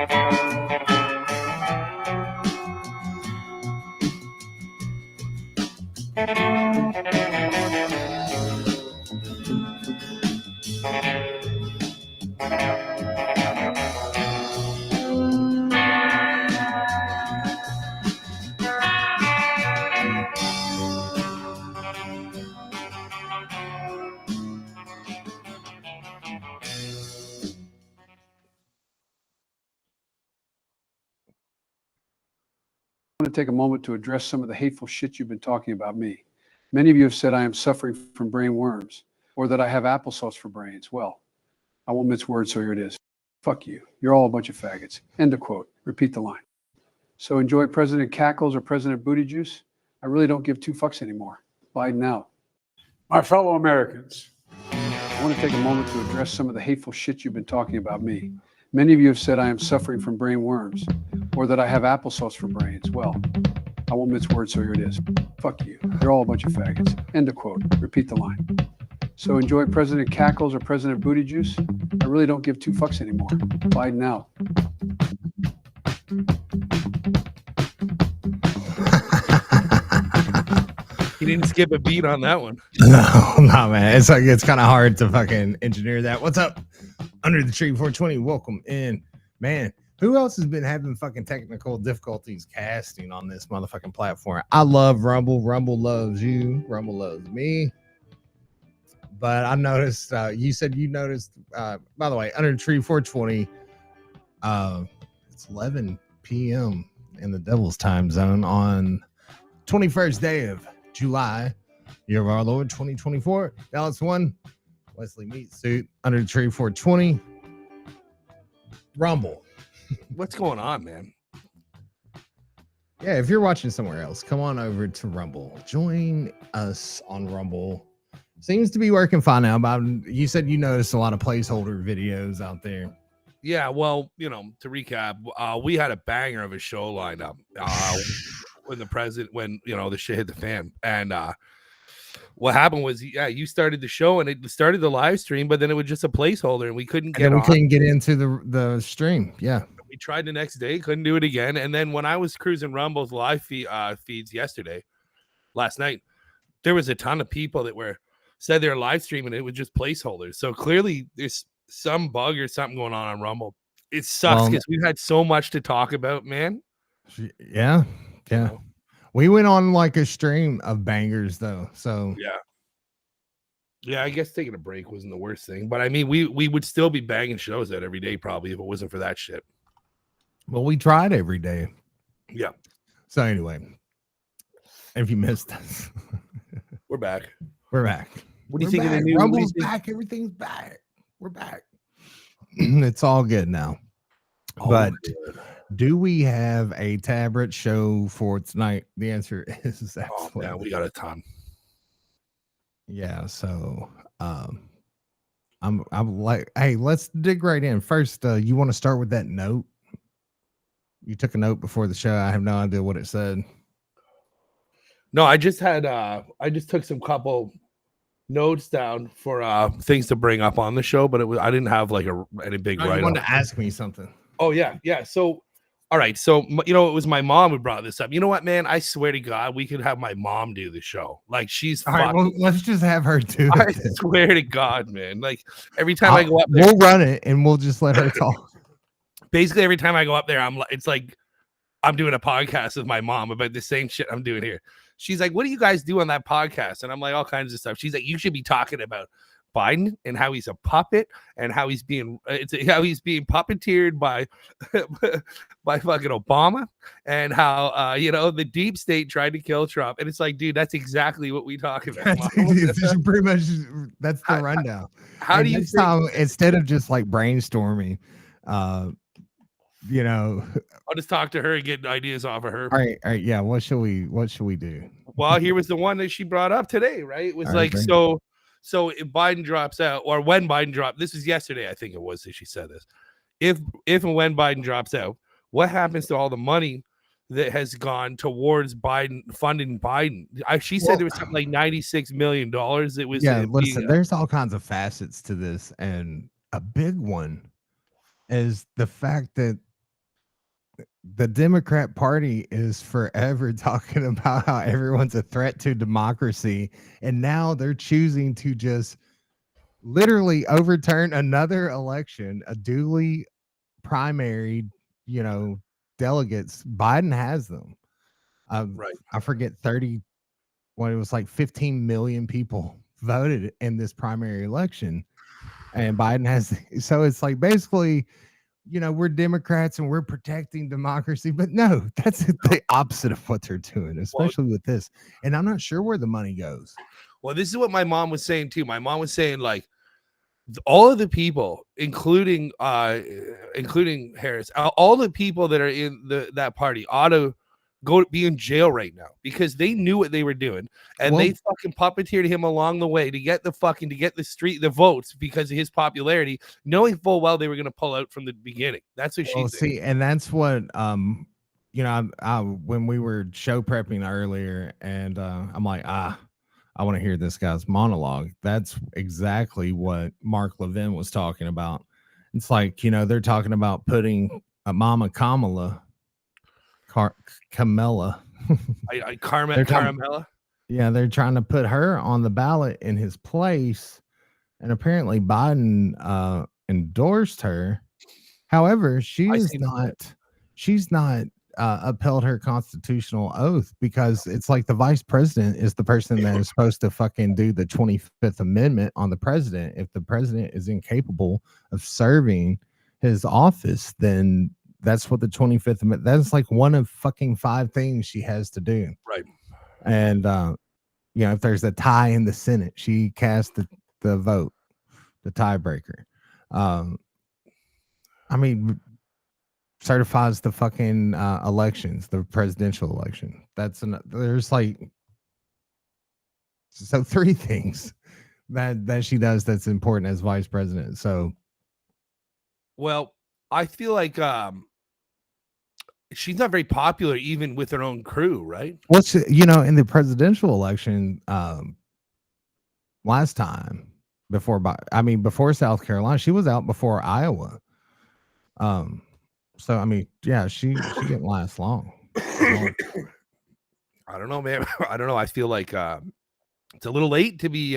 I want to take a moment to address some of the hateful shit you've been talking about me. Many of you have said I am suffering from brain worms or that I have applesauce for brains. Well, I won't mince words, so here it is. Fuck you. You're all a bunch of faggots. End of quote. Repeat the line. So enjoy President Cackles or President Booty Juice? I really don't give two fucks anymore. Biden out. My fellow Americans, I want to take a moment to address some of the hateful shit you've been talking about me. Many of you have said I am suffering from brain worms or that I have applesauce for brains. Well, I won't mince words, so here it is. Fuck you. You're all a bunch of faggots. End of quote. Repeat the line. So enjoy President Cackles or President Booty Juice? I really don't give two fucks anymore. Biden out. He didn't skip a beat on that one. No, man. It's like it's kind of hard to fucking engineer that. What's up? Under the Tree 420. Welcome in, man. Who else has been having fucking technical difficulties casting on this motherfucking platform? I love Rumble. Rumble loves you. Rumble loves me. But I noticed, you said you noticed, by the way, Under the Tree 420, it's 11 p.m. in the Devil's Time Zone on 21st day of July, year of our Lord, 2024. Dallas 1, Wesley Meat Suit, Under the Tree 420, Rumble. What's going on, man? Yeah, if you're watching somewhere else, come on over to Rumble. Join us on Rumble. Seems to be working fine now. But you said you noticed a lot of placeholder videos out there. Yeah, well, you know, to recap, we had a banger of a show lined up when the shit hit the fan. And what happened was, you started the show and it started the live stream, but then it was just a placeholder and we couldn't get into the stream. Yeah. We tried the next day, couldn't do it again. And then when I was cruising Rumble's live feeds last night, there was a ton of people that said they were live streaming. It was just placeholders. So clearly there's some bug or something going on Rumble. It sucks because we've had so much to talk about, man. Yeah. Yeah. We went on like a stream of bangers though. So yeah, I guess taking a break wasn't the worst thing. But I mean, we would still be banging shows out every day probably if it wasn't for that shit. Well, we tried every day. Yeah. So anyway, if you missed us, we're back. We're back. What do you think of the new Rumble's back? Everything's back. We're back. It's all good now. But do we have a Tablet show for tonight? The answer is absolutely. Yeah, we got a ton. Yeah, so I'm like, hey, let's dig right in. First, you want to start with that note? You took a note before the show. I have no idea what it said. No, I just took some couple notes down for things to bring up on the show, but I didn't have like any big write-up. You wanted to ask me something. Oh yeah. So all right, so it was my mom who brought this up. You know what, man? I swear to God, we could have my mom do the show. Like she's all right. Well, let's just have her do it. I swear to God, man. Like every time I go up there, we'll run it and we'll just let her talk. Basically, every time I go up there, it's like I'm doing a podcast with my mom about the same shit I'm doing here. She's like, "What do you guys do on that podcast?" And I'm like, "All kinds of stuff." She's like, "You should be talking about Biden and how he's a puppet and how he's being puppeteered by fucking Obama and how the deep state tried to kill Trump." And it's like, dude, that's exactly what we talk about. Pretty much that's the rundown. How do you think, instead of just like brainstorming, I'll just talk to her and get ideas off of her. All right, yeah. What should we do? Well, here was the one that she brought up today, right? It was like, so if Biden drops out, or when Biden dropped, this is yesterday, I think it was that she said this. If and when Biden drops out, what happens to all the money that has gone towards Biden funding Biden? She said there was something like $96 million. It was listen, there's all kinds of facets to this, and a big one is the fact that the Democrat Party is forever talking about how everyone's a threat to democracy, and now they're choosing to just literally overturn another election, a duly primary, you know, delegates. Biden has them. Right. I forget 30, when it was like 15 million people voted in this primary election, and Biden has. So it's like basically, you know, we're Democrats and we're protecting democracy, but no, that's the opposite of what they're doing, especially with this. And I'm not sure where the money goes. Well, this is what my mom was saying too. My mom was saying like all of the people, including Harris, all the people that are in that party ought to be in jail right now because they knew what they were doing and they fucking puppeteered him along the way to get the votes because of his popularity, knowing full well they were going to pull out from the beginning. That's what she said. See, and that's what you know, when we were show prepping earlier, and I'm like, I want to hear this guy's monologue. That's exactly what Mark Levin was talking about. It's like, you know, they're talking about putting Mama Kamala. Carmela. Carmela. Yeah, they're trying to put her on the ballot in his place, and apparently Biden endorsed her. However, she's not upheld her constitutional oath because it's like the vice president is the person that is supposed to fucking do the 25th Amendment on the president. If the president is incapable of serving his office, then that's what the 25th Amendment, that's like one of fucking 5 things she has to do. Right. And, you know, if there's a tie in the Senate, she casts the vote, the tiebreaker. I mean, certifies the fucking elections, the presidential election. There's like, so 3 things that she does that's important as vice president. So, well, I feel like she's not very popular even with her own crew, right? What's, you know, in the presidential election last time before South Carolina, she was out before Iowa. So I mean, yeah, she didn't last long. I don't know, man. I don't know. I feel like it's a little late to be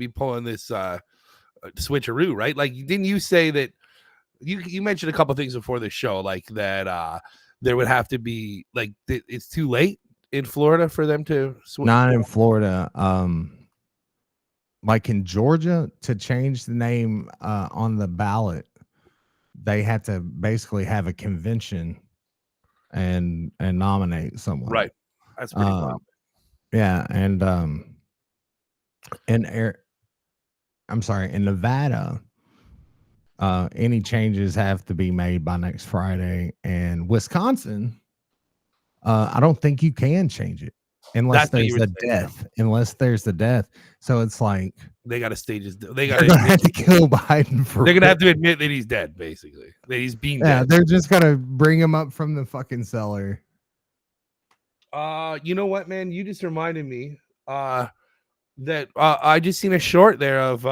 pulling this switcheroo, right? Like, didn't you say that you mentioned a couple things before the show, like that there would have to be like it's too late in Florida for them to switch? Not in Florida. Like in Georgia, to change the name on the ballot, they had to basically have a convention and nominate someone. Right. That's pretty wild. Yeah, and in Nevada, any changes have to be made by next Friday. And Wisconsin, I don't think you can change it unless there's a death. Unless there's a death, so it's like they got to stage his. They're gonna have to kill Biden for. They're gonna have to admit that he's dead, basically. That he's being dead. They're just gonna bring him up from the fucking cellar. You know what, man? You just reminded me that I just seen a short there of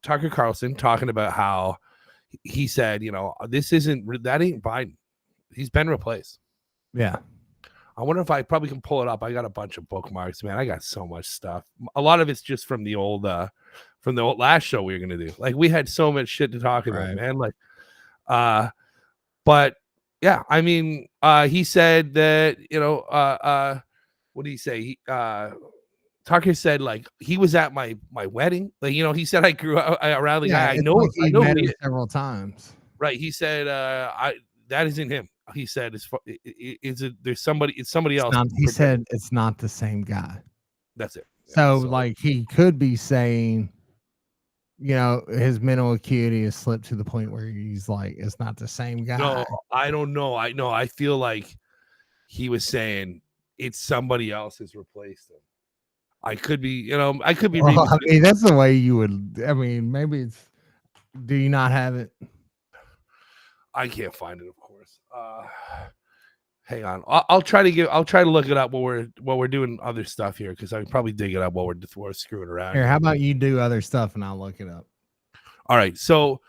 Tucker Carlson talking about how he said, you know, that ain't Biden. He's been replaced. Yeah. I wonder if I probably can pull it up. I got a bunch of bookmarks, man. I got so much stuff. A lot of it's just from the old last show we were gonna do. Like, we had so much shit to talk about, man. Like, but yeah, I mean, he said that, you know, what did he say? Tucker said, like, he was at my wedding. Like, you know, he said I grew up around the guy. I know met him several times. Right. He said, that isn't him. He said, it's somebody else. He said it's not the same guy. That's it. So, like, he could be saying, you know, his mental acuity has slipped to the point where he's like, it's not the same guy. No, I don't know. I feel like he was saying it's somebody else has replaced him. I could be, you know, I could be. Well, I mean, that's the way you would. I mean, maybe it's. Do you not have it? I can't find it, of course. Hang on. I'll try to look it up while we're doing other stuff here, because I can probably dig it up while we're screwing around. Here, how about you do other stuff and I'll look it up? All right. So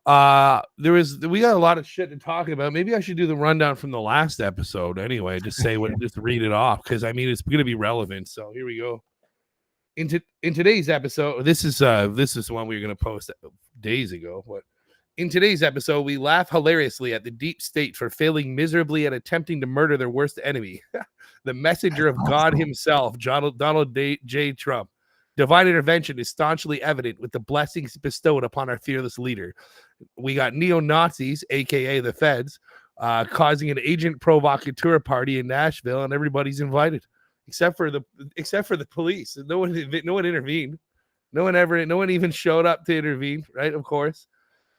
We got a lot of shit to talk about. Maybe I should do the rundown from the last episode anyway. Just say what, just read it off because I mean it's going to be relevant. So here we go. In today's episode, this is the one we were going to post days ago. But in today's episode, we laugh hilariously at the deep state for failing miserably at attempting to murder their worst enemy, the messenger of God himself, Donald J. Trump. Divine intervention is staunchly evident with the blessings bestowed upon our fearless leader. We got neo-Nazis, aka the feds, causing an agent provocateur party in Nashville, and everybody's invited, except for the police. No one intervened. No one even showed up to intervene, right? Of course.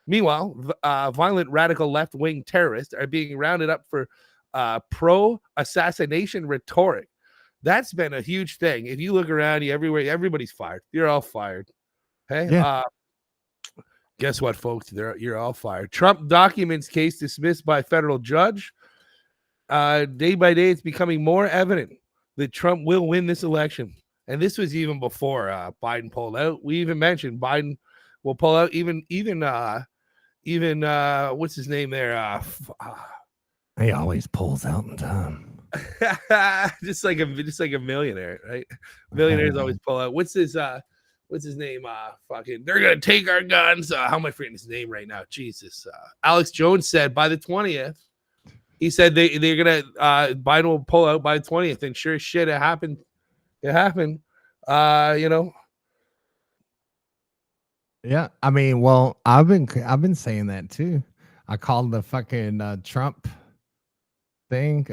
Meanwhile, violent radical left-wing terrorists are being rounded up for pro-assassination rhetoric. That's been a huge thing. If you look around you everywhere, everybody's fired. You're all fired. Hey, yeah. Guess what, folks? You're all fired. Trump documents case dismissed by federal judge. Day by day, it's becoming more evident that Trump will win this election. And this was even before Biden pulled out. We even mentioned Biden will pull out. Even what's his name there? He always pulls out in time. just like a millionaire, right? Millionaires always pull out. What's his name? Fucking, they're gonna take our guns. How am I forgetting his name right now? Jesus. Alex Jones said by the 20th. He said they're gonna Biden will pull out by the 20th, and sure as shit, it happened. It happened. Yeah, I mean, well, I've been saying that too. I called the fucking Trump thing.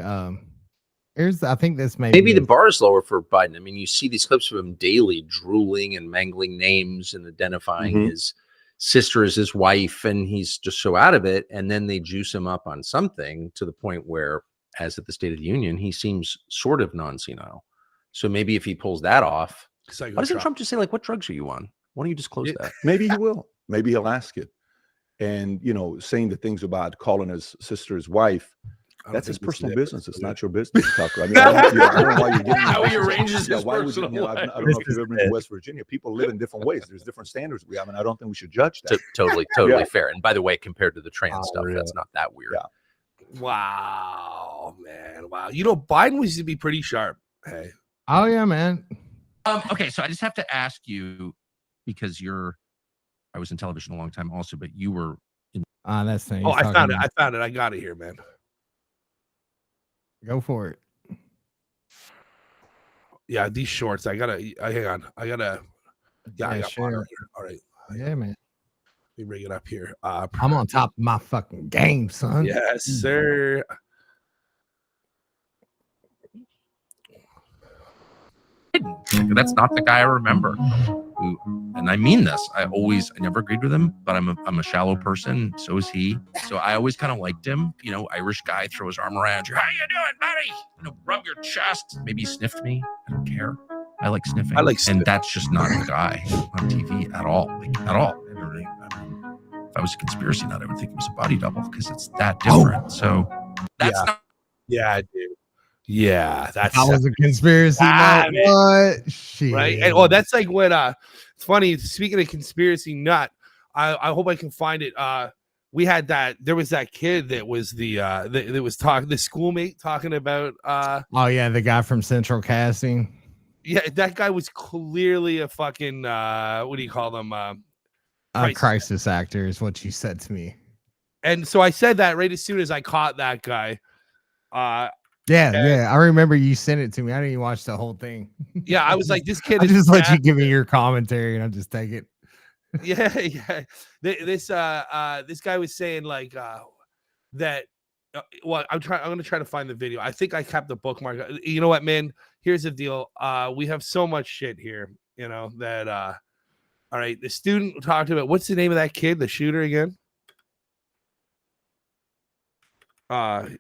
I think this maybe the bar is lower for Biden. I mean, you see these clips of him daily drooling and mangling names and identifying his sister as his wife, and he's just so out of it. And then they juice him up on something to the point where, as at the State of the Union, he seems sort of non-senile. So maybe if he pulls that off, why doesn't Trump just say, like, what drugs are you on? Why don't you disclose that? Maybe he will. Maybe he'll ask it. And, saying the things about calling his sister's wife, that's his personal business. It's not your business, Tucker. I mean, I don't know why you're getting how he arranges his personal life. I don't know if you've ever been to West Virginia. People live in different ways. There's different standards. I mean, I don't think we should judge that. Totally fair. And by the way, compared to the trans stuff, that's not that weird. Yeah. Wow, man. Wow. Biden used to be pretty sharp. Hey. Oh yeah, man. Okay, so I just have to ask you, because I was in television a long time also, but you were in. That's thing. Oh, I found it. I got it here, man. Go for it. Yeah, these shorts. Hang on. Yeah, I got sure. All right. Yeah, man. Let me bring it up here. I'm on top of my fucking game, son. Yes, sir. That's not the guy I remember. And I mean this. I never agreed with him, but I'm a shallow person. So is he. So I always kind of liked him. Irish guy, throw his arm around you. How you doing, buddy? Rub your chest. Maybe he sniffed me. I don't care. I like sniffing. And that's just not the guy on TV at all. At all. If I was a conspiracy nut, I would think it was a body double because it's that different. So that's not. Yeah, dude. Yeah, that was a conspiracy. What shit? Right? And that's like what it's funny. Speaking of conspiracy nut, I hope I can find it. We had there was that kid that was that was talking, the schoolmate talking about oh yeah, the guy from Central Casting. Yeah, that guy was clearly a fucking what do you call them? Crisis actor is what you said to me. And so I said that right as soon as I caught that guy. Yeah, I remember you sent it to me. I didn't even watch the whole thing. Yeah, I was like, this kid. I just let you give me your commentary, and I'll just take it. Yeah. This guy was saying like that. Well, I'm going to try to find the video. I think I kept the bookmark. You know what, man? Here's the deal. We have so much shit here. That. All right, the student talked about what's the name of that kid, the shooter again? Fuck.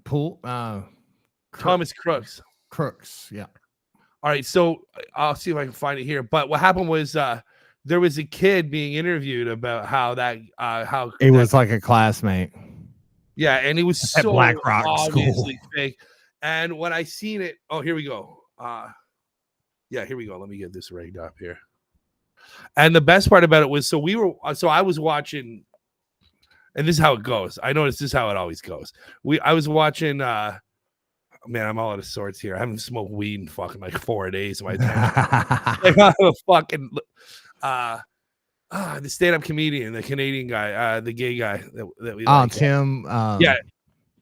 Pool. Thomas Crooks. Crooks. Yeah. All right. So I'll see if I can find it here. But what happened was there was a kid being interviewed about how it was like a classmate. Yeah, and he was at so Black Rock obviously School. fake. And when I seen it, here we go. Yeah, here we go. Let me get this rigged up here. And the best part about it was, so I was watching, and this is how it goes. I noticed this is how it always goes. I was watching, man, I'm all out of sorts here. I haven't smoked weed in fucking like 4 days. My like, I'm a fucking, the stand-up comedian, the Canadian guy, the gay guy that we like. Tim. Yeah,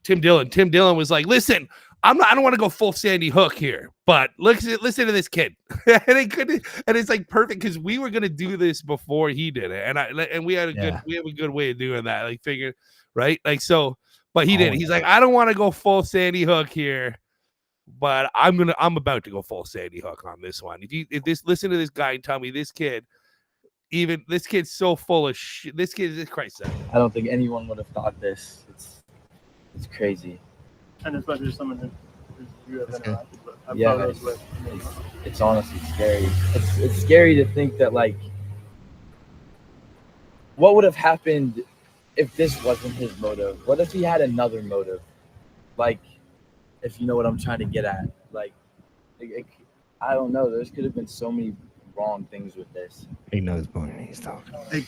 Tim Dillon. Tim Dillon was like, listen, I don't want to go full Sandy Hook here, but listen to this kid. And it's like perfect because we were gonna do this before he did it, and we had a good way of doing that. Like figure, right? Like so, but he did. He's like, I don't want to go full Sandy Hook here, but I'm about to go full Sandy Hook on this one. Listen to this guy and tell me this kid's so full of shit. This kid is Christ. I don't think anyone would have thought this. It's crazy. And especially someone who you have interacted with. Yeah, it's honestly scary. It's scary to think that, like, what would have happened if this wasn't his motive? What if he had another motive? Like, if you know what I'm trying to get at. Like, I don't know. There could have been so many wrong things with this. He knows more than he's talking. Hey,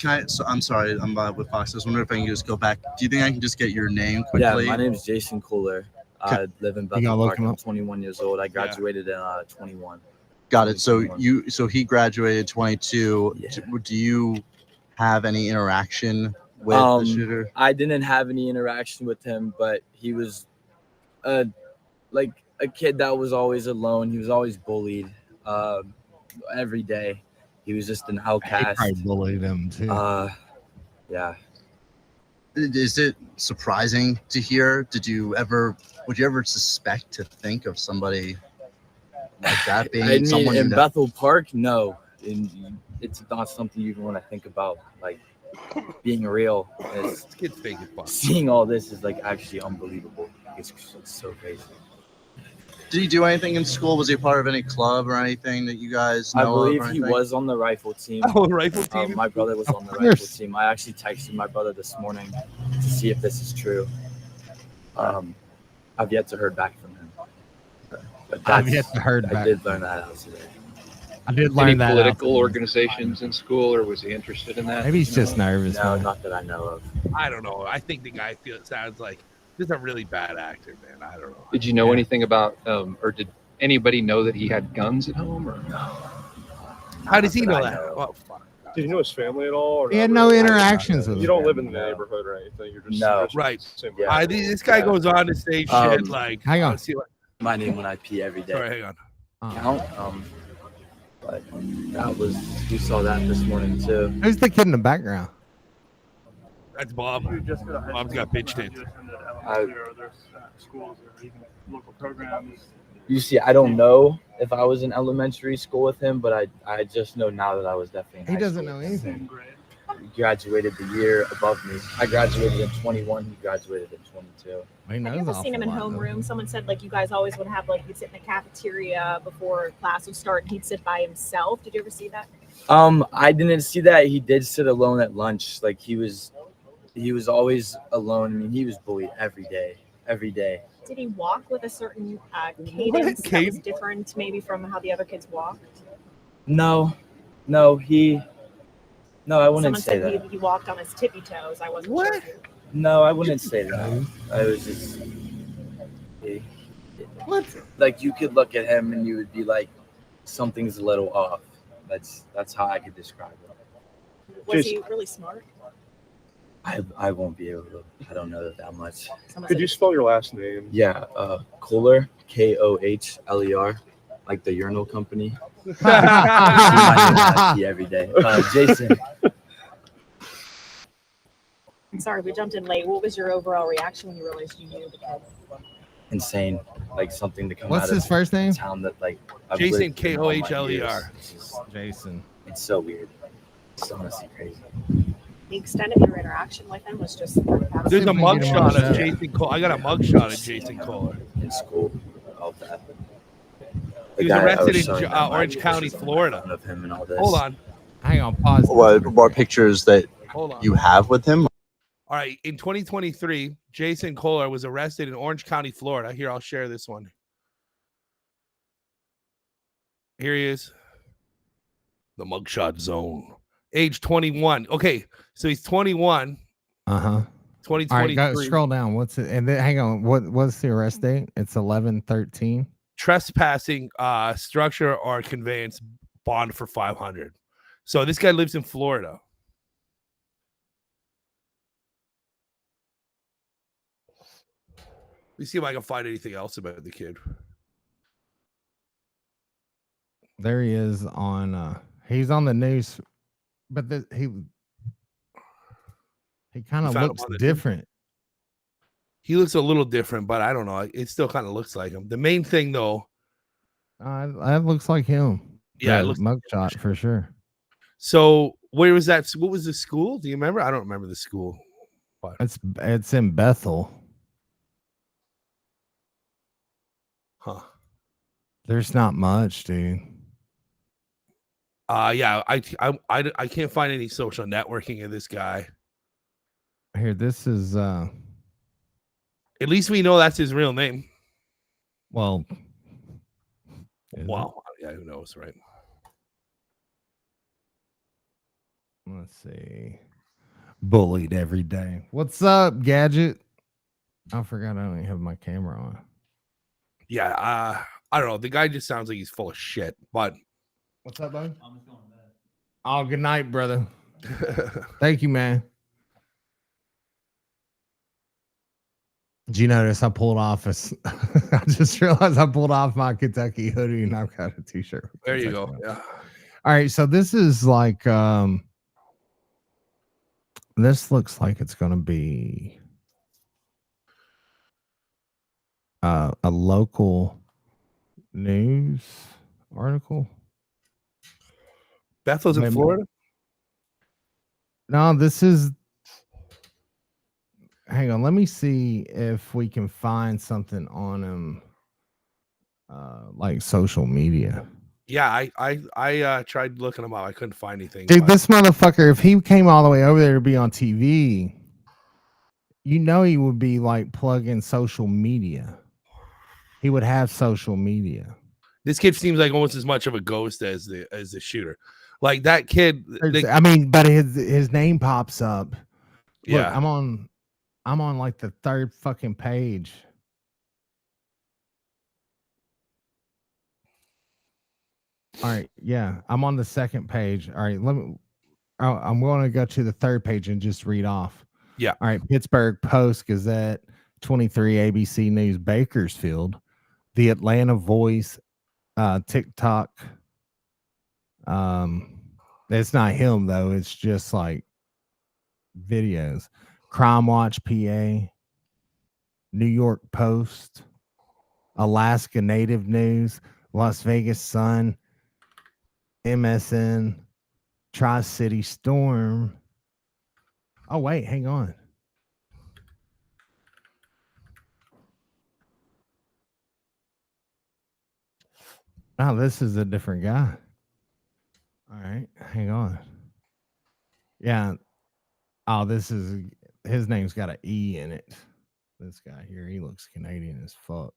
I'm sorry, I'm with Fox. I was wondering if I can just go back. Do you think I can just get your name quickly? Yeah, my name is Jason Kohler. I live in Bethel Park. I'm 21 years old. I graduated in 21. Got it. So he graduated 22. Yeah. Do you have any interaction with the shooter? I didn't have any interaction with him, but he was like a kid that was always alone. He was always bullied every day. He was just an outcast. I bullied him too. Yeah. Is it surprising to hear? Would you ever suspect to think of somebody like that being someone in Bethel Park? No, it's not something you even want to think about. Like being real, seeing all this is like actually unbelievable. It's so crazy. Did he do anything in school? Was he part of any club or anything that you guys know? I believe he was on the rifle team. Oh, rifle team? My brother was on the rifle team. I actually texted my brother this morning to see if this is true. I've yet to heard back from him. But I've yet to heard back. I did learn that out today. I did learn Any that. Political organizations in school, or was he interested in that? Maybe he's just nervous. No, not that I know of. I don't know. I think the guy sounds like he's a really bad actor, man. I don't know. Did you know anything about, or did anybody know that he had guns at home? Or no? How does he know that? Oh, fuck. Did you know his family at all? Or he had no interactions with him. You don't live in the neighborhood or anything. You're just right. Yeah. This guy goes on to say shit like. Hang on. My name when I pee every day. Sorry, hang on. Count. But that was, we saw that this morning too. Who's the kid in the background? That's Bob. Bob's got bitched in. Schools or even local programs. You see, I don't know if I was in elementary school with him, but I just know now that I was definitely. He doesn't know anything. He graduated the year above me. I graduated in 21. He graduated in 22. Have you ever seen him in homeroom? Someone said like you guys always would have like he'd sit in the cafeteria before class would start and he'd sit by himself. Did you ever see that? I didn't see that. He did sit alone at lunch. Like he was always alone. I mean, he was bullied every day. Did he walk with a certain cadence that was different maybe from how the other kids walked? No, I wouldn't say that. He walked on his tippy toes. I wasn't sure. No, I wouldn't say that. I was just what? Like you could look at him and you would be like, something's a little off. That's how I could describe it. Was he really smart? I won't be able to. I don't know that much. Could you spell your last name? Yeah, Kohler, Kohler, like the urinal company. Every day. Jason. Sorry, we jumped in late. What was your overall reaction when you realized you knew the kid? Insane, like something to come What's out his of first name? Town that like Jason Kohler. Jason. It's so weird. It's honestly crazy. The extent of your interaction with him was just. There's a mugshot of Jason Kohler. I got a mugshot of Jason Kohler in school. All that. He was arrested in Orange County, Florida. Of him and all this. Hold on. Hang on. Pause. What pictures that you have with him? All right. In 2023, Jason Kohler was arrested in Orange County, Florida. Here, I'll share this one. Here he is. The mugshot zone. Age 21. Okay, so he's 21. Uh-huh. All right, 2023. go scroll down. What's it? And then hang on. What's the arrest date? It's 11/13. Trespassing, structure or conveyance, bond for 500. So this guy lives in Florida. Let me see if I can find anything else about the kid. There he is on he's on the news, but he kind of found him looks on the news? different. He looks a little different, but I don't know. It still kind of looks like him. The main thing, though, That looks like him. Yeah, it The looks mugshot for sure. so where was that? What was the school? Do you remember? I don't remember the school. It's in Bethel. Huh. There's not much, dude. Yeah, I can't find any social networking of this guy. Here, this is At least we know that's his real name. well. is Wow. Yeah, who knows, right? it? Let's see. Bullied every day. What's up, Gadget? I forgot I don't even have my camera on. Yeah, I don't know. The guy just sounds like he's full of shit. But what's up, bud? I'm just going to bed. Oh, good night, brother. Thank you, man. Did you notice I pulled off I just realized I pulled off my Kentucky hoodie and I've got a t-shirt. There you go. Yeah. All right, so this is like this looks like it's gonna be a local news article. Bethel's in Florida? No, this is hang on, let me see if we can find something on him like social media. Yeah, I tried looking him up. I couldn't find anything. Dude, this motherfucker, if he came all the way over there to be on TV, you know he would be like plugging social media. He would have social media. This kid seems like almost as much of a ghost as the shooter. Like that kid. I mean, but his name pops up. Look, Yeah. I'm on like the third fucking page. All right, yeah, I'm on the second page. All right, I'm going to go to the third page and just read off. Yeah. All right, Pittsburgh Post Gazette, 23 ABC News, Bakersfield, the Atlanta Voice, TikTok. It's not him though. It's just like videos. Crime Watch PA, New York Post, Alaska Native News, Las Vegas Sun, MSN, Tri-City Storm. Oh, wait, hang on. Oh, this is a different guy. All right, hang on. Yeah. Oh, his name's got an E in it. This guy here, he looks Canadian as fuck.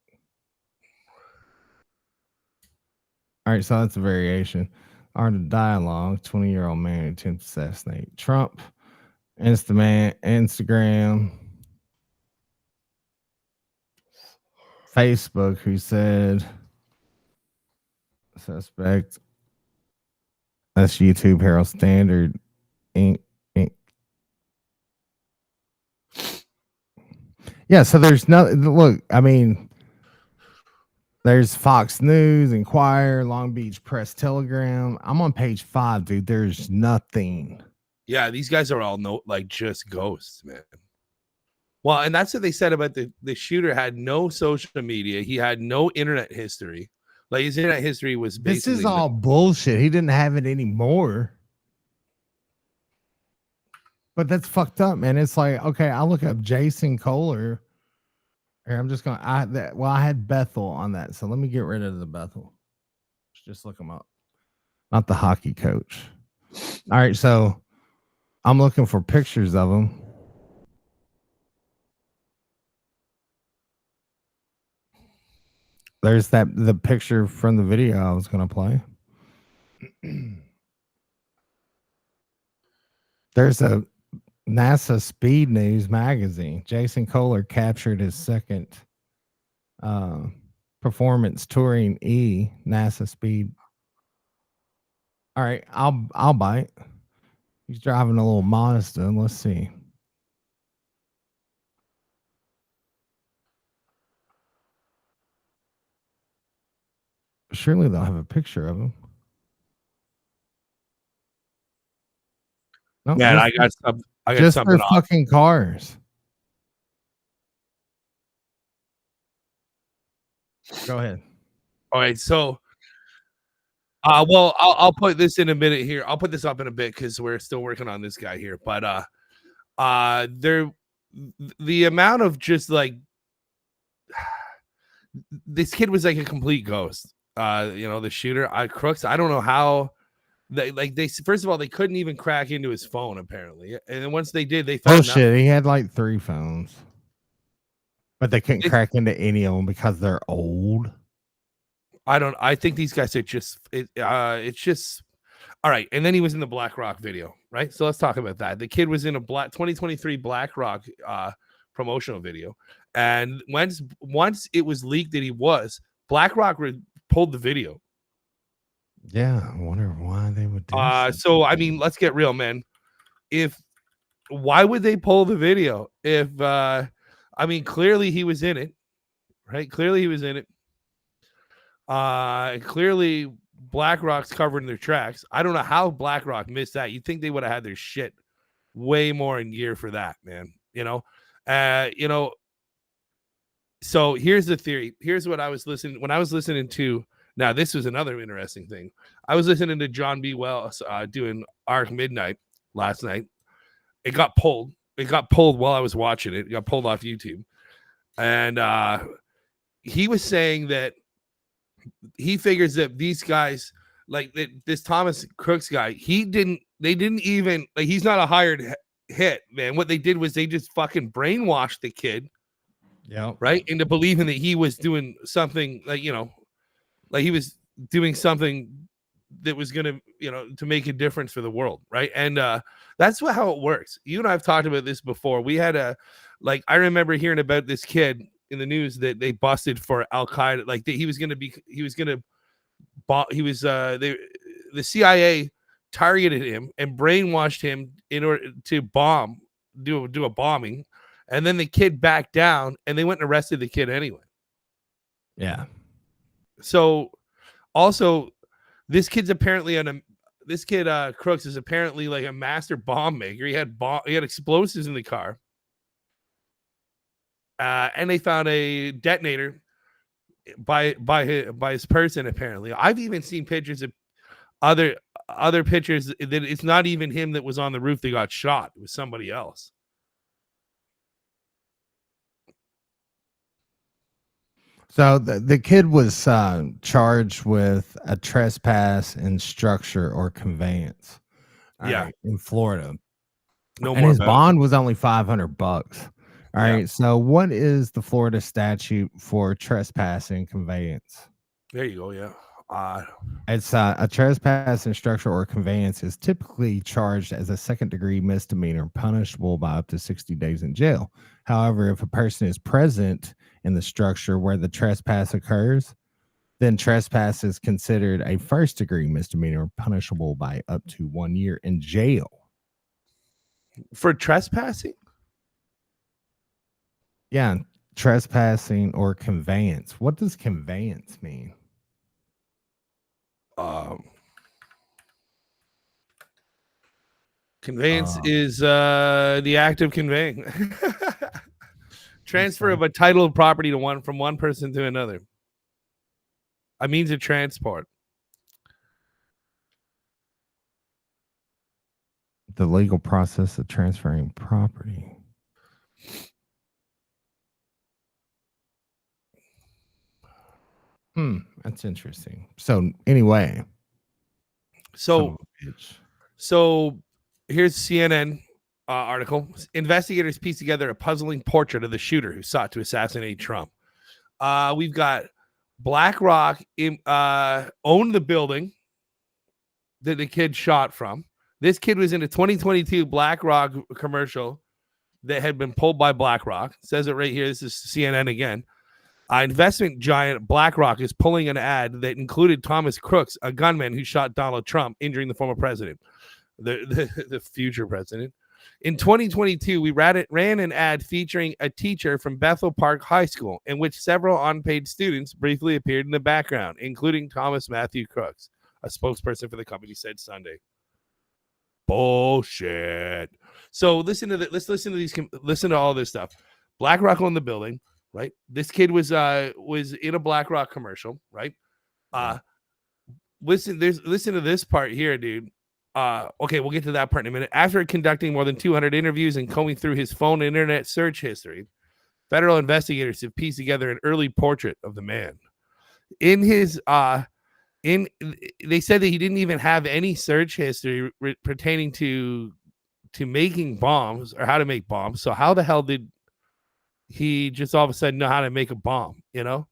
All right, so that's a variation. Art of Dialogue, 20-year-old man who attempted to assassinate Trump. Instagram. Facebook, who said suspect. That's YouTube Herald Standard Inc. Yeah, so there's no look, I mean, there's Fox News, Inquirer, Long Beach Press Telegram. I'm on page 5, dude. There's nothing. Yeah, these guys are all just ghosts, man. Well, and that's what they said about the shooter had no social media. He had no internet history. Like his internet history was basically This is all bullshit. He didn't have it anymore. But that's fucked up, man. It's like, okay, I'll look up Jason Kohler. Here, I'm just going to, I had Bethel on that. So let me get rid of the Bethel. Just look him up. Not the hockey coach. All right. So I'm looking for pictures of him. There's the picture from the video I was going to play. There's a NASA Speed News magazine. Jason Kohler captured his second performance touring NASA Speed. All right, I'll bite. He's driving a little Mazda. Let's see. Surely they'll have a picture of him. No, Man, I got just something their on. fucking cars. Go ahead. All right, so well, I'll put this in a minute here. I'll put this up in a bit because we're still working on this guy here. But the amount of just like this kid was like a complete ghost. The shooter, Crooks. I don't know how they first of all they couldn't even crack into his phone apparently, and then once they did, they found Oh shit, he had like 3 phones, but they couldn't crack into any of them because they're old. I think these guys are just it's just all right. And then he was in the Black Rock video, right? So let's talk about that. The kid was in a 2023 Black Rock promotional video, and once it was leaked that he was, Black Rock pulled the video. Yeah, I wonder why they would do so I mean, let's get real, man. Why would they pull the video? I mean, clearly he was in it, right? Clearly he was in it. Clearly BlackRock's covering their tracks. I don't know how BlackRock missed that. You'd think they would have had their shit way more in gear for that, man. So here's the theory. Here's what I was listening to. Now, this was another interesting thing. I was listening to John B. Wells doing Arc Midnight last night. It got pulled. It got pulled while I was watching it. It got pulled off YouTube. And he was saying that he figures that these guys, like this Thomas Crooks guy, they didn't even, like, he's not a hired hit, man. What they did was they just fucking brainwashed the kid. Yeah. Right. Into believing that he was doing something like he was doing something that was going to, to make a difference for the world. Right. And that's how it works. You and I have talked about this before. We had I remember hearing about this kid in the news that they busted for Al Qaeda. Like the CIA targeted him and brainwashed him in order to do a bombing. And then the kid backed down and they went and arrested the kid anyway. Yeah. So also this kid's apparently Crooks is apparently like a master bomb maker. He had explosives in the car. And they found a detonator by his person. Apparently, I've even seen pictures of other pictures that it's not even him that was on the roof that got shot. It was somebody else. So the kid was charged with a trespass in structure or conveyance. In Florida. And his bond was only $500. All right. So what is the Florida statute for trespassing conveyance? There you go. Yeah. It's a trespass in structure or conveyance is typically charged as a second-degree misdemeanor, punishable by up to 60 days in jail. However, if a person is present in the structure where the trespass occurs, then trespass is considered a first-degree misdemeanor, punishable by up to 1 year in jail. For trespassing? Yeah, trespassing or conveyance. What does conveyance mean? Conveyance is the act of conveying. Transfer of a title of property from one person to another. A means of transport. The legal process of transferring property. That's interesting. So anyway. So here's CNN article. Investigators pieced together a puzzling portrait of the shooter who sought to assassinate Trump. We've got BlackRock owned the building that the kid shot from. This kid was in a 2022 BlackRock commercial that had been pulled by BlackRock. It says it right here. This is CNN again. Investment giant BlackRock is pulling an ad that included Thomas Crooks, a gunman who shot Donald Trump, injuring the former president, the future president. In 2022, we ran an ad featuring a teacher from Bethel Park High School, in which several unpaid students briefly appeared in the background, including Thomas Matthew Crooks, a spokesperson for the company said Sunday. Bullshit. So listen to all this stuff. BlackRock owned the building, right? This kid was in a BlackRock commercial, right? Listen to this part here, dude. Okay, we'll get to that part in a minute. After conducting more than 200 interviews and combing through his phone and internet search history, federal investigators have pieced together an early portrait of the man. In his they said that he didn't even have any search history pertaining to making bombs or how to make bombs. So how the hell did he just all of a sudden know how to make a bomb? You know,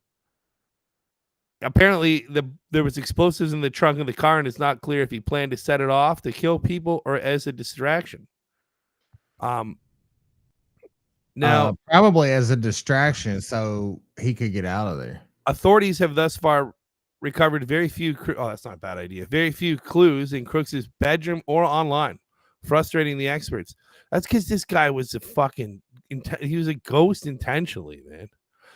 apparently there was explosives in the trunk of the car, and it's not clear if he planned to set it off to kill people or as a distraction. Now, probably as a distraction, so he could get out of there. Authorities have thus far recovered very few. That's not a bad idea. Very few clues in Crooks's bedroom or online, frustrating the experts. That's because this guy was a fucking. He was a ghost intentionally, man.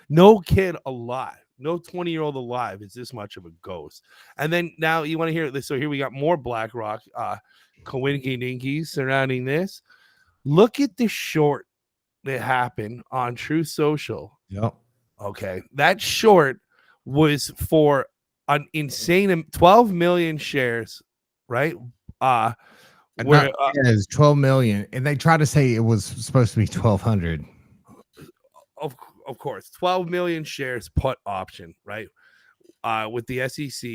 No kid alive, no 20-year-old alive is this much of a ghost. And then now you want to hear this. So here we got more BlackRock coinky-dinkies surrounding this. Look at the short that happened on True Social. Yep. Okay, that short was for an insane 12 million shares, right? It's 12 million, and they try to say it was supposed to be 1,200. Of course, 12 million shares put option, right? With the SEC,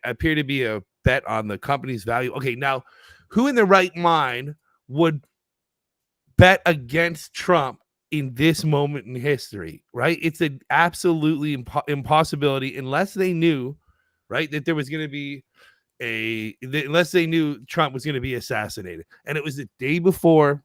appear to be a bet on the company's value. Okay, now, who in their right mind would bet against Trump in this moment in history, right? It's an absolutely impossibility unless they knew, right, that there was going to be unless they knew Trump was going to be assassinated. And it was the day before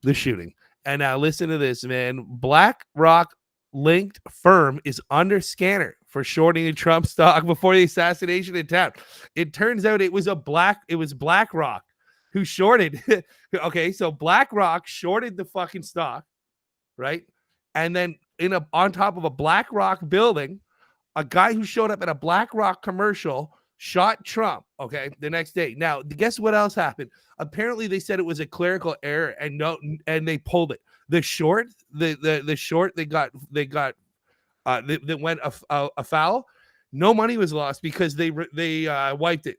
the shooting. And now listen to this, man. BlackRock linked firm is under scanner for shorting the Trump stock before the assassination attempt. It turns out it was BlackRock who shorted. Okay, so BlackRock shorted the fucking stock, right? And then on top of a BlackRock building, a guy who showed up at a BlackRock commercial shot Trump, okay, the next day. Now, guess what else happened? Apparently, they said it was a clerical error, and they pulled it. The short, the short that went afoul. No money was lost because they wiped it.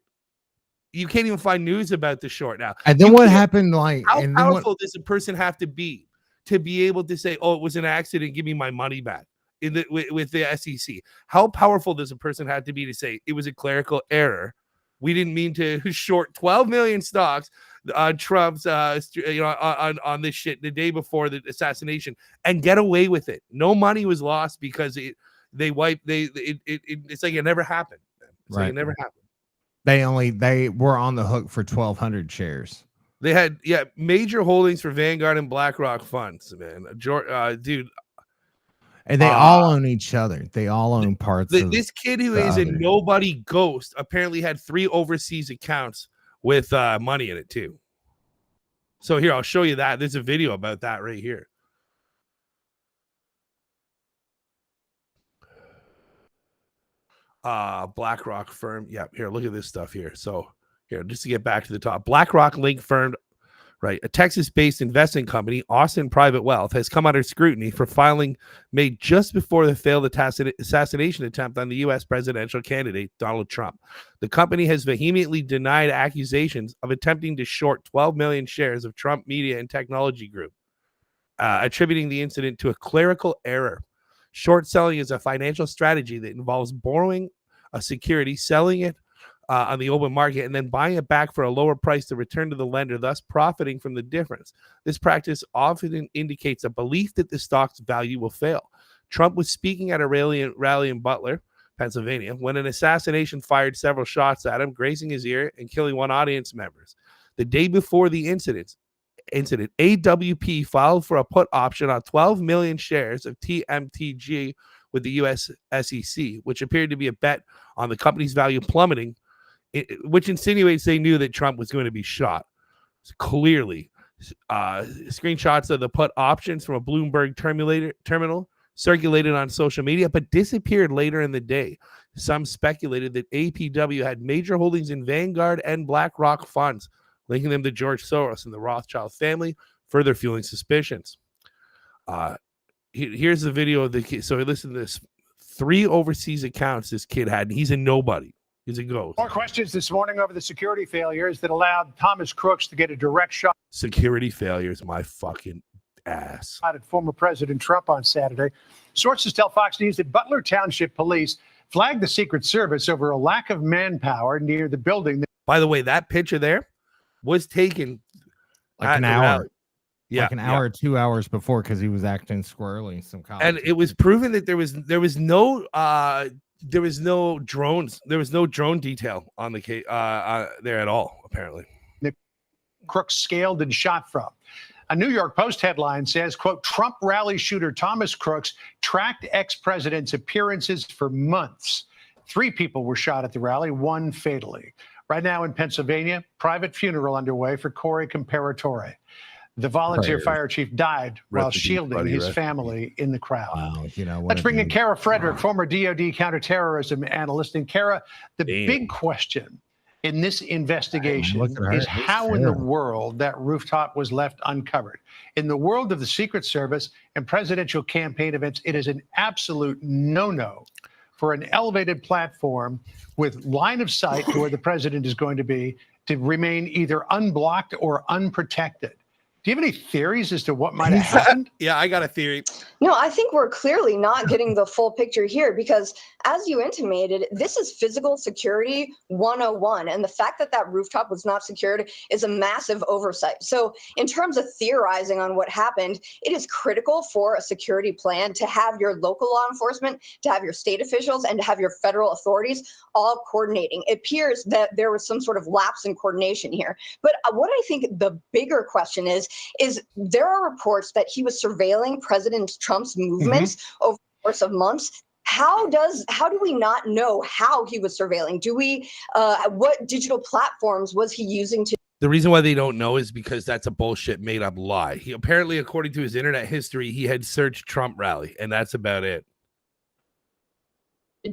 You can't even find news about the short now. And then what happened? Like, how powerful does a person have to be able to say, "Oh, it was an accident. Give me my money back"? With the SEC, how powerful does a person have to be to say it was a clerical error? We didn't mean to short 12 million stocks on Trump's, on this shit the day before the assassination and get away with it. No money was lost because it's like it never happened. It's like it never happened. They were on the hook for 1,200 shares. They had major holdings for Vanguard and BlackRock funds, man. Dude. And they all own each other. They all own parts of this kid who is a nobody ghost apparently had 3 overseas accounts with money in it too. So here, I'll show you that. There's a video about that right here. BlackRock firm. Yeah, here, look at this stuff here. So here, just to get back to the top, BlackRock link firm. Right. A Texas-based investment company, Austin Private Wealth, has come under scrutiny for filing made just before the failed assassination attempt on the U.S. presidential candidate, Donald Trump. The company has vehemently denied accusations of attempting to short 12 million shares of Trump Media and Technology Group, attributing the incident to a clerical error. Short selling is a financial strategy that involves borrowing a security, selling it on the open market, and then buying it back for a lower price to return to the lender, thus profiting from the difference. This practice often indicates a belief that the stock's value will fail. Trump was speaking at a rally in Butler, Pennsylvania, when an assassination fired several shots at him, grazing his ear and killing one audience member. The day before the incident, AWP filed for a put option on 12 million shares of TMTG with the US SEC, which appeared to be a bet on the company's value plummeting, which insinuates they knew that Trump was going to be shot. So clearly, screenshots of the put options from a Bloomberg terminal circulated on social media, but disappeared later in the day. Some speculated that APW had major holdings in Vanguard and BlackRock funds, linking them to George Soros and the Rothschild family, further fueling suspicions. Here's the video of the kid. So listen to this. 3 overseas accounts this kid had, and he's a nobody. He's a ghost. More questions this morning over the security failures that allowed Thomas Crooks to get a direct shot Security failures, my fucking ass. at former President Trump on Saturday. Sources tell Fox News that Butler Township Police flagged the Secret Service over a lack of manpower near the building. By the way, that picture there was taken like an hour. Yeah, like an hour, 2 hours before, because he was acting squirrely. And it was proven that there was no drones. There was no drone detail on the case there at all, apparently. The Crooks scaled and shot from. A New York Post headline says, quote, Trump rally shooter Thomas Crooks tracked ex-president's appearances for months. 3 people were shot at the rally, 1 fatally. Right now in Pennsylvania, private funeral underway for Corey Comparatore. The volunteer fire chief died while shielding his family in the crowd. Wow, Let's bring in Kara Frederick, former DOD counterterrorism analyst. And Kara, the big question in this investigation is how in the world that rooftop was left uncovered. In the world of the Secret Service and presidential campaign events, it is an absolute no-no for an elevated platform with line of sight to where the president is going to be to remain either unblocked or unprotected. Do you have any theories as to what might have happened? Yeah, I got a theory. No, I think we're clearly not getting the full picture here because, as you intimated, this is physical security 101. And the fact that that rooftop was not secured is a massive oversight. So in terms of theorizing on what happened, it is critical for a security plan to have your local law enforcement, to have your state officials, and to have your federal authorities all coordinating. It appears that there was some sort of lapse in coordination here. But what I think the bigger question is there are reports that he was surveilling President Trump's movements over the course of months. How do we not know how he was surveilling? Do we what digital platforms was he using to? The reason why they don't know is because that's a bullshit made up lie. He apparently, according to his internet history, he had searched Trump rally, and that's about it.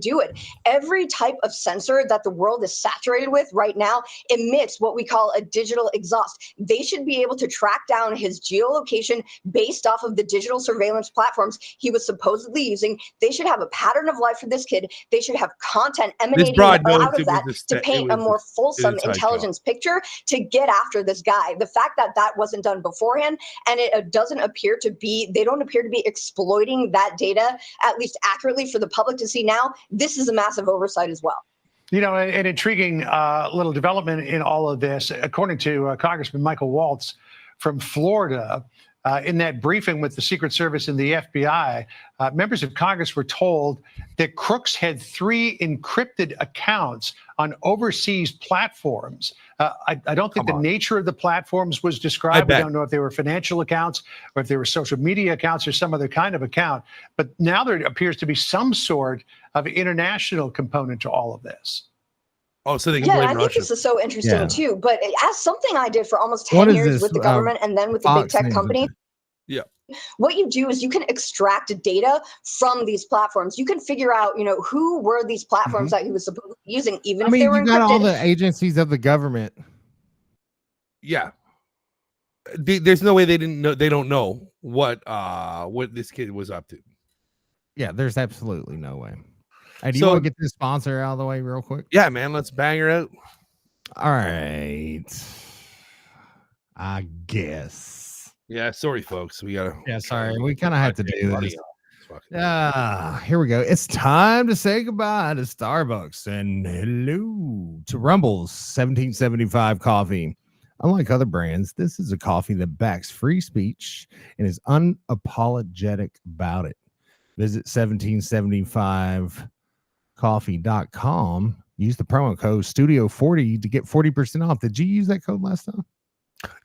Do it. Every type of sensor that the world is saturated with right now emits what we call a digital exhaust. They should be able to track down his geolocation based off of the digital surveillance platforms he was supposedly using. They should have a pattern of life for this kid. They should have content emanating out of that to paint a more fulsome intelligence picture to get after this guy. The fact that that wasn't done beforehand and it doesn't appear to be, they don't appear to be exploiting that data at least accurately for the public to see now. This is a massive oversight as well. You know, an intriguing little development in all of this, according to Congressman Michael Waltz from Florida, in that briefing with the Secret Service and the FBI, members of Congress were told that Crooks had 3 encrypted accounts on overseas platforms. I don't think the nature of the platforms was described. I don't know if they were financial accounts or if they were social media accounts or some other kind of account. But now there appears to be some sort of international component to all of this. Oh, so they can blame Russia. I think this is so interesting too. But as something I did for almost 10 years with the government and then with the big tech company. Yeah. What you do is you can extract data from these platforms. You can figure out, who were these platforms that he was supposed to be using, even if they were encrypted. Got all the agencies of the government. Yeah. There's no way they didn't know. They don't know what this kid was up to. Yeah, there's absolutely no way. Hey, do you want to get this sponsor out of the way real quick? Yeah, man. Let's bang her out. All right. I guess. Yeah, sorry, folks. We gotta. Yeah, sorry. We kind of had to do this. Here we go. It's time to say goodbye to Starbucks and hello to Rumble's 1775 coffee. Unlike other brands, this is a coffee that backs free speech and is unapologetic about it. Visit 1775coffee.com. Use the promo code Studio40 to get 40% off. Did you use that code last time?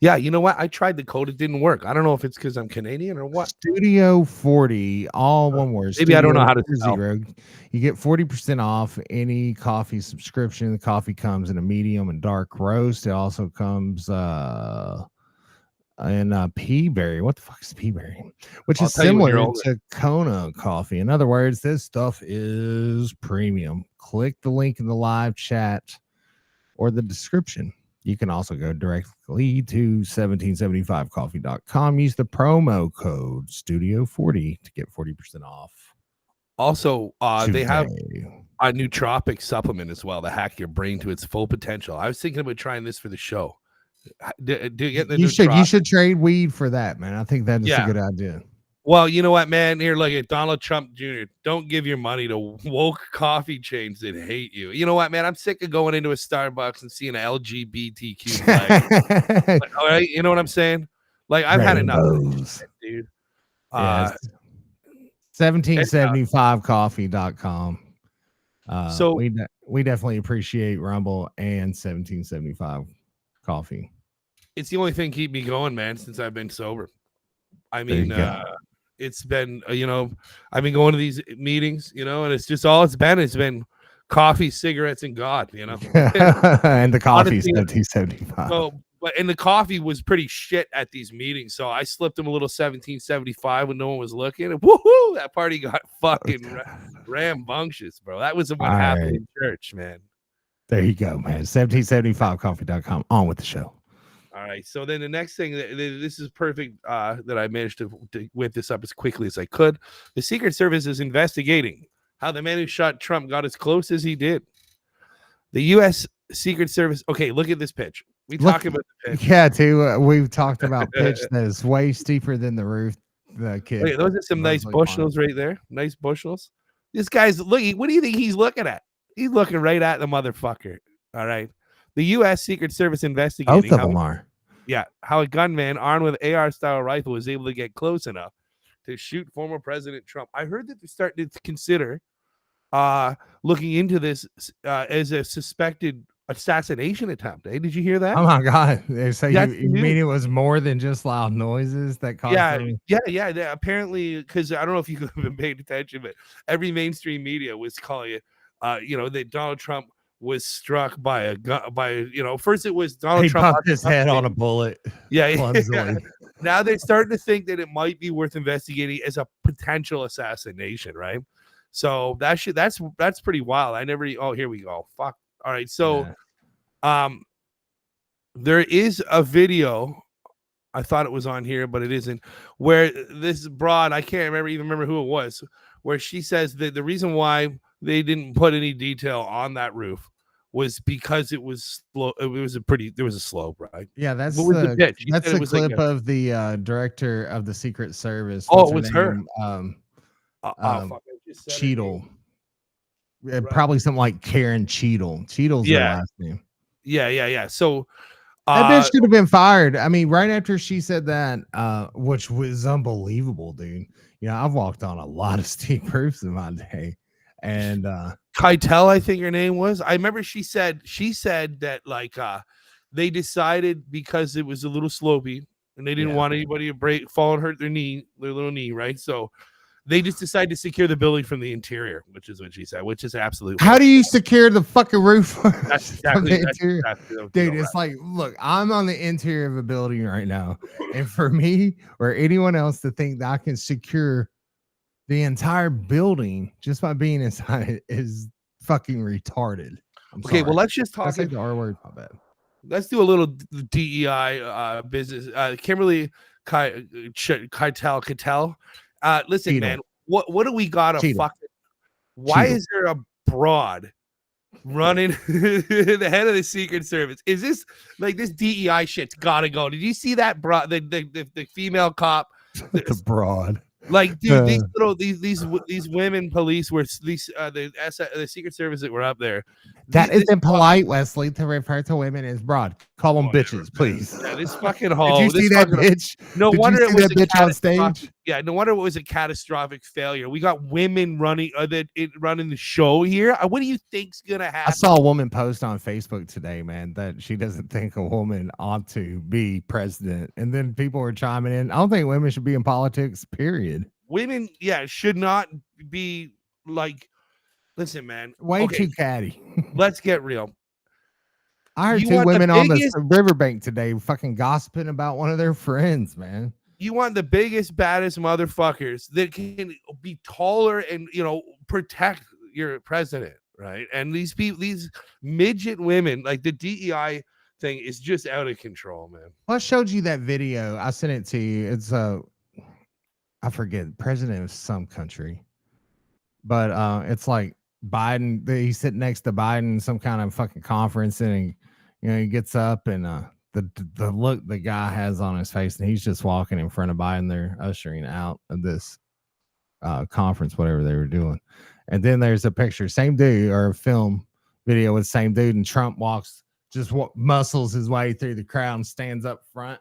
Yeah, you know what? I tried the code. It didn't work. I don't know if it's because I'm Canadian or what. Studio 40, all one word. Maybe I don't know how to Studio spell. 0. You get 40% off any coffee subscription. The coffee comes in a medium and dark roast. It also comes in peaberry. What the fuck is peaberry? Which I'll is tell you when similar you're older. to Kona coffee. In other words, this stuff is premium. Click the link in the live chat or the description. You can also go directly to 1775coffee.com. Use the promo code Studio40 to get 40% off. Also, they have today. a nootropic supplement as well to hack your brain to its full potential. I was thinking about trying this for the show. Do you get the You nootropic? should trade weed for that, man. I think that's Yeah. a good idea. Well, you know what, man? Here, look at Donald Trump Jr. Don't give your money to woke coffee chains that hate you. You know what, man? I'm sick of going into a Starbucks and seeing an LGBTQ flag. All right, you know what I'm saying? Like, I've had enough of this shit, dude. Yes. 1775coffee.com. So- we definitely appreciate Rumble and 1775 coffee. It's the only thing keep me going, man, since I've been sober. I There you mean, go. it's been, I've been going to these meetings, and it's just all it's been coffee, cigarettes, and God, And the coffee Honestly, 1775. So, and the coffee was pretty shit at these meetings. So I slipped them a little 1775 when no one was looking. And woohoo, that party got fucking rambunctious, bro. That was what All happened right. in church, man. There you go, man. 1775coffee.com. On with the show. All right. So then the next thing, this is perfect that I managed to whip this up as quickly as I could. The Secret Service is investigating how the man who shot Trump got as close as he did. The U.S. Secret Service. Okay, look at this pitch. We talk about the pitch. Yeah, too. We've talked about pitch that is way steeper than the roof. The kid. Wait, those are some nice bushels right there. Nice bushels. This guy's looking. What do you think he's looking at? He's looking right at the motherfucker. All right. The U.S. Secret Service investigating. Both of them are. Yeah, how a gunman armed with AR-style rifle was able to get close enough to shoot former President Trump. I heard that they're starting to consider looking into this as a suspected assassination attempt. Did you hear that? Oh my God. They say That's you mean it was more than just loud noises that caused them? Yeah. Apparently, because I don't know if you've been paying attention, but every mainstream media was calling it, that Donald Trump was struck by a gun. First it was Donald He Trump popped his head on a bullet. Yeah. clumsily. Now they're starting to think that it might be worth investigating as a potential assassination, right? So that's pretty wild. Here we go. Fuck. All right. So, there is a video. I thought it was on here, but it isn't. Where this broad, I can't remember who it was. Where she says that the reason why they didn't put any detail on that roof was because it was slow. There was a slope, right? Yeah, that's What was the pitch? She that's said it the was like clip of the director of the Secret Service. Oh, What's it was her. name? Fuck, I just said it. Cheadle. Probably something like Karen Cheadle. Cheadle's her last name. Yeah. So that bitch should have been fired. I mean, right after she said that, which was unbelievable, dude. I've walked on a lot of steep roofs in my day. And Keitel, I think her name was. I remember she said that they decided because it was a little slopey and they didn't want anybody to fall and hurt their little knee, right? So they just decided to secure the building from the interior, which is what she said, which is absolutely. How do you secure the fucking roof? That's exactly, Dude, it's like, look, I'm on the interior of a building right now. And for me or anyone else to think that I can secure the entire building just by being inside it is fucking retarded. Okay, well, let's just talk. I said the R word. My bad. Let's do a little DEI business. Kimberly Keitel. Listen, Cheadle. man, what do we got to Cheadle. fucking? Why Cheadle. is there a broad running the head of the Secret Service? Is this like this DEI shit's gotta go? Did you see that broad the female cop? The broad. Like, dude, these women police were the Secret Service that were up there. That isn't polite, Wesley, to refer to women as broad. Call them bitches, please. Yeah, this fucking hole. Did you see that bitch? No Did wonder you it see was that bitch on stage. Yeah, no wonder it was a catastrophic failure. We got women running running the show here. What do you think's gonna happen? I saw a woman post on Facebook today, man, that she doesn't think a woman ought to be president, and then people were chiming in. I don't think women should be in politics. Period. Women, should not be like. Listen, man. Way too catty. Let's get real. I heard two women on the riverbank today fucking gossiping about one of their friends, man. You want the biggest, baddest motherfuckers that can be taller and, protect your president, right? And these people, these midget women, like the DEI thing is just out of control, man. Well, I showed you that video. I sent it to you. It's I forget, president of some country. But it's like Biden, he's sitting next to Biden in some kind of fucking conference, and he gets up, and the look the guy has on his face, and he's just walking in front of Biden. They're ushering out of this conference, whatever they were doing. And then there's a picture, same dude, or a film video with the same dude, and Trump muscles his way through the crowd and stands up front,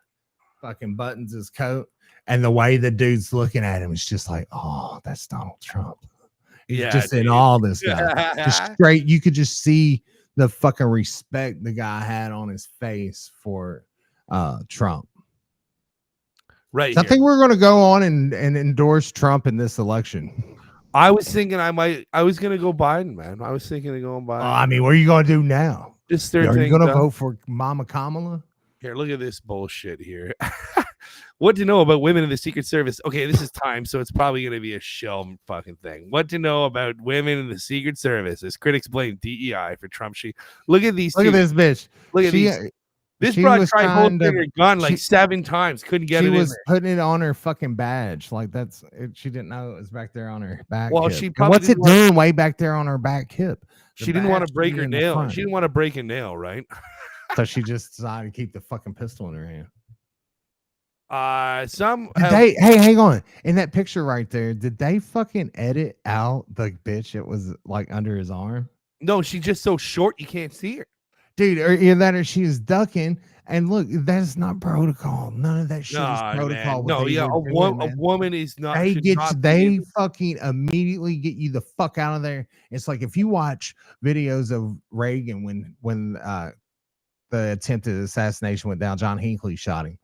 fucking buttons his coat, and the way the dude's looking at him is just like, oh, that's Donald Trump. Yeah, just in all this guy, just straight. You could just see the fucking respect the guy had on his face for Trump. Right. So I think we're going to go on and endorse Trump in this election. I was thinking I was going to go Biden, man. I was thinking of going Biden. I mean, what are you going to do now? Just start Are you going to vote for Mama Kamala? Here, look at this bullshit here. What to know about women in the Secret Service? Okay, this is time, so it's probably going to be a shell fucking thing. What to know about women in the Secret Service? As critics blame DEI for Trump. Look at these. Look at this bitch. Look at these. This broad tried holding her gun like 7 times. Couldn't get it in there. She was putting it on her fucking badge. Like she didn't know it was back there on her back. Well, hip. she probably what's it doing way back there on her back hip? She didn't want to break her nail. She didn't want to break a nail, right? So she just decided to keep the fucking pistol in her hand. Hey, hang on. In that picture right there, did they fucking edit out the bitch that was like under his arm? No, she's just so short you can't see her. Dude, or either that or she is ducking. And look, that's not protocol. None of that shit is protocol. No, a woman is not. They fucking immediately get you the fuck out of there. It's like if you watch videos of Reagan when the attempted assassination went down, John Hinckley shot him.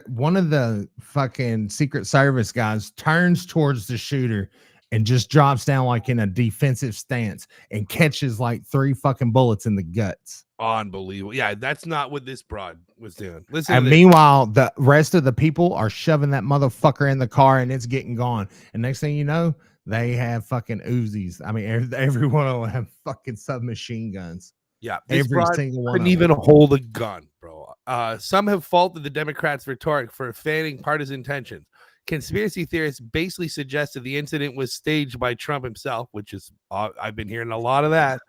One of the fucking Secret Service guys turns towards the shooter and just drops down like in a defensive stance and catches like 3 fucking bullets in the guts. Unbelievable. Yeah, that's not what this broad was doing. Listen. And meanwhile, the rest of the people are shoving that motherfucker in the car and it's getting gone. And next thing you know, they have fucking Uzis. I mean, every one of them have fucking submachine guns. Yeah, every single one. Couldn't even hold a gun, bro. Some have faulted the Democrats' rhetoric for fanning partisan tensions. Conspiracy theorists basically suggested the incident was staged by Trump himself, which is I've been hearing a lot of that,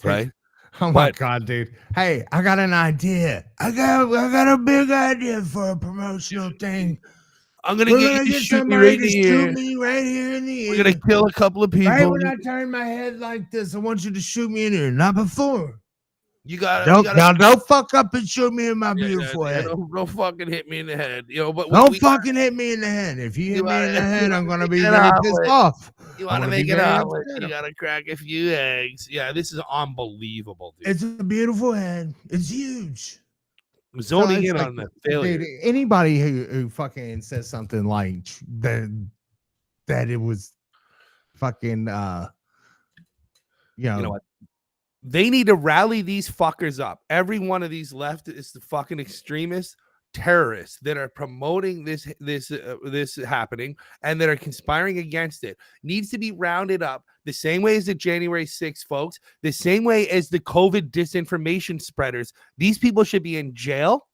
right? Oh my god, dude! Hey, I got an idea. I got a big idea for a promotional thing. I'm gonna get you to shoot me right here. In the ear. We're gonna kill a couple of people. Right when I turn my head like this, I want you to shoot me in here, not before. You gotta don't fuck up and shoot me in my beautiful head. Don't fucking hit me in the head, but don't fucking hit me in the head. If you hit me in the head, I'm gonna be very pissed off. You want to make it omelet? You gotta crack a few eggs. Yeah, this is unbelievable, dude. It's a beautiful head. It's huge. Zoning in on the failure. Dude, anybody who fucking says something like that it was fucking you know what? They need to rally these fuckers up. Every one of these leftists, the fucking extremists, terrorists that are promoting this happening and that are conspiring against it needs to be rounded up the same way as the January 6th folks, the same way as the COVID disinformation spreaders. These people should be in jail.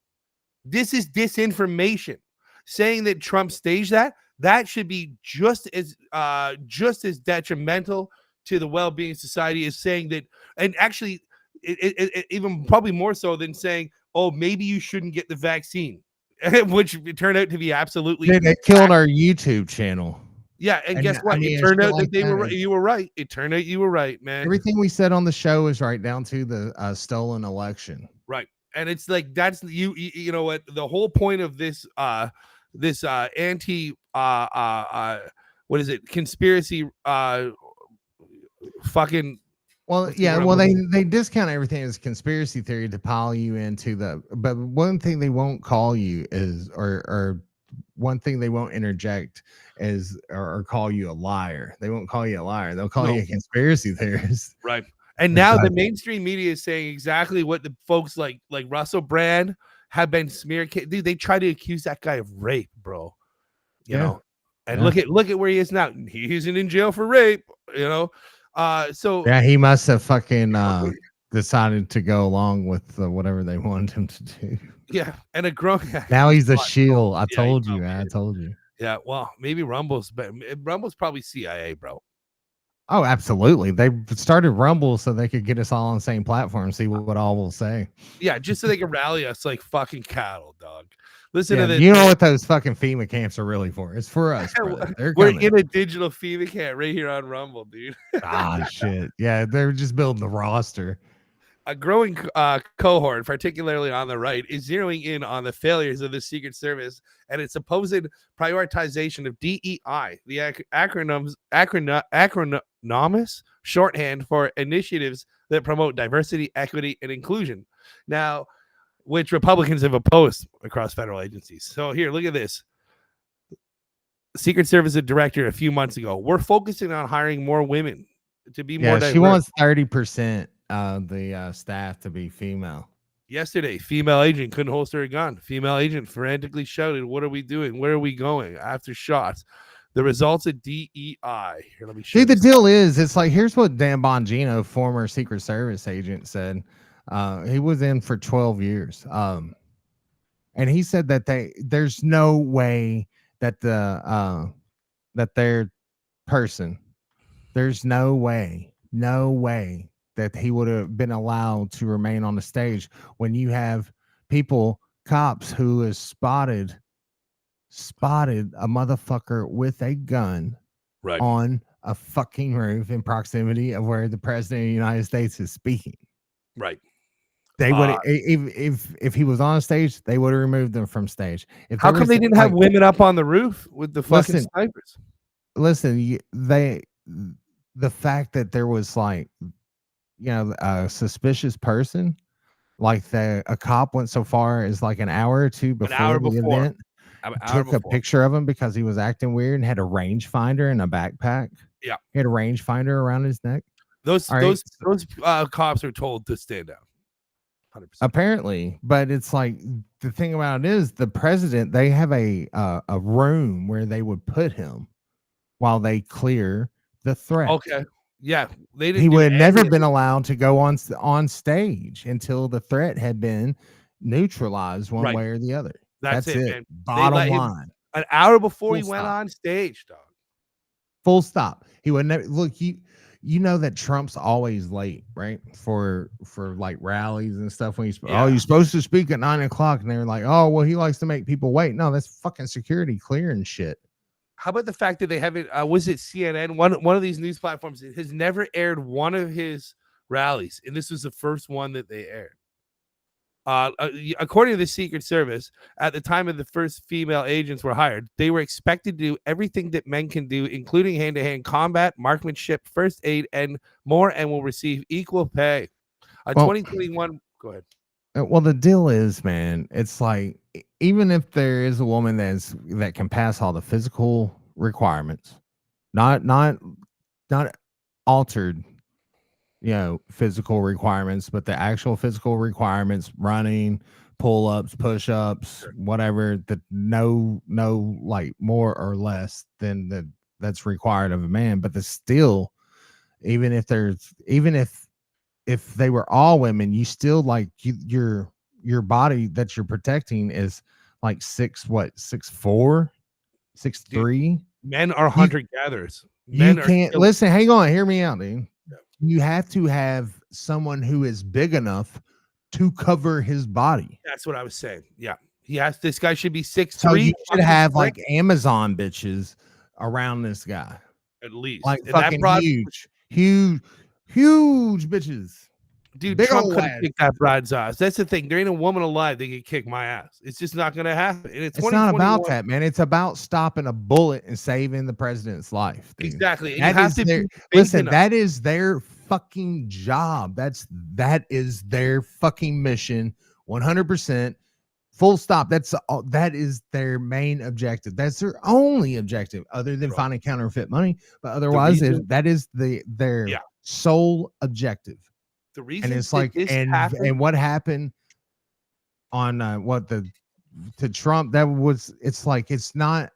This is disinformation. Saying that Trump staged that should be just as detrimental to the well-being of society as saying that, and actually it even probably more so than saying, oh, maybe you shouldn't get the vaccine, which turned out to be absolutely. They killed our YouTube channel. Yeah, and guess what? I mean, it it's turned shit out like that they were that. right. You were right. It turned out you were right, man. Everything we said on the show is right down to the stolen election. Right. And it's like that's you know what the whole point of this anti what is it conspiracy fucking Well, what's the yeah, word I'm well looking they discount everything as conspiracy theory to pile you into but one thing they won't call you is or one thing they won't interject is or call you a liar. They won't call you a liar. They'll call you a conspiracy theorist. right. And now the mainstream media is saying exactly what the folks like Russell Brand have been smeared. Dude, they try to accuse that guy of rape, bro. You know, and look at where he is now. He isn't in jail for rape. You know, so yeah, he must have fucking decided to go along with whatever they wanted him to do. Yeah, and a grown guy. Now he's a shield. I told you. I told you. Yeah, well, maybe Rumble's probably CIA, bro. Oh, absolutely. They started Rumble so they could get us all on the same platform, see what all we'll say. Yeah, just so they can rally us like fucking cattle, dog. Listen to this. You know what those fucking FEMA camps are really for? It's for us, brother. They're We're coming. in a digital FEMA camp right here on Rumble, dude. Shit. Yeah, they're just building the roster. A growing cohort, particularly on the right, is zeroing in on the failures of the Secret Service and its supposed prioritization of DEI, the acronymous shorthand for initiatives that promote diversity, equity, and inclusion. Now, which Republicans have opposed across federal agencies. So here, look at this. Secret Service director a few months ago, we're focusing on hiring more women to be more diverse. She wants 30% of the staff to be female. Yesterday, female agent couldn't holster a gun. Female agent frantically shouted, "What are we doing? Where are we going?" After shots. The results of DEI. Here, let me show See, the you. deal is, it's like, here's what Dan Bongino, former Secret Service agent, said. He was in for 12 years. And he said that there's no way that that their person, there's no way that he would have been allowed to remain on the stage when you have cops who has spotted a motherfucker with a gun on a fucking roof in proximity of where the president of the United States is speaking. Right. They would if he was on stage, they would have removed them from stage. How come they didn't have women up on the roof with the fucking snipers? Listen, the fact that there was like, a suspicious person, like a cop went so far as like an hour or two before the event, took a picture of him because he was acting weird and had a rangefinder in a backpack. Yeah, he had a rangefinder around his neck. Those cops are told to stand down. 100%. Apparently, but it's like the thing about it is the president, they have a room where they would put him while they clear the threat. Okay. Yeah, they didn't. He would have never been allowed to go on stage until the threat had been neutralized one way or the other. That's it. Man. Bottom line. An hour before he went on stage, dog. Full stop. He would never look. You know that Trump's always late, right? For like rallies and stuff. When you're supposed to speak at 9:00, and they're like, oh, well, he likes to make people wait. No, that's fucking security clearing shit. How about the fact that they haven't? Was it CNN? One of these news platforms has never aired one of his rallies, and this was the first one that they aired. According to the Secret Service, at the time of the first female agents were hired, they were expected to do everything that men can do, including hand-to-hand combat, marksmanship, first aid, and more, and will receive equal pay. 2021. Go ahead. Well, the deal is, man, it's like even if there is a woman that can pass all the physical requirements, not altered, physical requirements, but the actual physical requirements, running, pull-ups, push-ups, whatever, that no like more or less than that's required of a man. But still, even if they were all women, you still like your body that you're protecting is like 6'4", 6'3". Men are hunter-gatherers. You can't listen. Hang on, hear me out, dude. You have to have someone who is big enough to cover his body. That's what I was saying. Yeah, this guy should be 6'3". So you should have like Amazon bitches around this guy. At least. Like And fucking broad, huge bitches. dude, Big Trump old couldn't ass. kick that broad's ass. That's the thing. There ain't a woman alive that can kick my ass. It's just not gonna happen. And It's not about that, man. It's about stopping a bullet and saving the president's life. Dude. Exactly. And That you have is to their, be big listen, enough. that is their fucking job. That is their fucking mission. 100%. Full stop. That is their main objective. That's their only objective, other than finding counterfeit money. But otherwise, that is their sole objective. The reason, and it's like, and what happened on to Trump? It's not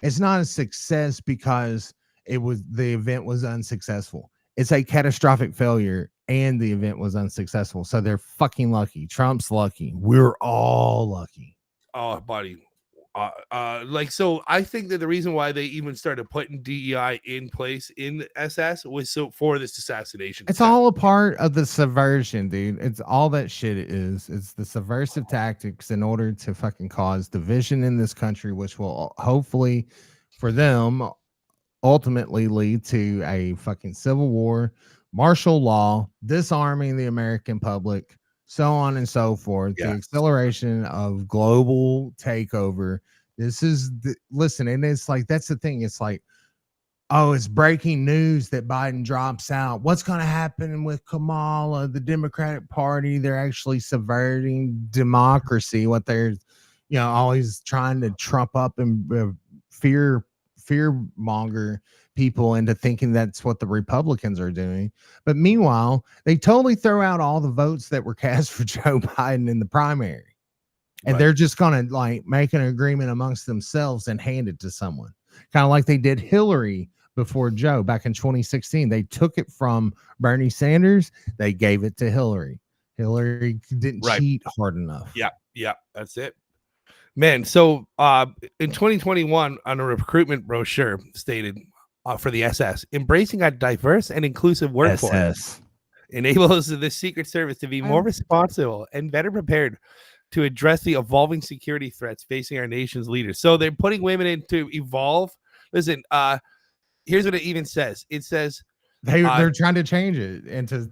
a success because the event was unsuccessful. It's a catastrophic failure, and the event was unsuccessful. So they're fucking lucky. Trump's lucky. We're all lucky. Oh, buddy. So I think that the reason why they even started putting DEI in place in the SS was for this assassination. It's all a part of the subversion, dude. It's all that shit is. It's the subversive tactics in order to fucking cause division in this country, which will hopefully, for them, ultimately lead to a fucking civil war, martial law, disarming the American public, so on and so forth. The acceleration of global takeover. This is listen, and it's like, that's the thing. It's like, oh, it's breaking news that Biden drops out. What's going to happen with Kamala, the Democratic Party? They're actually subverting democracy. What they're, always trying to trump up and fear monger people into thinking that's what the Republicans are doing. But meanwhile, they totally throw out all the votes that were cast for Joe Biden in the primary. And they're just going to make an agreement amongst themselves and hand it to someone. Kind of like they did Hillary before Joe back in 2016. They took it from Bernie Sanders. They gave it to Hillary. Hillary didn't cheat hard enough. Yeah, that's it. Man, so in 2021, on a recruitment brochure stated for the SS, embracing a diverse and inclusive workforce SS enables the Secret Service to be more responsible and better prepared to address the evolving security threats facing our nation's leaders. So they're putting women in to evolve. Listen, here's what it even says. It says they're trying to change it into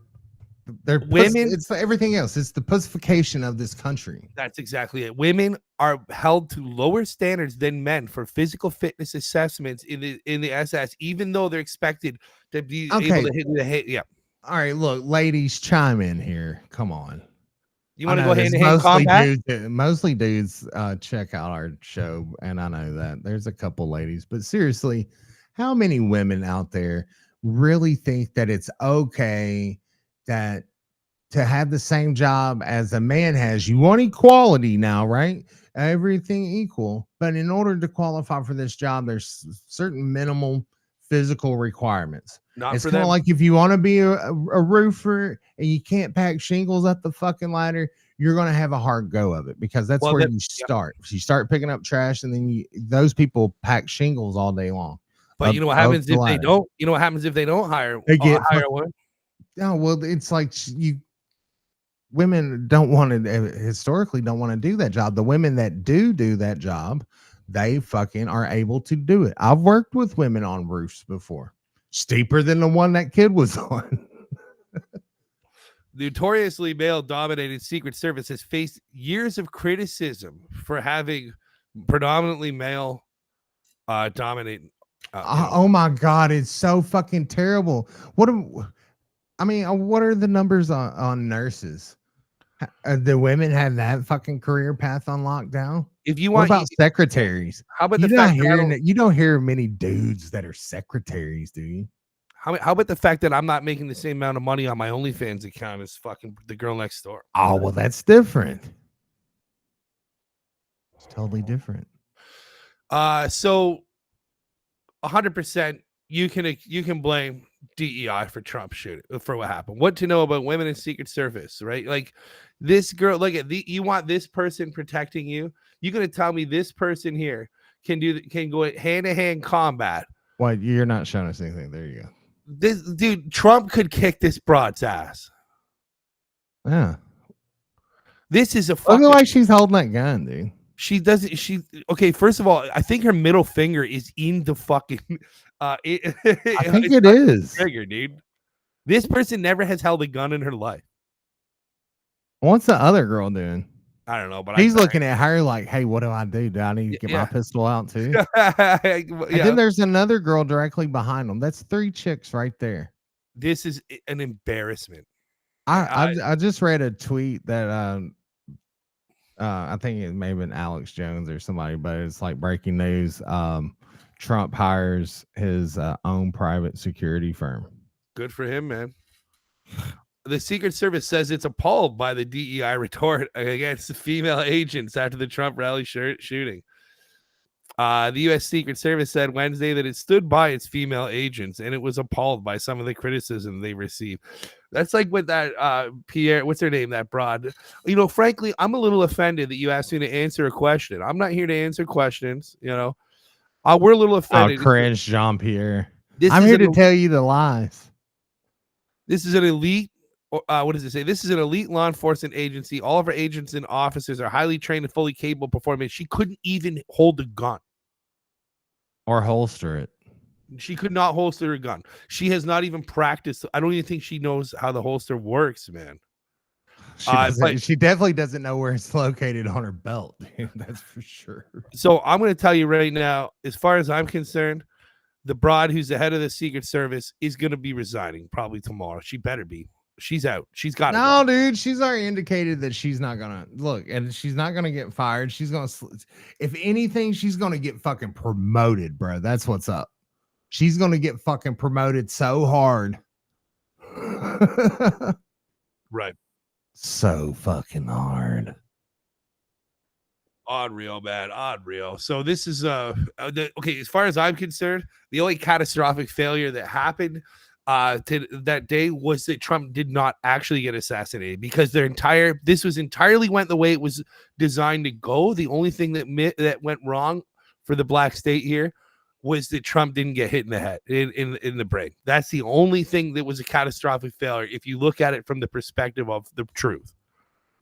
women. It's everything else. It's the pussification of this country. That's exactly it. Women are held to lower standards than men for physical fitness assessments in the SS, even though they're expected to be able to hit the hit. Yeah. All right, look, ladies, chime in here. Come on. You want to go hand-to-hand combat? Mostly dudes check out our show, and I know that there's a couple ladies, but seriously, how many women out there really think that it's okay that to have the same job as a man has? You want equality now, right? Everything equal, but in order to qualify for this job, there's certain minimal physical requirements. It's kind of like if you want to be a roofer and you can't pack shingles up the fucking ladder, you're going to have a hard go of it, because that's where you start. You start picking up trash, and then those people pack shingles all day long. But you know what happens if they don't? You know what happens if they don't hire one? No, well, it's like women don't want to, historically don't want to do that job. The women that do that job, they fucking are able to do it. I've worked with women on roofs before. Steeper than the one that kid was on. The notoriously male-dominated Secret Service has faced years of criticism for having predominantly male dominated. Oh my God, it's so fucking terrible. What are the numbers on nurses? The women have that fucking career path on lockdown. If you want, what about secretaries? How about you don't hear many dudes that are secretaries, do you? How about the fact that I'm not making the same amount of money on my OnlyFans account as fucking the girl next door? Oh, well, that's different. It's totally different. So 100% you can blame DEI for Trump for what happened. What to know about women in Secret Service, right? Like this girl, you want this person protecting you. You're gonna tell me this person here can go hand-to-hand combat. Well, you're not showing us anything. There you go. This dude, Trump could kick this broad's ass. Yeah. This is a fucking... Look like she's holding that gun, dude. She doesn't. Okay, first of all, I think her middle finger is in the fucking. I think it is. Trigger, dude. This person never has held a gun in her life. What's the other girl doing? I don't know, but he's looking at her like, "Hey, what do I do? Do I need to get my pistol out too?" And then there's another girl directly behind them. That's 3 chicks right there. This is an embarrassment. I just read a tweet that I think it may have been Alex Jones or somebody, but it's like breaking news. Trump hires his own private security firm. Good for him, man. The Secret Service says it's appalled by the DEI retort against the female agents after the Trump rally shooting. The U.S. Secret Service said Wednesday that it stood by its female agents and it was appalled by some of the criticism they received. That's like with that Pierre, what's her name? That broad. Frankly, I'm a little offended that you asked me to answer a question. I'm not here to answer questions. We're a little offended. Oh, cringe, Jean-Pierre. I'm here to tell you the lies. This is an elite. What does it say? This is an elite law enforcement agency. All of our agents and officers are highly trained and fully capable of performing. She couldn't even hold a gun or holster it. She could not holster a gun. She has not even practiced. I don't even think she knows how the holster works, man. She definitely doesn't know where it's located on her belt. Dude. That's for sure. So I'm going to tell you right now, as far as I'm concerned, the broad who's the head of the Secret Service is going to be resigning probably tomorrow. She better be. She's out. She's got it. No, dude. She's already indicated that she's not gonna look, and she's not gonna get fired. She's gonna, if anything, she's gonna get fucking promoted, bro. That's what's up. She's gonna get fucking promoted so hard. Right. So fucking hard. Unreal, man. Unreal. So this is okay. As far as I'm concerned, the only catastrophic failure that happened that day was that Trump did not actually get assassinated because this was entirely went the way it was designed to go. The only thing that went wrong for the black state here was that Trump didn't get hit in the head in the brain. That's the only thing that was a catastrophic failure if you look at it from the perspective of the truth.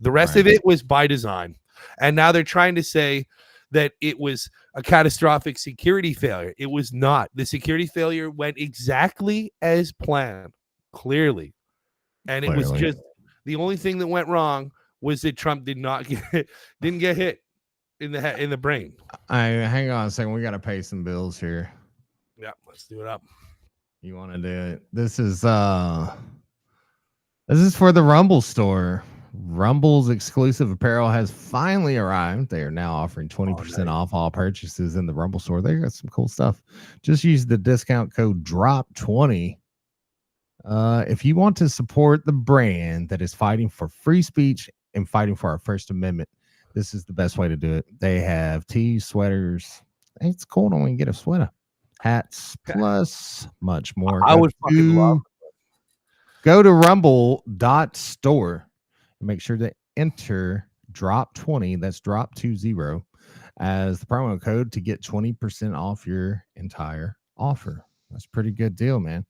The rest of it was by design. And now they're trying to say that it was a catastrophic security failure. It was not. The security failure went exactly as planned, clearly. And it was just the only thing that went wrong was that Trump didn't get hit in the head, in the brain. Hang on a second. We got to pay some bills here. Yeah, let's do it up. You want to do it? This is for the Rumble store. Rumble's exclusive apparel has finally arrived. They are now offering 20% off all purchases in the Rumble store. They got some cool stuff. Just use the discount code DROP20 if you want to support the brand that is fighting for free speech and fighting for our First Amendment. This is the best way to do it. They have tees, sweaters. It's cold when you get a sweater. Hats, plus much more. I would fucking love it. Go to rumble.store. Make sure to enter DROP20, that's DROP20, as the promo code to get 20% off your entire offer. That's a pretty good deal, man.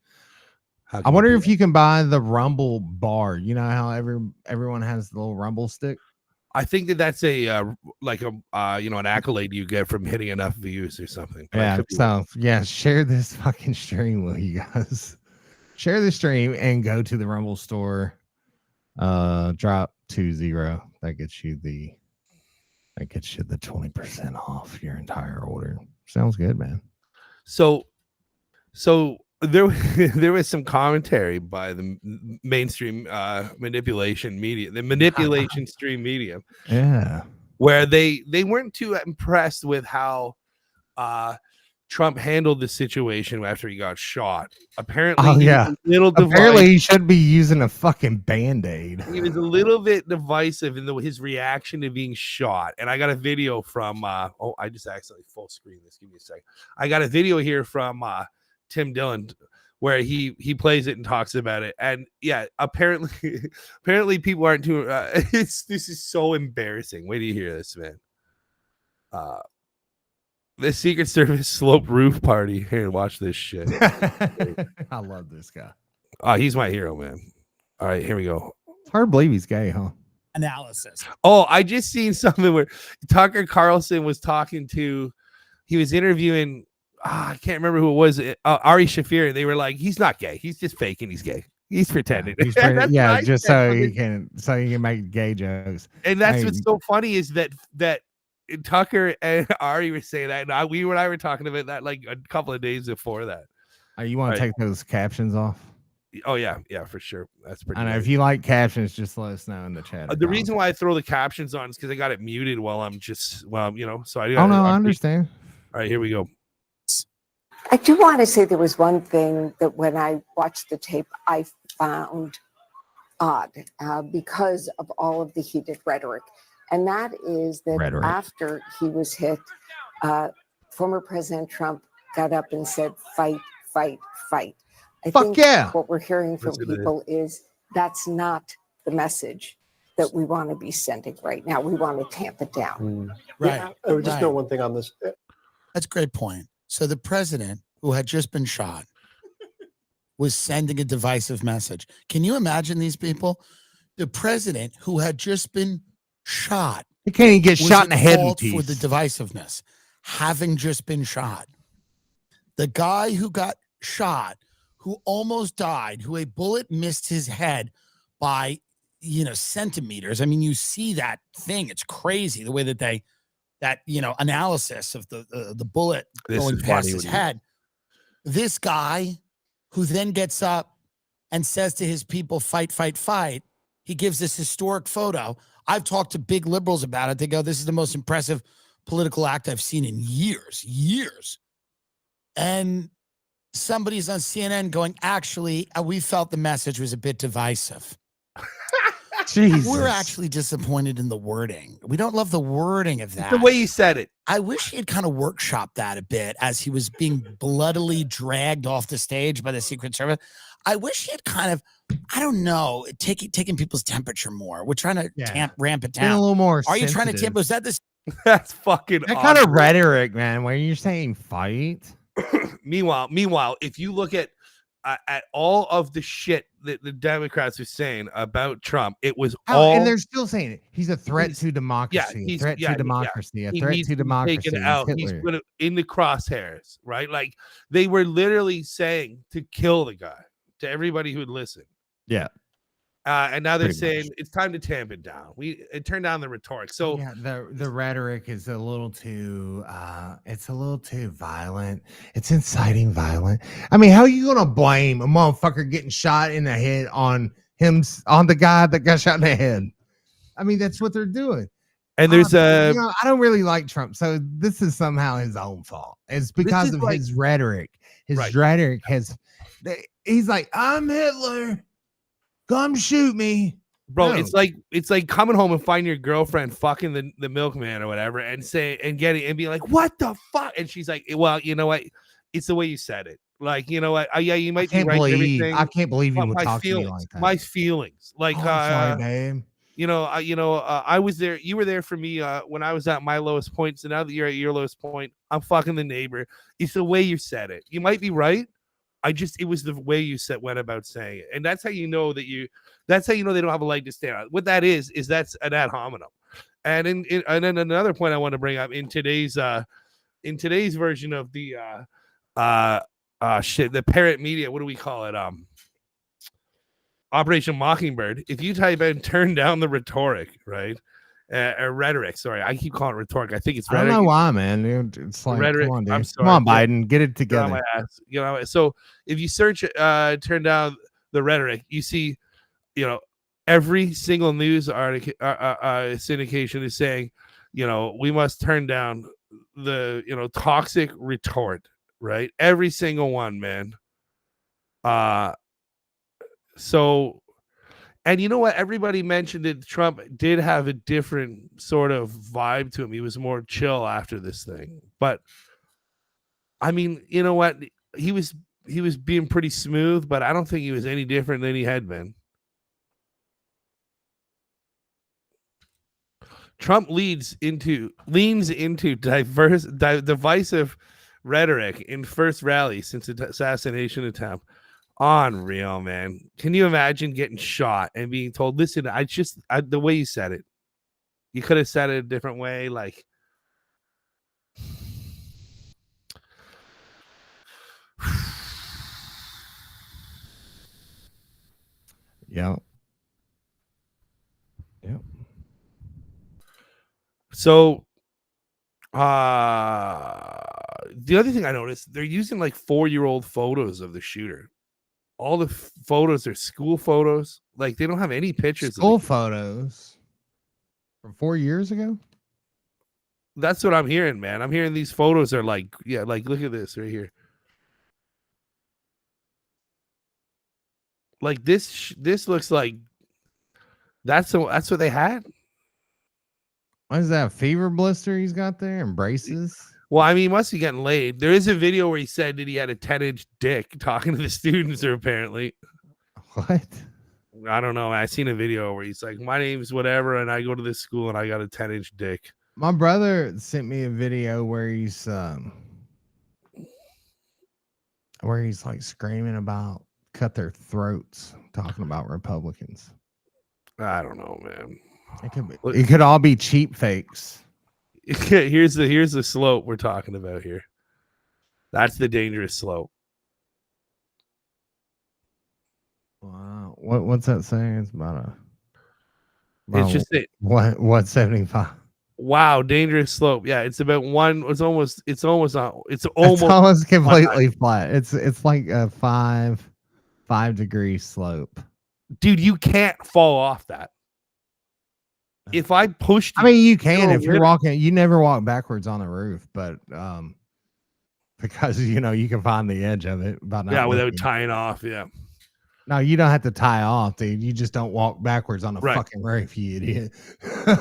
I wonder if you can buy the Rumble bar. You know how everyone has the little Rumble stick? I think that's an accolade you get from hitting enough views or something. Yeah, so share this fucking stream with you guys. Share the stream and go to the Rumble store. DROP20. That gets you the 20% off your entire order. Sounds good, man. So there was some commentary by the mainstream manipulation media, the manipulation stream media. Yeah. Where they weren't too impressed with how Trump handled the situation after he got shot. Apparently, Apparently, he should be using a fucking Band-Aid. He was a little bit divisive in his reaction to being shot. And I got a video from I just accidentally full screen this. Give me a second. I got a video here from Tim Dillon where he plays it and talks about it. And yeah, apparently people aren't too this is so embarrassing. Wait till you hear this, man. The Secret Service slope roof party. Here, watch this shit. I love this guy. He's my hero, man. All right, here we go. It's hard to believe he's gay, huh? analysis. Oh, I just seen something where Tucker Carlson was talking to, he was interviewing, I can't remember who it was, Ari Shafir. They were like, he's not gay. He's just faking he's gay. He's pretending. Yeah, just so he can make gay jokes. And that's what's so funny is that Tucker and Ari were saying that, and I were talking about that like a couple of days before that. You want to take those captions off? Oh yeah, for sure. That's pretty. I know. nice. If you like captions, just let us know in the chat. The reason why I throw the captions on is because I got it muted while I'm just So I. Oh no, I understand. All right, here we go. I do want to say there was one thing that when I watched the tape, I found odd because of all of the heated rhetoric. And that is that after he was hit, former President Trump got up and said, fight, fight, fight. I think what we're hearing from people is that's not the message that we want to be sending right now. We want to tamp it down. Right. I would just know one thing on this. That's a great point. So the president, who had just been shot, was sending a divisive message. Can you imagine these people? The president, who had just been shot, he can't even get shot in the head for the divisiveness, having just been shot. The guy who got shot, who almost died, who a bullet missed his head by centimeters. I mean, you see that thing; it's crazy the way that analysis of the bullet going past his head. This guy, who then gets up and says to his people, "Fight, fight, fight." He gives this historic photo. I've talked to big liberals about it. They go, "This is the most impressive political act I've seen in years." And somebody's on CNN going, "Actually, we felt the message was a bit divisive." Jesus. We're actually disappointed in the wording. We don't love the wording of that. The way you said it. I wish he had kind of workshopped that a bit as he was being bloodily dragged off the stage by the Secret Service. I wish he had kind of, I don't know, taking people's temperature more. We're trying to ramp it down. Been a little more Are you trying to sensitive. temper? Is that this? That's fucking that kind of rhetoric, man, where you're saying fight. Meanwhile, if you look at all of the shit that the Democrats are saying about Trump, it was and they're still saying it. He's a threat to democracy. He's a threat to democracy. A He threat needs to be democracy. taken out. He's put in the crosshairs, right? Like they were literally saying to kill the guy to everybody who would listen. Yeah. And now they're Pretty saying it's time to tamp it down. Turn down the rhetoric. So the rhetoric is a little too it's a little too violent. It's inciting violence. I mean, how are you gonna blame a motherfucker getting shot in the head on the guy that got shot in the head? I mean, that's what they're doing. And there's I don't really like Trump, so this is somehow his own fault. It's because of his rhetoric. His rhetoric he's like, I'm Hitler. Come shoot me, bro. No. It's like coming home and finding your girlfriend fucking the milkman or whatever, and be like, what the fuck? And she's like, well, you know what? It's the way you said it. Like, you know what? Yeah, you might be right. I can't believe you would talk to me like that. My feelings, like, sorry, babe. I was there. You were there for me when I was at my lowest point. So now that you're at your lowest point, I'm fucking the neighbor. It's the way you said it. You might be right. It was the way you went about saying it. And that's how you know they don't have a leg to stand on. What that is that's an ad hominem. And and then another point I want to bring up in today's version of the the parrot media, what do we call it? Operation Mockingbird. If you type in turn down the rhetoric, right? Or rhetoric. Sorry, I keep calling it rhetoric. I think it's rhetoric. I don't know why, man. It's like rhetoric. Come on, dude. I'm sorry. Come on, Biden, get it together. So if you search turn down the rhetoric, you see, every single news article syndication is saying, we must turn down the toxic retort, right? Every single one, man. So. And you know what? Everybody mentioned that Trump did have a different sort of vibe to him. He was more chill after this thing. But I mean, you know what? He was being pretty smooth, but I don't think he was any different than he had been. Trump leans into divisive rhetoric in first rally since the assassination attempt Unreal, man. Can you imagine getting shot and being told, listen, the way you said it, you could have said it a different way. Like, Yeah. Yep. So, the other thing I noticed, they're using like 4-year-old photos of the shooter. All the photos are school photos. Like, they don't have any pictures. School photos from 4 years ago. That's what I'm hearing, man. I'm hearing these photos are like, yeah, like look at this right here. Like this looks like that's what they had. What is that, fever blister he's got there and braces? Well, I mean, he must be getting laid. There is a video where he said that he had a 10-inch dick talking to the students, or apparently. What? I don't know. I seen a video where he's like, my name's whatever, and I go to this school and I got a 10-inch dick. My brother sent me a video where he's like screaming about cut their throats, talking about Republicans. I don't know, man. It could all be cheap fakes. Here's the slope we're talking about here. That's the dangerous slope. Wow. What's that saying? It's about it's just a, what 75. Wow, dangerous slope. Yeah, it's about one. It's almost completely flat. It's like a 5-degree slope. Dude, you can't fall off that. If I pushed, I mean, you can if you're walking. You never walk backwards on the roof, but because you can find the edge of it. Without tying off. Yeah. No, you don't have to tie off, dude. You just don't walk backwards on the fucking roof, you idiot.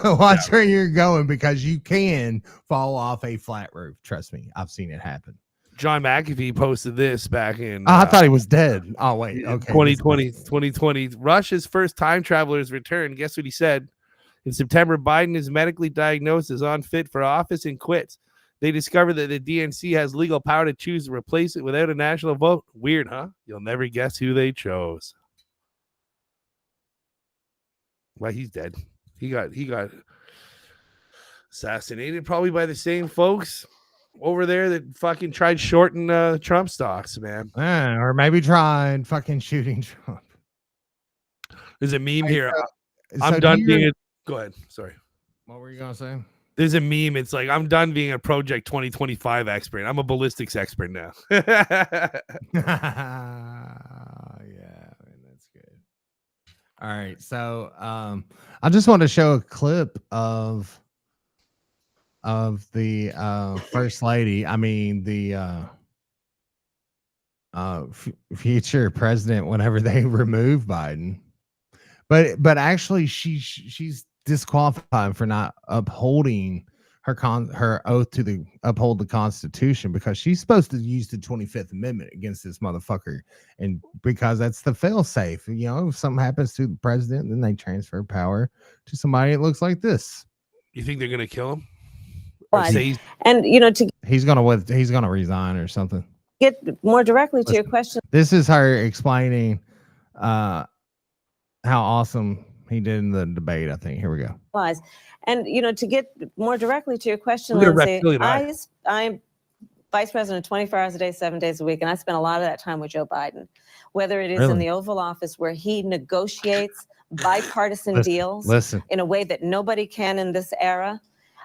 Watch where you're going, because you can fall off a flat roof. Trust me, I've seen it happen. John McAfee posted this back in. I thought he was dead. Oh wait, okay. 2020. Russia's first time travelers return. Guess what he said? In September, Biden is medically diagnosed as unfit for office and quits. They discovered that the DNC has legal power to choose to replace it without a national vote. Weird, huh? You'll never guess who they chose. Well, he's dead. He got assassinated probably by the same folks over there that fucking tried shorting Trump stocks, man. Or maybe tried fucking shooting Trump. There's a meme here. I'm done being Go ahead. Sorry. What were you gonna say? There's a meme. It's like, I'm done being a Project 2025 expert. I'm a ballistics expert now. Yeah, that's good. All right. So I just want to show a clip of the first lady. I mean, the future president whenever they remove Biden. But actually she's disqualified for not upholding her oath to uphold the Constitution, because she's supposed to use the 25th Amendment against this motherfucker, and because that's the fail safe. If something happens to the president, then they transfer power to somebody that looks like this. You think they're gonna kill him? And he's gonna resign or something. Get more directly to your question. This is her explaining how awesome he did in the debate. I think. Here we go. And to get more directly to your question, Look at Lindsay, I'm vice president 24 hours a day, 7 days a week, and I spent a lot of that time with Joe Biden, whether it is in the Oval Office where he negotiates bipartisan deals in a way that nobody can in this era.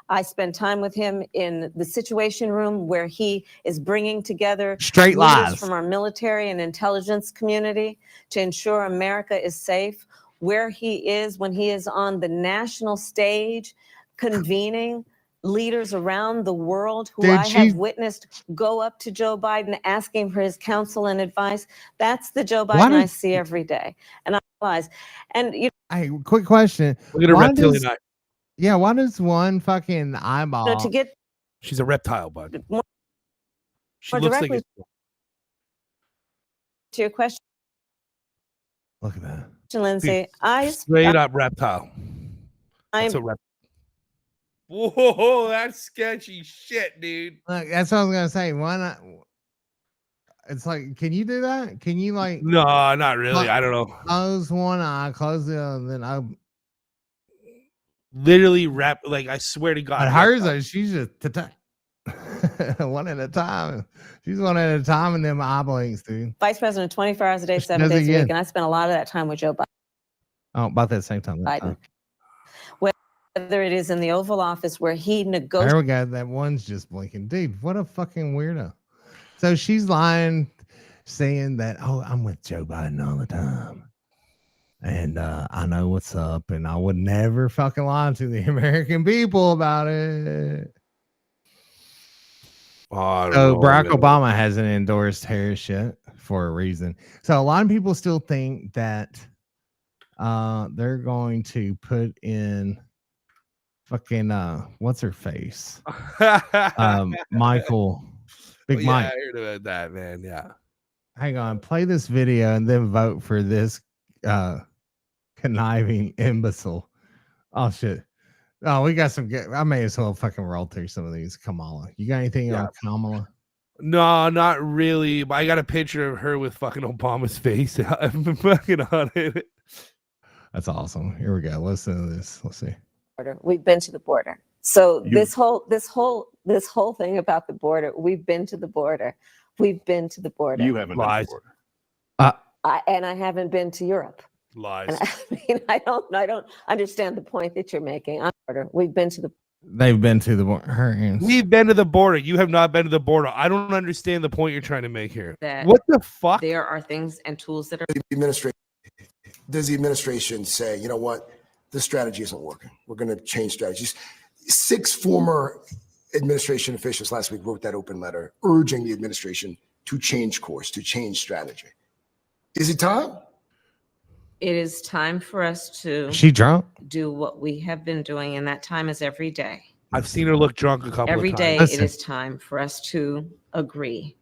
I spend time with him in the Situation Room, where he is bringing together straight lies from our military and intelligence community to ensure America is safe. Where he is when he is on the national stage, convening leaders around the world who I have witnessed go up to Joe Biden asking for his counsel and advice. That's the Joe Biden I see every day. And I realize, and hey, quick question. Look at a reptilian eye. Yeah, why does one fucking eyeball? to get She's a reptile, bud. She more looks directly like to your question. Look at that. Lindsay, straight up reptile. That's a reptile. Whoa, that's sketchy shit, dude. Look, that's what I was gonna say. Why not? It's like, can you do that? Can you like? No, not really. I don't know. Close one eye, close the other, then I. Literally rap. Like I swear to God. But hers, she's just one at a time. She's one at a time in them eye blinks, dude. Vice President 24 hours a day, She 7 does it days a week. again. And I spent a lot of that time with Joe Biden. Oh, about that same time. Whether it is in the Oval Office where he There negotiates. we go. That one's just blinking. Dude, what a fucking weirdo. So she's lying, saying that, oh, I'm with Joe Biden all the time. And I know what's up. And I would never fucking lie to the American people about it. So Barack Obama hasn't endorsed Harris yet for a reason. So a lot of people still think that they're going to put in fucking what's her face? Michael. Big Yeah, Mike. I heard about that, man. Yeah. Hang on, play this video and then vote for this conniving imbecile. Oh shit. Oh, we got some good. I may as well fucking roll through some of these. Kamala. You got anything on Kamala? No, not really. But I got a picture of her with fucking Obama's face. I've been fucking on it. That's awesome. Here we go. Listen to this. Let's see. We've been to the border. So this whole thing about the border, we've been to the border. We've been to the border. You haven't been to the border. And I haven't been to Europe. Lies. And I mean, I don't understand the point that you're making. We've been to the. They've been to the border. Her hands. We've been to the border. You have not been to the border. I don't understand the point you're trying to make here. That What the fuck? There are things and tools that are. Does the administration say, you know what, this strategy isn't working? We're going to change strategies. 6 former administration officials last week wrote that open letter urging the administration to change course, to change strategy. Is it time? It is time for us to She drunk? do what we have been doing, and that time is every day. I've seen her look drunk a couple Every of day, times. it is time for us to agree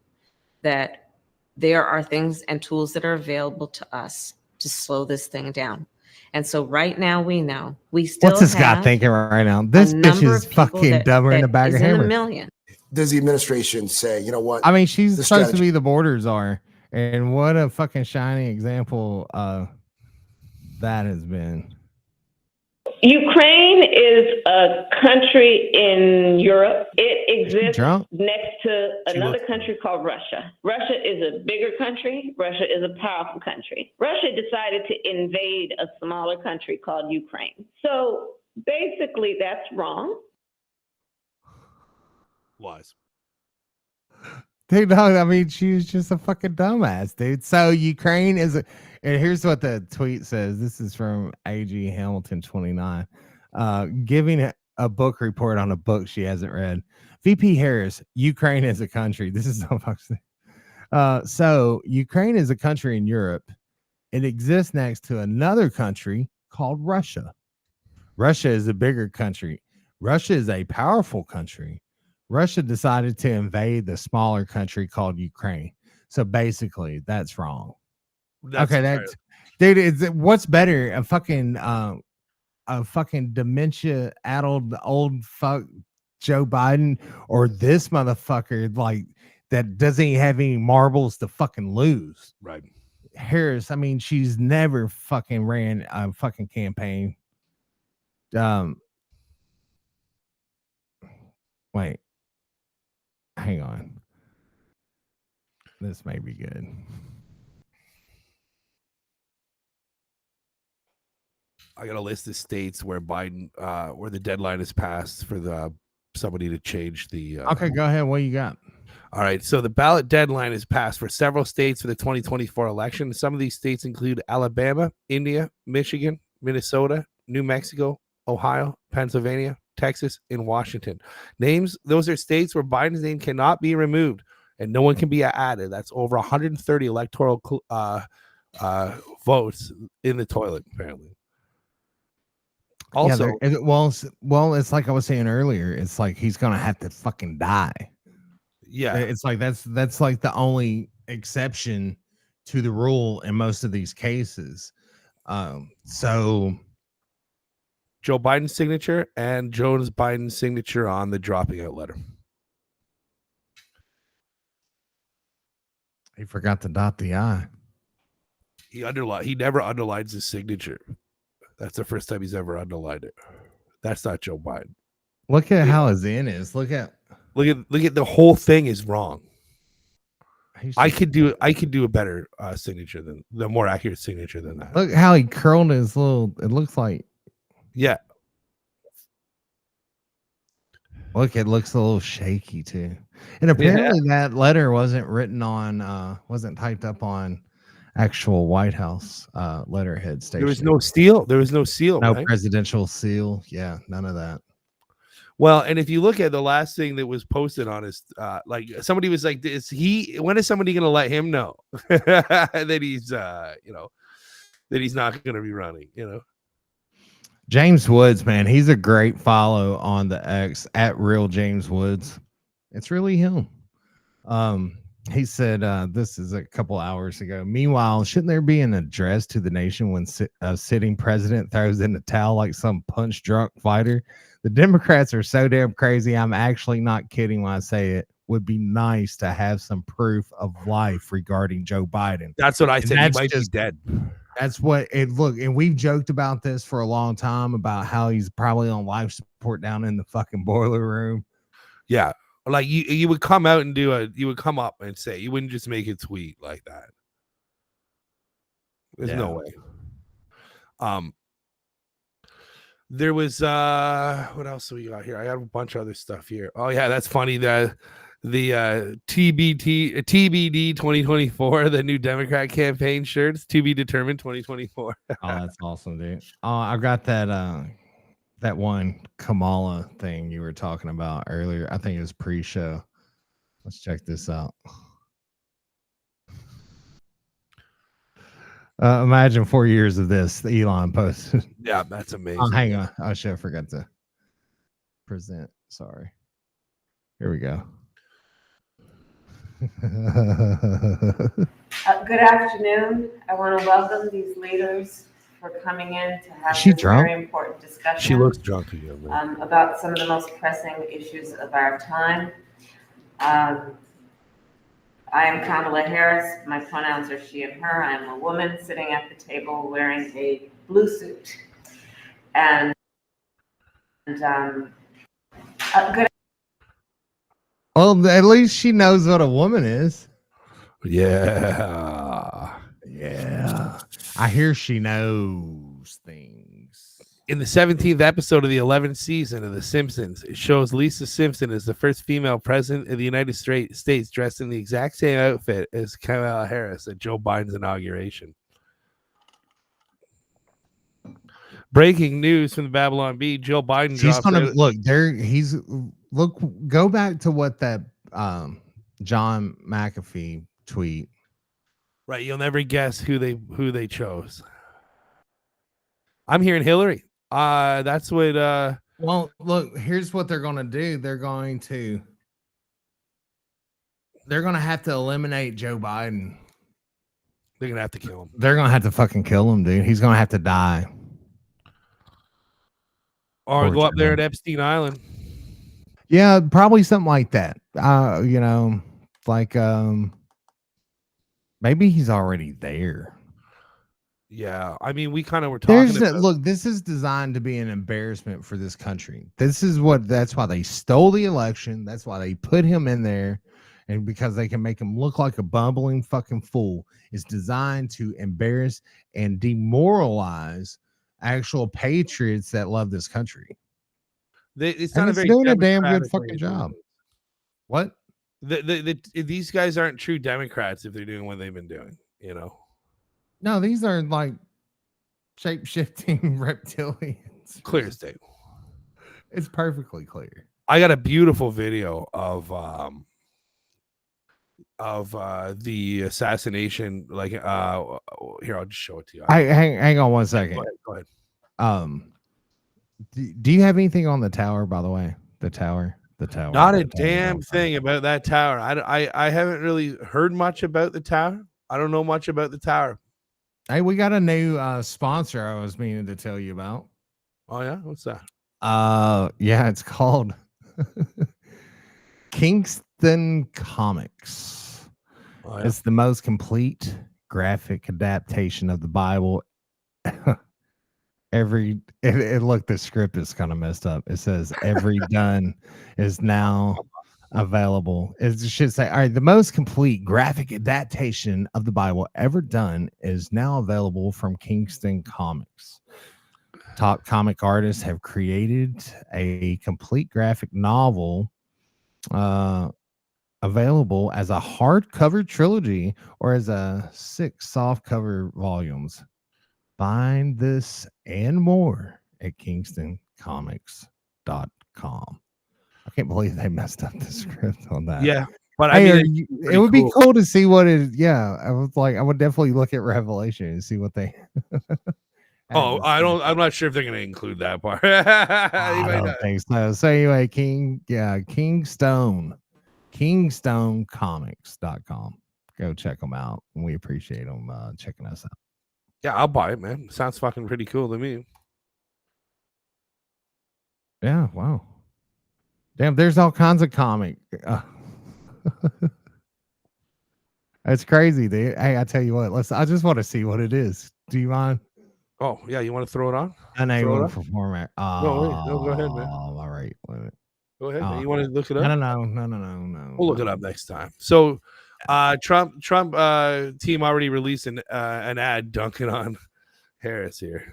that there are things and tools that are available to us to slow this thing down. And so right now we know we still What's this guy have thinking right now? This bitch number is of people fucking that- dumber than a that bag of is in the hammers. million. Does the administration say, you know what? I mean, she's the supposed to strategy- be the border czar, and what a fucking shining example that has been. Ukraine is a country in Europe. It exists drunk? next to She another looks- country called Russia. Russia is a bigger country. Russia is a powerful country. Russia decided to invade a smaller country called Ukraine. So basically, that's wrong. Lies. Dude, no, I mean, she was just a fucking dumbass, dude. So Ukraine is, and here's what the tweet says. This is from AG Hamilton 29, giving a book report on a book she hasn't read. VP Harris, Ukraine is a country. This is so fucking. So Ukraine is a country in Europe. It exists next to another country called Russia. Russia is a bigger country. Russia is a powerful country. Russia decided to invade the smaller country called Ukraine. So basically, that's wrong. That's okay, that's dude. Is what's better, a fucking dementia addled old fuck Joe Biden, or this motherfucker like that doesn't even have any marbles to fucking lose? Right. Harris, I mean, she's never fucking ran a fucking campaign. Wait. Hang on. This may be good. I got a list of states where Biden, where the deadline is passed for the somebody to change the. Okay, go ahead. What you got? All right. So the ballot deadline is passed for several states for the 2024 election. Some of these states include Alabama, India, Michigan, Minnesota, New Mexico, Ohio, Pennsylvania, Texas, and Washington. Names, those are states where Biden's name cannot be removed and no one can be added. That's over 130 electoral votes in the toilet, apparently. Also, well, it's like I was saying earlier. It's like he's gonna have to fucking die. Yeah, it's like that's like the only exception to the rule in most of these cases. So Joe Biden's signature and Jones Biden's signature on the dropping out letter. He forgot to dot the I. He never underlines his signature. That's the first time he's ever underlined it. That's not Joe Biden. Look at how his N is. Look at the whole thing is wrong. I could do a better signature than the more accurate signature than that. Look how he curled his little. It looks like. Yeah. Look, it looks a little shaky too. And apparently that letter wasn't written on, wasn't typed up on actual White House letterhead station. There was no seal. There was no seal. No right? presidential seal. Yeah, none of that. Well, and if you look at the last thing that was posted on his, like somebody was like, when is somebody going to let him know that he's, that he's not going to be running, James Woods, man, he's a great follow on the X at Real James Woods. It's really him. He said, this is a couple hours ago. Meanwhile, shouldn't there be an address to the nation when a sitting president throws in the towel like some punch drunk fighter? The Democrats are so damn crazy. I'm actually not kidding when I say it would be nice to have some proof of life regarding Joe Biden. That's what I And said. He that's might just be dead. That's what it look, and we've joked about this for a long time about how he's probably on life support down in the fucking boiler room. Yeah. Like you would come out and you would come up and say, you wouldn't just make a tweet like that. There's no way. There was what else do we got here? I have a bunch of other stuff here. Oh yeah, that's funny. The TBD 2024, the new Democrat campaign shirts, to be determined 2024. Oh, that's awesome, dude. Oh, I got that that one Kamala thing you were talking about earlier. I think it was pre-show. Let's check this out. Imagine 4 years of this. The Elon posted. Yeah, that's amazing. Oh, hang on. Oh shit, I forgot to present. Sorry. Here we go. Good afternoon. I want to welcome these leaders for coming in to have She this drunk? very important discussion. She looks drunk again, man. About some of the most pressing issues of our time. I am Kamala Harris. My pronouns are she and her. I am a woman sitting at the table wearing a blue suit. And good. Well, at least she knows what a woman is. Yeah. Yeah. I hear she knows things. In the 17th episode of the 11th season of The Simpsons, it shows Lisa Simpson as the first female president of the United States dressed in the exact same outfit as Kamala Harris at Joe Biden's inauguration. Breaking news from the Babylon Bee: Joe Biden. She's gonna out. look there. Go back to what that John McAfee tweet. Right, you'll never guess who they chose. I'm hearing Hillary. That's what. Well, look, here's what they're gonna do. They're gonna have to eliminate Joe Biden. They're gonna have to kill him. They're gonna have to fucking kill him, dude. He's gonna have to die. Or Poor go up there Joe. at Epstein Island. Yeah, probably something like that. Maybe he's already there. Yeah, I mean, we kind of were talking about. Look, this is designed to be an embarrassment for this country. That's why they stole the election. That's why they put him in there. And because they can make him look like a bumbling fucking fool. It's designed to embarrass and demoralize actual patriots that love this country. It's And not a it's very doing a damn good democratic fucking way. job. What? These guys aren't true Democrats if they're doing what they've been doing, No, these are like shape-shifting reptilians. Clear as day. It's perfectly clear. I got a beautiful video of the assassination. Like, here, I'll just show it to you. Hang on one second. Go ahead. Do you have anything on the tower, by the way? The tower. Not a damn thing about that tower. I haven't really heard much about the tower. I don't know much about the tower. Hey, we got a new sponsor I was meaning to tell you about. Oh yeah, what's that? Yeah, it's called Kingston Comics. Oh, yeah. It's the most complete graphic adaptation of the Bible. Look, the script is kind of messed up. It says every done is now available. It should say, all right, the most complete graphic adaptation of the Bible ever done is now available from Kingston Comics. Top comic artists have created a complete graphic novel available as a hardcover trilogy or as a 6 softcover volumes. Find this and more at kingstoncomics.com. I can't believe they messed up the script on that. Yeah, but hey, I mean, it would be cool to see what it. Yeah, I was like, I would definitely look at Revelation and see what they. Oh, I'm not sure if they're going to include that part. I don't think so. So anyway, kingstoncomics.com. Go check them out, and we appreciate them checking us out. Yeah, I'll buy it, man. Sounds fucking pretty cool to me. Yeah, wow. Damn, there's all kinds of comic. It's crazy, dude. Hey, I tell you what, I just want to see what it is. Do you mind? Oh, yeah, you want to throw it on? I know you Throw it want to on? perform it. No, wait, no, go ahead, man. All right. Wait. Go ahead, man. You want to look it up? No. We'll look it up next time. So, Trump team already released an ad dunking on Harris here.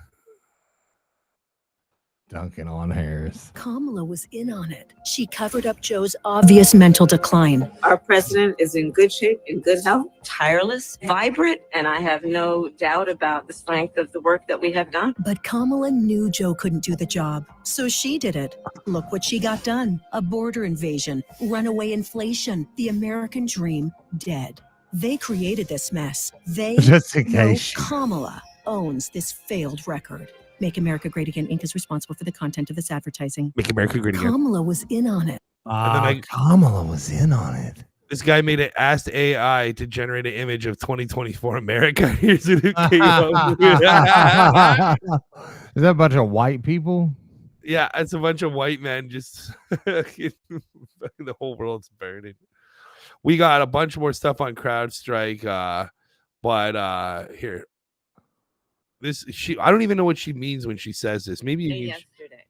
Dunking on Harris. Kamala was in on it. She covered up Joe's obvious mental decline. Our president is in good shape, in good health, tireless, vibrant, and I have no doubt about the strength of the work that we have done. But Kamala knew Joe couldn't do the job, so she did it. Look what she got done. A border invasion, runaway inflation, the American dream dead. They created this mess. They Just in know case. Kamala owns this failed record. Make America Great Again Inc. is responsible for the content of this advertising. Make America Great Again. Kamala was in on it. Kamala was in on it. This guy made it asked AI to generate an image of 2024 America. Here's what it came up with. Is that a bunch of white people? Yeah, it's a bunch of white men just the whole world's burning. We got a bunch more stuff on CrowdStrike, but here. I don't even know what she means when she says this. Maybe Yesterday.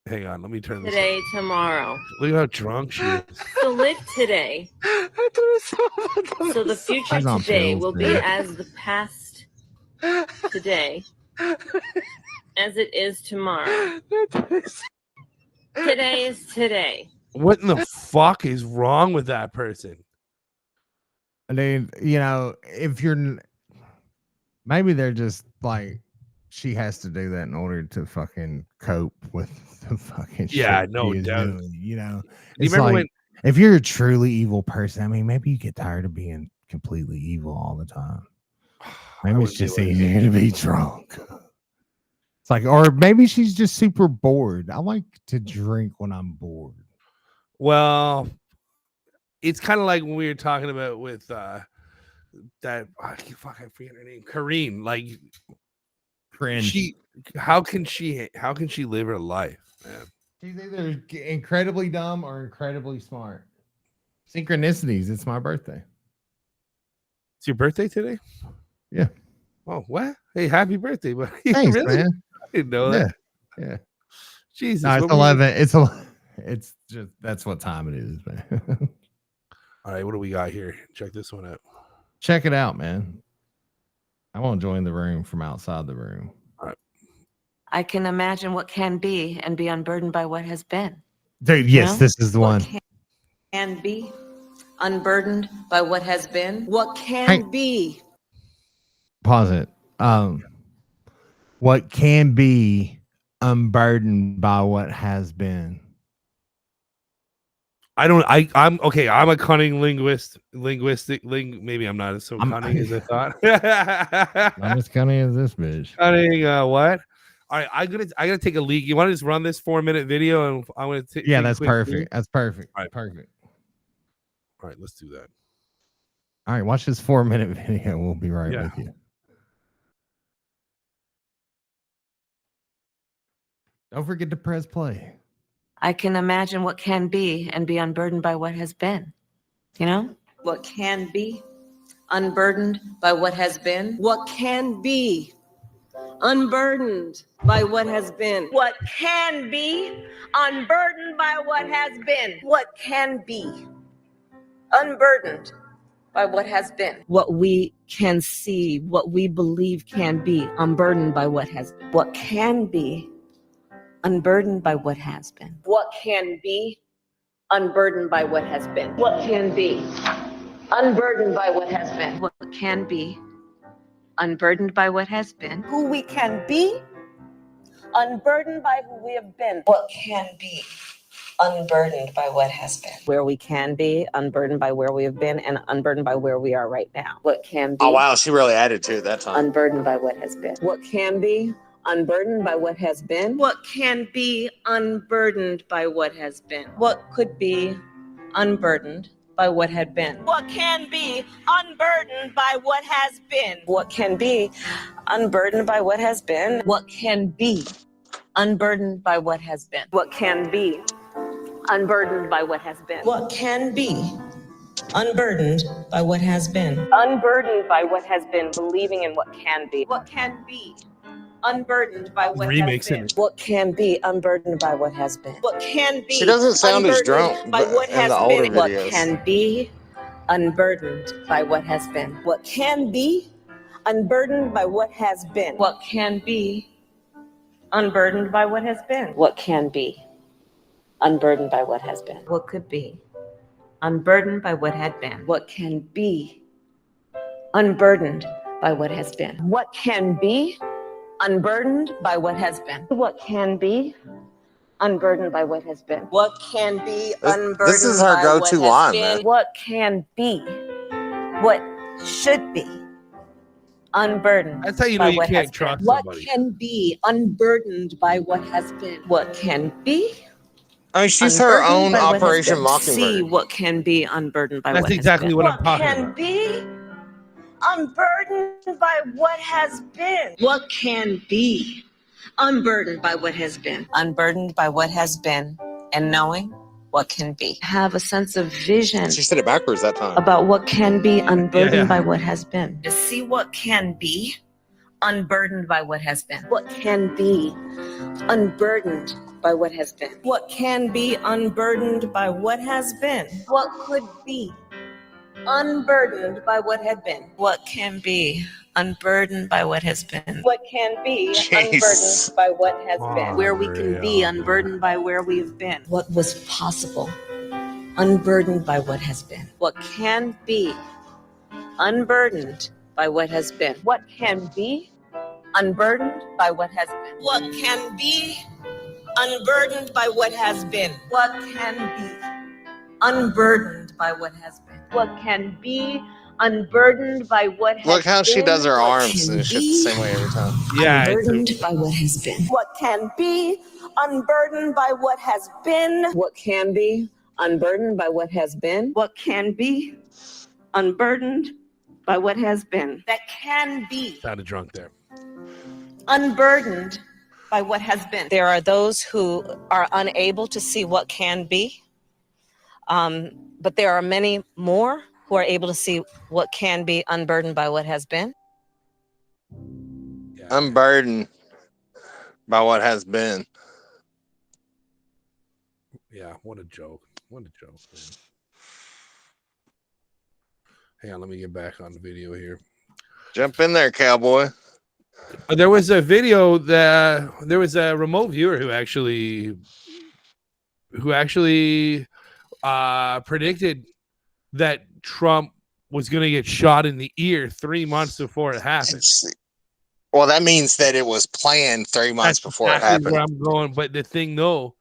Hang on, let me turn this Today, tomorrow. Look at how drunk she is. So live today. So the future She's on today pills, will be dude. as the past today, as it is tomorrow. Today is today. What in the fuck is wrong with that person? I mean, if you're maybe they're just like she has to do that in order to fucking cope with the fucking Yeah, shit no she is doubt. doing, You It's remember like, when- if you're a truly evil person, I mean, maybe you get tired of being completely evil all the time. Maybe it's just easier to be drunk. It's like, or maybe she's just super bored. I like to drink when I'm bored. Well, it's kind of like when we were talking about with that I forget her name, Karine. Like, how can she live her life, man? She's either incredibly dumb or incredibly smart. Synchronicities. It's my birthday. It's your birthday today? Yeah. Oh, what? Hey, happy birthday, buddy. Thanks, Really? man. I didn't know that. Yeah. Jesus. No, it's what were you- 11. It's just that's what time it is, man. All right, what do we got here? Check this one out. Check it out, man. I won't join the room from outside the room. All right. I can imagine what can be and be unburdened by what has been. Dude, yes, this is the one. Can be unburdened by what has been. What can Hey. be. Pause it. What can be unburdened by what has been. I'm okay. I'm a cunning maybe I'm not so cunning as I thought. Not as cunning as this bitch. Cunning, what? All right, I gotta take a leak. You want to just run this 4-minute video, and I'm gonna take. Yeah, take a that's quick perfect. leak? That's perfect. All right, Perfect. All right, let's do that. All right, watch this 4-minute video. We'll be right Yeah. with you. Don't forget to press play. I can imagine what can be and be unburdened by what has been. You know? What can be unburdened by what has been. What can be unburdened by what has been. What can be unburdened by what has been. What can be unburdened by what has been. What we can see, what we believe can be unburdened by what has been. What can be unburdened by what has been. What can be unburdened by what has been. What can be unburdened by what has been. What can be unburdened by what has been. Who we can be unburdened by who we have been. What can be unburdened by what has been. Where we can be unburdened by where we have been and unburdened by where we are right now. What can be. Oh wow, she really added to it that time. Unburdened by what has been. What can be unburdened by what has been. What can be unburdened by what has been. What could be unburdened by what had been. What can be unburdened by what has been. What can be unburdened by what has been. What can be unburdened by what has been. What can be unburdened by what has been. What can be unburdened by what has been. Unburdened by what has been, believing in what can be. What can be unburdened by what has been. What can be unburdened by what has been. What can be. She doesn't sound as drunk by what in has the older been. What videos. can be unburdened by what has been. What can be unburdened by what has been. What can be unburdened by what has been. What can be unburdened by what has been. What could be unburdened by what had been. What can be unburdened by what has been. What can be unburdened by what has been. What can be unburdened by what has been. What can be unburdened This is her by go-to what has line, been. man. What can be, what should be unburdened. That's how you know by you what can't has trust been. What somebody. can be unburdened by what has been. What can be I mean, she's her unburdened own by what has Operation been. Mockingbird. See what can be unburdened by That's what exactly has been. what I'm talking can about. be unburdened by what has been. What can be unburdened by what has been. Unburdened by what has been and knowing what can be. Have a sense of vision She said it backwards that time. about what can be unburdened Yeah. by what has been. To see what can be unburdened by what has been. What can be unburdened by what has been. What can be unburdened by what has been. What could be unburdened by what had been. What can be unburdened by what has been. What can be Jeez. unburdened by what has been. Oh, Where we can be real. unburdened by where we have been. What was possible unburdened by what has been. What can be unburdened by what has been. What can be unburdened by what has been. What can be unburdened by what has been. What can be unburdened by what has been. What can be unburdened by what has been. Look how she does her What arms can and shit the be same way every time. Yeah, unburdened by what has been. What can be unburdened by what has been. What can be unburdened by what has been. What can be unburdened by what has been. That can be Sounded drunk there. unburdened by what has been. There are those who are unable to see what can be, but there are many more who are able to see what can be unburdened by what has been. Unburdened by what has been. Yeah, what a joke. What a joke, man. Hang on, let me get back on the video here. Jump in there, cowboy. There was a video that there was a remote viewer who actually predicted that Trump was going to get shot in the ear 3 months before it happened. Well, that means that it was planned 3 months before it Exactly happened. where I'm going, but the thing though,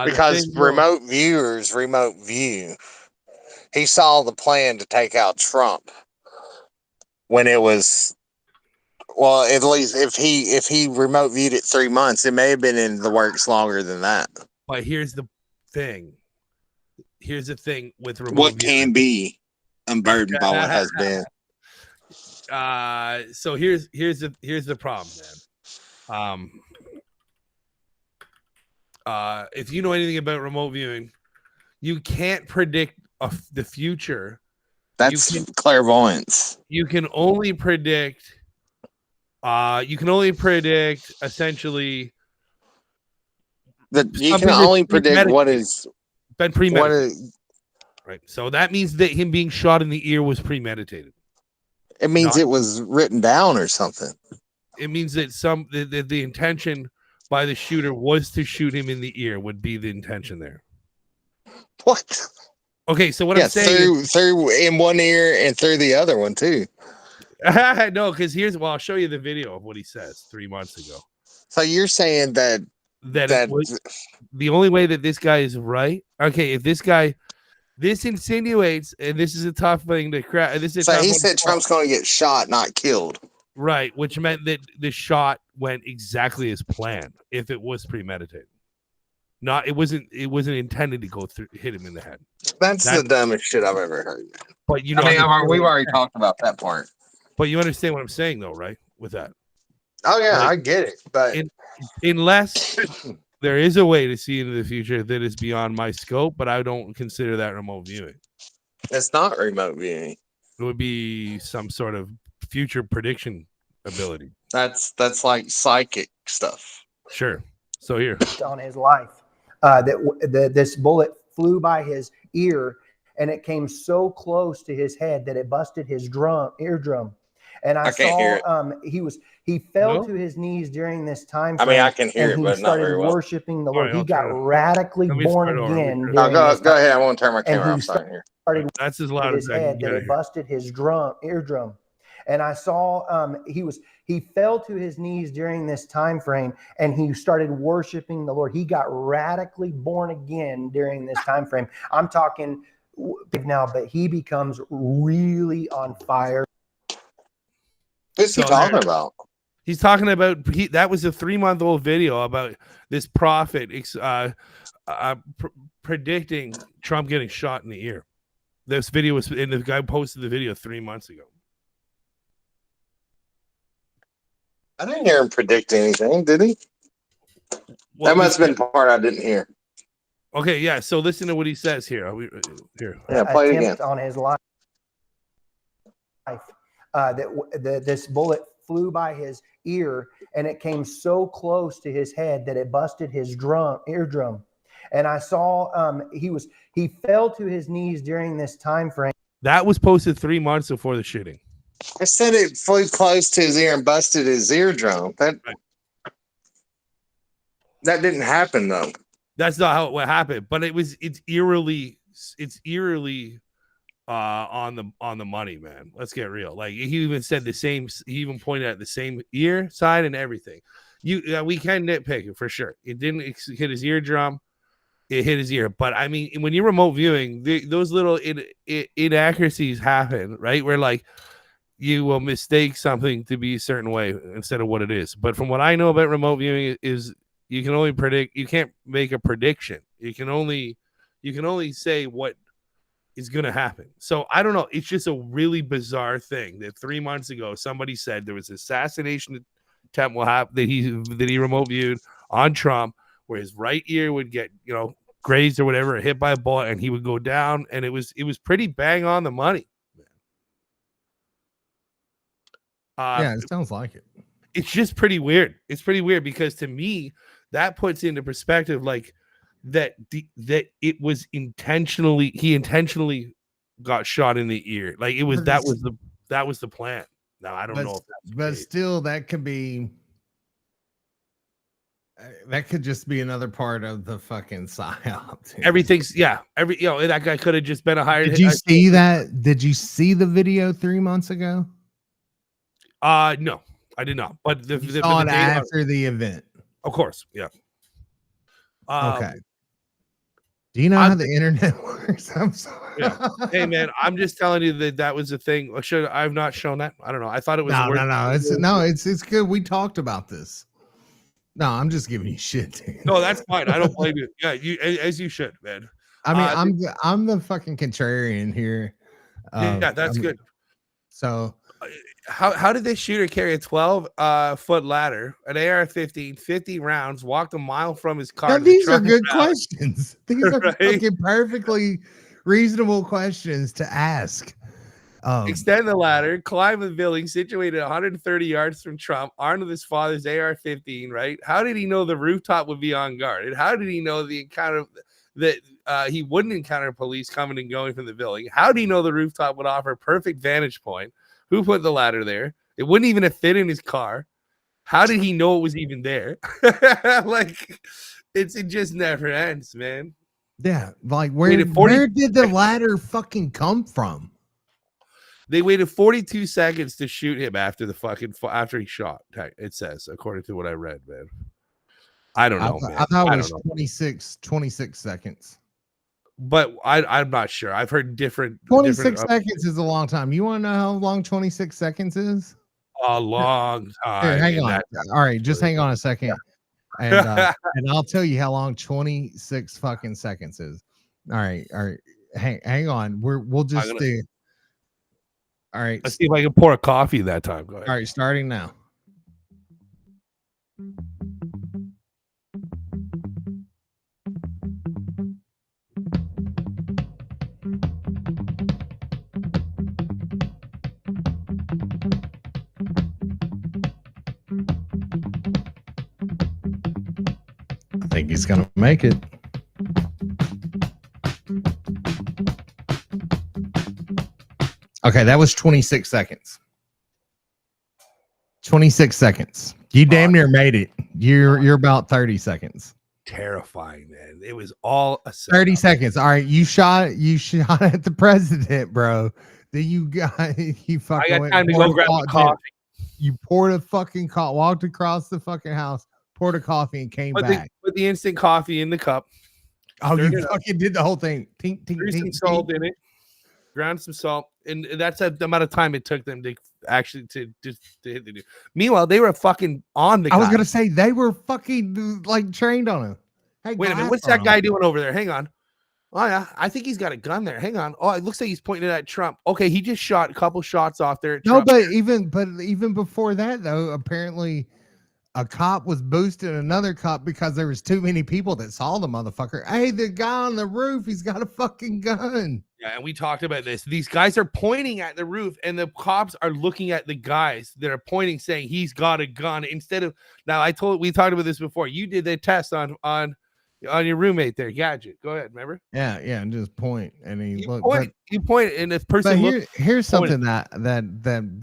Because remote viewers remote view. He saw the plan to take out Trump when it was, well, at least if he remote viewed it 3 months, it may have been in the works longer than that. But here's the thing. Here's the thing with remote What viewing. can be unburdened by what has been. So here's the problem, man. If you know anything about remote viewing, you can't predict the future That's clairvoyance. You can only predict. Essentially that you something can that's only predict what premeditated. is Been premeditated. Right. So that means that him being shot in the ear was premeditated. It means it was written down or something. It means that the intention by the shooter was to shoot him in the ear would be the intention there. What? Okay, so what I'm saying through in one ear and through the other one too. No, because I'll show you the video of what he says 3 months ago. So you're saying that the only way that this guy is right. Okay, if this insinuates, and this is a tough thing to crack. So he said Trump's going to get shot, not killed. Right, which meant that the shot went exactly as planned. If it was premeditated, it wasn't intended to hit him in the head. That's the dumbest shit I've ever heard. But we've already talked about that part. But you understand what I'm saying, though, right? With that. Oh yeah, I get it. But unless there is a way to see into the future that is beyond my scope, but I don't consider that remote viewing. It's not remote viewing. It would be some sort of future prediction ability. That's like psychic stuff. Sure. So here on his life, this bullet flew by his ear, and it came so close to his head that it busted his eardrum. And I can't hear saw he fell to his knees during this time. I mean, I can hear and it, but he not started very well. worshiping the Lord. Right, he got radically born again. Go ahead. I won't turn my camera off. Sorry. That's as loud as I can get it busted his eardrum. And I saw he fell to his knees during this time frame, and he started worshiping the Lord. He got radically born again during this time frame. I'm talking now, but he becomes really on fire. What's he talking about? He's talking about that was a 3-month-old video about this prophet predicting Trump getting shot in the ear. This video was, and the guy posted the video 3 months ago. I didn't hear him predict anything, did he? Well, that must have been the part I didn't hear. Okay, yeah. So listen to what he says here. Here. Yeah, play it again. On his life, this bullet flew by his ear, and it came so close to his head that it busted his eardrum. And I saw he fell to his knees during this time frame. That was posted 3 months before the shooting. I said it flew close to his ear and busted his eardrum. That didn't happen though. That's not what happened, but it's eerily on the money, man. Let's get real. Like he even said the same. He even pointed at the same ear side and everything. We can nitpick it for sure. It didn't hit his eardrum. It hit his ear. But I mean, when you're remote viewing, those little inaccuracies happen, right? Where like you will mistake something to be a certain way instead of what it is. But from what I know about remote viewing is you can only predict. You can't make a prediction. You can only say what is going to happen. So I don't know. It's just a really bizarre thing that 3 months ago somebody said there was an assassination attempt will happen that he remote viewed on Trump, where his right ear would get grazed or whatever, hit by a bullet, and he would go down. And it was pretty bang on the money. Yeah, it sounds like it. It's just pretty weird. It's pretty weird because to me that puts into perspective like that it was he intentionally got shot in the ear. Like it was that was the plan. Now I don't know if that's but still that could be that could just be another part of the fucking psyop. Everything's that guy could have just been a hired. Did you see that? Did you see the video 3 months ago? No, I did not. But the saw it after the event. Of course, yeah. Okay. Do you know how the internet works? I'm sorry. Yeah. Hey man, I'm just telling you that was a thing. I've not shown that? I don't know. I thought it was. No. It's good. We talked about this. No, I'm just giving you shit. Dude. No, that's fine. I don't blame you. Yeah, you as you should, man. I mean, I'm the fucking contrarian here. Yeah, that's good. So. How did this shooter carry a 12-foot ladder, an AR-15, 50 rounds, walked a mile from his car? Now, these are good questions. These are fucking perfectly reasonable questions to ask. Extend the ladder, climb the building situated 130 yards from Trump, armed with his father's AR-15, right? How did he know the rooftop would be on guard? And how did he know the encounter that he wouldn't encounter police coming and going from the building? How did he know the rooftop would offer a perfect vantage point? Who put the ladder there? It wouldn't even have fit in his car. How did he know it was even there? Like, it just never ends, man. Yeah, like where did the ladder fucking come from? They waited 42 seconds to shoot him after he shot. It says, according to what I read, man. I don't know, man. I thought it was 26 seconds. But I'm not sure. I've heard different. 26 seconds is a long time. You want to know how long 26 seconds is? A long time. Here, hang on. All right, just hang on a second. And and I'll tell you how long 26 fucking seconds is. All right. Hang on. We'll just do. All right. Let's see if I can pour a coffee that time. Go ahead. All right, starting now. I think he's gonna make it. Okay, that was 26 seconds. 26 seconds. You damn near made it. You're about 30 seconds. Terrifying, man. It was all a 30 seconds. All right, you shot at the president, bro. Then you fucking I got time to go grab a coffee. You poured a fucking coffee, walked across the fucking house, poured a coffee, and came back. Put the instant coffee in the cup. Oh, you fucking did the whole thing. Tink, tink, Threw some tink, salt tink. in it. Ground some salt, and that's the amount of time it took them to actually to hit the dude. Meanwhile, they were fucking on the guy. I was gonna say they were fucking like trained on him. Hey, wait a minute, what's that guy doing over there? Hang on. Oh yeah, I think he's got a gun there. Hang on. Oh, it looks like he's pointing it at Trump. Okay, he just shot a couple shots off there. At No, Trump. but even before that though, apparently a cop was boosting another cop because there was too many people that saw the motherfucker. Hey, the guy on the roof, he's got a fucking gun. Yeah, and we talked about this. These guys are pointing at the roof, and the cops are looking at the guys that are pointing, saying he's got a gun. Instead of we talked about this before. You did the test on your roommate there, Gadget. Go ahead, remember? Yeah, and just point, and you point, and this person. But here's something that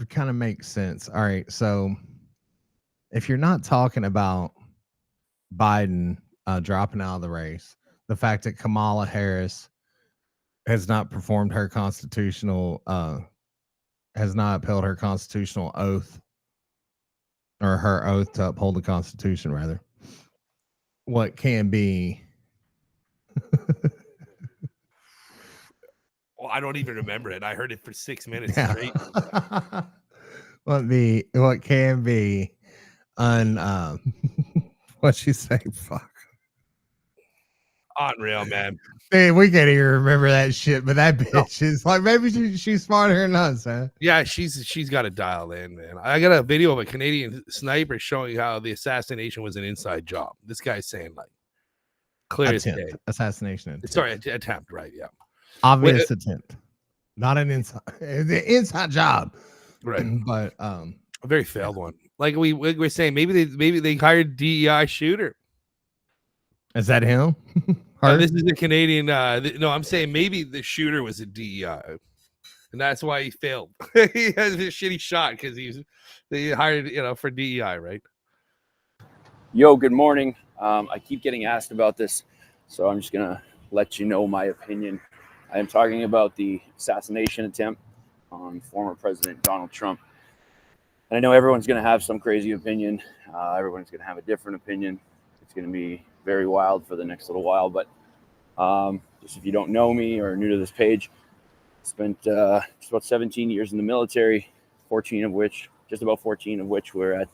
kind of makes sense. All right, so if you're not talking about Biden dropping out of the race, the fact that Kamala Harris has not performed her constitutional, has not upheld her constitutional oath, or her oath to uphold the Constitution, rather. What can be? Well, I don't even remember it. I heard it for 6 minutes Yeah. straight. What can be what you say? Fuck. Unreal, man. Man, we can't even remember that shit, but that bitch is like, maybe she's smarter than us, huh? Yeah, she's got to dial in, man. I got a video of a Canadian sniper showing how the assassination was an inside job. This guy's saying like clear as day. Assassination attempt. Sorry, attempt, right? Yeah. Obvious attempt. Not an inside the inside job. Right. But a very failed one. Like we're saying, maybe they hired DEI shooter. Is that him? This is a Canadian. No, I'm saying maybe the shooter was a DEI, and that's why he failed. He has a shitty shot because they hired for DEI, right? Yo, good morning. I keep getting asked about this, so I'm just gonna let you know my opinion. I am talking about the assassination attempt on former President Donald Trump. And I know everyone's gonna have some crazy opinion. Everyone's gonna have a different opinion. It's gonna be very wild for the next little while, but just if you don't know me or are new to this page, I spent just about 17 years in the military, just about 14 of which were at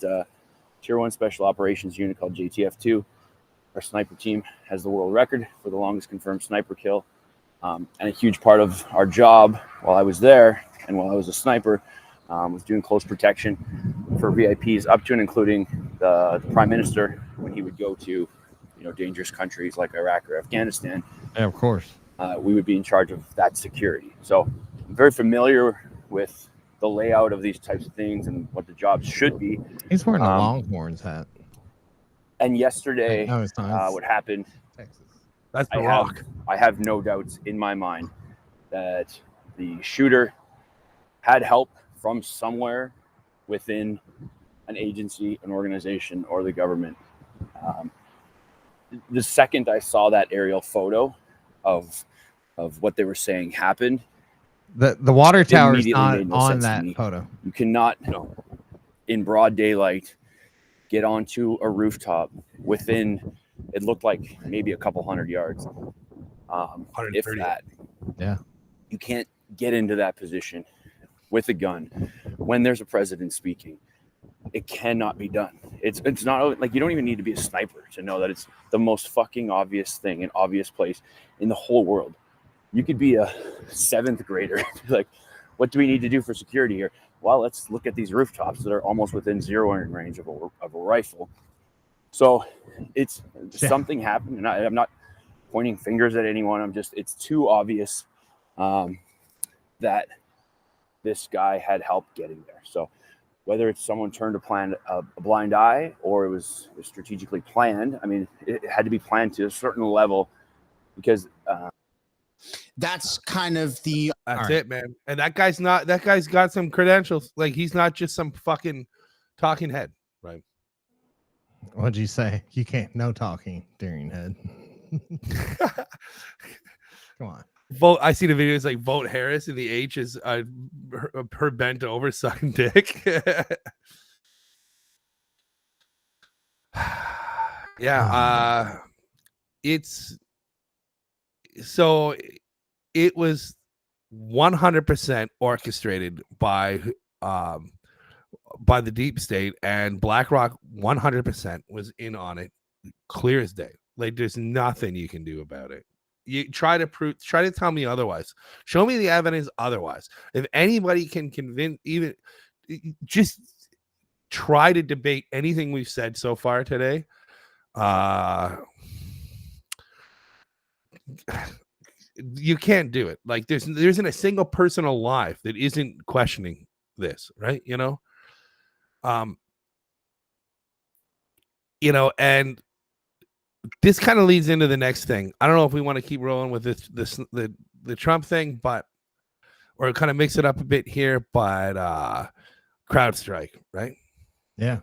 Tier 1 Special Operations Unit called JTF-2. Our sniper team has the world record for the longest confirmed sniper kill. And a huge part of our job while I was there and while I was a sniper was doing close protection for VIPs up to and including the Prime Minister when he would go to dangerous countries like Iraq or Afghanistan. Yeah, of course. We would be in charge of that security. So I'm very familiar with the layout of these types of things and what the jobs should be. He's wearing a Longhorns hat. And yesterday, No, it's not. what happened? Texas. That's the I Rock. I have no doubts in my mind that the shooter had help from somewhere within an agency, an organization, or the government. The second I saw that aerial photo of what they were saying happened, The water tower is immediately not made no on sense to that me. photo. You cannot, in broad daylight, get onto a rooftop within, it looked like maybe a couple 100 yards, if that. Yeah. You can't get into that position with a gun when there's a president speaking. It cannot be done. It's not like, you don't even need to be a sniper to know that it's the most fucking obvious thing, an obvious place in the whole world. You could be a 7th grader. Like, what do we need to do for security here? Well, let's look at these rooftops that are almost within zeroing range of a rifle. So it's something happened, and I'm not pointing fingers at anyone. It's too obvious that this guy had help getting there. So whether it's someone turned a blind eye or it was strategically planned, I mean, it had to be planned to a certain level because that's kind of the That's it, man. And that guy's got some credentials. Like, he's not just some fucking talking head, right? What'd you say? You can't no talking during head. Come on. Vote. I see the videos like vote Harris, and the H is her bent over sucking dick. Yeah. It's so it was 100% orchestrated by the deep state, and BlackRock 100% was in on it, clear as day. Like, there's nothing you can do about it. You try to tell me otherwise. Show me the evidence otherwise. If anybody can convince, even just try to debate anything we've said so far today, you can't do it. Like, there isn't a single person alive that isn't questioning this, right? And this kind of leads into the next thing. I don't know if we want to keep rolling with the Trump thing, or kind of mix it up a bit here, but CrowdStrike, right? Yeah.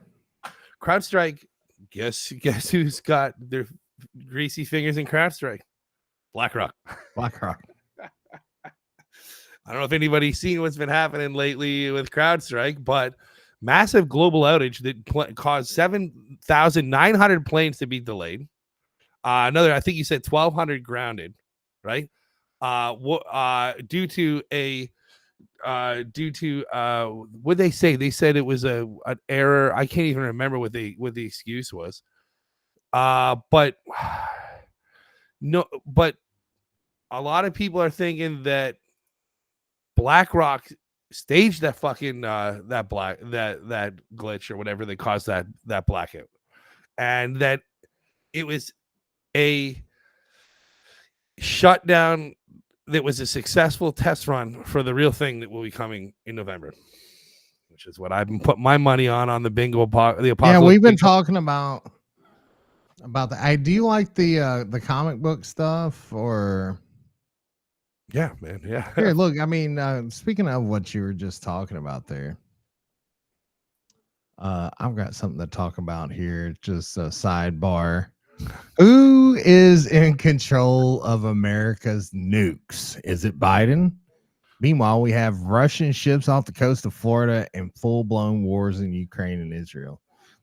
CrowdStrike, guess who's got their greasy fingers in CrowdStrike? BlackRock. BlackRock. I don't know if anybody's seen what's been happening lately with CrowdStrike, but massive global outage that caused 7,900 planes to be delayed. Another, I think you said 1,200 grounded, right? Due to what they say? They said it was an error. I can't even remember what the excuse was. But a lot of people are thinking that BlackRock staged that fucking that glitch or whatever that caused that blackout, and that it was a shutdown that was a successful test run for the real thing that will be coming in November, which is what I've been putting my money on the bingo. The apocalypse. Yeah, we've been talking about the. Do you like the comic book stuff or? Yeah, man. Yeah. Here, look. I mean, speaking of what you were just talking about there, I've got something to talk about here. Just a sidebar. Who is in control of America's nukes? Is it Biden? Meanwhile, we have Russian ships off the coast of Florida and full-blown wars in Ukraine and Israel.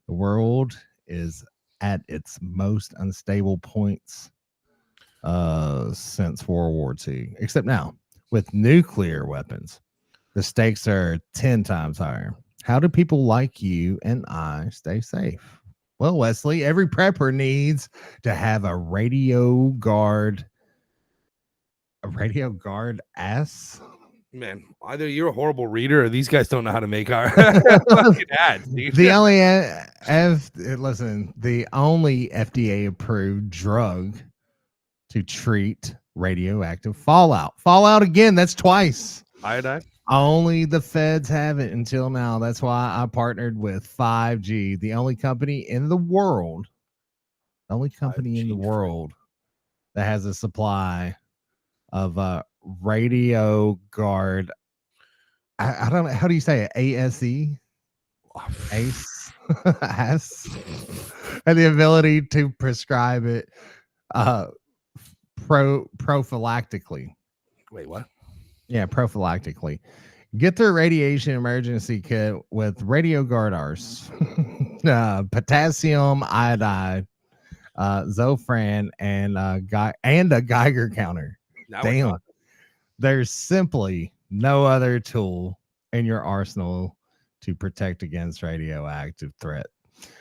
The world is at its most unstable points since World War II, except now with nuclear weapons. The stakes are 10 times higher. How do people like you and I stay safe? Well, Wesley, every prepper needs to have a radio guard ass. Man, either you're a horrible reader or these guys don't know how to make our fucking ads. Dude. The only FDA approved drug to treat radioactive fallout. Fallout again, that's twice. Iodine? Only the feds have it until now. That's why I partnered with 5G, the only company in the world, that has a supply of radio guard. I don't know. How do you say it? ASE? ACE? ACE? And the ability to prescribe it prophylactically. Wait, what? Yeah, prophylactically. Get their radiation emergency kit with Radio Guardars, potassium iodide, Zofran, and a Geiger counter. Now we're Damn, talking. there's simply no other tool in your arsenal to protect against radioactive threat.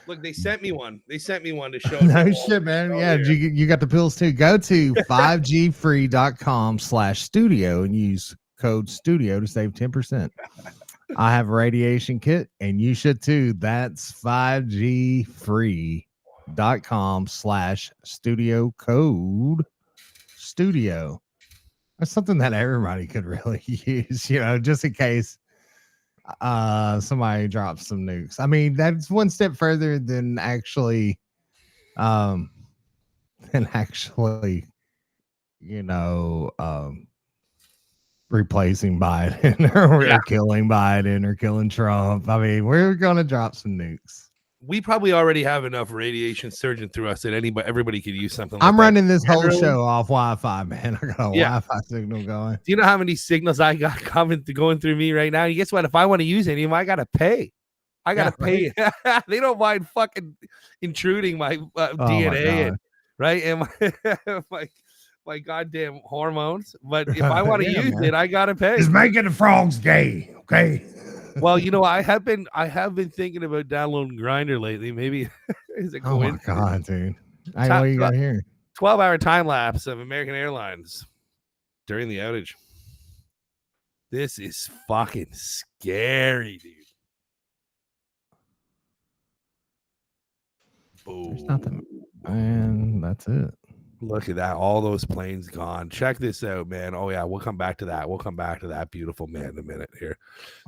Look, they sent me one. They sent me one to show. No shit, man. Yeah, you got the pills too. Go to 5gfree.com/studio and use code studio to save 10%. I have a radiation kit and you should too. That's 5gfree.com/studio, code studio. That's something that everybody could really use, just in case somebody drops some nukes. I mean, that's one step further than actually replacing Biden or killing Biden or killing Trump. I mean, we're gonna drop some nukes. We probably already have enough radiation surging through us that everybody could use something. I'm like running that. this whole show off Wi-Fi, man. I got a Wi-Fi signal going. Do you know how many signals I got going through me right now? And guess what? If I want to use any of them, I gotta pay. I gotta pay. They don't mind fucking intruding my DNA, and my goddamn hormones. But if I want to use it, I gotta pay. It's making the frogs gay. Okay. Well, I have been thinking about downloading Grindr lately. Maybe is it Oh my god, dude! What you got here? 12-hour time lapse of American Airlines during the outage. This is fucking scary, dude. Boom. There's nothing, and that's it. Look at that. All those planes gone. Check this out, man. Oh, yeah. We'll come back to that. We'll come back to that beautiful man in a minute here.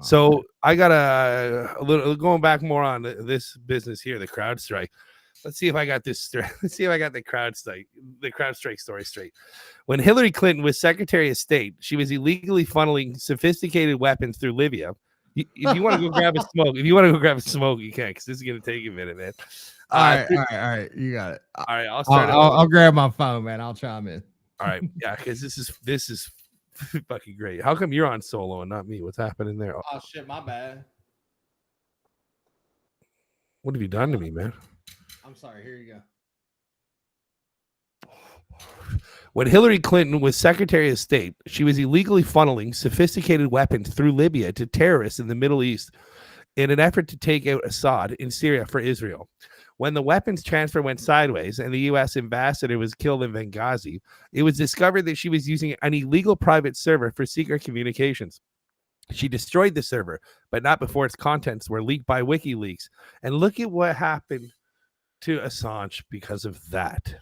So I got a little going back more on this business here, the CrowdStrike. Let's see if I got this. Let's see if I got the CrowdStrike story straight. When Hillary Clinton was Secretary of State, she was illegally funneling sophisticated weapons through Libya. If you want to go grab a smoke, you can, because this is going to take a minute, man. All right. You got it. All right, I'll grab my phone, man. I'll chime in. All right, yeah, because this is fucking great. How come you're on solo and not me? What's happening there? Oh shit, my bad. What have you done to me, man? I'm sorry. Here you go. When Hillary Clinton was Secretary of State, she was illegally funneling sophisticated weapons through Libya to terrorists in the Middle East in an effort to take out Assad in Syria for Israel. When the weapons transfer went sideways and the U.S. ambassador was killed in Benghazi, it was discovered that she was using an illegal private server for secret communications. She destroyed the server, but not before its contents were leaked by WikiLeaks. And look at what happened to Assange because of that,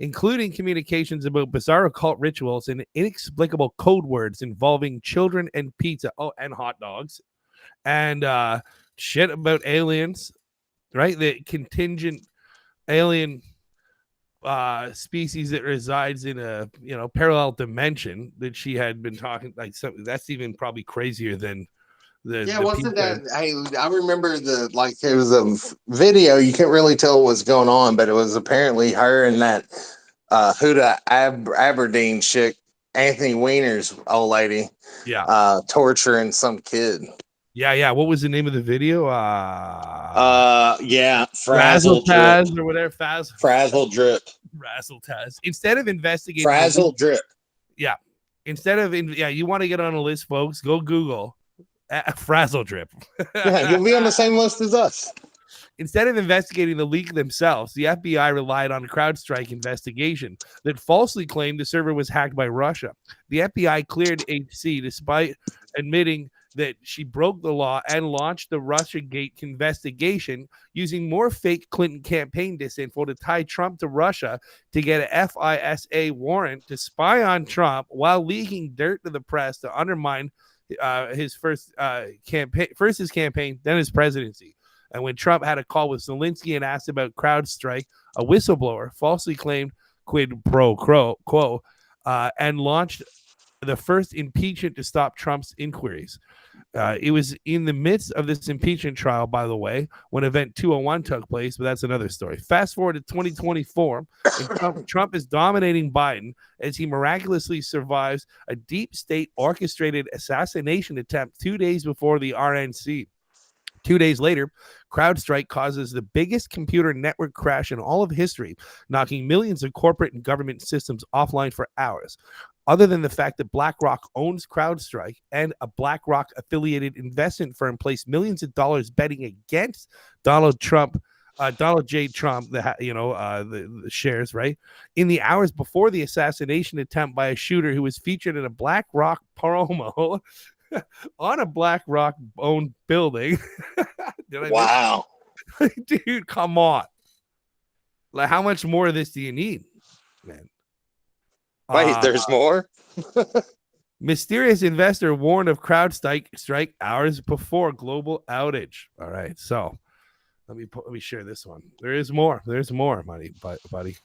including communications about bizarre occult rituals and inexplicable code words involving children and pizza, and hot dogs, and shit about aliens. Right, the contingent alien species that resides in a parallel dimension that she had been talking like something that's even probably crazier than the wasn't that? I remember it was a video. You can't really tell what's going on, but it was apparently her and that Huda Aberdeen chick, Anthony Weiner's old lady, torturing some kid. Yeah. What was the name of the video? Frazzle Taz or whatever. Frazzle Drip. Razzle Taz. Instead of investigating Frazzle Drip. Yeah. Instead of you want to get on a list, folks, go Google Frazzle Drip. Yeah, you'll be on the same list as us. Instead of investigating the leak themselves, the FBI relied on a CrowdStrike investigation that falsely claimed the server was hacked by Russia. The FBI cleared HC despite admitting that she broke the law and launched the Russiagate investigation using more fake Clinton campaign disinfo to tie Trump to Russia to get a FISA warrant to spy on Trump while leaking dirt to the press to undermine his first his campaign, then his presidency. And when Trump had a call with Zelensky and asked about CrowdStrike, a whistleblower falsely claimed quid pro quo and launched the first impeachment to stop Trump's inquiries. It was in the midst of this impeachment trial, by the way, when Event 201 took place, but that's another story. Fast forward to 2024, and Trump is dominating Biden as he miraculously survives a deep state orchestrated assassination attempt 2 days before the RNC. 2 days later, CrowdStrike causes the biggest computer network crash in all of history, knocking millions of corporate and government systems offline for hours. Other than the fact that BlackRock owns CrowdStrike and a BlackRock affiliated investment firm placed millions of dollars betting against Donald J. Trump, the shares, right? In the hours before the assassination attempt by a shooter who was featured in a BlackRock promo on a BlackRock owned building. Wow. Dude, come on. Like, how much more of this do you need, man? Wait, there's more? Mysterious investor warned of CrowdStrike hours before global outage. All right, so let me share this one. There is more. There's more, buddy.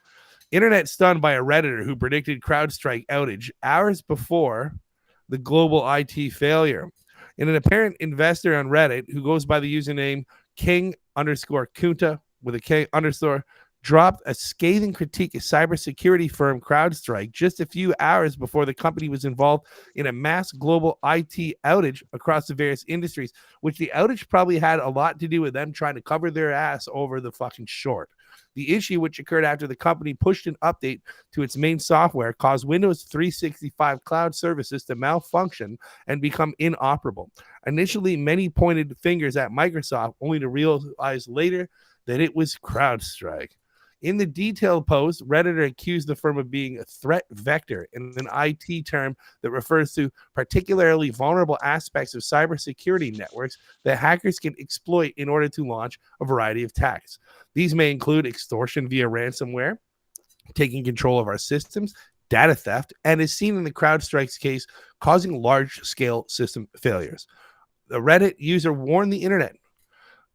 Internet stunned by a Redditor who predicted CrowdStrike outage hours before the global IT failure. In an apparent investor on Reddit who goes by the username King_Kunta with a K _ dropped a scathing critique of cybersecurity firm CrowdStrike just a few hours before the company was involved in a mass global IT outage across the various industries, which the outage probably had a lot to do with them trying to cover their ass over the fucking short. The issue, which occurred after the company pushed an update to its main software, caused Windows 365 cloud services to malfunction and become inoperable. Initially, many pointed fingers at Microsoft, only to realize later that it was CrowdStrike. In the detailed post, Redditor accused the firm of being a threat vector, in an IT term that refers to particularly vulnerable aspects of cybersecurity networks that hackers can exploit in order to launch a variety of attacks. These may include extortion via ransomware, taking control of our systems, data theft, and as seen in the CrowdStrike's case, causing large-scale system failures. The Reddit user warned the internet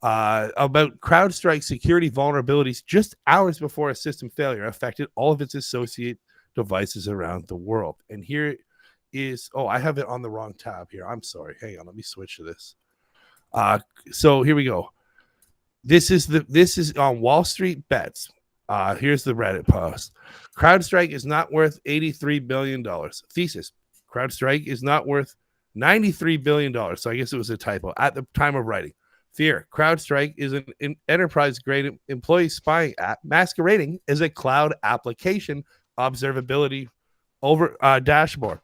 about CrowdStrike security vulnerabilities just hours before a system failure affected all of its associate devices around the world. And here is, I have it on the wrong tab here. I'm sorry. Hang on, let me switch to this. So here we go. This is on Wall Street Bets. Here's the Reddit post. CrowdStrike is not worth $83 billion. Thesis: CrowdStrike is not worth $93 billion. So I guess it was a typo at the time of writing. Fear: CrowdStrike is an enterprise-grade employee spying app masquerading as a cloud application observability dashboard.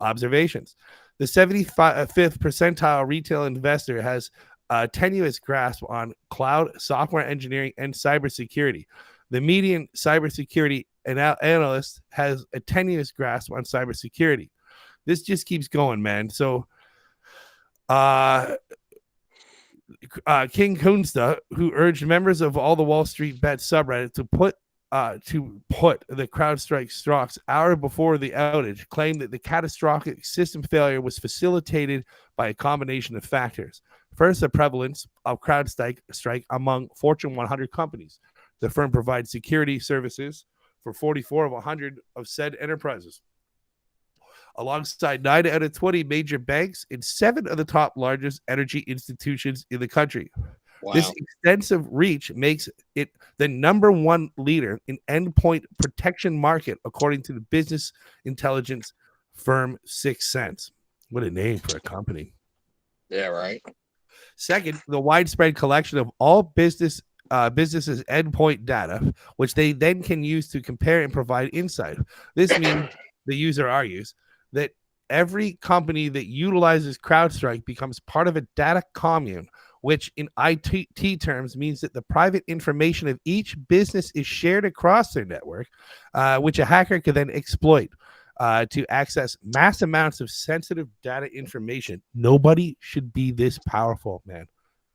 Observations: the 75th percentile retail investor has a tenuous grasp on cloud software engineering and cybersecurity. The median cybersecurity analyst has a tenuous grasp on cybersecurity. This just keeps going, man. So, King Kunsta, who urged members of all the Wall Street Bet subreddit to put the CrowdStrike stocks hour before the outage, claimed that the catastrophic system failure was facilitated by a combination of factors. First, the prevalence of CrowdStrike among Fortune 100 companies. The firm provides security services for 44 of 100 of said enterprises, alongside 9 out of 20 major banks and 7 of the top largest energy institutions in the country. Wow. This extensive reach makes it the #1 leader in endpoint protection market, according to the business intelligence firm 6 Sense. What a name for a company. Yeah, right. Second, the widespread collection of all businesses' endpoint data, which they then can use to compare and provide insight. This means, the user argues, that every company that utilizes CrowdStrike becomes part of a data commune, which in IT terms means that the private information of each business is shared across their network, which a hacker could then exploit to access mass amounts of sensitive data information. Nobody should be this powerful, man.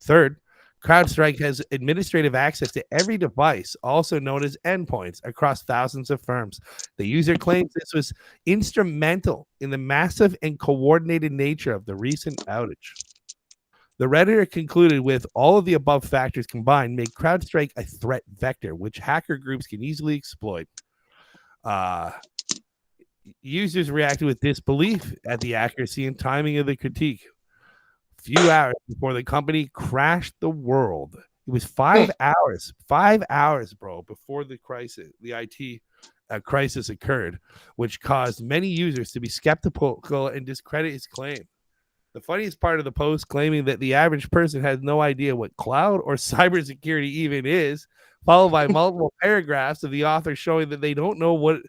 Third, CrowdStrike has administrative access to every device, also known as endpoints, across thousands of firms. The user claims this was instrumental in the massive and coordinated nature of the recent outage. The Redditor concluded with all of the above factors combined make CrowdStrike a threat vector, which hacker groups can easily exploit. Users reacted with disbelief at the accuracy and timing of the critique. Few hours before the company crashed the world. It was 5 hours, bro, before the crisis, the IT crisis occurred, which caused many users to be skeptical and discredit his claim. The funniest part of the post claiming that the average person has no idea what cloud or cybersecurity even is, followed by multiple paragraphs of the author showing that they don't know what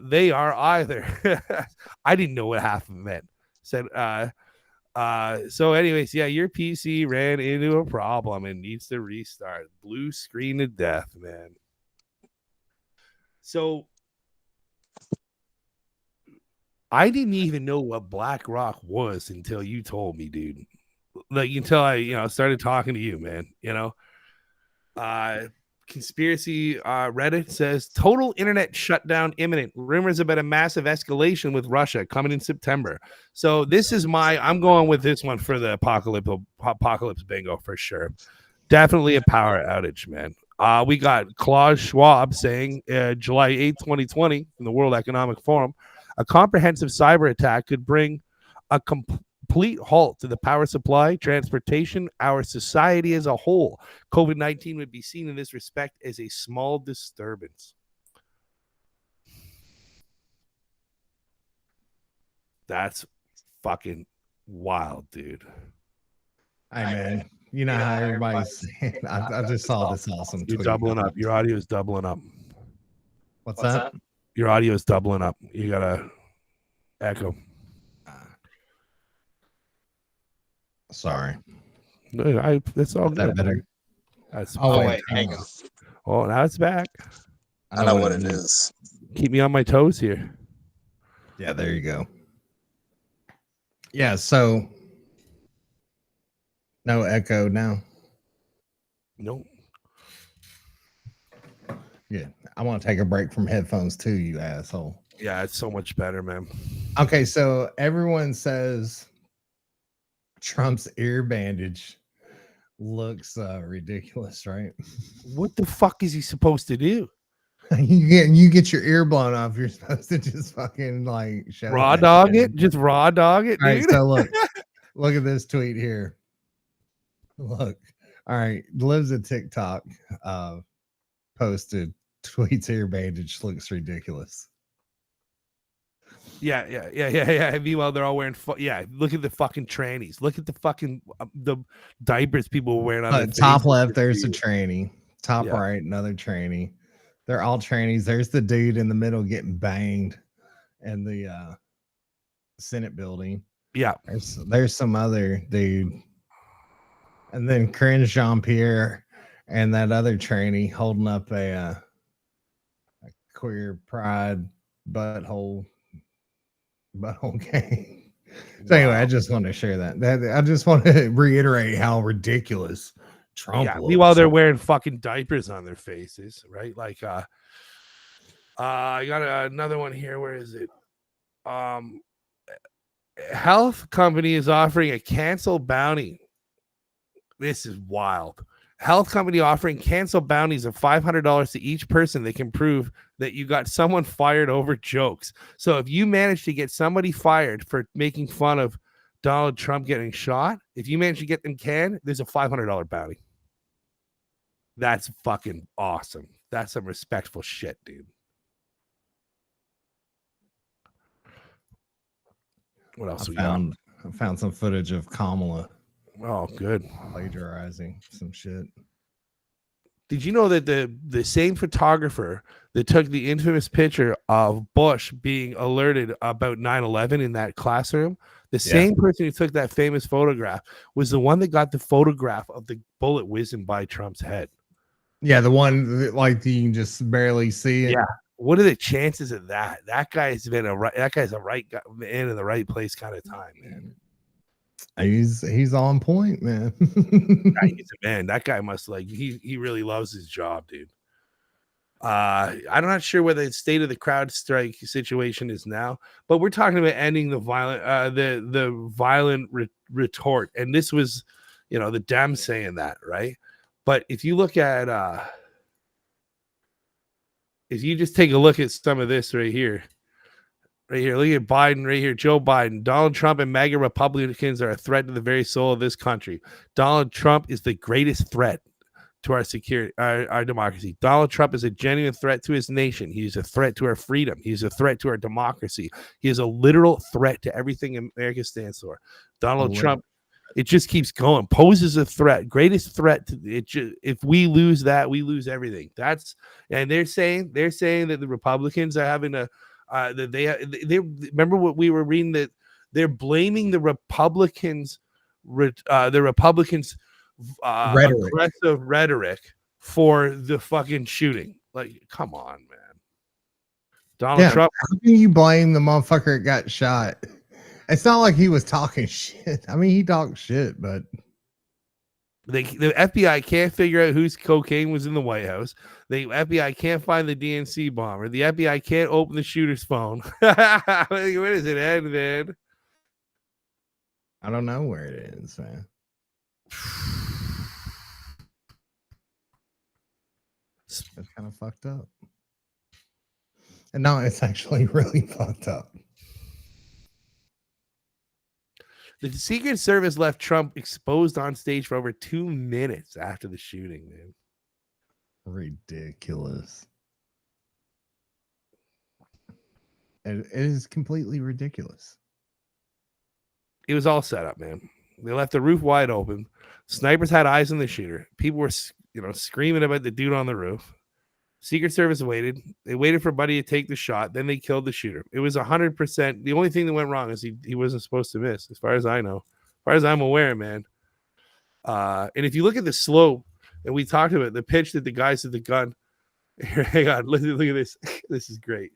they are either. I didn't know what half of it meant. Said, so anyways, yeah, your PC ran into a problem and needs to restart. Blue screen to death, man. So I didn't even know what BlackRock was until you told me, dude. Like until I, started talking to you, man. Conspiracy Reddit says total internet shutdown imminent. Rumors about a massive escalation with Russia coming in September. So this is I'm going with this one for the apocalypse bingo for sure. Definitely a power outage, man. We got Klaus Schwab saying July 8th, 2020 in the World Economic Forum, a comprehensive cyber attack could bring a complete halt to the power supply, transportation, our society as a whole. COVID-19 would be seen in this respect as a small disturbance. That's fucking wild, dude. Hey, man. You know how everybody's saying, I just saw this awesome You're tweet. doubling up. Your audio is doubling up. What's that? Your audio is doubling up. You gotta echo. Sorry. That's all Is that good. better? That's wait, hang on. Oh, now it's back. I know what it is. Keep me on my toes here. Yeah, there you go. Yeah, so no echo now. Nope. Yeah, I want to take a break from headphones too, you asshole. Yeah, it's so much better, man. Okay, so everyone says Trump's ear bandage looks ridiculous, right? What the fuck is he supposed to do? you get your ear blown off. You're supposed to just fucking like show Raw that dog shit. it? Just raw dog it, All right, dude? so look at this tweet here. Look, all right, Lives a TikTok posted tweets ear bandage looks ridiculous. Yeah. Meanwhile, they're all wearing. Look at the fucking trannies. Look at the fucking the diapers people were wearing on their Top faces. left, there's a tranny. Top Yeah. right, another tranny. They're all trannies. There's the dude in the middle getting banged in the Senate building. Yeah. There's some other dude. And then Cringe Jean-Pierre and that other tranny holding up a queer pride butthole gang. So anyway, I just want to share that. I just want to reiterate how ridiculous Trump looks. Meanwhile, they're wearing fucking diapers on their faces, right? Like, I got another one here. Where is it? Health company is offering a cancel bounty. This is wild. Health company offering cancel bounties of $500 to each person that can prove that you got someone fired over jokes. So if you manage to get somebody fired for making fun of Donald Trump getting shot, if you manage to get them canned, there's a $500 bounty. That's fucking awesome. That's some respectful shit, dude. What else I found some footage of Kamala. Oh, good. Plagiarizing some shit. Did you know that the same photographer that took the infamous picture of Bush being alerted about 9/11 in that classroom, the same person who took that famous photograph was the one that got the photograph of the bullet whizzing by Trump's head? Yeah, the one that, like you can just barely see it. Yeah. What are the chances of that? That guy's a right guy, man in the right place kind of time, man. He's on point, man. He's a man. That guy must he really loves his job, dude. I'm not sure what the state of the crowd strike situation is now, but we're talking about ending the violent the violent retort, and this was, the Dems saying that, right? But if you look at if you just take a look at some of this right here, look at Biden right here, Joe Biden. Donald Trump and MAGA Republicans are a threat to the very soul of this country. Donald Trump is the greatest threat to our security, our democracy. Donald Trump is a genuine threat to his nation. He's a threat to our freedom. He's a threat to our democracy. He is a literal threat to everything America stands for. Donald Trump, it just keeps going. Poses a threat, greatest threat to it. If we lose that, we lose everything. And they're saying that the Republicans are having a that they remember what we were reading, that they're blaming the Republicans aggressive rhetoric for the fucking shooting. Like, come on, man. Donald Trump. How can you blame the motherfucker that got shot? It's not like he was talking shit. I mean, he talked shit, but the FBI can't figure out whose cocaine was in the White House. The FBI can't find the DNC bomber. The FBI can't open the shooter's phone. Where does it end, man? I don't know where it is, man. That's kind of fucked up. And no, it's actually really fucked up. The Secret Service left Trump exposed on stage for over 2 minutes after the shooting, man. Ridiculous. It is completely ridiculous. It was all set up, man. They left the roof wide open. Snipers had eyes on the shooter. People were, screaming about the dude on the roof. Secret Service waited. They waited for Buddy to take the shot. Then they killed the shooter. It was 100%. The only thing that went wrong is he wasn't supposed to miss, as far as I know. As far as I'm aware, man. And if you look at the slope, and we talked about the pitch that the guys at the gun. Here, hang on. Look at this. This is great.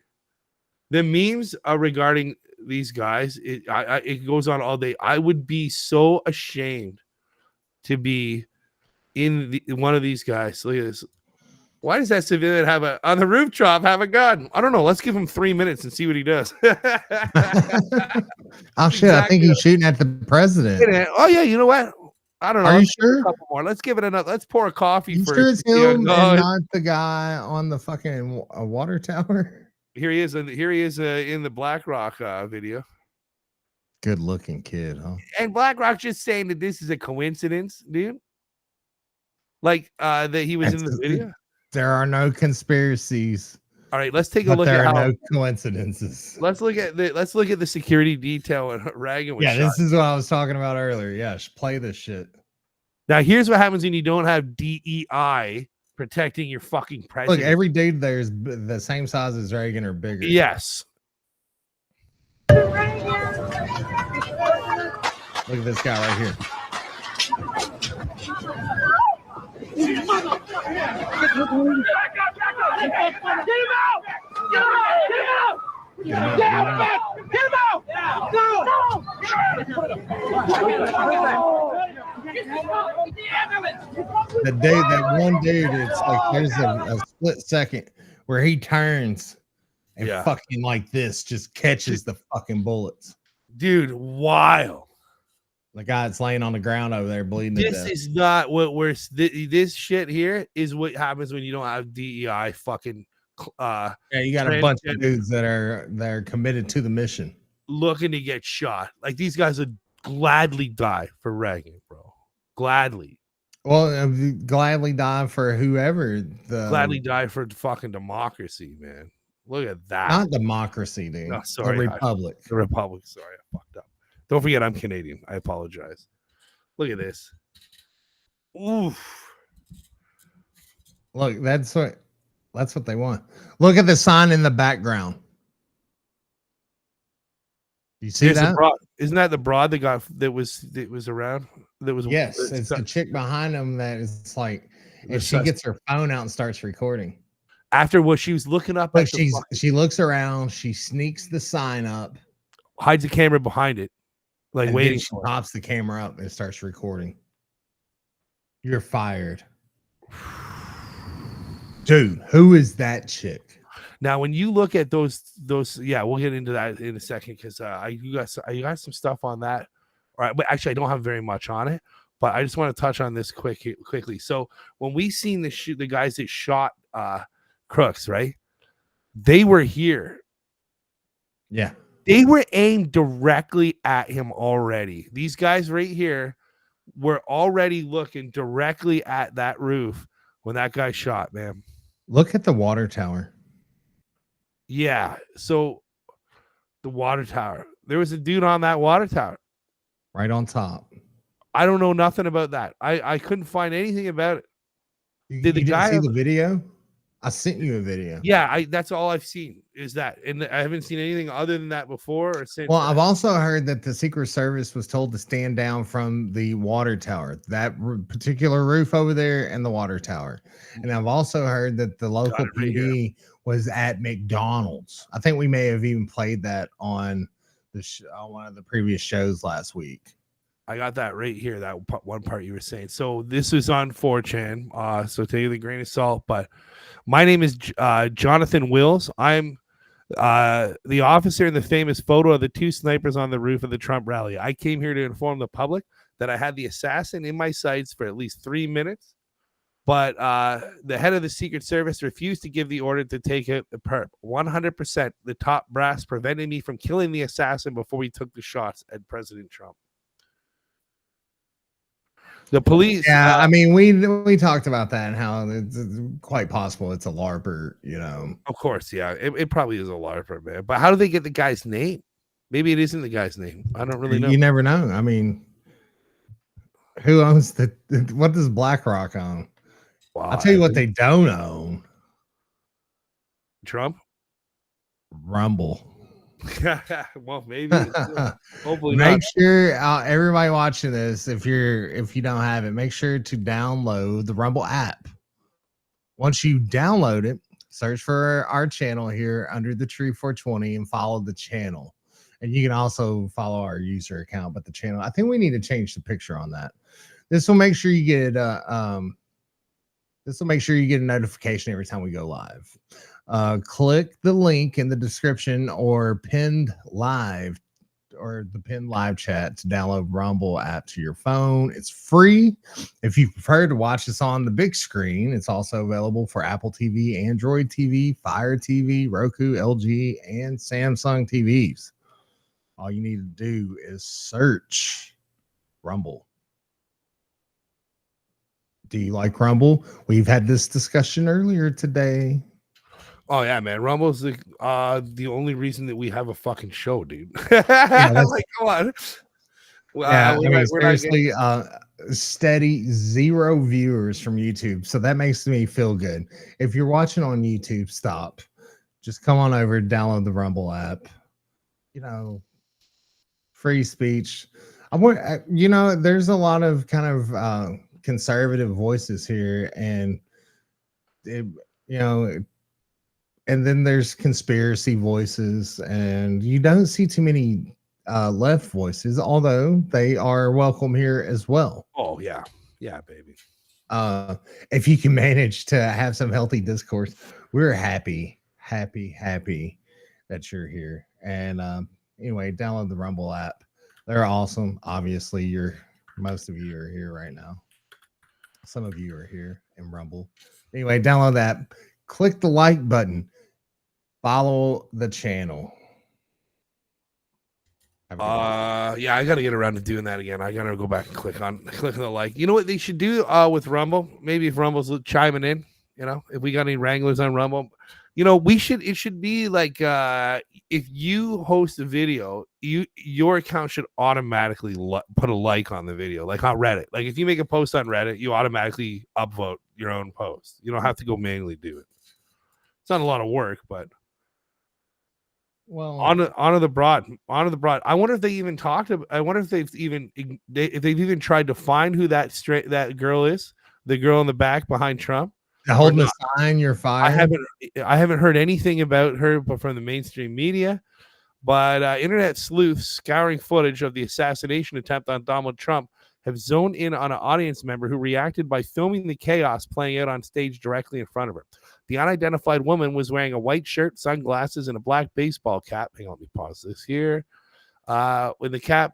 The memes are regarding these guys. It goes on all day. I would be so ashamed to be in one of these guys. Look at this. Why does that civilian on the rooftop have a gun? I don't know. Let's give him 3 minutes and see what he does. Oh shit! Exactly. I think he's shooting at the president. Oh yeah, you know what? I don't know. Are you sure? A couple more. Let's give it another. Let's pour a coffee you first. Sure it's him and not the guy on the fucking water tower. Here he is. Here he is in the BlackRock video. Good looking kid, huh? And BlackRock just saying that this is a coincidence, dude. Like that he was in the video. There are no conspiracies. All right, let's take a look at how. There are no coincidences. Let's look at the security detail and Reagan was shot. This is what I was talking about earlier. Yeah, play this shit. Now here's what happens when you don't have DEI protecting your fucking president. Look, every dude there's the same size as Reagan or bigger. Yes. Look at this guy right here. Get him out! Get him out! Get him out! Get him out! Get him out! The dude, that one dude, it's like there's a split second where he turns and fucking like this just catches the fucking bullets. Dude, wild. The guy that's laying on the ground over there bleeding to death. This is not what we're. This shit here is what happens when you don't have DEI fucking. Yeah, you got a bunch of dudes that are committed to the mission, looking to get shot. Like these guys would gladly die for Reagan, bro. Gladly. Well, gladly die for whoever. Gladly die for fucking democracy, man. Look at that. Not democracy, dude. No, sorry, the republic. The republic. Sorry, I fucked up. Don't forget, I'm Canadian. I apologize. Look at this. Oof. Look, that's what they want. Look at the sign in the background. You see that? Isn't that the broad that was around? That was yes. It's the chick behind him that is like, and she gets her phone out and starts recording. After what she was looking up, but she looks around. She sneaks the sign up, hides the camera behind it. like and waiting then she for it. pops the camera up and starts recording. You're fired. Dude, who is that chick? Now, when you look at those, yeah, we'll get into that in a second because you got some stuff on that. All right, but actually, I don't have very much on it, but I just want to touch on this quickly. So when we seen the guys that shot Crooks, right? They were here. Yeah, they were aimed directly at him already. These guys right here were already looking directly at that roof when that guy shot, man. Look at the water tower. Yeah. So the water tower. There was a dude on that water tower. Right on top. I don't know nothing about that. I couldn't find anything about it. Did the guy see the video? I sent you a video. Yeah, that's all I've seen is that. And I haven't seen anything other than that before or since. Well, I've also heard that the Secret Service was told to stand down from the water tower, that particular roof over there and the water tower. And I've also heard that the local PD was at McDonald's. I think we may have even played that on on one of the previous shows last week. I got that right here, that one part you were saying. So this is on 4chan, so take it with a grain of salt. But my name is Jonathan Wills. I'm the officer in the famous photo of the two snipers on the roof of the Trump rally. I came here to inform the public that I had the assassin in my sights for at least 3 minutes, but the head of the Secret Service refused to give the order to take out the perp. 100%, the top brass prevented me from killing the assassin before we took the shots at President Trump. The police. Yeah, I mean, we talked about that and how it's quite possible it's a LARPer, you know. Of course, yeah. It probably is a LARPer, man. But how do they get the guy's name? Maybe it isn't the guy's name. I don't really know. You never know. I mean, who owns what does BlackRock own? Wow, I'll tell you what they don't own. Trump? Rumble. Well, maybe. Hopefully make not. sure everybody watching this, if you don't have it, make sure to download the Rumble app. Once you download it, search for our channel here under the Tree 420 and follow the channel. And you can also follow our user account, but the channel, I think we need to change the picture on that. This will make sure you get a notification every time we go live. Click the link in the description or pinned live chat to download Rumble app to your phone. It's free. If you prefer to watch this on the big screen, it's also available for Apple TV, Android TV, Fire TV, Roku, LG, and Samsung TVs. All you need to do is search Rumble. Do you like Rumble? We've had this discussion earlier today. Oh yeah, man. Rumble's the only reason that we have a fucking show, dude. Yeah, like, come on. Well, yeah, I mean, seriously, steady 0 viewers from YouTube. So that makes me feel good. If you're watching on YouTube, stop. Just come on over, download the Rumble app. You know, free speech. There's a lot of kind of conservative voices here, and and then there's conspiracy voices, and you don't see too many left voices, although they are welcome here as well. Oh yeah, baby. If you can manage to have some healthy discourse, we're happy that you're here. And anyway, download the Rumble app. They're awesome. Obviously, most of you are here right now. Some of you are here in Rumble. Anyway, download that. Click the like button. Follow the channel. Yeah, I gotta get around to doing that again. I gotta go back and click on the like. You know what they should do with Rumble? Maybe if Rumble's chiming in, if we got any wranglers on Rumble, it should be like if you host a video, your account should automatically put a like on the video, like on Reddit. Like if you make a post on Reddit, you automatically upvote your own post. You don't have to go manually do it. It's not a lot of work, but well, honor the broad. I wonder if they even talked about. I wonder if they've even tried to find who that girl is, the girl in the back behind Trump. Holding the sign, you're fired. I haven't heard anything about her, but from the mainstream media. But internet sleuths scouring footage of the assassination attempt on Donald Trump have zoned in on an audience member who reacted by filming the chaos playing out on stage directly in front of her. The unidentified woman was wearing a white shirt, sunglasses, and a black baseball cap. Hang on, let me pause this here. When the cap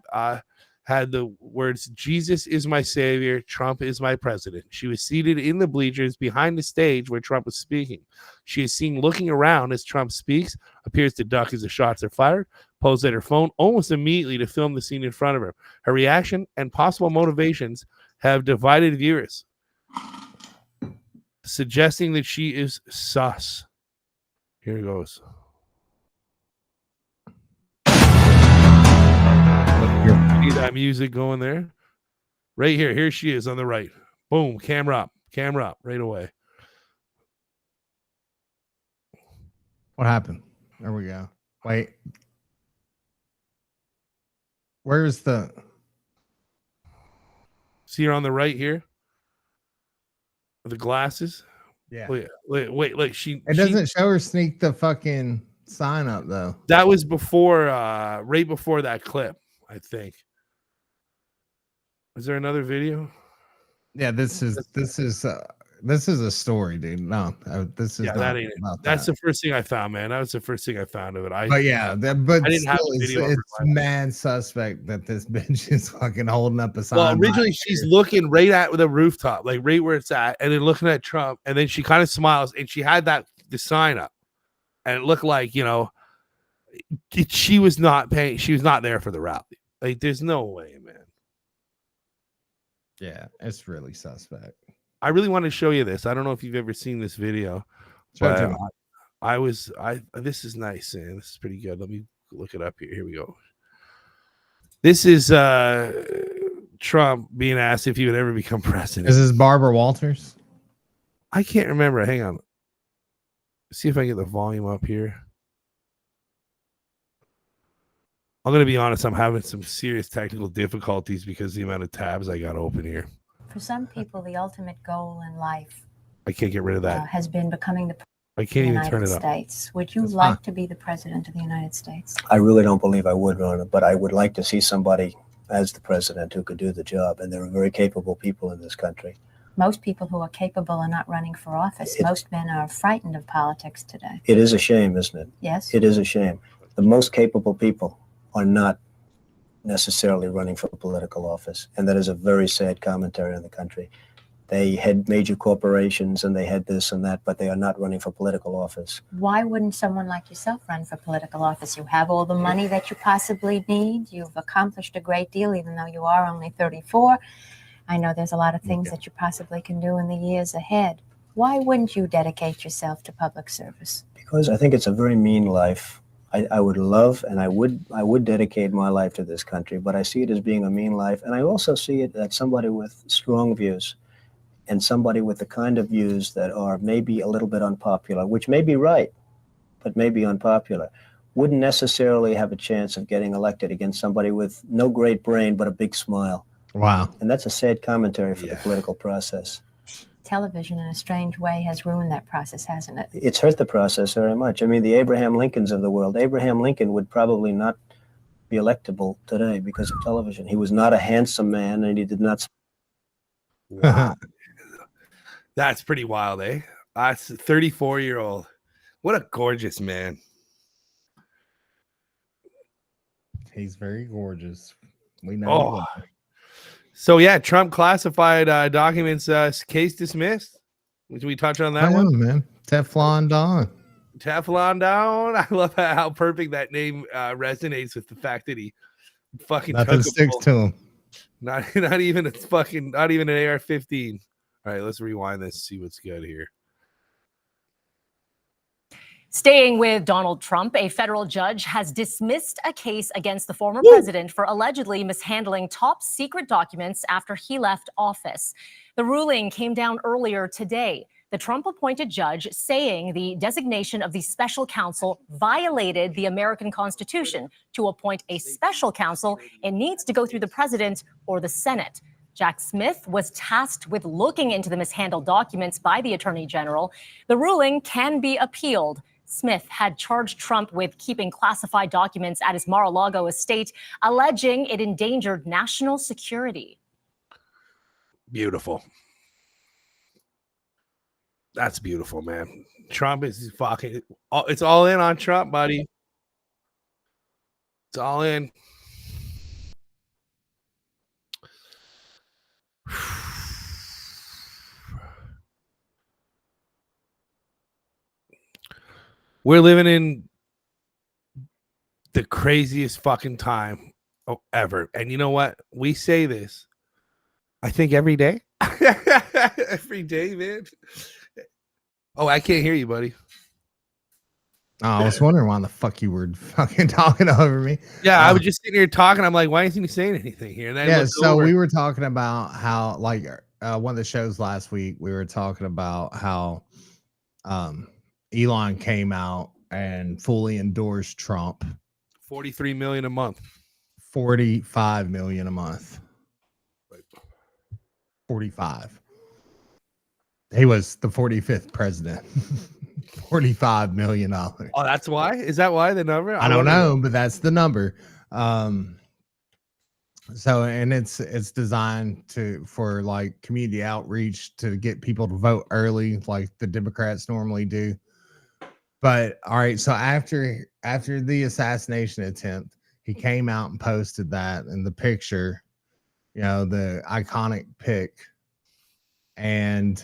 had the words, "Jesus is my savior, Trump is my president." She was seated in the bleachers behind the stage where Trump was speaking. She is seen looking around as Trump speaks, appears to duck as the shots are fired, pulls at her phone almost immediately to film the scene in front of her. Her reaction and possible motivations have divided viewers, suggesting that she is sus. Here it goes. See that music going there? Right here. Here she is on the right. Boom. Camera up right away. What happened? There we go. Wait. Where's the... See her on the right here? With the glasses? Yeah. Wait, look, she... It doesn't show her sneak the fucking sign up, though. That was before, right before that clip, I think. Is there another video? Yeah, this is a story, dude. No, this is Yeah, not that ain't it. about That's that. the first thing I found, man. That was the first thing I found of it. But yeah, but I didn't have still, the video. of her it's mad suspect that this bitch is fucking holding up a sign. Well, originally she's looking right at the rooftop, like right where it's at, and then looking at Trump, and then she kind of smiles, and she had the sign up, and it looked like, you know, she was not paying. She was not there for the rally. Like, there's no way, man. Yeah, it's really suspect. I really want to show you this. I don't know if you've ever seen this video, but this is nice, man. This is pretty good. Let me look it up here. Here we go. This is Trump being asked if he would ever become president. Is this Barbara Walters? I can't remember. Hang on. See if I can get the volume up here. I'm going to be honest. I'm having some serious technical difficulties because of the amount of tabs I got open here. For some people, the ultimate goal in life I can't get rid of that. has been becoming the I president can't of even the United turn it up. States. Would you like to be the president of the United States? I really don't believe I would run it, but I would like to see somebody as the president who could do the job. And there are very capable people in this country. Most people who are capable are not running for office. Most men are frightened of politics today. It is a shame, isn't it? Yes. It is a shame. The most capable people are not necessarily running for political office. And that is a very sad commentary on the country. They had major corporations and they had this and that, but they are not running for political office. Why wouldn't someone like yourself run for political office? You have all the money that you possibly need. You've accomplished a great deal, even though you are only 34. I know there's a lot of things that you possibly can do in the years ahead. Why wouldn't you dedicate yourself to public service? Because I think it's a very mean life. I would love and I would dedicate my life to this country, but I see it as being a mean life. And I also see it as somebody with strong views and somebody with the kind of views that are maybe a little bit unpopular, which may be right, but may be unpopular, wouldn't necessarily have a chance of getting elected against somebody with no great brain but a big smile. Wow. And that's a sad commentary for the political process. Television, in a strange way, has ruined that process, hasn't it? It's hurt the process very much. I mean, the Abraham Lincolns of the world, Abraham Lincoln would probably not be electable today because of television. He was not a handsome man and he did not. Wow. That's pretty wild, eh? That's a 34-year-old. What a gorgeous man. He's very gorgeous. We know. Oh. So yeah, Trump classified documents, case dismissed. Did we touch on that one, man? Teflon Don. Teflon Don. I love how perfect that name resonates with the fact that he fucking Nothing sticks to him. Not even an AR-15. All right, let's rewind this. See what's good here. Staying with Donald Trump, a federal judge has dismissed a case against the former president for allegedly mishandling top secret documents after he left office. The ruling came down earlier today. The Trump-appointed judge saying the designation of the special counsel violated the American Constitution. To appoint a special counsel, it needs to go through the president or the Senate. Jack Smith was tasked with looking into the mishandled documents by the attorney general. The ruling can be appealed. Smith had charged Trump with keeping classified documents at his Mar-a-Lago estate, alleging it endangered national security. Beautiful. That's beautiful, man. Trump is fucking. It's all in on Trump, buddy. It's all in. We're living in the craziest fucking time ever. And you know what? We say this, I think, every day. Every day, man. Oh, I can't hear you, buddy. Oh, I was wondering why the fuck you were fucking talking over me. Yeah, I was just sitting here talking. I'm like, why isn't he saying anything here? And then Yeah, so we were talking about how, like, one of the shows last week, we were talking about how Elon came out and fully endorsed Trump. 43 million a month. 45 million a month. 45. He was the 45th president. $45 million. Oh, that's why? Is that why the number? I don't know, but that's the number. So, and it's designed for like community outreach to get people to vote early, like the Democrats normally do. But all right, so after the assassination attempt, he came out and posted that in the picture, you know, the iconic pic, and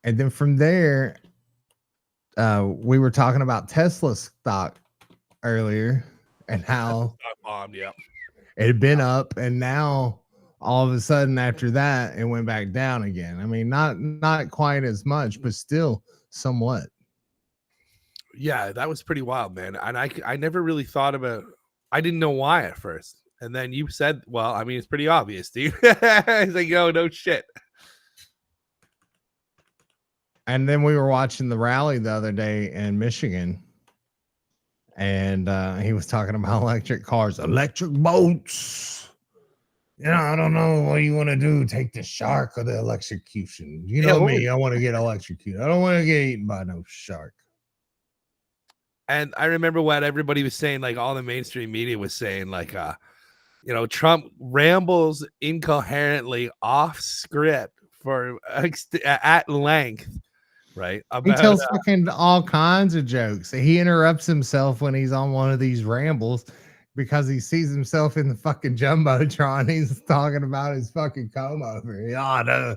then from there, we were talking about Tesla stock earlier and how bombed, yeah. It had been up, and now all of a sudden after that, it went back down again. I mean, not quite as much, but still somewhat. Yeah, that was pretty wild, man. And I never really thought about. I didn't know why at first, and then you said, "Well, I mean, it's pretty obvious, dude." It's like, "Oh, no shit." And then we were watching the rally the other day in Michigan, and he was talking about electric cars, electric boats. You know, I don't know what you want to do. Take the shark or the electrocution. You know me. I want to get electrocuted. I don't want to get eaten by no shark. And I remember what everybody was saying, like all the mainstream media was saying, like, you know, Trump rambles incoherently off script for at length. Right. He tells fucking all kinds of jokes. He interrupts himself when he's on one of these rambles because he sees himself in the fucking jumbotron. He's talking about his fucking comb over. Oh, no.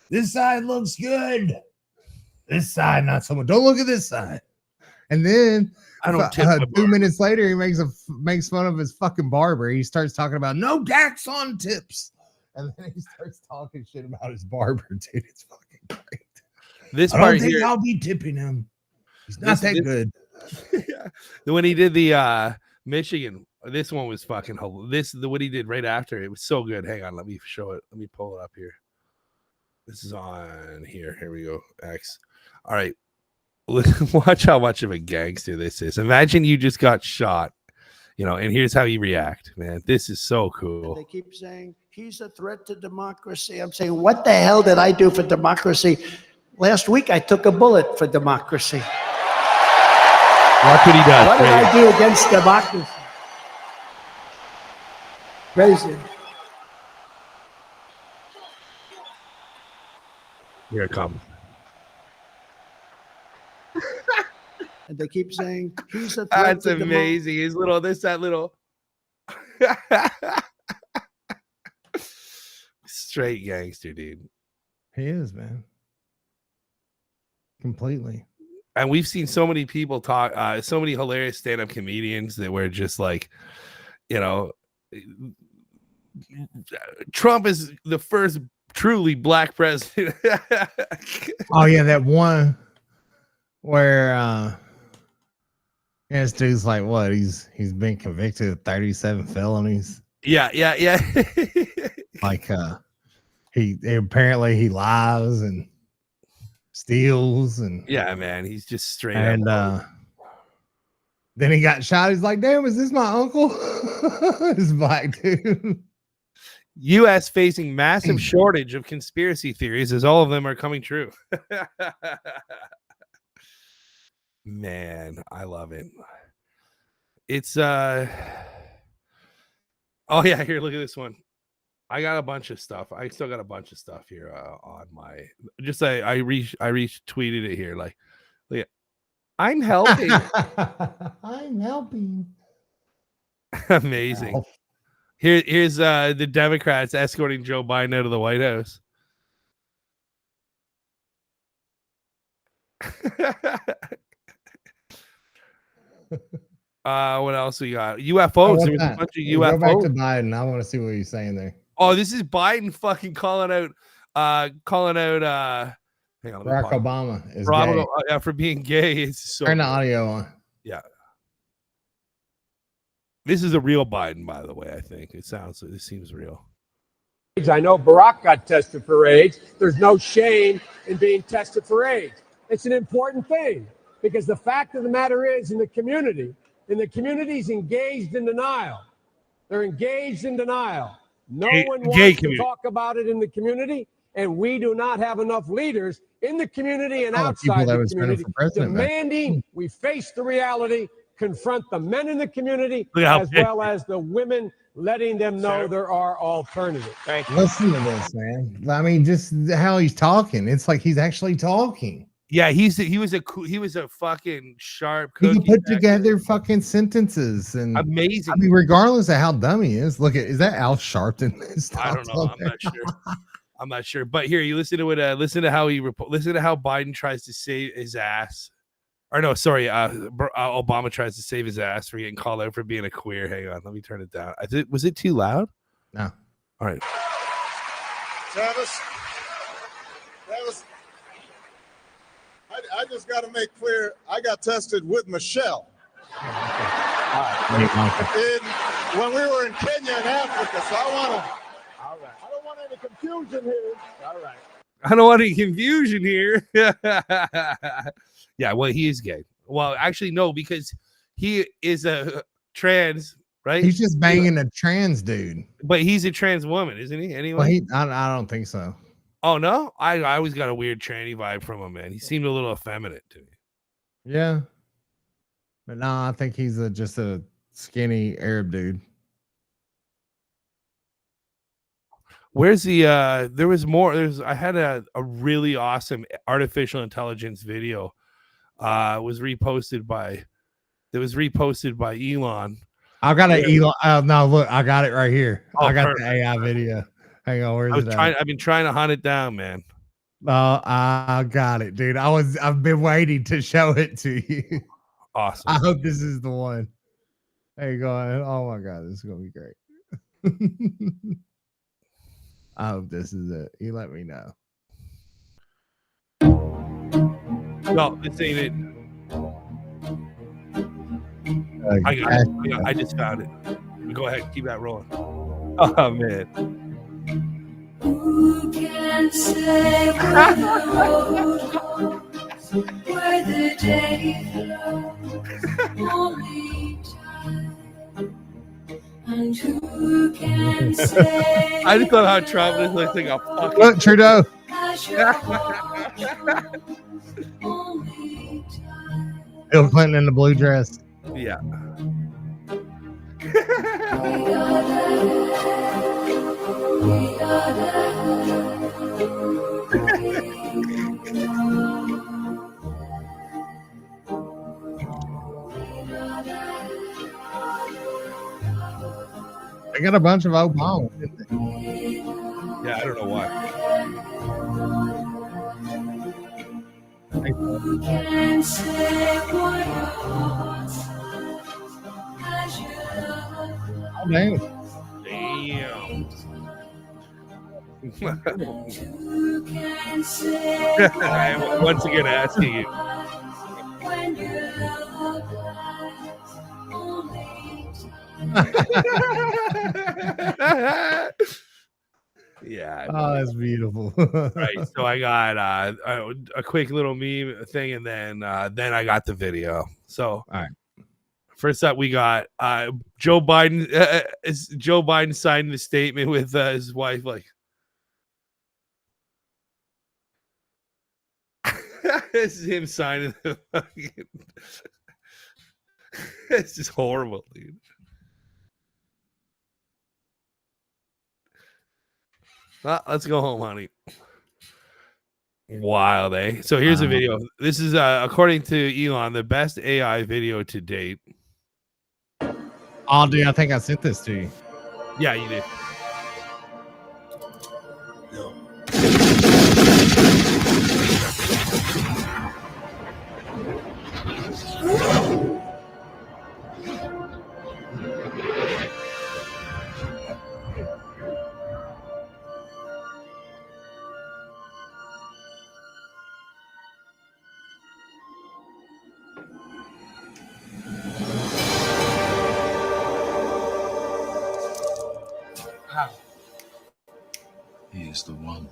This side looks good. This side, not so much. Don't look at this side. And then I don't 2 minutes later, he makes fun of his fucking barber. He starts talking about no tax on tips. And then he starts talking shit about his barber, dude. It's fucking great. This I part don't think here, I'll be tipping him. He's not that good. Yeah. When he did the Michigan, this one was fucking what he did right after. It was so good. Hang on, let me show it. Let me pull it up here. This is on here. Here we go. X. All right. Watch how much of a gangster this is. Imagine you just got shot, you know, and here's how you react, man. This is so cool. They keep saying he's a threat to democracy. I'm saying, what the hell did I do for democracy? Last week, I took a bullet for democracy. Watch what he does. What did I do against democracy? Crazy. Here it comes. And they keep saying he's a threat. That's to amazing. His little that little straight gangster, dude. He is, man. Completely. And we've seen so many people talk, so many hilarious stand-up comedians that were just like, you know, Trump is the first truly black president. Oh yeah, that one where this dude's like, what? He's been convicted of 37 felonies. Yeah. Like he apparently he lies and steals and yeah, man, he's just straight and up. Then he got shot. He's like, damn, is this my uncle? This black dude. U.S. facing massive shortage of conspiracy theories as all of them are coming true. Man, I love it. It's oh yeah, here, look at this one. I got a bunch of stuff. I still got a bunch of stuff here on my just I retweeted it here. Like I'm helping. I'm helping. Amazing. Here's the Democrats escorting Joe Biden out of the White House. What else we got? UFOs. There was a bunch of UFOs. Go back to Biden. I want to see what he's saying there. Oh, this is Biden fucking calling out hang on, Barack Obama is gay. For being gay. It's so turn the audio on. Yeah. This is a real Biden, by the way. I think this seems real. I know Barack got tested for AIDS. There's no shame in being tested for AIDS. It's an important thing because the fact of the matter is in the community's engaged in denial. They're engaged in denial. No one wants to talk about it in the community, and we do not have enough leaders in the community and outside the community demanding we face the reality, confront the men in the community, as well as the women, letting them know there are alternatives. Thank you. Listen to this, man. I mean, just how he's talking. It's like he's actually talking. Yeah, he was a fucking sharp He cookie. can put together fucking sentences and amazing. I mean, regardless of how dumb he is. Look at, is that Al Sharpton? I don't know. I'm not sure. I'm not sure. But here, you listen to what listen to how Biden tries to save his ass. Or no, sorry, Obama tries to save his ass for getting called out for being a queer. Hang on, let me turn it down. Was it too loud? No. All right. Travis, I just got to make clear, I got tested with Michelle. When we were in Kenya and Africa, so I don't want any confusion here. All right. I don't want any confusion here. Yeah, well, he is gay. Well, actually, no, because he is a trans, right? He's just banging a trans dude. But he's a trans woman, isn't he? Anyway, well, I don't think so. Oh no, I always got a weird tranny vibe from him, man. He seemed a little effeminate to me. Yeah, but no, I think he's just a skinny Arab dude. Where's the there was more. I had a really awesome artificial intelligence video. Was reposted by Elon. I got an Elon. No, look, I got it right here. Oh, I got perfect. the AI video. Hang on, where's it? I've been trying to hunt it down, man. Oh, I got it, dude. I've been waiting to show it to you. Awesome. I hope this is the one. Hey, going. Oh my god, this is gonna be great. I hope this is it. You let me know. No, this ain't it. I got it. I just found it. Go ahead, keep that rolling. Oh man. Who can say where the day flows, only time. And who can say I just thought how Trump is like a fucking look, Trudeau. Bill Clinton in the blue dress. Yeah. They got a bunch of Obama. Yeah, I don't know why. who can say what as you love Damn. who can say I'm once again asking you. when you love only Yeah. Oh, that's beautiful. Right. So I got a quick little meme thing, and then I got the video. So all right. First up, we got Joe Biden. Joe Biden signed the statement with his wife, like. This is him signing the fucking. It's just horrible, dude. Well, let's go home, honey. Wild, eh? So here's a video. This is, according to Elon, the best AI video to date. Oh, dude, I think I sent this to you. Yeah, you did. He is the one.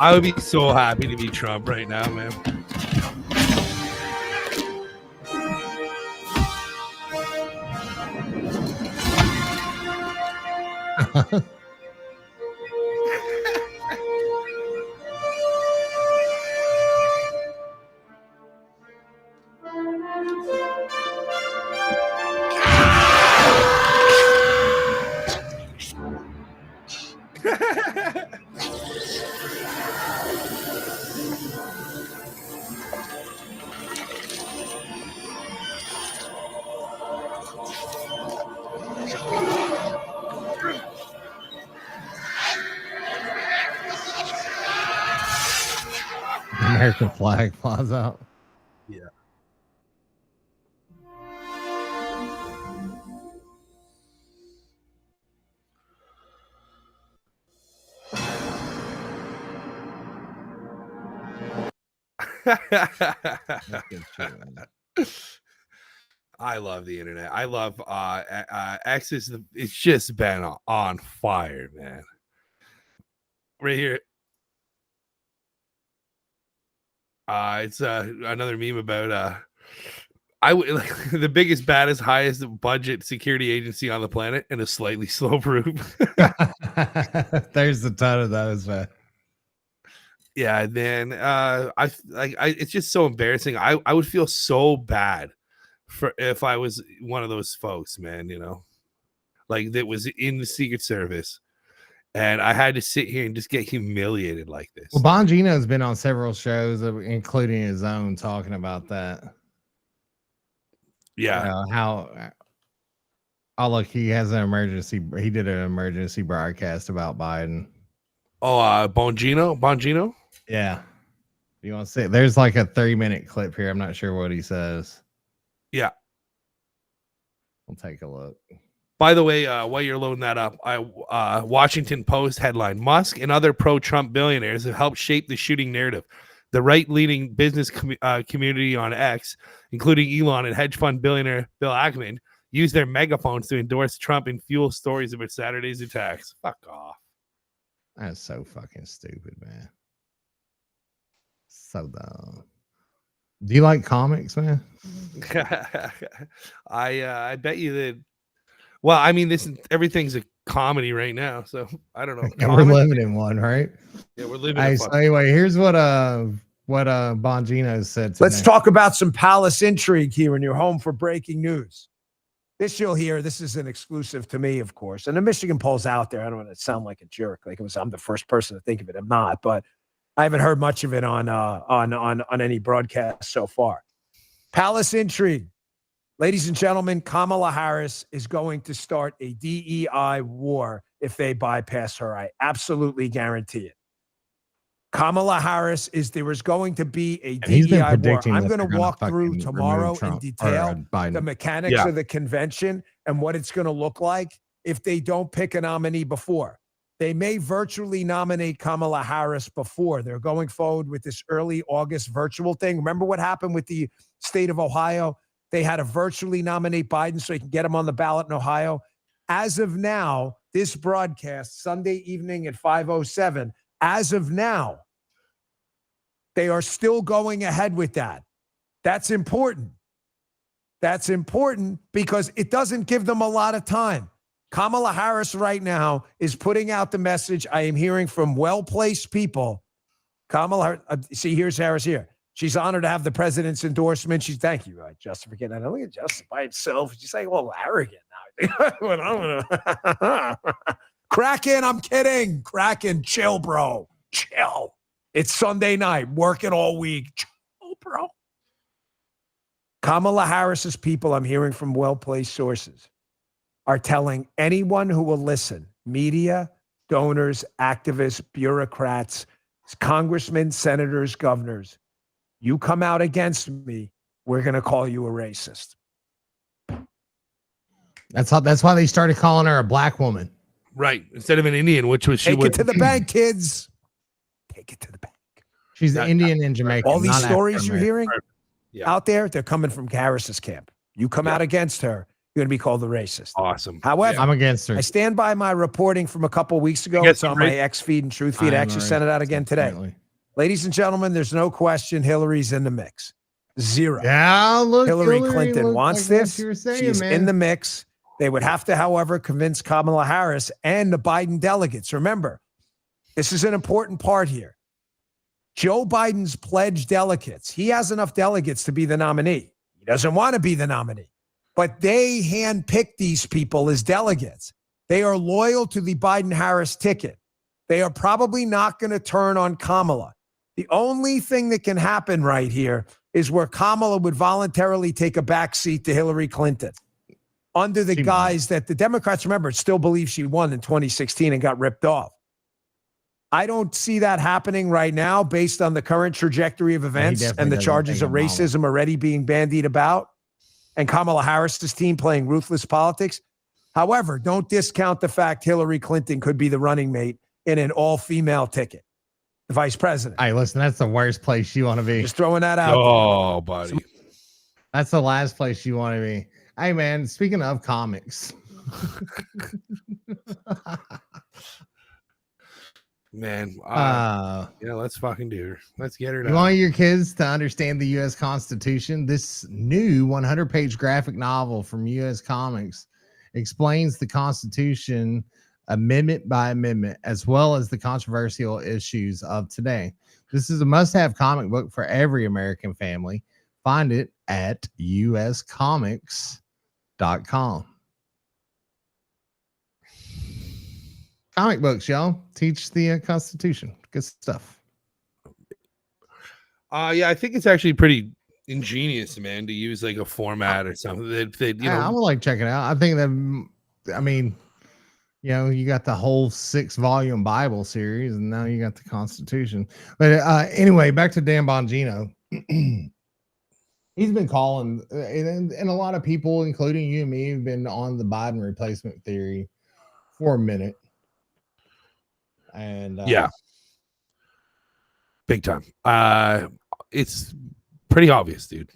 I would be so happy to be Trump right now, man. American flag flies out. Yeah. I love the internet. I love X is it's just been on fire, man. Right here. It's another meme about like the biggest, baddest, highest budget security agency on the planet and a slightly slow proof. There's a ton of those, man. Yeah, and then I it's just so embarrassing. I would feel so bad for if I was one of those folks, man, you know, like that was in the Secret Service and I had to sit here and just get humiliated like this. Well, Bongino's been on several shows, including his own, talking about that. Yeah. Look, he has an emergency. He did an emergency broadcast about Biden. Oh, Bongino? Yeah. You want to see? There's like a 30-minute clip here. I'm not sure what he says. Yeah. We'll take a look. By the way, while you're loading that up, Washington Post headline: Musk and other pro-Trump billionaires have helped shape the shooting narrative. The right-leaning business community on X, including Elon and hedge fund billionaire Bill Ackman, used their megaphones to endorse Trump and fuel stories about Saturday's attacks. Fuck off. That's so fucking stupid, man. So dumb. Do you like comics, man? I bet you that. Well, I mean, everything's a comedy right now, so I don't know. And we're living in one, right? Yeah, we're living. Hey, so anyway, here's what Bongino said today. Let's talk about some palace intrigue here in your home for breaking news. This you'll hear. This is an exclusive to me, of course. And the Michigan poll's out there. I don't want to sound like a jerk, like I'm the first person to think of it. I'm not, but I haven't heard much of it on any broadcast so far. Palace intrigue. Ladies and gentlemen, Kamala Harris is going to start a DEI war if they bypass her. I absolutely guarantee it. Kamala Harris there is going to be a DEI war. I'm going to walk through tomorrow in detail the mechanics of the convention and what it's going to look like if they don't pick a nominee before. They may virtually nominate Kamala Harris before. They're going forward with this early August virtual thing. Remember what happened with the state of Ohio? They had to virtually nominate Biden so he can get him on the ballot in Ohio. As of now, this broadcast, Sunday evening at 5:07, as of now, They are still going ahead with that. That's important. That's important because it doesn't give them a lot of time. Kamala Harris right now is putting out the message I am hearing from well-placed people. Kamala, see, here's Harris here. She's honored to have the president's endorsement. Thank you, Justin, for getting that. Look at Justin by himself. She's like, well, arrogant now. Kraken, I'm kidding. Kraken, chill, bro. Chill. It's Sunday night, working all week. Chill, bro. Kamala Harris's people, I'm hearing from well-placed sources, are telling anyone who will listen, media, donors, activists, bureaucrats, congressmen, senators, governors, you come out against me, we're going to call you a racist. That's why they started calling her a black woman. Right. Instead of an Indian, which was she Take would it to the bank, kids. Take it to the bank. She's Indian and Jamaican. All these not stories you're African-American. hearing out there, they're coming from Harris's camp. You come out against her, you're going to be called a racist. Awesome. However, I'm against her. I stand by my reporting from a couple of weeks ago. You It's get on some my X feed and Truth feed. I actually sent it out again today. Ladies and gentlemen, there's no question Hillary's in the mix. Zero. Yeah, look, Hillary Clinton looked wants like what this. you were saying, She's man. in the mix. They would have to, however, convince Kamala Harris and the Biden delegates. Remember, this is an important part here. Joe Biden's pledged delegates. He has enough delegates to be the nominee. He doesn't want to be the nominee. But they handpick these people as delegates. They are loyal to the Biden-Harris ticket. They are probably not going to turn on Kamala. The only thing that can happen right here is where Kamala would voluntarily take a back seat to Hillary Clinton under the guise that the Democrats, remember, still believe she won in 2016 and got ripped off. I don't see that happening right now based on the current trajectory of events and the charges of racism already being bandied about and Kamala Harris's team playing ruthless politics. However, don't discount the fact Hillary Clinton could be the running mate in an all-female ticket, the vice president. Hey, listen, that's the worst place you want to be. Just throwing that out. Oh, buddy. That's the last place you want to be. Hey, man, speaking of comics. Man, yeah, let's fucking do her. Let's get her You done. want your kids to understand the U.S. Constitution? This new 100-page graphic novel from U.S. Comics explains the Constitution amendment by amendment, as well as the controversial issues of today. This is a must-have comic book for every American family. Find it at uscomics.com. Comic books, y'all. Teach the Constitution. Good stuff. Yeah, I think it's actually pretty ingenious, man, to use like a format or something. I would like check it out. I think that, I mean, you know, you got the whole 6-volume Bible series, and now you got the Constitution. But anyway, back to Dan Bongino. He's been calling, and a lot of people, including you and me, have been on the Biden replacement theory for a minute. And yeah, big time. It's pretty obvious, dude.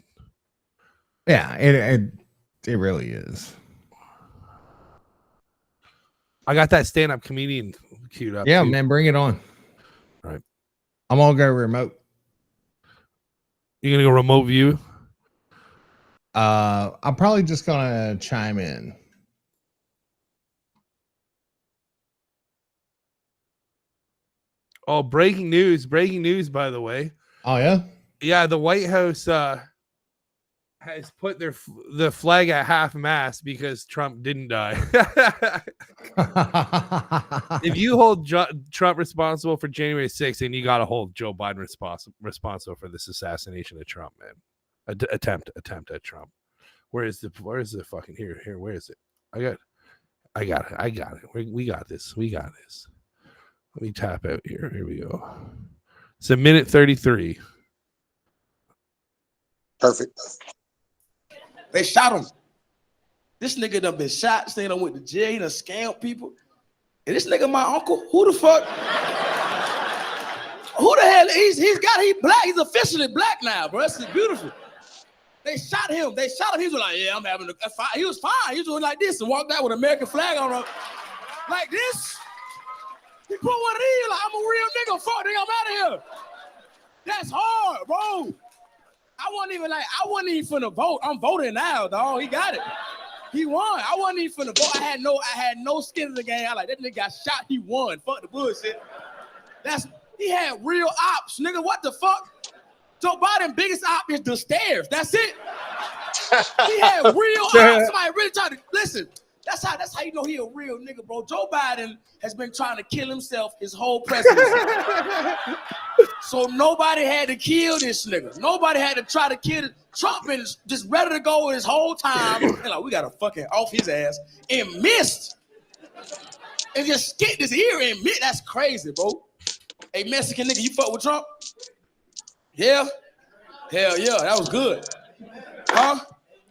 Yeah, it really is. I got that stand-up comedian queued up. Yeah, too. man, bring it on. All right, I'm gonna go remote. You're gonna go remote view? I'm probably just gonna chime in. Oh, breaking news, by the way. Oh, yeah? Yeah, the White House has put the flag at half mast because Trump didn't die. If you hold Trump responsible for January 6th, then you got to hold Joe Biden responsible for this assassination of Trump, man. Attempt at Trump. Where is the fucking here? Where is it? I got it. We got this. Let me tap out here. Here we go. It's a minute 33. Perfect. They shot him. This nigga done been shot, saying I went to jail, he done scammed people. And this nigga my uncle, who the fuck? Who the hell? He's black. He's officially black now, bro. This is beautiful. They shot him. He was like, yeah, I'm having a fine. He was fine. He was doing like this and walked out with an American flag on him. Like this. He put one of these, like, I'm a real nigga. Fuck, nigga, I'm out of here. That's hard, bro. I wasn't even finna vote. I'm voting now, dog. He got it. He won. I wasn't even finna vote. I had no skin in the game. I like that nigga got shot. He won. Fuck the bullshit. He had real ops, nigga. What the fuck? Joe Biden biggest op is the stairs. That's it. He had real ops. Somebody really tried to listen. That's how you know he a real nigga, bro. Joe Biden has been trying to kill himself his whole presidency. So nobody had to kill this nigga. Nobody had to try to kill it. Trump been just ready to go his whole time. And like, we got to fucking off his ass. And missed. And just skipped his ear and missed. That's crazy, bro. Hey, Mexican nigga, you fuck with Trump? Yeah? Hell yeah, that was good. Huh?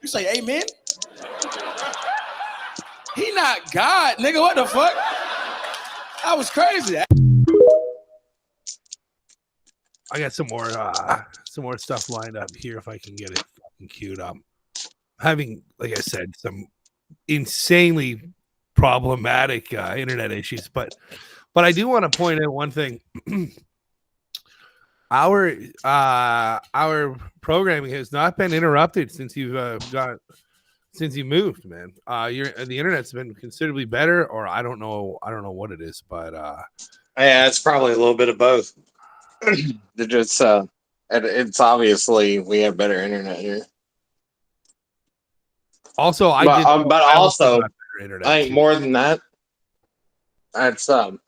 You say amen? He not God, nigga. What the fuck? That was crazy. I got some more stuff lined up here if I can get it fucking queued up. Having, like I said, some insanely problematic internet issues, but I do want to point out one thing. Our programming has not been interrupted since you moved, man. The internet's been considerably better, or I don't know what it is, but yeah, it's probably a little bit of both. It's obviously we have better internet here. Also, I think more than that, it's I'm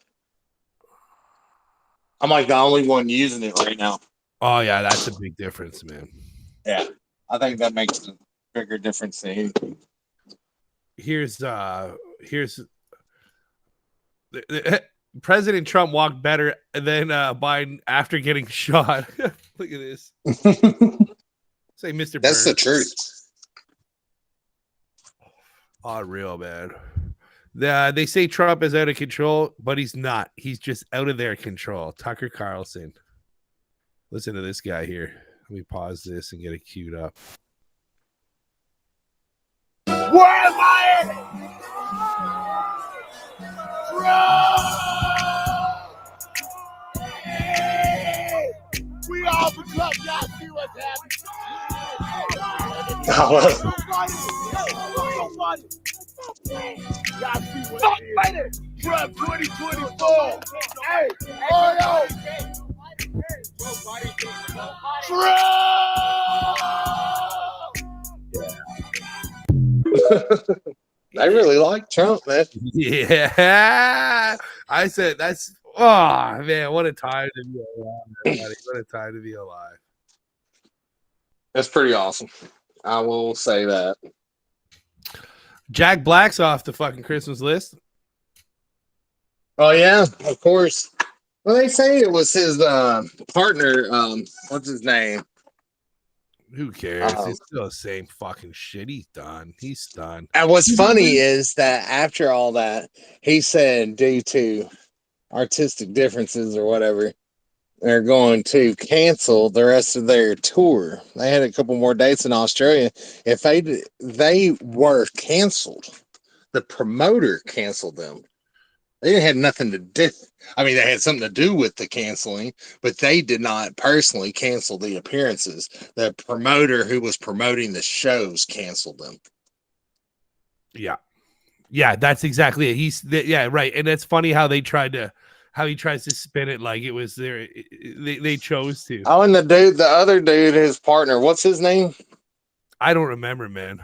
like the only one using it right now. Oh yeah, that's a big difference, man. Yeah, I think that makes a bigger difference than anything. Here's President Trump walked better than Biden after getting shot. Look at this. Say, Mr. That's Burns. the truth. Oh, real, man. They say Trump is out of control, but he's not. He's just out of their control. Tucker Carlson. Listen to this guy here. Let me pause this and get it queued up. Where am I? We all the club, y'all see what's happening. Y'all see what's happening. Trump 2024. Hey, oh Trump! I really like Trump, man. Yeah. I said that's man, what a time to be alive, everybody. What a time to be alive. That's pretty awesome. I will say that. Jack Black's off the fucking Christmas list. Oh yeah, of course. Well, they say it was his partner. What's his name? Who cares? It's still the same fucking shit. He's done. He's done. And what's funny is that after all that, he said due to artistic differences or whatever, they're going to cancel the rest of their tour. They had a couple more dates in Australia. If they were canceled, the promoter canceled them. They didn't have nothing to do. I mean, they had something to do with the canceling, but they did not personally cancel the appearances. The promoter who was promoting the shows canceled them. Yeah. Yeah, that's exactly it. Yeah, right. And it's funny how he tries to spin it like it was their they chose to. Oh, and the other dude, his partner, what's his name? I don't remember, man.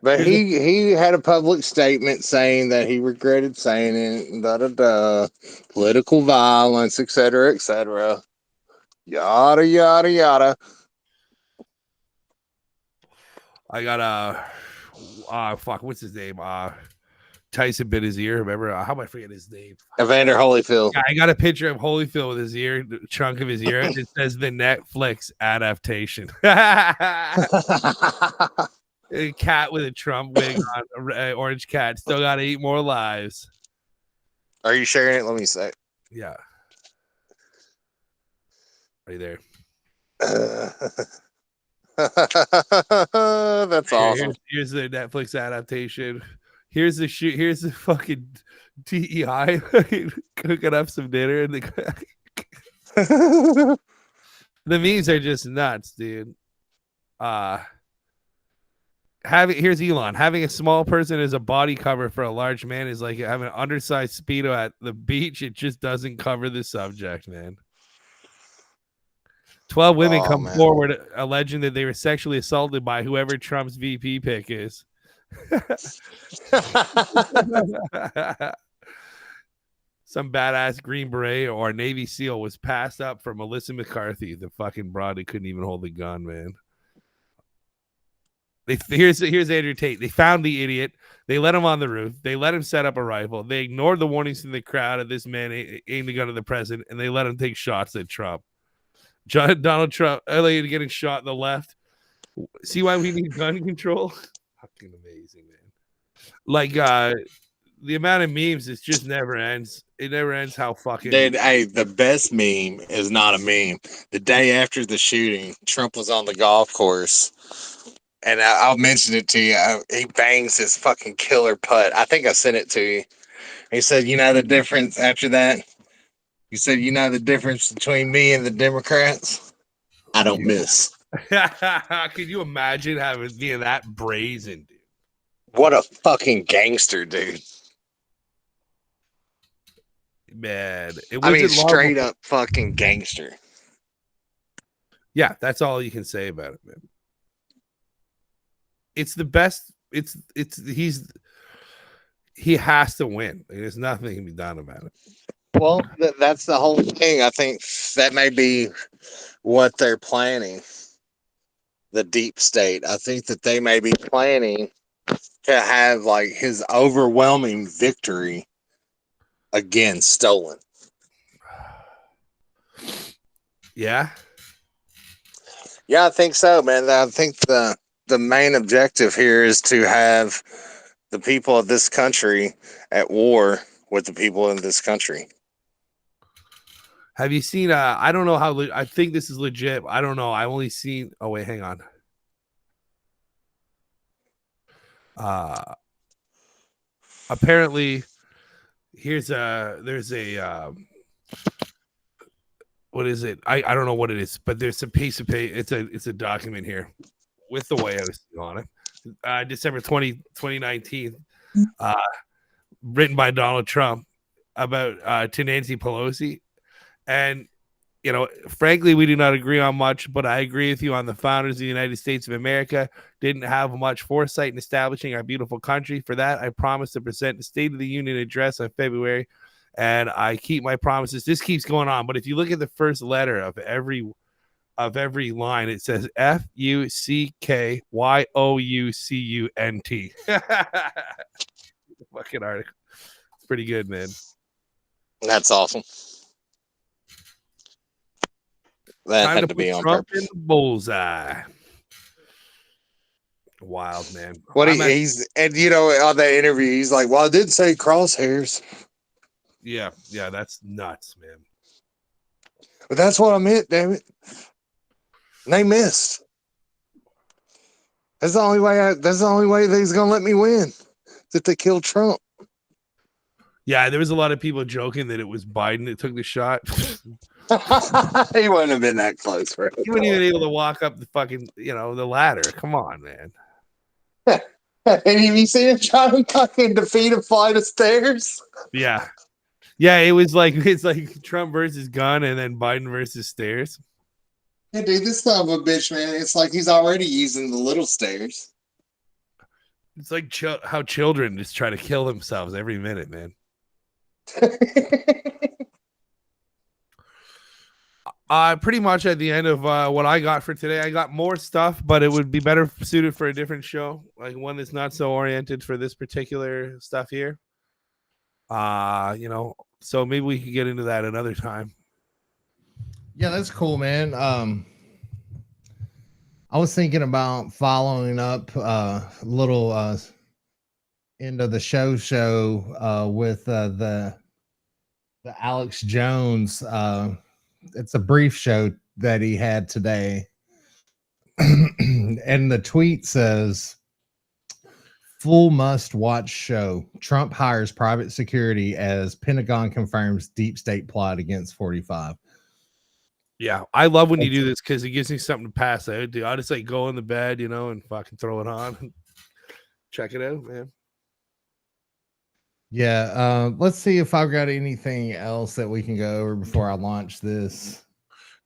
But he had a public statement saying that he regretted saying it, political violence, etc., etc., yada yada yada. I got fuck, what's his name? Tyson bit his ear. Remember? How am I forgetting his name? Evander Holyfield. Yeah, I got a picture of Holyfield with his ear, the chunk of his ear. It says the Netflix adaptation. A cat with a Trump wig on, an orange cat. Still got 8 more lives. Are you sharing it? Let me say. Yeah. Right there. That's awesome. Here's the Netflix adaptation. Here's the shoot. Here's the fucking DEI cooking up some dinner in the. The memes are just nuts, dude. Here's Elon. Having a small person as a body cover for a large man is like having an undersized Speedo at the beach. It just doesn't cover the subject, man. 12 women come forward alleging that they were sexually assaulted by whoever Trump's VP pick is. Some badass Green Beret or Navy SEAL was passed up for Melissa McCarthy, the fucking broad that couldn't even hold a gun, man. Here's Andrew Tate. They found the idiot. They let him on the roof. They let him set up a rifle. They ignored the warnings from the crowd of this man aimed a gun at the president, and they let him take shots at Trump. Donald Trump, LA getting shot in the left. See why we need gun control? Fucking amazing, man. Like the amount of memes, it just never ends. It never ends how fucking... Dude, hey, the best meme is not a meme. The day after the shooting, Trump was on the golf course, and I'll mention it to you. He bangs his fucking killer putt. I think I sent it to you. He said, you know the difference after that? He said, you know the difference between me and the Democrats? I don't miss. Could you imagine being that brazen, dude? What a fucking gangster, dude. Man, I mean, straight up fucking gangster. Yeah, that's all you can say about it, man. It's the best. He has to win. There's nothing can be done about it. Well, that's the whole thing. I think that may be what they're planning. The deep state. I think that they may be planning to have like his overwhelming victory again stolen. Yeah. Yeah, I think so, man. I think the main objective here is to have the people of this country at war with the people in this country. Have you seen I don't know how I think this is legit. I don't know. I only seen wait, hang on. Apparently there's a what is it? I don't know what it is, but there's a piece of paper. It's a document here with the White House on it. December 2019, written by Donald Trump about to Nancy Pelosi. And, you know, frankly, we do not agree on much, but I agree with you on the founders of the United States of America didn't have much foresight in establishing our beautiful country. For that, I promise to present the State of the Union address on February, and I keep my promises. This keeps going on, but if you look at the first letter of every line, it says FUCKYOUCUNT. Fucking article. It's pretty good, man. That's awesome. That Time had to be on Trump purpose. in the bullseye. Wild, man. What he's and you know on that interview he's like, well, I did say crosshairs. Yeah, that's nuts, man. But that's what I meant, damn it. And they missed. That's the only way. That's the only way he's gonna let me win. That they killed Trump. Yeah, there was a lot of people joking that it was Biden that took the shot. He wouldn't have been that close, bro. He wasn't even able to walk up the fucking, the ladder. Come on, man. Have you seen him try to fucking defeat a flight of stairs? Yeah, it's like Trump versus gun, and then Biden versus stairs. Yeah, dude, this son of a bitch, man. It's like he's already using the little stairs. It's like how children just try to kill themselves every minute, man. Pretty much at the end of what I got for today. I got more stuff, but it would be better suited for a different show, like one that's not so oriented for this particular stuff here. So maybe we could get into that another time. Yeah, that's cool, man. I was thinking about following up little end of the show with the Alex Jones. It's a brief show that he had today. And the tweet says, full must watch show. Trump hires private security as Pentagon confirms deep state plot against 45. Yeah, I love when you do this because it gives me something to pass out. I just like go in the bed, and fucking throw it on and check it out, man. Yeah, let's see if I've got anything else that we can go over before I launch this.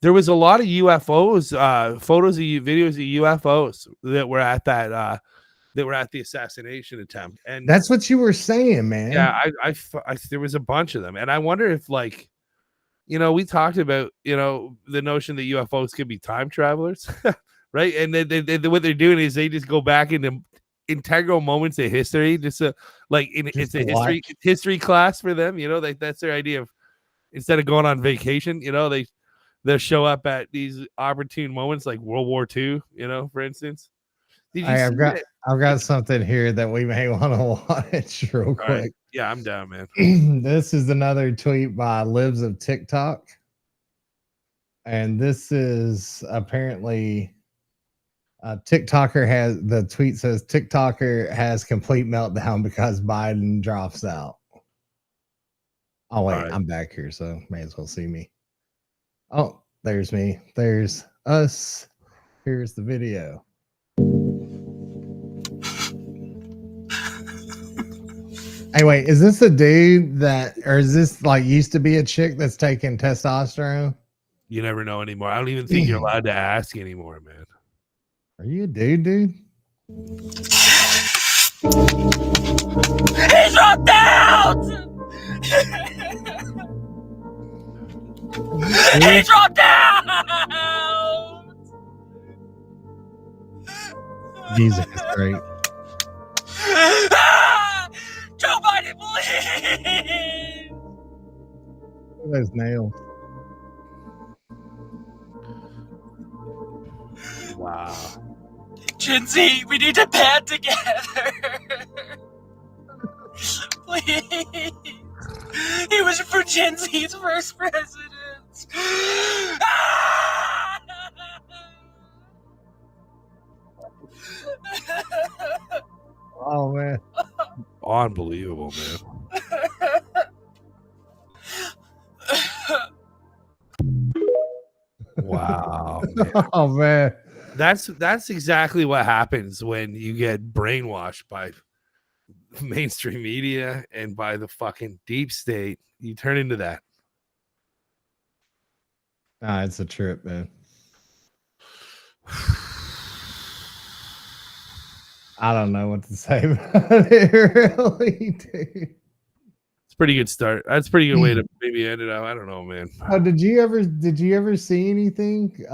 There was a lot of UFOs, photos of videos of UFOs that were at the assassination attempt, and That's what you were saying, man. yeah, I there was a bunch of them, and I wonder if we talked about the notion that UFOs could be time travelers, right? And what they're doing is they just go back into integral moments of history, it's a history class for them. That's their idea of, instead of going on vacation, they'll show up at these opportune moments like World War II, for instance. I've got something here that we may want to watch real quick. Right. Yeah, I'm down, man. This is another tweet by Libs of TikTok. And this is apparently the tweet says TikToker has complete meltdown because Biden drops out. Oh, wait, I'm back here, so may as well see me. Oh, there's me. There's us. Here's the video. Hey, wait, is this a dude or is this like used to be a chick that's taking testosterone? You never know anymore. I don't even think you're allowed to ask anymore, man. Are you a dude? He dropped out! He dropped out! Jesus is great. Joe Biden, please! Look at those nails. Wow. Gen Z, we need to band together. Please. He was for Gen Z's first president. Oh, man. Unbelievable, man. Wow. Man. Oh, man. That's exactly what happens when you get brainwashed by mainstream media and by the fucking deep state. You turn into that. Nah, it's a trip, man. I don't know what to say about it, really, dude. It's a pretty good start. That's a pretty good way to maybe end it out. I don't know, man. Oh, did you ever see anything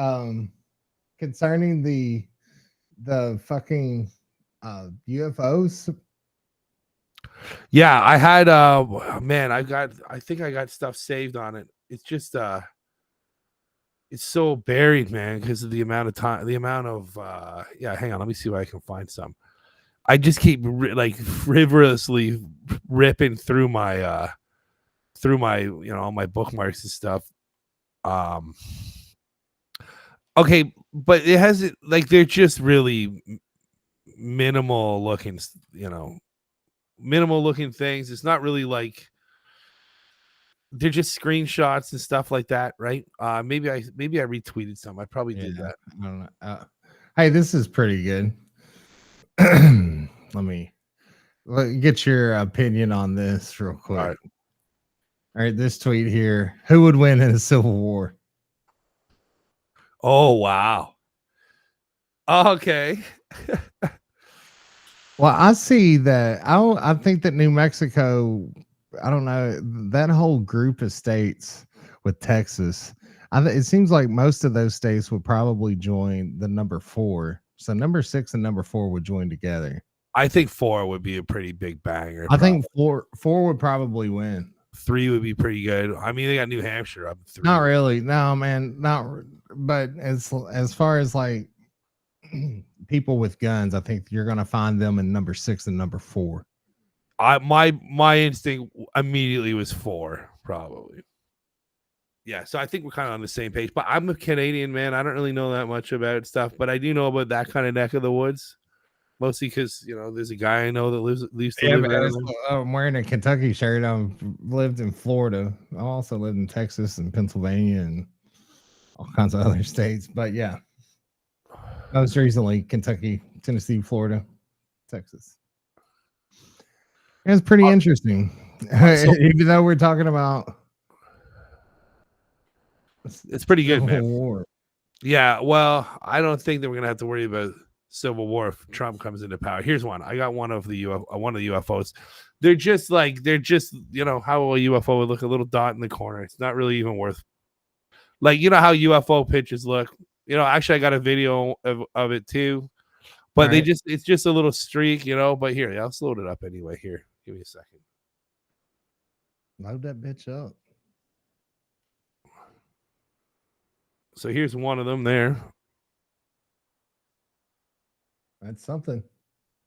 concerning the fucking UFOs? Yeah, I had man, I think I got stuff saved on it. It's just it's so buried, man, because of the amount of time, hang on, let me see if I can find some. I just keep frivolously ripping through my all my bookmarks and stuff. Okay, but it has they're just really minimal looking things. It's not really they're just screenshots and stuff like that, right? Maybe I retweeted some. I probably did that. I don't know. Hey, this is pretty good. Let me get your opinion on this real quick. All right, this tweet here. Who would win in a civil war? Oh, wow. Okay. Well, I see that. I think that New Mexico, I don't know, that whole group of states with Texas, it seems like most of those states would probably join the number 4. So number 6 and number 4 would join together. I think 4 would be a pretty big banger. I think 4 would probably win. 3 would be pretty good. I mean, they got New Hampshire up 3. Not really. No, man. But as far as people with guns, I think you're gonna find them in number 6 and number 4. My instinct immediately was 4, probably. Yeah, so I think we're kind of on the same page. But I'm a Canadian, man. I don't really know that much about stuff, but I do know about that kind of neck of the woods. Mostly because there's a guy I know that lives to live there. I'm wearing a Kentucky shirt. I've lived in Florida. I also lived in Texas and Pennsylvania and all kinds of other states. But yeah, most recently Kentucky, Tennessee, Florida, Texas. It's pretty interesting. Even though we're talking about it's pretty good, man. War. Yeah, well, I don't think that we're gonna have to worry about civil war if Trump comes into power. Here's one. I got one of the UFOs. They're just you know how a UFO would look, a little dot in the corner. It's not really even worth, like, you know how UFO pictures look. You know, actually, I got a video of it too, but Right. it's just a little streak, you know. But here, I'll load it up anyway. Here, give me a second. Load that bitch up. So here's one of them there. That's something.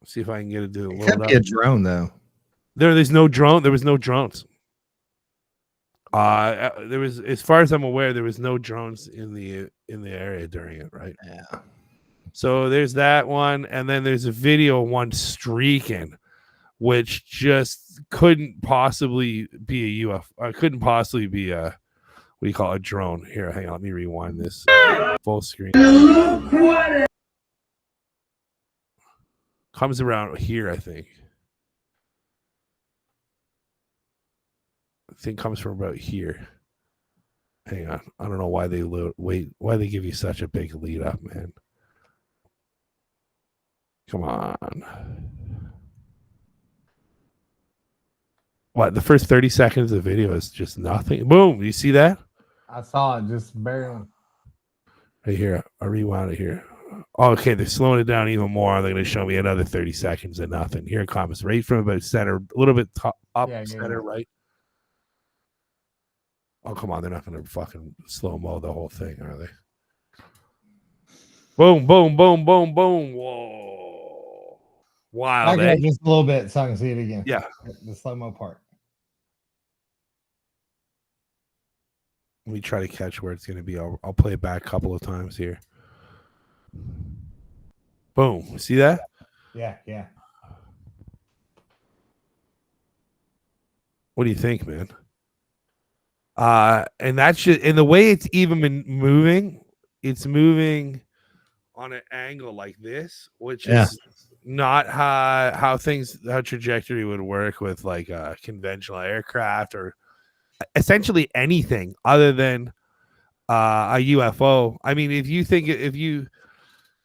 See if I can get it to It load could up. be a drone though. There's no drone. There was no drones. There was, as far as I'm aware, there was no drones in the area during it, right? Yeah. So there's that one, and then there's a video of one streaking, which just couldn't possibly be a UFO. Couldn't possibly be a, what do you call it, a drone? Here, hang on, let me rewind this full screen. Comes around here, I think. I think comes from about here. Hang on, I don't know why they why they give you such a big lead up, man. Come on. What, the first 30 seconds of the video is just nothing. Boom, you see that? I saw it just barely. Right here, I rewound it here. Oh, okay, they're slowing it down even more. They're going to show me another 30 seconds of nothing. Here it comes, right from about center, a little bit top, up, center, right. Oh, come on, they're not going to fucking slow-mo the whole thing, are they? Boom, boom, boom, boom, boom. Whoa. Wild, Back it eh? up just a little bit so I can see it again. Yeah. The slow-mo part. Let me try to catch where it's going to be. I'll play it back a couple of times here. Boom. See that? Yeah, yeah. What do you think, man? And that's just, and the way it's even been moving, it's moving on an angle like this, which is not how trajectory would work with like a conventional aircraft or essentially anything other than a UFO. I mean, if you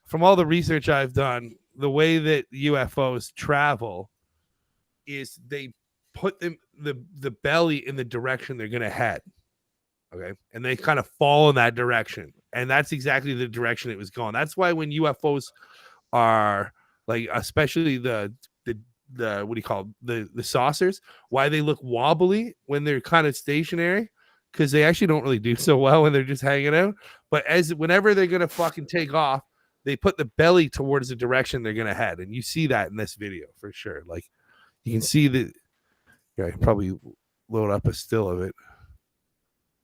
from all the research I've done, the way that UFOs travel is they put them the belly in the direction they're going to head. Okay. And they kind of fall in that direction. And that's exactly the direction it was going. That's why when UFOs are like, especially the what do you call it? The saucers, why they look wobbly when they're kind of stationary, because they actually don't really do so well when they're just hanging out. But whenever they're going to fucking take off, they put the belly towards the direction they're going to head. And you see that in this video for sure. Like you can see that. Yeah, probably load up a still of it.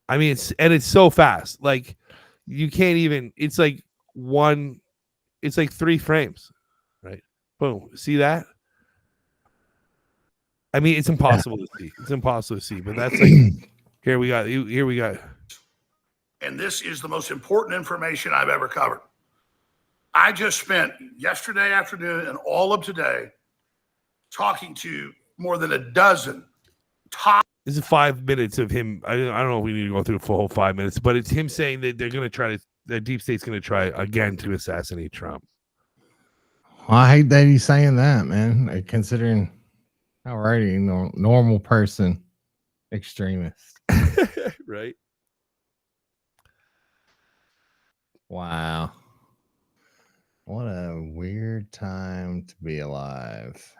I mean, it's so fast. Like you can't even, it's like 3 frames, right? Boom. See that? I mean, it's impossible to see. It's impossible to see, but that's like, here we go. And this is the most important information I've ever covered. I just spent yesterday afternoon and all of today talking to more than a dozen top. This is 5 minutes of him. I don't know if we need to go through the whole 5 minutes, but it's him saying that they're going to try the deep state's going to try again to assassinate Trump. Well, I hate that he's saying that, man. Like, considering already normal person, extremist, right? Wow. What a weird time to be alive.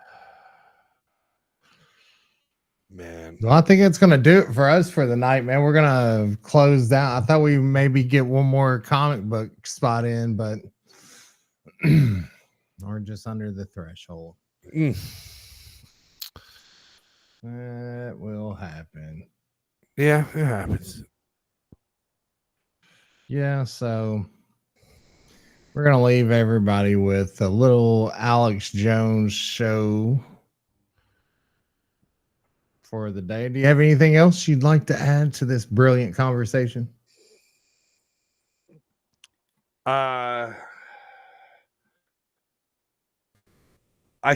Man. Well, I think it's going to do it for us for the night, man. We're going to close down. I thought we maybe get one more comic book spot in, but we're just under the threshold. That will happen. Yeah, it happens. Yeah, so we're going to leave everybody with a little Alex Jones show for the day. Do you have anything else you'd like to add to this brilliant conversation? I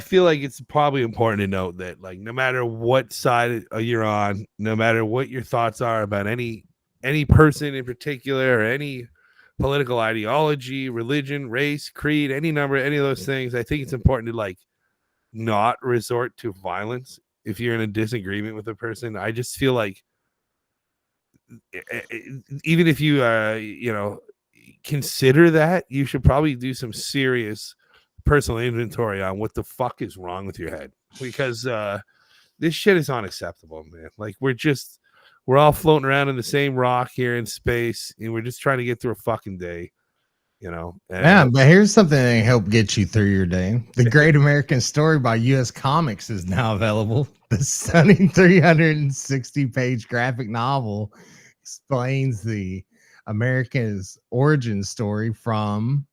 feel like it's probably important to note that, like, no matter what side you're on, no matter what your thoughts are about any person in particular or any political ideology, religion, race, creed, any of those things, I think it's important to, like, not resort to violence if you're in a disagreement with a person. I just feel like even if you consider that, you should probably do some serious personal inventory on what the fuck is wrong with your head, because this shit is unacceptable, man. Like, we're all floating around in the same rock here in space, and we're just trying to get through a fucking day, Yeah, but here's something that can help get you through your day. The Great American Story by U.S. Comics is now available. The stunning 360-page graphic novel explains the America's origin story from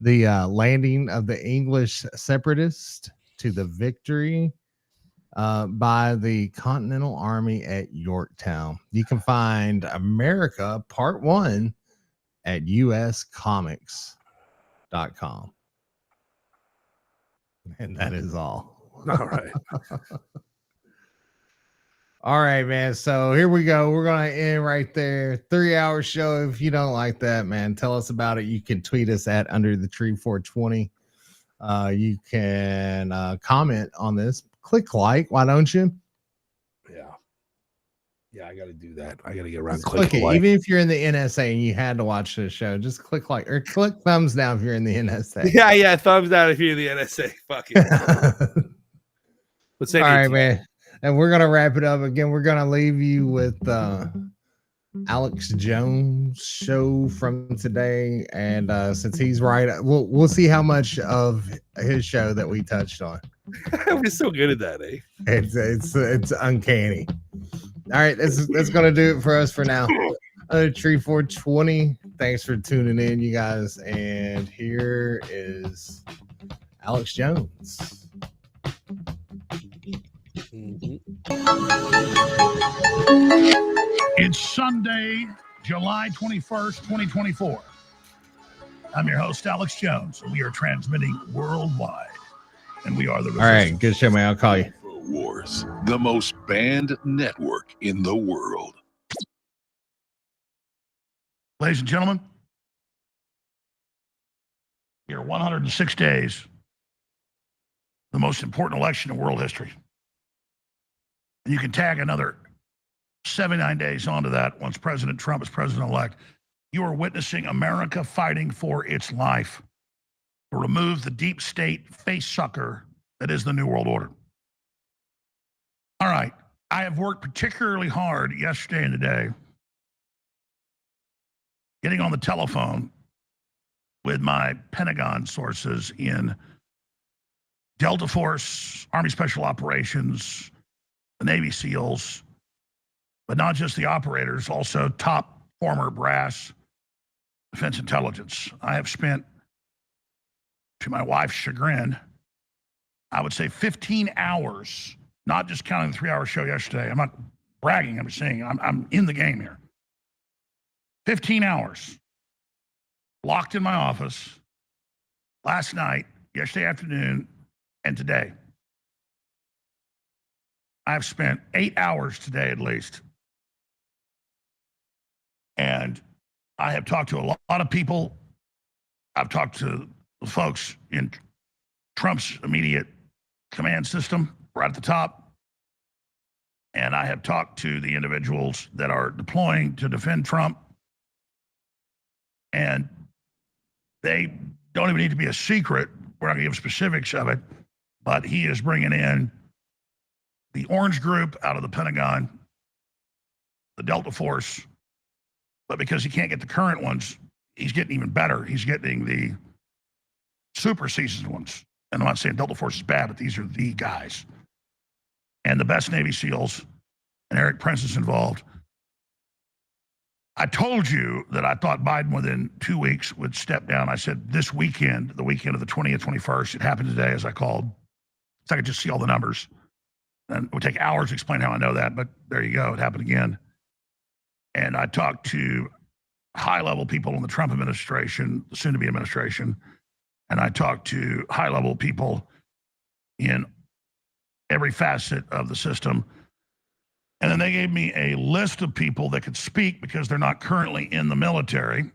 the landing of the English separatists to the victory by the Continental Army at Yorktown. You can find America Part 1 at uscomics.com. And that is all. All right. All right, man. So here we go. We're going to end right there. 3-hour show. If you don't like that, man, tell us about it. You can tweet us at Under the Tree 420. You can comment on this. Click like. Why don't you? Yeah, I got to do that. I got to get around. Click it. Like. Even if you're in the NSA and you had to watch this show, just click like or click thumbs down if you're in the NSA. Yeah. Thumbs down if you're in the NSA. Fuck it. All right, man. And we're going to wrap it up. Again, we're going to leave you with Alex Jones' show from today. And since he's right, we'll see how much of his show that we touched on. We're so good at that, eh? It's uncanny. All right, that's going to do it for us for now. Tree 420. Thanks for tuning in, you guys. And here is Alex Jones. It's Sunday, July 21st, 2024. I'm your host, Alex Jones. We are transmitting worldwide, and we are the Resistance. All right, good show, man. I'll call you. Wars, the most banned network in the world. Ladies and gentlemen, here 106 days, the most important election in world history. And you can tag another 79 days onto that once President Trump is president-elect. You are witnessing America fighting for its life to remove the deep state face sucker that is the New World Order. All right. I have worked particularly hard yesterday and today getting on the telephone with my Pentagon sources in Delta Force, Army Special Operations, the Navy SEALs, but not just the operators, also top former brass defense intelligence. I have spent, to my wife's chagrin, I would say 15 hours, not just counting the 3-hour show yesterday. I'm not bragging, I'm just saying I'm in the game here. 15 hours locked in my office last night, yesterday afternoon, and today. I've spent 8 hours today at least. And I have talked to a lot of people. I've talked to the folks in Trump's immediate command system right at the top. And I have talked to the individuals that are deploying to defend Trump. And they don't even need to be a secret. We're not going to give specifics of it. But he is bringing in the Orange Group out of the Pentagon, the Delta Force. But because he can't get the current ones, he's getting even better. He's getting the super seasoned ones. And I'm not saying Delta Force is bad, but these are the guys. And the best Navy SEALs, and Eric Prince is involved. I told you that I thought Biden within 2 weeks would step down. I said this weekend, the weekend of the 20th, 21st, it happened today as I called. So I could just see all the numbers. And it would take hours to explain how I know that, but there you go. It happened again. And I talked to high-level people in the Trump administration, the soon-to-be administration, and I talked to high-level people in every facet of the system. And then they gave me a list of people that could speak because they're not currently in the military.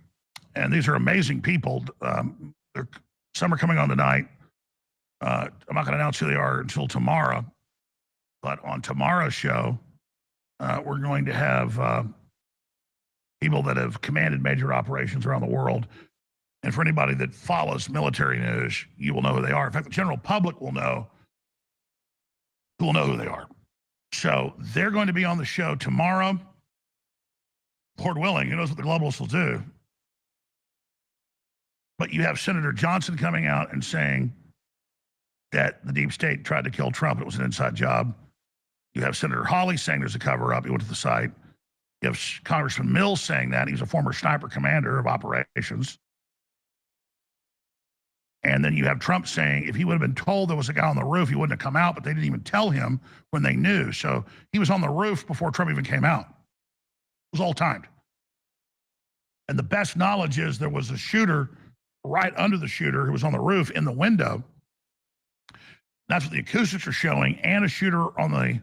And these are amazing people. Some are coming on tonight. I'm not going to announce who they are until tomorrow. But on tomorrow's show, we're going to have people that have commanded major operations around the world. And for anybody that follows military news, you will know who they are. In fact, the general public will know who they are. So they're going to be on the show tomorrow. Lord willing, who knows what the globalists will do. But you have Senator Johnson coming out and saying that the deep state tried to kill Trump. It was an inside job. You have Senator Hawley saying there's a cover-up. He went to the site. You have Congressman Mills saying that. He was a former sniper commander of operations. And then you have Trump saying if he would have been told there was a guy on the roof, he wouldn't have come out, but they didn't even tell him when they knew. So he was on the roof before Trump even came out. It was all timed. And the best knowledge is there was a shooter right under the shooter who was on the roof in the window. That's what the acoustics are showing, and a shooter on the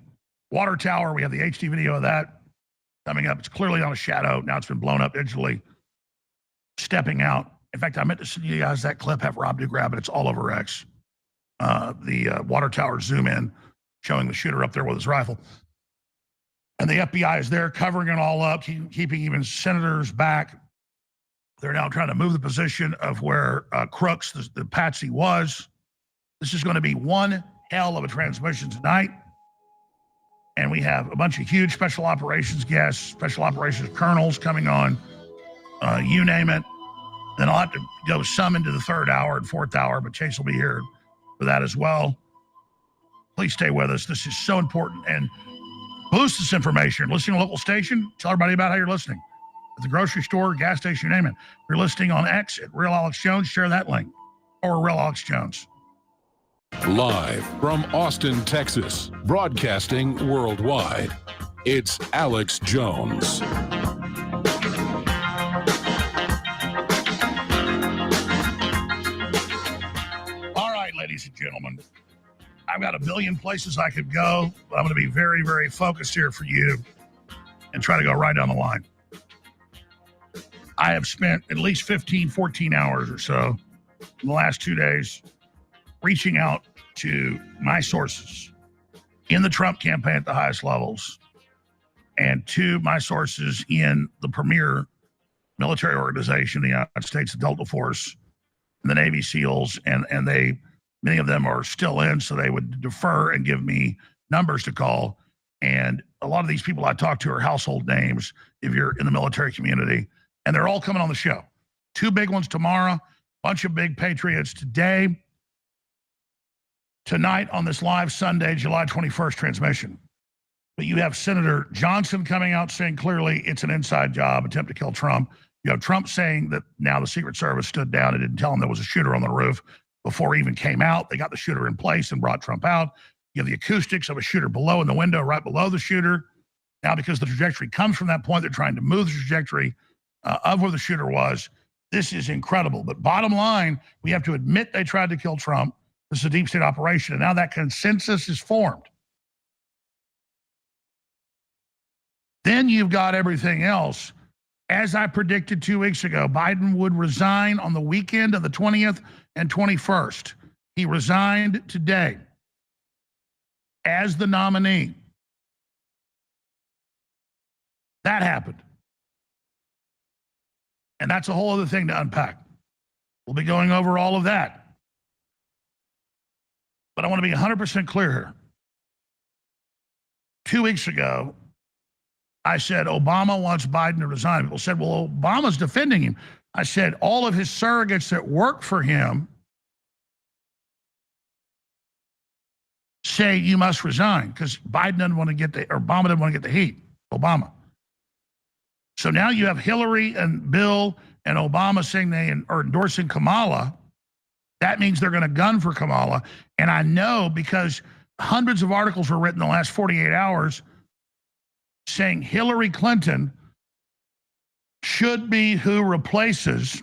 water tower. We have the HD video of that coming up. It's clearly on a shadow. Now it's been blown up digitally, stepping out. In fact, I meant to send you guys that clip, have Rob do grab it. It's all over X. The water tower zoom in, showing the shooter up there with his rifle. And the FBI is there covering it all up, keeping even senators back. They're now trying to move the position of where Crooks, the patsy, was. This is going to be one hell of a transmission tonight. And we have a bunch of huge special operations guests, special operations colonels coming on, you name it. Then I'll have to go some into the third hour and fourth hour, but Chase will be here for that as well. Please stay with us. This is so important. And boost this information. Listening to a local station, tell everybody about how you're listening. At the grocery store, gas station, you name it. If you're listening on X at Real Alex Jones, share that link. Or Real Alex Jones. Live from Austin, Texas, broadcasting worldwide, it's Alex Jones. All right, ladies and gentlemen, I've got a billion places I could go, but I'm going to be very, very focused here for you and try to go right down the line. I have spent at least 15, 14 hours or so in the last 2 days reaching out to my sources in the Trump campaign at the highest levels and to my sources in the premier military organization, the United States Delta Force, and the Navy SEALs, and many of them are still in, so they would defer and give me numbers to call. And a lot of these people I talk to are household names if you're in the military community, and they're all coming on the show. 2 big ones tomorrow, bunch of big patriots today. Tonight on this live Sunday, July 21st transmission. But you have Senator Johnson coming out saying clearly it's an inside job, attempt to kill Trump. You have Trump saying that now the Secret Service stood down and didn't tell him there was a shooter on the roof before he even came out. They got the shooter in place and brought Trump out. You have the acoustics of a shooter below in the window, right below the shooter. Now, because the trajectory comes from that point, they're trying to move the trajectory of where the shooter was. This is incredible. But bottom line, we have to admit they tried to kill Trump. This is a deep state operation, and now that consensus is formed. Then you've got everything else. As I predicted 2 weeks ago, Biden would resign on the weekend of the 20th and 21st. He resigned today as the nominee. That happened. And that's a whole other thing to unpack. We'll be going over all of that. But I want to be 100% clear here. 2 weeks ago, I said Obama wants Biden to resign. People said, well, Obama's defending him. I said all of his surrogates that work for him say you must resign because Biden doesn't want to get or Obama doesn't want to get the heat. Obama. So now you have Hillary and Bill and Obama saying they are endorsing Kamala. That means they're going to gun for Kamala. And I know because hundreds of articles were written in the last 48 hours saying Hillary Clinton should be who replaces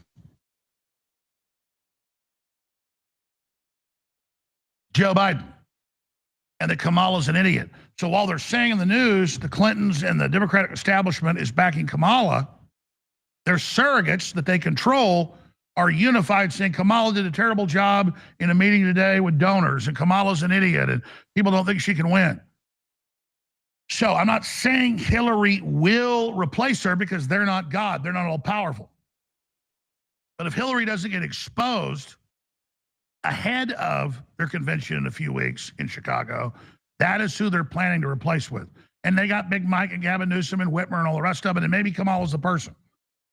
Joe Biden, and that Kamala's an idiot. So while they're saying in the news the Clintons and the Democratic establishment is backing Kamala, their surrogates that they control are unified saying Kamala did a terrible job in a meeting today with donors, and Kamala's an idiot, and people don't think she can win. So I'm not saying Hillary will replace her because they're not God. They're not all powerful. But if Hillary doesn't get exposed ahead of their convention in a few weeks in Chicago, that is who they're planning to replace with. And they got Big Mike and Gavin Newsom and Whitmer and all the rest of it, and maybe Kamala's the person.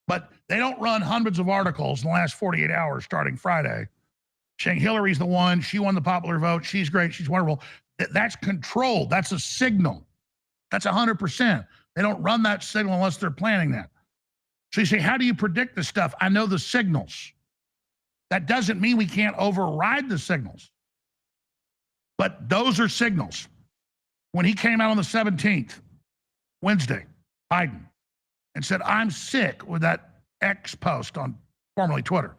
But they don't run hundreds of articles in the last 48 hours starting Friday saying Hillary's the one, she won the popular vote, she's great, she's wonderful. That's controlled. That's a signal. That's 100%. They don't run that signal unless they're planning that. So you say, how do you predict this stuff? I know the signals. That doesn't mean we can't override the signals. But those are signals. When he came out on the 17th, Wednesday, Biden, and said, I'm sick with that X post on formerly Twitter.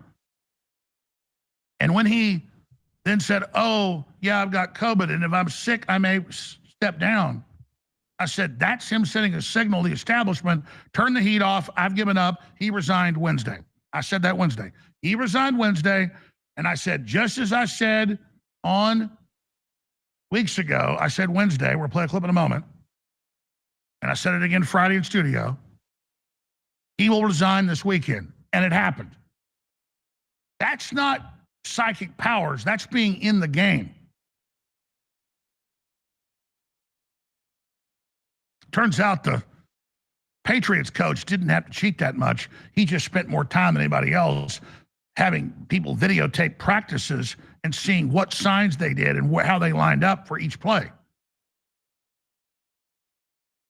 And when he then said, oh, yeah, I've got COVID, and if I'm sick, I may step down. I said, that's him sending a signal to the establishment, turn the heat off, I've given up. He resigned Wednesday. I said that Wednesday. He resigned Wednesday, and I said, just as I said on weeks ago, I said Wednesday, we'll play a clip in a moment, and I said it again Friday in studio, he will resign this weekend, and it happened. That's not psychic powers, that's being in the game. Turns out the Patriots coach didn't have to cheat that much. He just spent more time than anybody else having people videotape practices and seeing what signs they did and how they lined up for each play.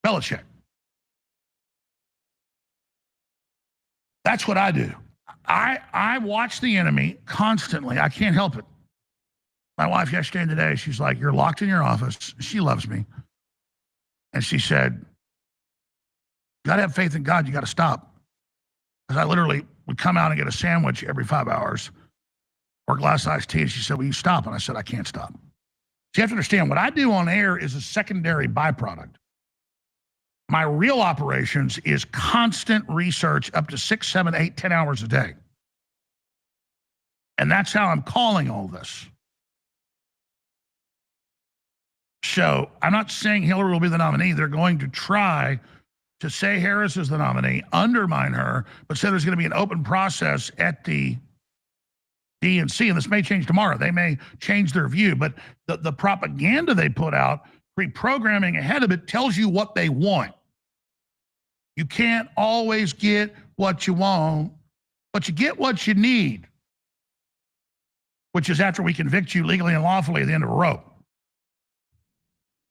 Belichick. That's what I do. I watch the enemy constantly. I can't help it. My wife yesterday and today, she's like, you're locked in your office. She loves me. And she said, you got to have faith in God. You got to stop. Because I literally would come out and get a sandwich every 5 hours or a glass of iced tea. And she said, will you stop? And I said, I can't stop. So you have to understand, what I do on air is a secondary byproduct. My real operations is constant research up to 6, 7, 8, 10 hours a day. And that's how I'm calling all this. So I'm not saying Hillary will be the nominee. They're going to try to say Harris is the nominee, undermine her, but say there's going to be an open process at the DNC, and this may change tomorrow. They may change their view, but the propaganda they put out, pre-programming ahead of it, tells you what they want. You can't always get what you want, but you get what you need, which is after we convict you legally and lawfully at the end of a rope.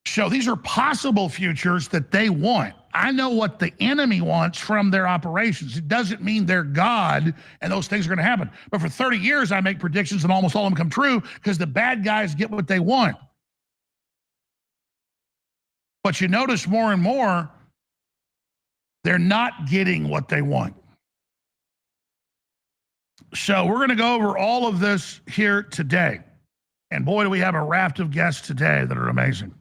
So these are possible futures that they want. I know what the enemy wants from their operations. It doesn't mean they're God and those things are going to happen. But for 30 years, I make predictions and almost all of them come true because the bad guys get what they want. But you notice more and more, they're not getting what they want. So we're going to go over all of this here today. And boy, do we have a raft of guests today that are amazing.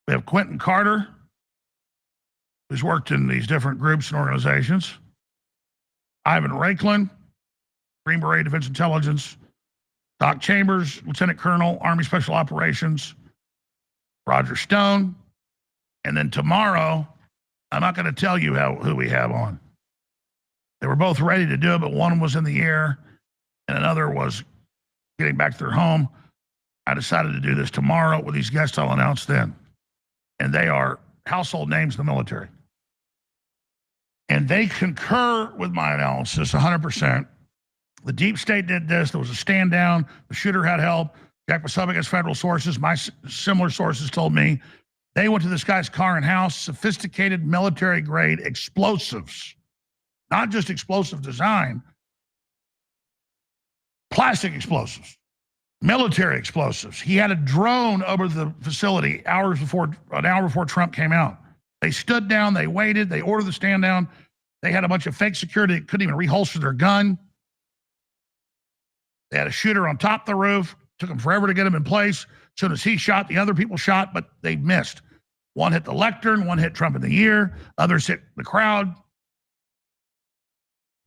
We have Quentin Carter, who's worked in these different groups and organizations. Ivan Raiklan, Green Beret Defense Intelligence. Doc Chambers, Lieutenant Colonel, Army Special Operations. Roger Stone. And then tomorrow, I'm not going to tell you who we have on. They were both ready to do it, but one was in the air and another was getting back to their home. I decided to do this tomorrow with these guests I'll announce then. And they are household names in the military. And they concur with my analysis 100%. The deep state did this. There was a stand down. The shooter had help. Jack was up against federal sources. My similar sources told me they went to this guy's car and house, sophisticated military grade explosives, not just explosive design, plastic explosives. Military explosives. He had a drone over the facility an hour before Trump came out. They stood down, they waited, they ordered the stand down. They had a bunch of fake security that couldn't even reholster their gun. They had a shooter on top of the roof. Took them forever to get him in place. As soon as he shot, the other people shot, but they missed. One hit the lectern, one hit Trump in the ear, others hit the crowd.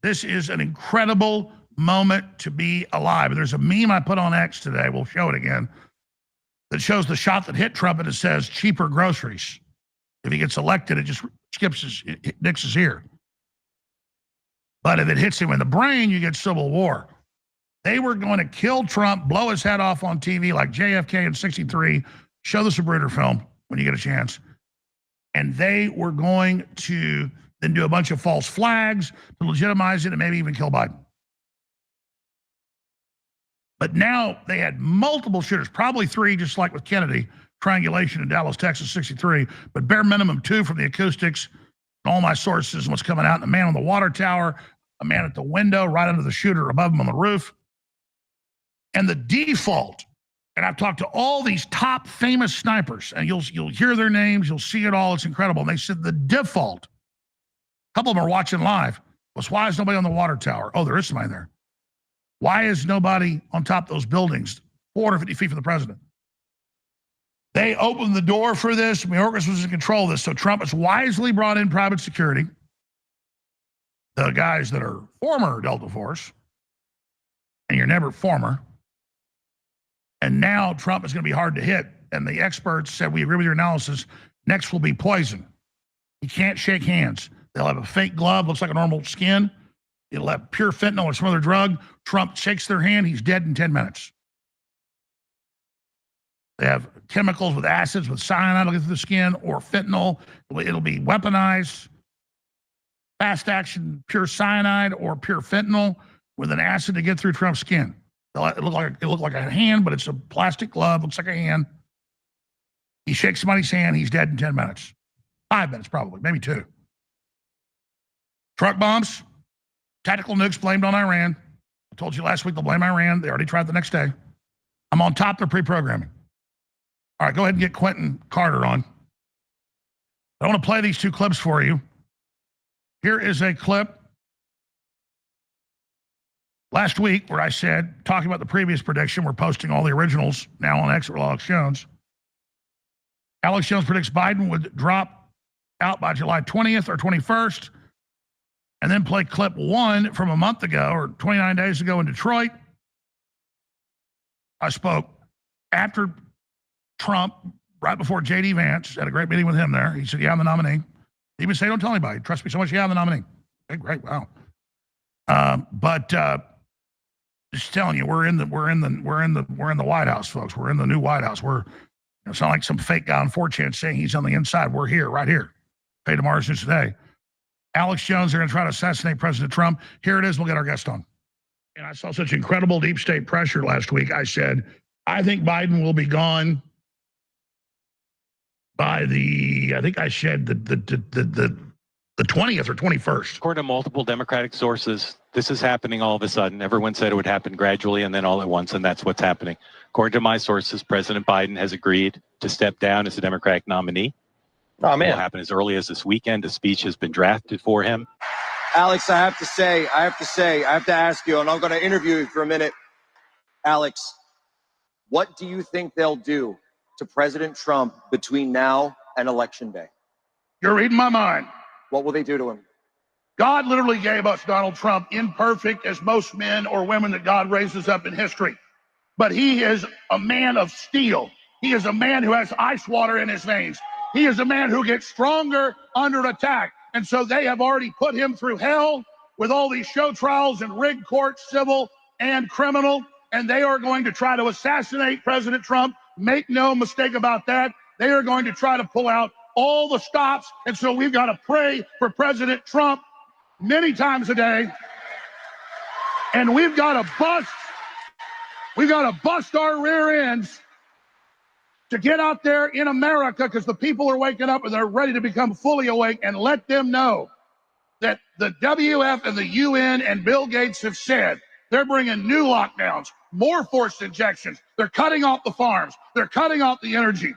This is an incredible moment to be alive. There's a meme I put on X today, we'll show it again, that shows the shot that hit Trump and it says cheaper groceries. If he gets elected, it just nicks his ear. But if it hits him in the brain, you get civil war. They were going to kill Trump, blow his head off on TV like JFK in '63. Show the Zapruder film when you get a chance. And they were going to then do a bunch of false flags to legitimize it and maybe even kill Biden. But now they had multiple shooters, probably 3, just like with Kennedy, triangulation in Dallas, Texas, '63, but bare minimum 2 from the acoustics, and all my sources, and what's coming out, and a man on the water tower, a man at the window, right under the shooter above him on the roof. And the default, and I've talked to all these top famous snipers, and you'll hear their names, you'll see it all, it's incredible. And they said the default, a couple of them are watching live, was why is nobody on the water tower? Oh, there is somebody there. Why is nobody on top of those buildings, 450 feet from the president? They opened the door for this. Mayorkas was in control of this. So Trump has wisely brought in private security, the guys that are former Delta Force, and you're never former. And now Trump is going to be hard to hit. And the experts said, we agree with your analysis. Next will be poison. He can't shake hands. They'll have a fake glove, looks like a normal skin. It'll have pure fentanyl or some other drug. Trump shakes their hand, he's dead in 10 minutes. They have chemicals with acids, with cyanide will get through the skin, or fentanyl. It'll be weaponized. Fast action, pure cyanide or pure fentanyl with an acid to get through Trump's skin. It looked like a hand, but it's a plastic glove, looks like a hand. He shakes somebody's hand, he's dead in 10 minutes. 5 minutes probably, maybe 2. Truck bombs, tactical nukes blamed on Iran. I told you last week they'll blame Iran. They already tried the next day. I'm on top of their pre-programming. All right, go ahead and get Quentin Carter on. I want to play these 2 clips for you. Here is a clip last week where I said, talking about the previous prediction, we're posting all the originals now on X with Alex Jones. Alex Jones predicts Biden would drop out by July 20th or 21st, and then play clip 1 from a month ago or 29 days ago in Detroit. I spoke after Trump, right before J.D. Vance, had a great meeting with him there. He said, yeah, I'm the nominee. He even said, don't tell anybody. Trust me so much, yeah, I'm the nominee. Okay, great, wow. Just telling you, we're in the White House, folks. We're in the new White House. It's not like some fake guy on 4chan saying he's on the inside. We're here, right here. Pay tomorrow's news today. Alex Jones, they're going to try to assassinate President Trump. Here it is. We'll get our guest on. And I saw such incredible deep state pressure last week. I said, I think Biden will be gone by the 20th or 21st. According to multiple Democratic sources, this is happening all of a sudden. Everyone said it would happen gradually and then all at once, and that's what's happening. According to my sources, President Biden has agreed to step down as the Democratic nominee. Oh, man. It will happen as early as this weekend. A speech has been drafted for him. Alex, I have to ask you, and I'm going to interview you for a minute. Alex, what do you think they'll do to President Trump between now and Election Day? You're reading my mind. What will they do to him? God literally gave us Donald Trump imperfect as most men or women that God raises up in history. But he is a man of steel. He is a man who has ice water in his veins. He is a man who gets stronger under attack. And so they have already put him through hell with all these show trials and rigged courts, civil and criminal. And they are going to try to assassinate President Trump. Make no mistake about that. They are going to try to pull out all the stops. And so we've got to pray for President Trump many times a day. And we've got to bust our rear ends to get out there in America, because the people are waking up and they're ready to become fully awake, and let them know that the WF and the UN and Bill Gates have said they're bringing new lockdowns, more forced injections. They're cutting off the farms. They're cutting off the energy.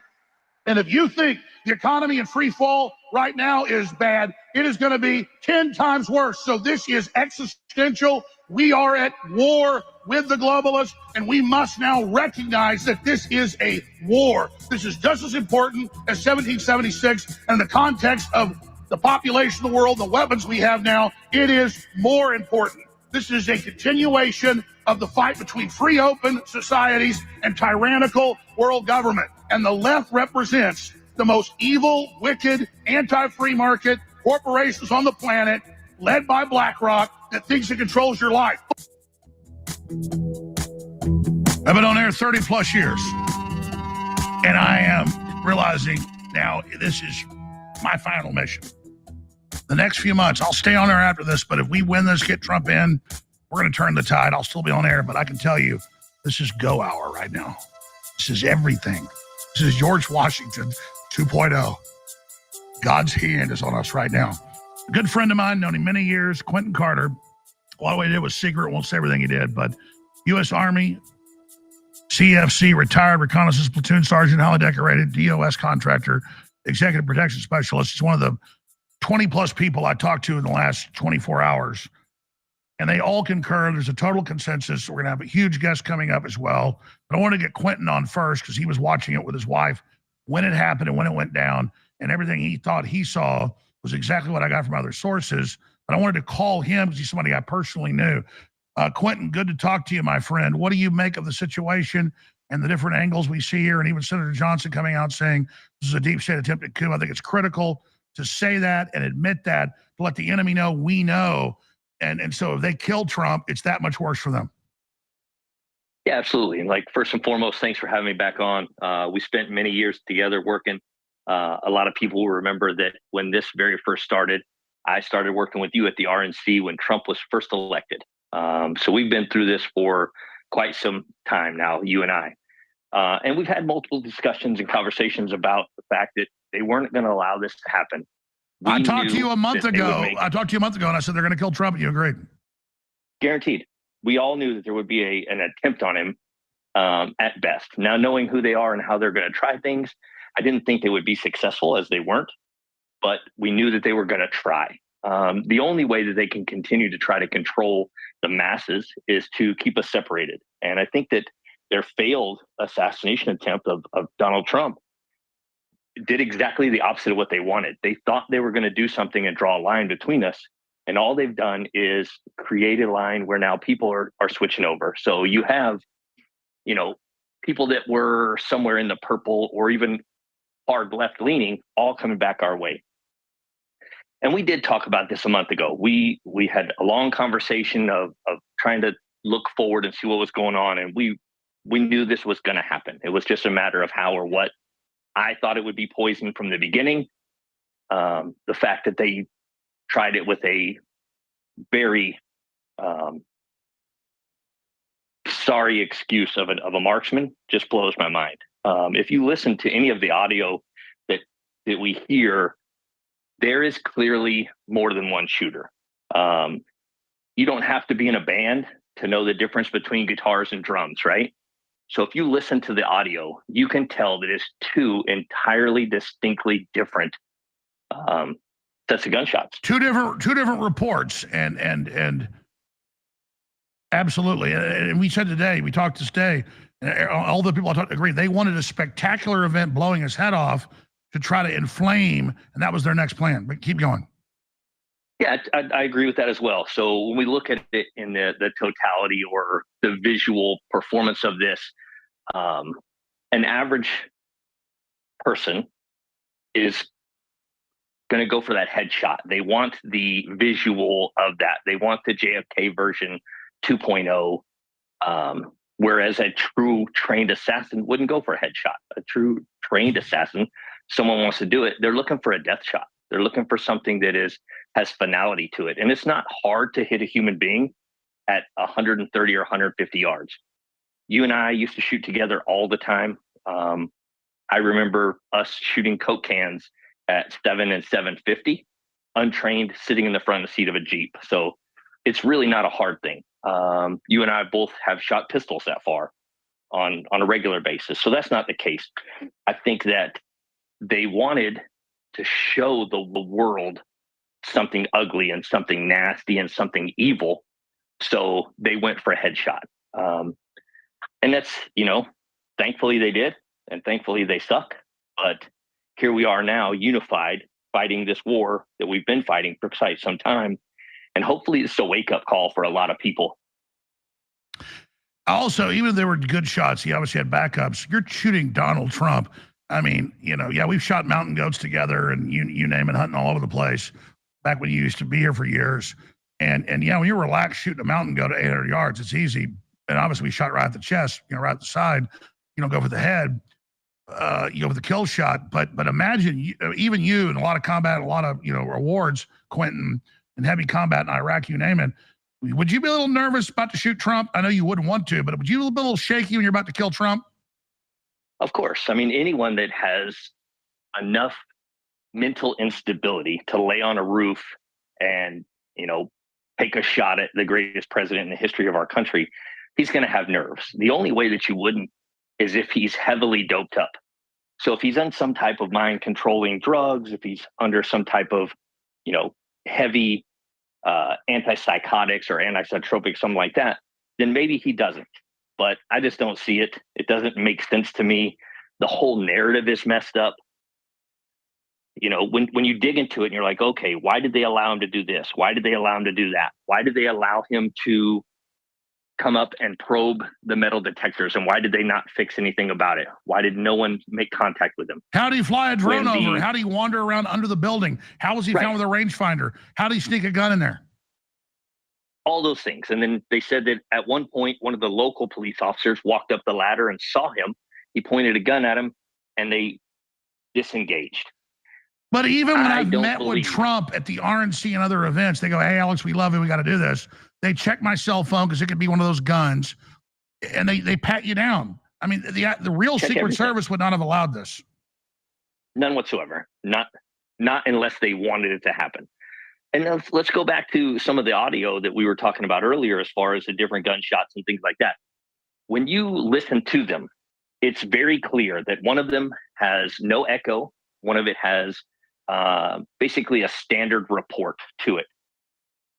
And if you think the economy in free fall right now is bad, it is going to be 10 times worse. So this is existential. We are at war with the globalists, and we must now recognize that this is a war. This is just as important as 1776, and in the context of the population of the world, the weapons we have now, it is more important. This is a continuation of the fight between free, open societies and tyrannical world government. And the left represents the most evil, wicked, anti-free market corporations on the planet, led by BlackRock, that thinks it controls your life. I've been on air 30 plus years, and I am realizing now this is my final mission. The next few months, I'll stay on air after this, but if we win this, get Trump in, we're going to turn the tide. I'll still be on air, but I can tell you, this is go hour right now. This is everything. This is George Washington 2.0. God's hand is on us right now. A good friend of mine, known him many years, Quentin Carter. A lot of what he did was secret. Won't say everything he did, but U.S. Army, CFC, retired reconnaissance platoon sergeant, highly decorated, DOS contractor, executive protection specialist. He's one of the 20 plus people I talked to in the last 24 hours. And they all concur. There's a total consensus. We're going to have a huge guest coming up as well. But I want to get Quentin on first because he was watching it with his wife when it happened and when it went down. And everything he thought he saw was exactly what I got from other sources. But I wanted to call him because he's somebody I personally knew. Quentin, good to talk to you, my friend. What do you make of the situation and the different angles we see here? And even Senator Johnson coming out saying this is a deep state attempted coup. I think it's critical to say that and admit that, to let the enemy know we know. And so if they kill Trump, it's that much worse for them. Yeah, absolutely. And like, first and foremost, thanks for having me back on. We spent many years together working. A lot of people will remember that when this very first started, I started working with you at the RNC when Trump was first elected. So we've been through this for quite some time now, you and I. And we've had multiple discussions and conversations about the fact that they weren't going to allow this to happen. I talked to you a month ago. And I said they're going to kill Trump, and you agreed. Guaranteed. We all knew that there would be an attempt on him at best. Now, knowing who they are and how they're going to try things, I didn't think they would be successful, as they weren't, but we knew that they were going to try. The only way that they can continue to try to control the masses is to keep us separated. And I think that their failed assassination attempt of Donald Trump did exactly the opposite of what they wanted. They thought they were going to do something and draw a line between us. And all they've done is create a line where now people are switching over. So you have, people that were somewhere in the purple or even hard left leaning, all coming back our way. And we did talk about this a month ago. We had a long conversation of trying to look forward and see what was going on. And we knew this was going to happen. It was just a matter of how or what. I thought it would be poison from the beginning. The fact that they tried it with a very sorry excuse of a marksman just blows my mind. If you listen to any of the audio that we hear, there is clearly more than one shooter. You don't have to be in a band to know the difference between guitars and drums, right? So if you listen to the audio, you can tell that it's two entirely distinctly different sets of gunshots. Two different reports, and absolutely. And we said today, we talked this day, all the people I talked to agree, they wanted a spectacular event blowing his head off to try to inflame, and that was their next plan. But keep going. Yeah, I agree with that as well. So when we look at it in the totality or the visual performance of this, an average person is going to go for that headshot. They want the visual of that. They want the JFK version 2.0, whereas a true trained assassin wouldn't go for a headshot. A true trained assassin, someone wants to do it, they're looking for a death shot. They're looking for something that has finality to it. And it's not hard to hit a human being at 130 or 150 yards. You and I used to shoot together all the time. I remember us shooting Coke cans at 7 and 750, untrained, sitting in the front seat of a Jeep. So it's really not a hard thing. You and I both have shot pistols that far on a regular basis. So that's not the case. I think that they wanted to show the world something ugly and something nasty and something evil. So they went for a headshot. And that's, thankfully they did. And thankfully they suck. But here we are now, unified, fighting this war that we've been fighting for quite some time. And hopefully it's a wake-up call for a lot of people. Also, even if there were good shots, he obviously had backups. You're shooting Donald Trump. I mean, we've shot mountain goats together and you name it, hunting all over the place back when you used to be here for years. And when you're relaxed shooting a mountain goat at 800 yards, it's easy. And obviously we shot right at the chest, right at the side. You don't go for the head. You go for the kill shot. But imagine even you in a lot of combat, a lot of, awards, Quentin, in heavy combat in Iraq, you name it. Would you be a little nervous about to shoot Trump? I know you wouldn't want to, but would you be a little shaky when you're about to kill Trump? Of course. I mean, anyone that has enough mental instability to lay on a roof and, take a shot at the greatest president in the history of our country, he's going to have nerves. The only way that you wouldn't is if he's heavily doped up. So if he's on some type of mind controlling drugs, if he's under some type of, heavy antipsychotics or anisotropic, something like that, then maybe he doesn't. But I just don't see it. It doesn't make sense to me. The whole narrative is messed up. When you dig into it and you're like, okay, why did they allow him to do this? Why did they allow him to do that? Why did they allow him to come up and probe the metal detectors? And why did they not fix anything about it? Why did no one make contact with him? How do you fly a drone over? How do you wander around under the building? How was he found with a rangefinder? How do you sneak a gun in there? All those things. And then they said that at one point, one of the local police officers walked up the ladder and saw him. He pointed a gun at him and they disengaged. But even when I've met with Trump at the RNC and other events, they go, hey, Alex, we love you. We got to do this. They check my cell phone because it could be one of those guns, and they pat you down. I mean, the real Secret Service would not have allowed this. None whatsoever. Not unless they wanted it to happen. And let's go back to some of the audio that we were talking about earlier as far as the different gunshots and things like that. When you listen to them, it's very clear that one of them has no echo. One of it has basically a standard report to it.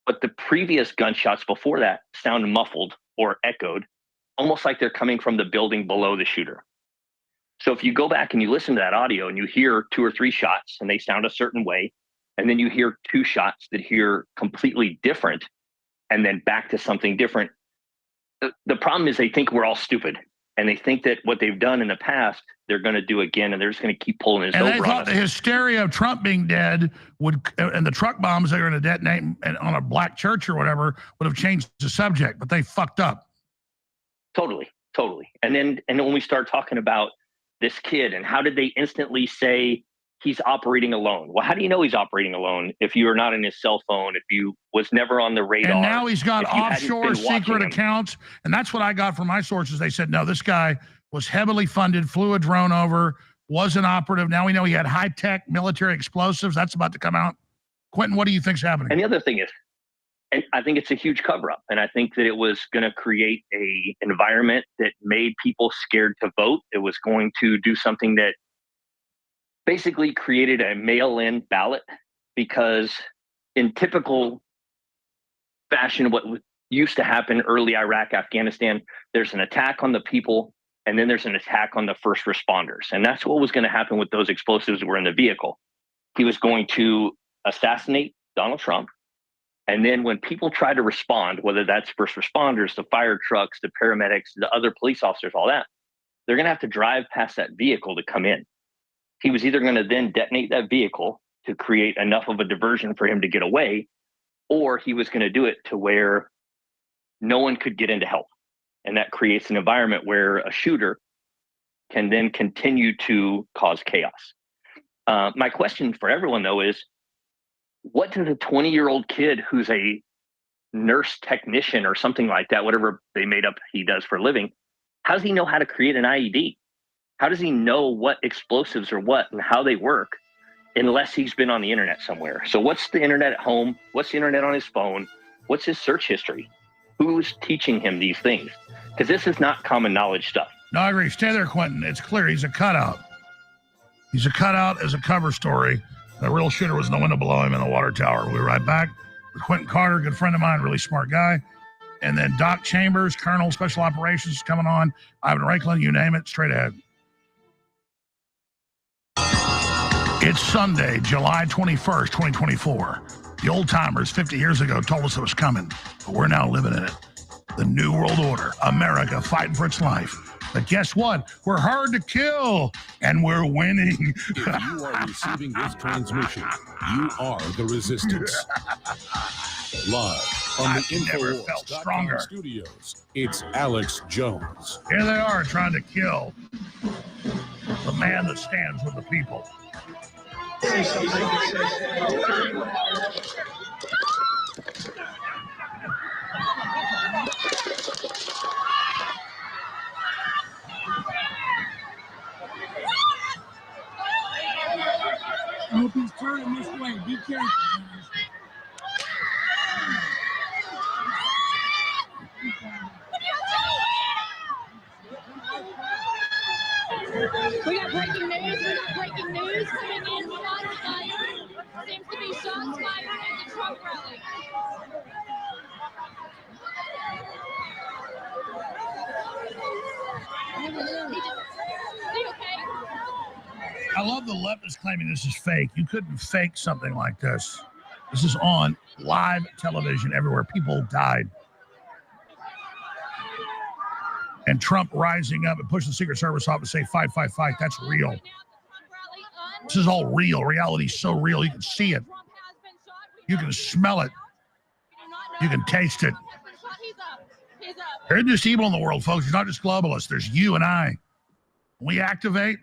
But the previous gunshots before that sound muffled or echoed, almost like they're coming from the building below the shooter. So if you go back and you listen to that audio and you hear 2 or 3 shots and they sound a certain way, and then you hear 2 shots that hear completely different, and then back to something different, the problem is they think we're all stupid. And they think that what they've done in the past, they're going to do again, and they're just going to keep pulling this over on us. And they thought the hysteria of Trump being dead and the truck bombs they were going to detonate on a black church or whatever would have changed the subject, but they fucked up. Totally. And then when we start talking about this kid and how did they instantly say he's operating alone? Well, how do you know he's operating alone if you are not in his cell phone, if you was never on the radar? And now he's got offshore secret accounts. And that's what I got from my sources. They said, no, this guy was heavily funded, flew a drone over, was an operative. Now we know he had high-tech military explosives. That's about to come out. Quentin, what do you think's happening? And the other thing is, and I think it's a huge cover-up. And I think that it was going to create a environment that made people scared to vote. It was going to do something that basically created a mail-in ballot, because in typical fashion, what used to happen early Iraq, Afghanistan, there's an attack on the people, and then there's an attack on the first responders. And that's what was going to happen with those explosives that were in the vehicle. He was going to assassinate Donald Trump. And then when people try to respond, whether that's first responders, the fire trucks, the paramedics, the other police officers, all that, they're going to have to drive past that vehicle to come in. He was either going to then detonate that vehicle to create enough of a diversion for him to get away, or he was going to do it to where no one could get in to help. And that creates an environment where a shooter can then continue to cause chaos. My question for everyone, though, is what does a 20-year-old kid who's a nurse technician or something like that, whatever they made up he does for a living, how does he know how to create an IED? How does he know what explosives are what and how they work unless he's been on the internet somewhere? So what's the internet at home? What's the internet on his phone? What's his search history? Who's teaching him these things? Because this is not common knowledge stuff. No, I agree. Stay there, Quentin. It's clear he's a cutout. He's a cutout as a cover story. The real shooter was in the window below him in the water tower. We'll be right back with Quentin Carter, good friend of mine, really smart guy. And then Doc Chambers, Colonel Special Operations, is coming on. Ivan Ranklin, you name it, straight ahead. It's Sunday, July 21st, 2024. The old timers 50 years ago told us it was coming, but we're now living in it. The New World Order, America fighting for its life. But guess what? We're hard to kill, and we're winning. If you are receiving this transmission, you are the resistance. Live from the InfoWars.com studios, it's Alex Jones. Here they are trying to kill the man that stands with the people. I hope he's turning this way. Be careful, guys. We got breaking news. Coming in. Shots fired. Seems to be shots fired at the Trump rally. I love the leftists claiming this is fake. You couldn't fake something like this. This is on live television everywhere. People died. And Trump rising up and pushing the Secret Service off and say, fight, fight, fight. That's real. This is all real. Reality's so real. You can see it. You can smell it. You can taste it. There's just evil in the world, folks. It's not just globalists. There's you and I. When we activate,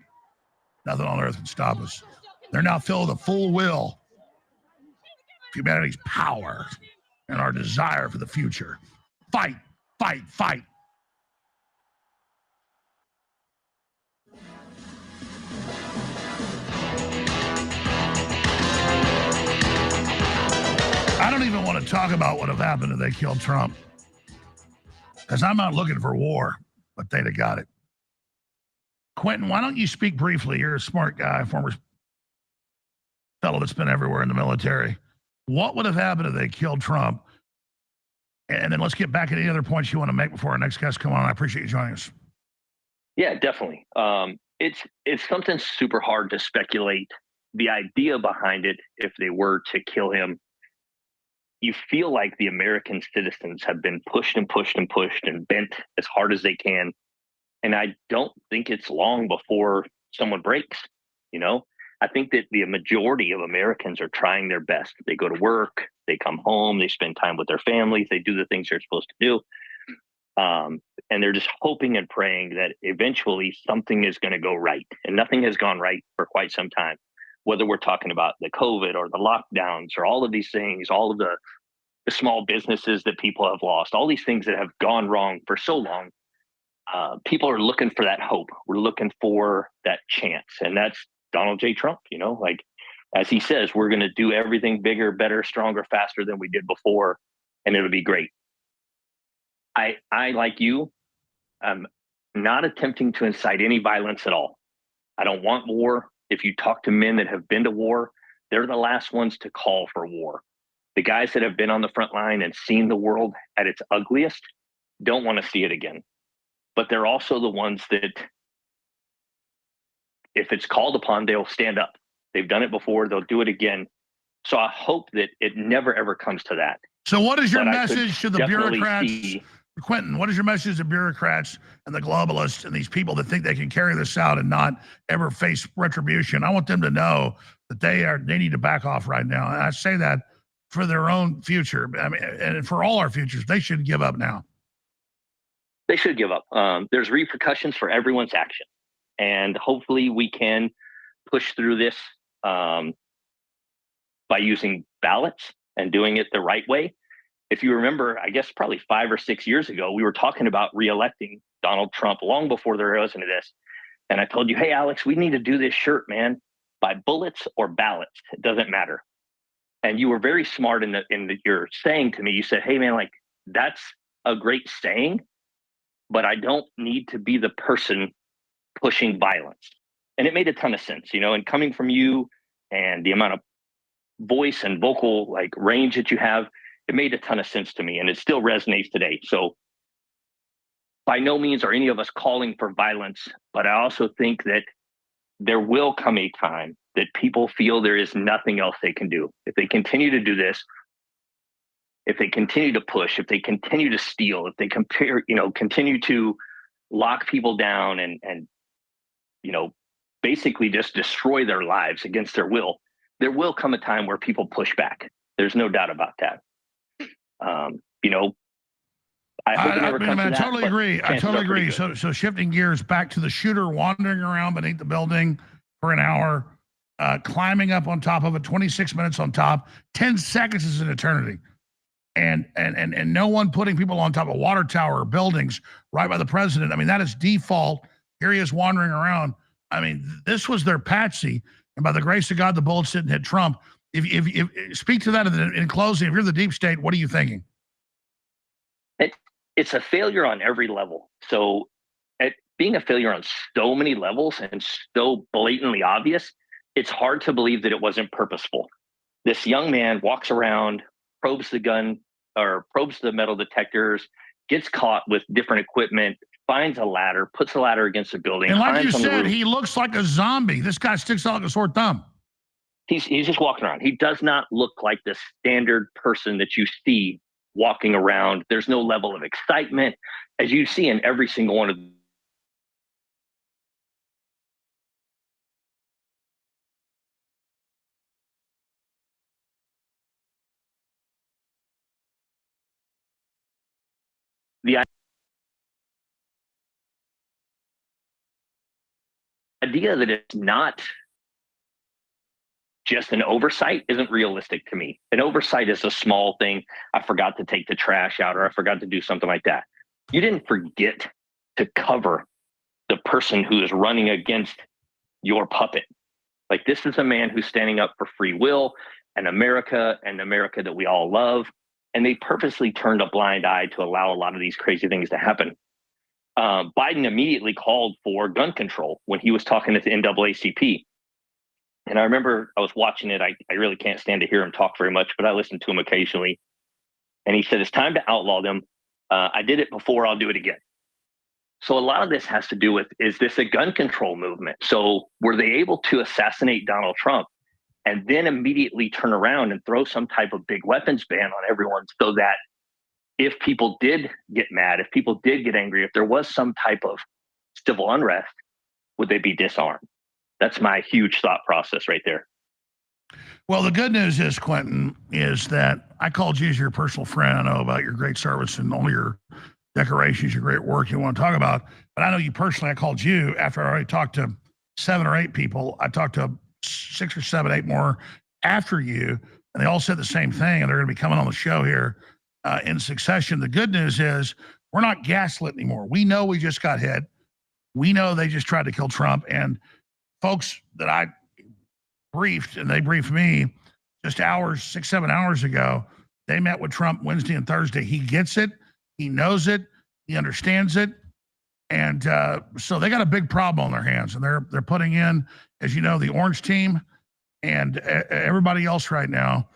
nothing on earth can stop us. They're now filled with a full will. Humanity's power and our desire for the future. Fight, fight, fight. I don't even want to talk about what would have happened if they killed Trump. Because I'm not looking for war, but they'd have got it. Quentin, why don't you speak briefly? You're a smart guy, former fellow that's been everywhere in the military. What would have happened if they killed Trump? And then let's get back to any other points you want to make before our next guest come on. I appreciate you joining us. Yeah, definitely. It's something super hard to speculate the idea behind it. If they were to kill him, you feel like the American citizens have been pushed and pushed and pushed and bent as hard as they can. And I don't think it's long before someone breaks. You know, I think that the majority of Americans are trying their best. They go to work, they come home, they spend time with their families, they do the things they're supposed to do. And they're just hoping and praying that eventually something is going to go right. And nothing has gone right for quite some time, whether we're talking about the COVID or the lockdowns or all of these things, all of the small businesses that people have lost, all these things that have gone wrong for so long. People are looking for that hope. We're looking for that chance. And that's Donald J. Trump, you know, like, as he says, we're going to do everything bigger, better, stronger, faster than we did before. And it'll be great. I, like you, I'm not attempting to incite any violence at all. I don't want war. If you talk to men that have been to war, they're the last ones to call for war. The guys that have been on the front line and seen the world at its ugliest don't want to see it again. But they're also the ones that, if it's called upon, they'll stand up. They've done it before. They'll do it again. So I hope that it never, ever comes to that. So what is your message to the bureaucrats? Quentin, what is your message to bureaucrats and the globalists and these people that think they can carry this out and not ever face retribution? I want them to know that they need to back off right now. And I say that for their own future. I mean, and for all our futures, they should give up now. They should give up. There's repercussions for everyone's action. And hopefully we can push through this by using ballots and doing it the right way. If you remember, I guess probably 5 or 6 years ago, we were talking about re-electing Donald Trump long before there was any of this. And I told you, hey, Alex, we need to do this shirt, man, by bullets or ballots. It doesn't matter. And you were very smart in your saying to me. You said, hey, man, like, that's a great saying, but I don't need to be the person pushing violence. And it made a ton of sense, and coming from you and the amount of voice and vocal like range that you have, it made a ton of sense to me, and it still resonates today. So by no means are any of us calling for violence, but I also think that there will come a time that people feel there is nothing else they can do. If they continue to do this, if they continue to push, if they continue to steal, if they continue to lock people down and basically just destroy their lives against their will, there will come a time where people push back. There's no doubt about that. I hope it never comes to that, I totally agree. I totally agree. So shifting gears back to the shooter wandering around beneath the building for an hour, climbing up on top of it, 26 minutes on top, 10 seconds is an eternity. And no one putting people on top of water tower or buildings right by the president. I mean, that is default. Here he is wandering around. I mean, this was their patsy. And by the grace of God, the bullets didn't hit Trump. If speak to that in closing, if you're the deep state, what are you thinking? It's a failure on every level. So being a failure on so many levels and so blatantly obvious, it's hard to believe that it wasn't purposeful. This young man walks around, probes the gun or probes the metal detectors, gets caught with different equipment, finds a ladder, puts a ladder against a building. And like you said, he looks like a zombie. This guy sticks out like a sore thumb. He's just walking around. He does not look like the standard person that you see walking around. There's no level of excitement as you see in every single one of them. The idea that it's not just an oversight isn't realistic to me. An oversight is a small thing. I forgot to take the trash out, or I forgot to do something like that. You didn't forget to cover the person who is running against your puppet. Like, this is a man who's standing up for free will and America that we all love. And they purposely turned a blind eye to allow a lot of these crazy things to happen. Biden immediately called for gun control when he was talking at the NAACP. And I remember I was watching it. I really can't stand to hear him talk very much, but I listen to him occasionally. And he said, it's time to outlaw them. I did it before, I'll do it again. So a lot of this has to do with, is this a gun control movement? So were they able to assassinate Donald Trump and then immediately turn around and throw some type of big weapons ban on everyone, so that if people did get mad, if people did get angry, if there was some type of civil unrest, would they be disarmed? That's my huge thought process right there. Well, the good news is, Quentin, is that I called you as your personal friend. I know about your great service and all your decorations, your great work you want to talk about. But I know you personally. I called you after I already talked to 7 or 8 people. I talked to 6 or 7, 8 more after you, and they all said the same thing. And they're going to be coming on the show here in succession. The good news is we're not gaslit anymore. We know we just got hit. We know they just tried to kill Trump. And folks that I briefed, and they briefed me just 6, 7 hours ago, they met with Trump Wednesday and Thursday. He gets it. He knows it. He understands it. And so they got a big problem on their hands. And they're putting in, as you know, the orange team and everybody else right now.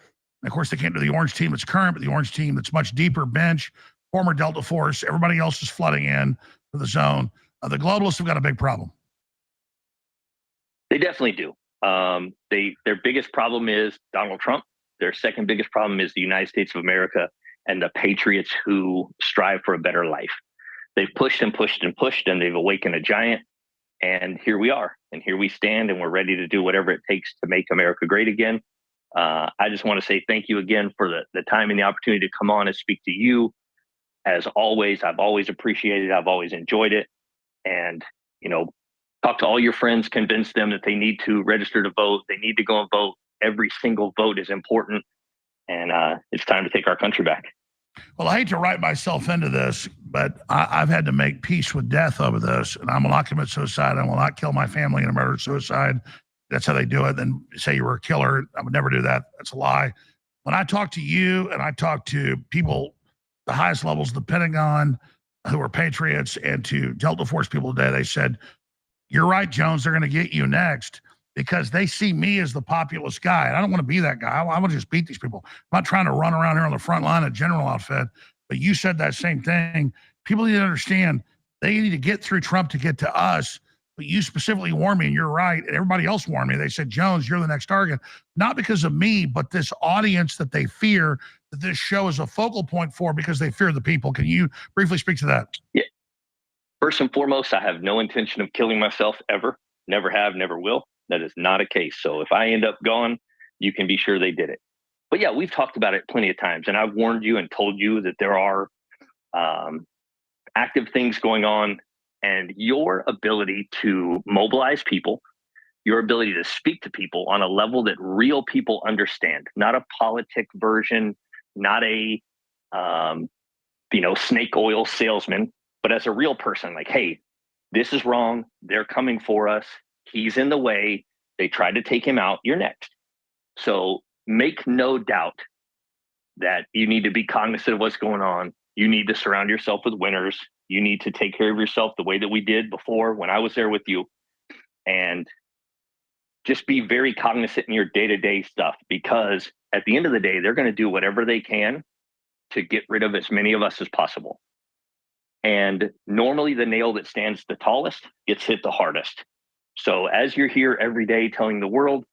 And of course, they can't do the orange team that's current, but the orange team that's much deeper bench, former Delta Force. Everybody else is flooding in to the zone. The globalists have got a big problem. They definitely do. Their biggest problem is Donald Trump. Their second biggest problem is the United States of America and the patriots who strive for a better life. They've pushed and pushed and pushed, and they've awakened a giant. And here we are, and here we stand, and we're ready to do whatever it takes to make America great again. I just want to say thank you again for the time and the opportunity to come on and speak to you. As always, I've always appreciated it. I've always enjoyed it. And, talk to all your friends, convince them that they need to register to vote. They need to go and vote. Every single vote is important. And it's time to take our country back. Well, I hate to write myself into this, but I've had to make peace with death over this. And I will not commit suicide. I will not kill my family in a murder-suicide. That's how they do it. Then say you were a killer. I would never do that. That's a lie. When I talk to you and I talk to people, the highest levels of the Pentagon, who are patriots, and to Delta Force people today, they said, You're right, Jones. They're going to get you next because they see me as the populist guy. And I don't want to be that guy. I want to just beat these people. I'm not trying to run around here on the front line of general outfit. But you said that same thing. People need to understand they need to get through Trump to get to us. But you specifically warned me, and you're right. And everybody else warned me. They said, Jones, you're the next target. Not because of me, but this audience that they fear that this show is a focal point for because they fear the people. Can you briefly speak to that? Yeah. First and foremost, I have no intention of killing myself ever. Never have, never will. That is not a case. So if I end up gone, you can be sure they did it. But yeah, we've talked about it plenty of times. And I've warned you and told you that there are active things going on. And your ability to mobilize people, your ability to speak to people on a level that real people understand, not a politic version, not a snake oil salesman, but as a real person, like, hey, this is wrong. They're coming for us. He's in the way. They tried to take him out. You're next. So make no doubt that you need to be cognizant of what's going on. You need to surround yourself with winners. You need to take care of yourself the way that we did before when I was there with you. And just be very cognizant in your day-to-day stuff, because at the end of the day, they're going to do whatever they can to get rid of as many of us as possible. And normally the nail that stands the tallest gets hit the hardest. So as you're here every day telling the world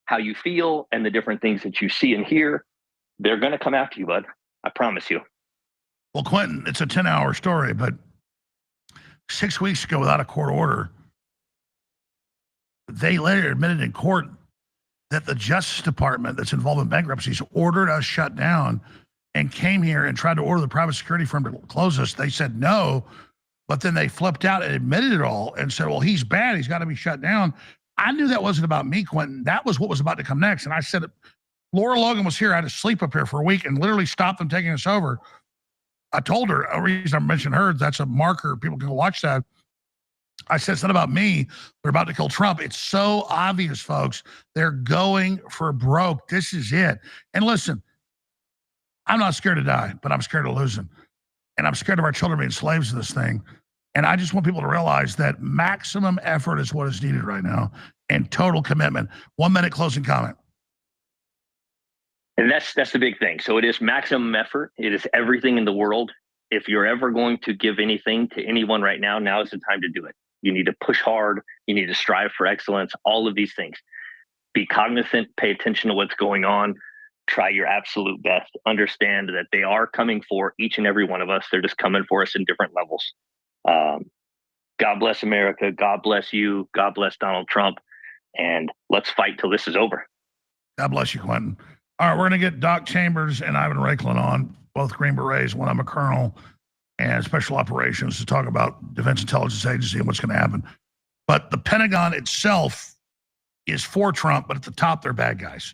how you feel and the different things that you see and hear, they're going to come after you, bud. I promise you. Well, Quentin, it's a 10-hour story, but 6 weeks ago, without a court order, they later admitted in court that the Justice Department that's involved in bankruptcies ordered us shut down and came here and tried to order the private security firm to close us. They said no, but then they flipped out and admitted it all and said, well, he's bad. He's got to be shut down. I knew that wasn't about me, Quentin. That was what was about to come next. And I said, Laura Logan was here. I had to sleep up here for a week and literally stopped them taking us over. I told her, a reason I mentioned her, that's a marker. People can go watch that. I said, it's not about me. They're about to kill Trump. It's so obvious, folks. They're going for broke. This is it. And listen, I'm not scared to die, but I'm scared of losing. And I'm scared of our children being slaves to this thing. And I just want people to realize that maximum effort is what is needed right now and total commitment. 1 minute closing comment. And that's the big thing. So it is maximum effort. It is everything in the world. If you're ever going to give anything to anyone right now, now is the time to do it. You need to push hard. You need to strive for excellence, all of these things. Be cognizant, pay attention to what's going on, try your absolute best. Understand that they are coming for each and every one of us. They're just coming for us in different levels. God bless America. God bless you. God bless Donald Trump. And let's fight till this is over. God bless you, Quentin. All right, we're going to get Doc Chambers and Ivan Raiklin on, both Green Berets. One, I'm a colonel and special operations, to talk about Defense Intelligence Agency and what's going to happen. But the Pentagon itself is for Trump, but at the top, they're bad guys.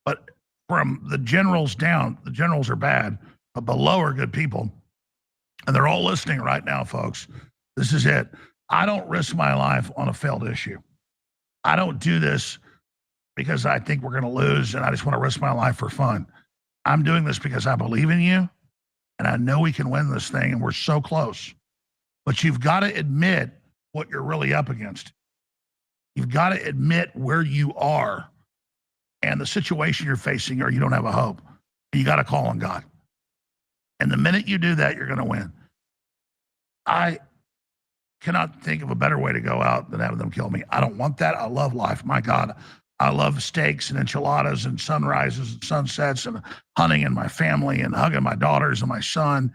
But from the generals down, the generals are bad, but below are good people. And they're all listening right now, folks. This is it. I don't risk my life on a failed issue. I don't do this because I think we're going to lose and I just want to risk my life for fun. I'm doing this because I believe in you and I know we can win this thing and we're so close. But you've got to admit what you're really up against. You've got to admit where you are and the situation you're facing, or you don't have a hope. And you got to call on God. And the minute you do that, you're going to win. I cannot think of a better way to go out than having them kill me. I don't want that. I love life. My God, I love steaks and enchiladas and sunrises and sunsets and hunting and my family and hugging my daughters and my son.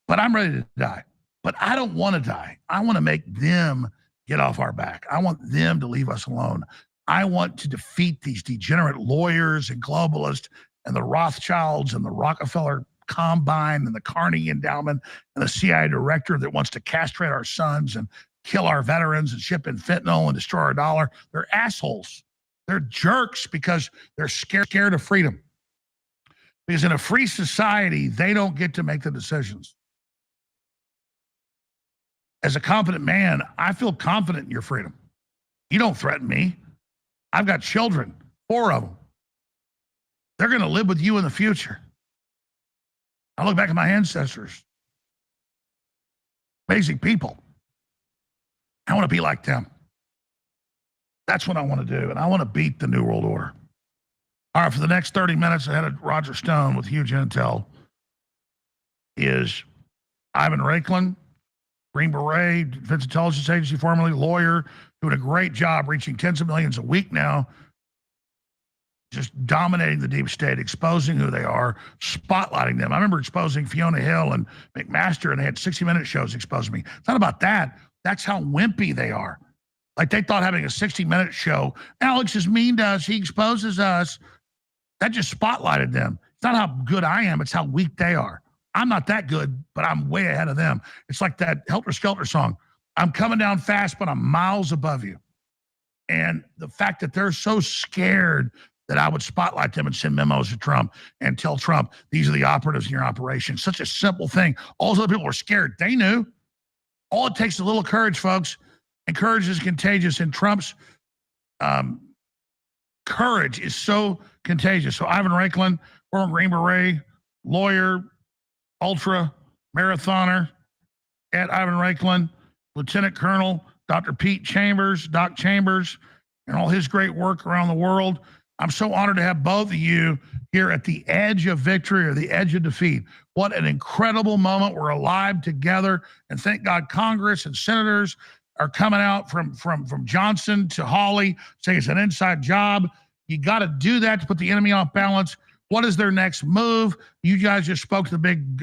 But I'm ready to die. But I don't want to die. I want to make them get off our back. I want them to leave us alone. I want to defeat these degenerate lawyers and globalists and the Rothschilds and the Rockefeller Combine and the Carnegie Endowment and the CIA director that wants to castrate our sons and kill our veterans and ship in fentanyl and destroy our dollar. They're assholes. They're jerks because they're scared of freedom. Because in a free society, they don't get to make the decisions. As a confident man, I feel confident in your freedom. You don't threaten me. I've got children, 4 of them. They're going to live with you in the future. I look back at my ancestors. Amazing people. I want to be like them. That's what I want to do, and I want to beat the New World Order. All right, for the next 30 minutes ahead of Roger Stone with huge intel is Ivan Raiklin, Green Beret, Defense Intelligence Agency, formerly lawyer, doing a great job reaching tens of millions a week now, just dominating the deep state, exposing who they are, spotlighting them. I remember exposing Fiona Hill and McMaster, and they had 60-minute shows exposing me. It's not about that. That's how wimpy they are. Like they thought having a 60-minute show, Alex is mean to us, he exposes us. That just spotlighted them. It's not how good I am, it's how weak they are. I'm not that good, but I'm way ahead of them. It's like that Helter Skelter song. I'm coming down fast, but I'm miles above you. And the fact that they're so scared that I would spotlight them and send memos to Trump and tell Trump, these are the operatives in your operation. Such a simple thing. All those other people were scared. They knew. All it takes is a little courage, folks. And courage is contagious. And Trump's courage is so contagious. So Ivan Raiklin, former Green Beret, lawyer, ultra marathoner, at Ivan Raiklin, Lieutenant Colonel Dr. Pete Chambers, Doc Chambers, and all his great work around the world. I'm so honored to have both of you here at the edge of victory or the edge of defeat. What an incredible moment. We're alive together. And thank God Congress and senators are coming out from Johnson to Hawley saying it's an inside job. You got to do that to put the enemy off balance. What is their next move? You guys just spoke to the big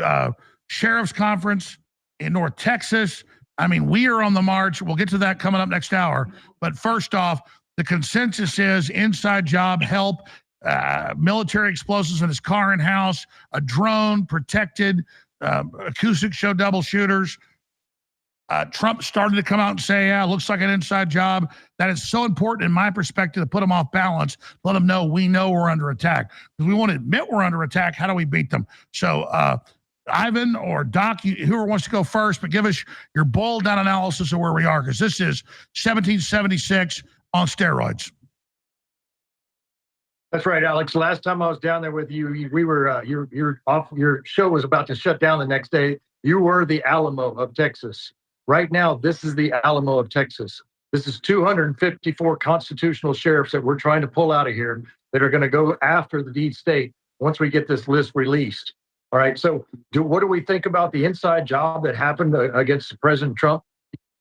sheriff's conference in North Texas. I mean, we are on the march. We'll get to that coming up next hour. But first off, the consensus is inside job, help, military explosives in his car and house, a drone, protected, acoustic show double shooters. Trump started to come out and say, yeah, looks like an inside job. That is so important in my perspective to put them off balance, let them know we know we're under attack. Because we want to admit we're under attack. How do we beat them? So Ivan or Doc, whoever wants to go first, but give us your boiled down analysis of where we are, because this is 1776 on steroids. That's right, Alex. Last time I was down there with you, we were your show was about to shut down the next day. You were the Alamo of Texas. Right now, this is the Alamo of Texas. This is 254 constitutional sheriffs that we're trying to pull out of here that are going to go after the deep state once we get this list released. All right. So what do we think about the inside job that happened against President Trump?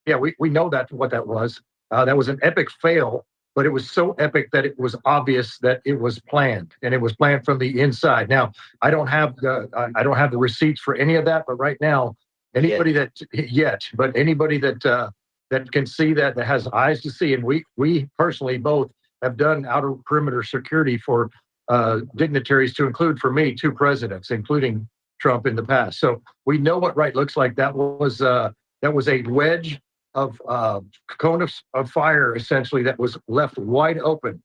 Yeah, we know what that was. That was an epic fail, but it was so epic that it was obvious that it was planned, and it was planned from the inside. Now, I don't have the receipts for any of that, but right now, anybody that can see that has eyes to see, and we personally both have done outer perimeter security for dignitaries, to include for me 2 presidents, including Trump in the past. So we know what right looks like. That was a wedge of cone of fire, essentially, that was left wide open,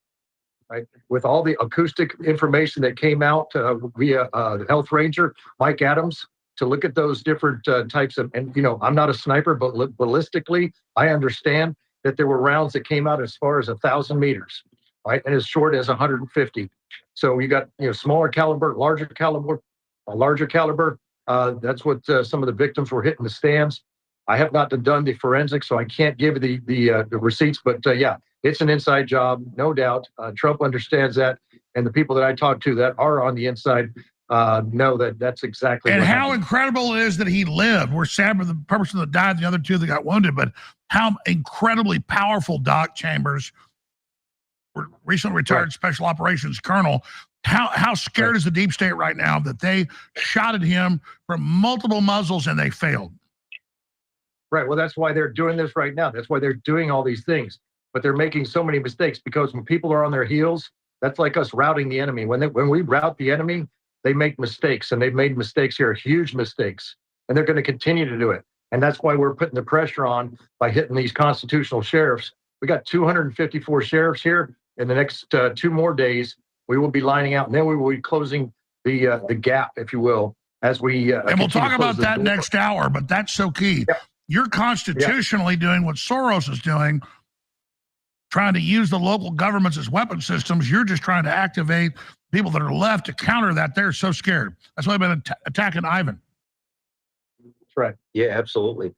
right? With all the acoustic information that came out via the health ranger, Mike Adams, to look at those different types of, and I'm not a sniper, but ballistically, I understand that there were rounds that came out as far as 1,000 meters, right? And as short as 150. So you got, smaller caliber, larger caliber, that's what some of the victims were hitting the stands. I have not done the forensics, so I can't give the receipts, but yeah, it's an inside job, no doubt. Trump understands that, and the people that I talk to that are on the inside know that that's exactly and what how happened. incredible it is that he lived. We're sad for the person that died, the other 2 that got wounded, but how incredibly powerful Doc Chambers, recently retired special operations colonel, how scared is the deep state right now that they shot at him from multiple muzzles and they failed? Right. Well, that's why they're doing this right now. That's why they're doing all these things. But they're making so many mistakes, because when people are on their heels, that's like us routing the enemy. When we rout the enemy, they make mistakes, and they've made mistakes here, huge mistakes, and they're going to continue to do it. And that's why we're putting the pressure on by hitting these constitutional sheriffs. We got 254 sheriffs here. In the next 2 more days, we will be lining out, and then we will be closing the gap, if you will, as we and we'll talk about that next hour. But that's so key. Yeah. You're constitutionally doing what Soros is doing, trying to use the local governments as weapon systems. You're just trying to activate people that are left to counter that. They're so scared. That's why they've been attacking Ivan. That's right. Yeah, absolutely.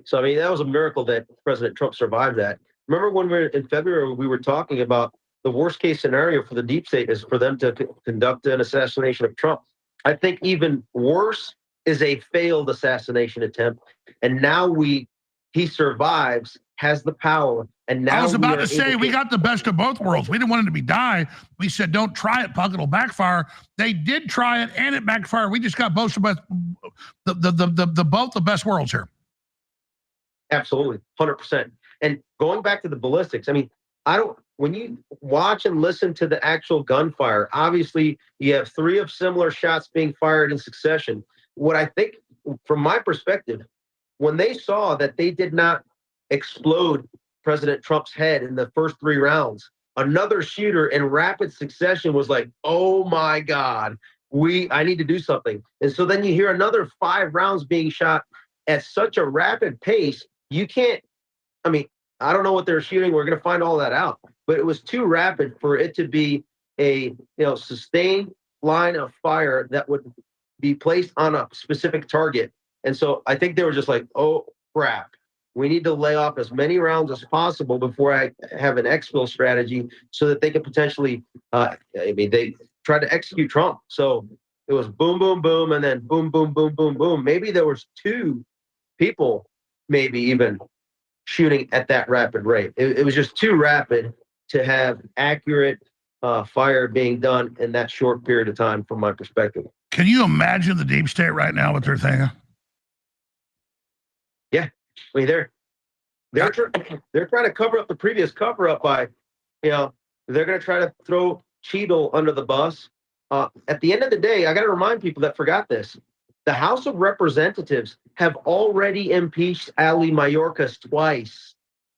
So, I mean, that was a miracle that President Trump survived that. remember when we were in February, we were talking about the worst case scenario for the deep state is for them to conduct an assassination of Trump. I think even worse is a failed assassination attempt. And now he survives, has the power, and now I was about we are to say able we got the best of both worlds. We didn't want him to be die. We said, don't try it, Puck. It'll backfire. They did try it, and it backfired. We just got both of both the best worlds here. Absolutely, 100%. And going back to the ballistics, I mean, when you watch and listen to the actual gunfire, obviously you have 3 of similar shots being fired in succession. What I think, from my perspective, when they saw that they did not explode President Trump's head in the first 3 rounds, another shooter in rapid succession was like, oh my God, I need to do something. And so then you hear another 5 rounds being shot at such a rapid pace, you can't, I mean, I don't know what they're shooting. We're going to find all that out. But it was too rapid for it to be a sustained line of fire that would be placed on a specific target. And so I think they were just like, oh, crap. We need to lay off as many rounds as possible before I have an exfil strategy so that they could potentially, they tried to execute Trump. So it was boom, boom, boom, and then boom, boom, boom, boom, boom. Maybe there was 2 people, maybe even shooting at that rapid rate. It was just too rapid to have accurate fire being done in that short period of time from my perspective. Can you imagine the deep state right now, what they're thinking? Yeah. I mean, they're trying to cover up the previous cover up by, they're going to try to throw Cheadle under the bus. At the end of the day, I got to remind people that forgot this. The House of Representatives have already impeached Ali Mayorkas twice.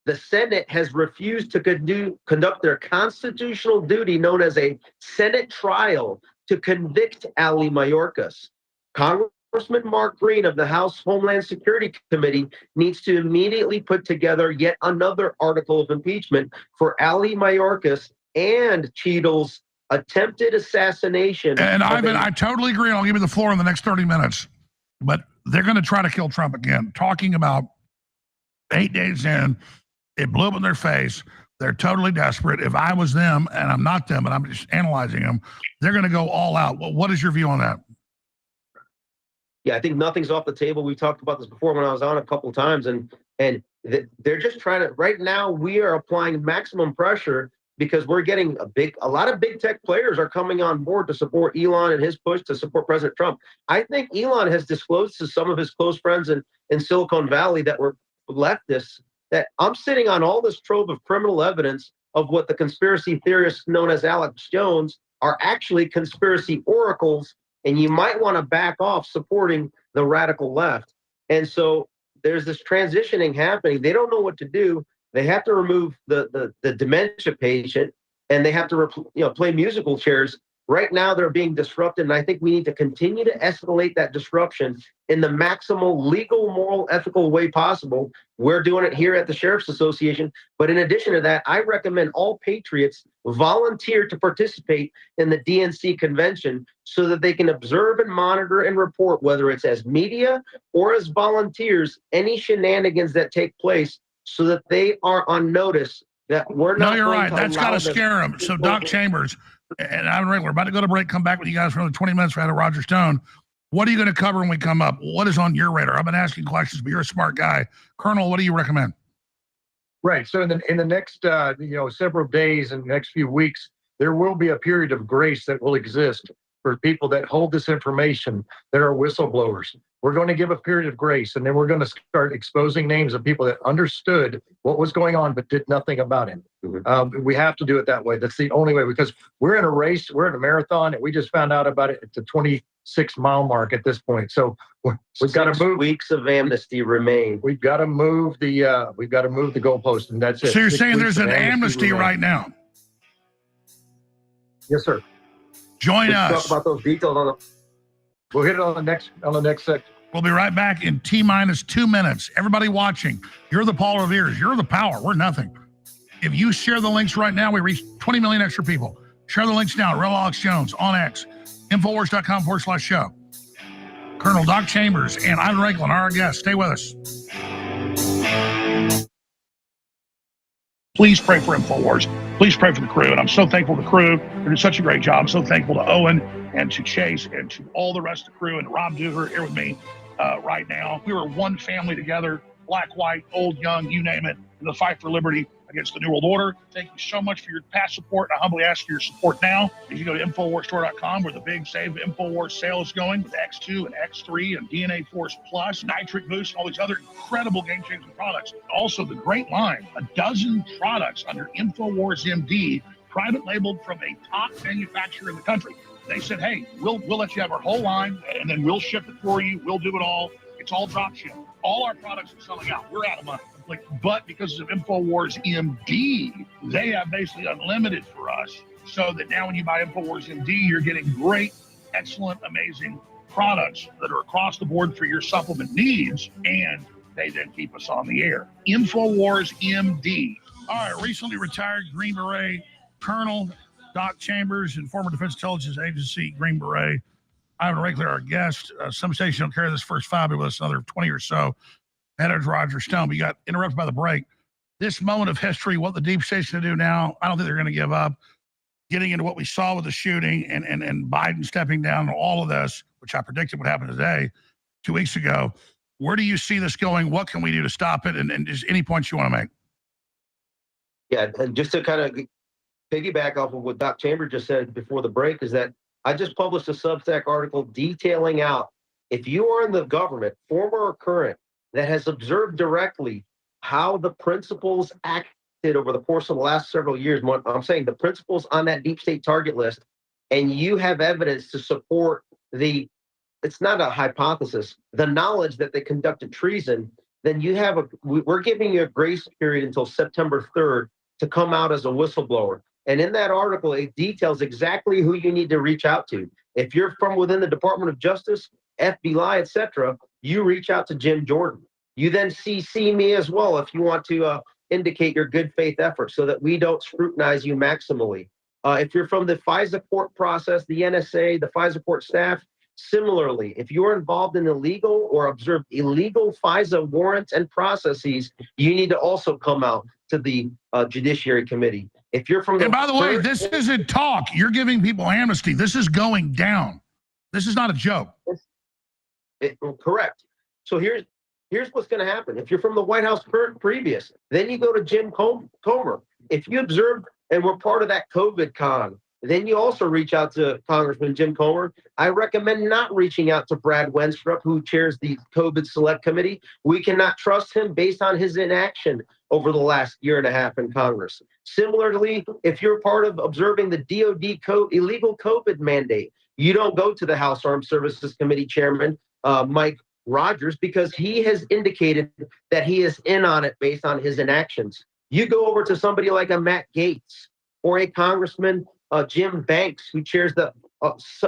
The Senate has refused to conduct their constitutional duty known as a Senate trial to convict Ali Mayorkas. Congressman Mark Green of the House Homeland Security Committee needs to immediately put together yet another article of impeachment for Ali Mayorkas and Cheadle's attempted assassination. And Ivan, I totally agree. I'll give you the floor in the next 30 minutes. But they're going to try to kill Trump again. Talking about 8 days in, it blew up in their face. They're totally desperate. If I was them, and I'm not them, but I'm just analyzing them, they're going to go all out. What is your view on that? Yeah, I think nothing's off the table. We talked about this before when I was on a couple of times, and they're just trying to. Right now, we are applying maximum pressure because we're getting a lot of big tech players are coming on board to support Elon and his push to support President Trump. I think Elon has disclosed to some of his close friends in Silicon Valley that were leftists that I'm sitting on all this trove of criminal evidence of what the conspiracy theorists known as Alex Jones are actually conspiracy oracles, and you might want to back off supporting the radical left. And so there's this transitioning happening. They don't know what to do. They have to remove the dementia patient, and they have to play musical chairs. Right now, they're being disrupted, and I think we need to continue to escalate that disruption in the maximal legal, moral, ethical way possible. We're doing it here at the Sheriff's Association. But in addition to that, I recommend all patriots volunteer to participate in the DNC convention so that they can observe and monitor and report, whether it's as media or as volunteers, any shenanigans that take place so that they are on notice that we're not. No, you're right. That's got to scare them. So Doc Chambers and I'm regular. About to go to break. Come back with you guys for another 20 minutes. We had a Roger Stone. What are you going to cover when we come up? What is on your radar? I've been asking questions, but you're a smart guy. Colonel, what do you recommend? Right. So in the next several days and next few weeks, there will be a period of grace that will exist for people that hold this information that are whistleblowers. We're going to give a period of grace, and then we're going to start exposing names of people that understood what was going on but did nothing about it. We have to do it that way. That's the only way, because we're in a race, we're in a marathon, and we just found out about it at the 26-mile mark at this point. So we've got to move. Weeks of amnesty remain. We've got to move the goalpost, and that's it. So you're saying there's an amnesty right now? Yes, sir. Join us. Talk about those details we'll hit it on the next section. We'll be right back in T-minus 2 minutes. Everybody watching, you're the Paul Revere's. You're the power. We're nothing. If you share the links right now, we reach 20 million extra people. Share the links now. Real Alex Jones on X. Infowars.com/show. Colonel Doc Chambers and Ivan Ranklin are our guests. Stay with us. Please pray for InfoWars. Please pray for the crew. And I'm so thankful to the crew. They're doing such a great job. I'm so thankful to Owen and to Chase and to all the rest of the crew and Rob Duger here with me right now. We were one family together, black, white, old, young, you name it, in the fight for liberty against the New World Order. Thank you so much for your past support. I humbly ask for your support now. If you go to InfoWarsStore.com, where the big Save InfoWars sale is going with X2 and X3 and DNA Force Plus, Nitric Boost, and all these other incredible game-changing products. Also, the great line, a dozen products under InfoWars MD, private labeled from a top manufacturer in the country. They said, hey, we'll let you have our whole line, and then we'll ship it for you. We'll do it all. It's all drop ship. All our products are selling out. We're out of money. But because of InfoWars MD, they have basically unlimited for us. So that now when you buy InfoWars MD, you're getting great, excellent, amazing products that are across the board for your supplement needs, and they then keep us on the air. InfoWars MD. All right, recently retired Green Beret Colonel Doc Chambers and former Defense Intelligence Agency Green Beret. Ivan Regular, our guest. Some station don't carry this first 5, but with us another 20 or so. Editor Roger Stone. We got interrupted by the break. This moment of history, what the deep state's going to do now, I don't think they're going to give up. Getting into what we saw with the shooting and Biden stepping down and all of this, which I predicted would happen today, 2 weeks ago. Where do you see this going? What can we do to stop it? And just any points you want to make? Yeah, and just to kind of piggyback off of what Doc Chambers just said before the break is that I just published a Substack article detailing out, if you are in the government, former or current, that has observed directly how the principals acted over the course of the last several years. I'm saying the principals on that deep state target list, and you have evidence to support it's not a hypothesis, the knowledge that they conducted treason, then we're giving you a grace period until September 3rd to come out as a whistleblower. And in that article, it details exactly who you need to reach out to. If you're from within the Department of Justice, FBI, etc., you reach out to Jim Jordan. You then CC me as well if you want to indicate your good faith efforts so that we don't scrutinize you maximally. If you're from the FISA court process, the NSA, the FISA court staff, similarly, if you're involved in illegal or observed illegal FISA warrants and processes, you need to also come out to the Judiciary Committee. If you're from and by the way, this isn't talk. You're giving people amnesty. This is going down. This is not a joke. Correct. So here's what's going to happen. If you're from the White House previous, then you go to Jim Comer. If you observed and were part of that COVID con, then you also reach out to Congressman Jim Comer. I recommend not reaching out to Brad Wenstrup, who chairs the COVID Select Committee. We cannot trust him based on his inaction over the last year and a half in Congress. Similarly, if you're part of observing the DOD illegal COVID mandate, you don't go to the House Armed Services Committee Chairman, Mike Rogers, because he has indicated that he is in on it based on his inactions. You go over to somebody like a Matt Gaetz or a Congressman Jim Banks, who chairs the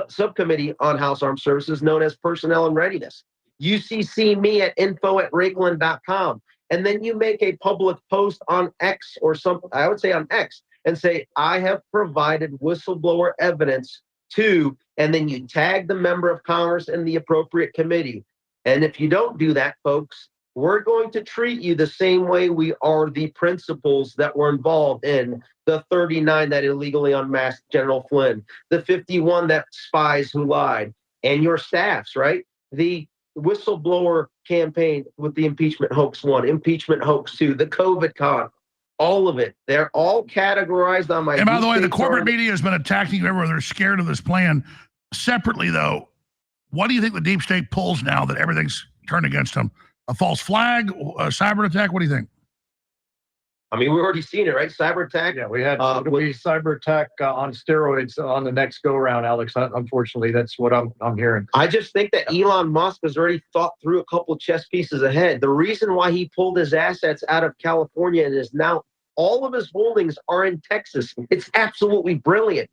subcommittee on House Armed Services known as Personnel and Readiness. You CC me at info@rakeland.com, and then you make a public post on X or I would say on X, and say, I have provided whistleblower evidence to, and then you tag the member of Congress and the appropriate committee. And if you don't do that, folks, we're going to treat you the same way we are the principals that were involved in the 39 that illegally unmasked General Flynn, the 51 that spies who lied, and your staffs, right? The whistleblower campaign with the impeachment hoax 1, impeachment hoax 2, the COVID con, all of it. They're all categorized on my. And by the way, the corporate media has been attacking you everywhere. They're scared of this plan. Separately, though, what do you think the deep state pulls now that everything's turned against them? A false flag, a cyber attack? What do you think? I mean, we've already seen it, right? Cyber attack. Yeah, we had cyber attack on steroids on the next go round, Alex. Unfortunately, that's what I'm hearing. I just think that Elon Musk has already thought through a couple chess pieces ahead. The reason why he pulled his assets out of California and is now all of his holdings are in Texas. It's absolutely brilliant.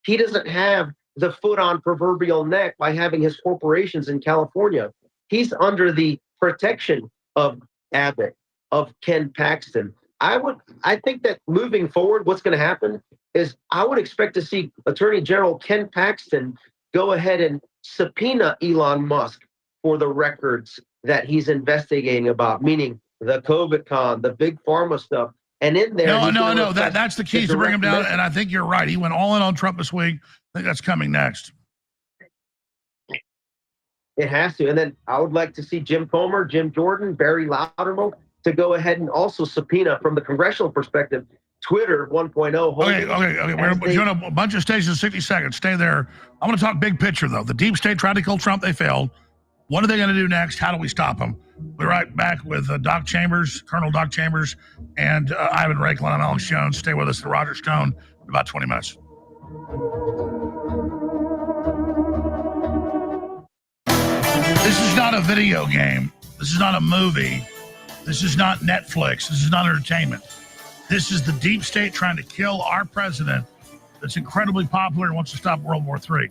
He doesn't have the foot on proverbial neck by having his corporations in California. He's under the protection of Abbott, of Ken Paxton. I think that moving forward, what's going to happen is I would expect to see Attorney General Ken Paxton go ahead and subpoena Elon Musk for the records that he's investigating about, meaning the COVID con, the big pharma stuff. And in there, No. That's the keys to bring him down. And I think you're right. He went all in on Trump this week. I think that's coming next. It has to. And then I would like to see Jim Comer, Jim Jordan, Barry Loudermilk to go ahead and also subpoena from the congressional perspective, Twitter 1.0. Okay. We're doing a bunch of stages in 60 seconds. Stay there. I want to talk big picture, though. The deep state tried to kill Trump. They failed. What are they going to do next? How do we stop them? We're right back with Doc Chambers, Colonel Doc Chambers, and Ivan Raiklin. I'm Alex Jones. Stay with us at Roger Stone in about 20 minutes. This is not a video game. This is not a movie. This is not Netflix. This is not entertainment. This is the deep state trying to kill our president that's incredibly popular and wants to stop World War III.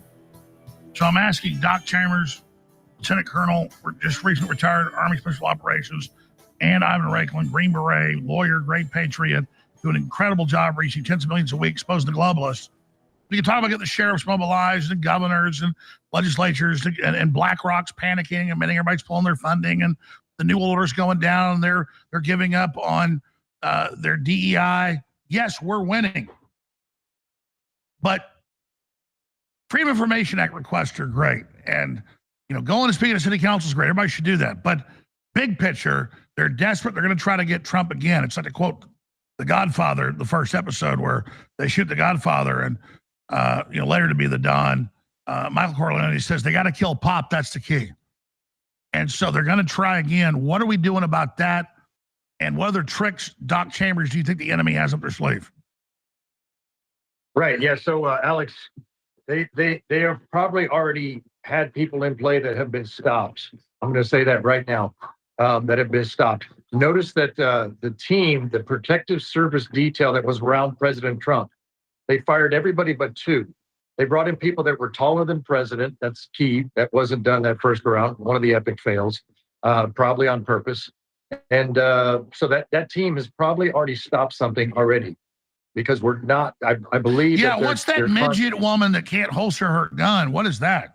So I'm asking Doc Chambers, Lieutenant Colonel, just recently retired Army Special Operations, and Ivan Raiklin, Green Beret, lawyer, great patriot, do an incredible job reaching tens of millions a week, exposing the globalists. We can talk about getting the sheriffs mobilized and governors and legislatures and BlackRock's panicking, admitting everybody's pulling their funding and the new orders going down. They're giving up on their DEI. Yes, we're winning. But Freedom of Information Act requests are great. And, going and speaking to city council is great. Everybody should do that. But big picture, they're desperate. They're going to try to get Trump again. It's like to quote The Godfather, the first episode where they shoot the Godfather and, later to be the Don. Michael Corleone says they got to kill Pop. That's the key. And so they're going to try again. What are we doing about that? And what other tricks, Doc Chambers, do you think the enemy has up their sleeve? Right. Yeah. So, Alex, they have probably already had people in play that have been stopped. I'm going to say that right now, that have been stopped. Notice that the team, the protective service detail that was around President Trump, they fired everybody but two. They brought in people that were taller than president. That's key. That wasn't done that first round. One of the epic fails, probably on purpose. And so that team has probably already stopped something already, because we're not. I believe. Yeah. What's that midget woman that can't holster her gun? What is that?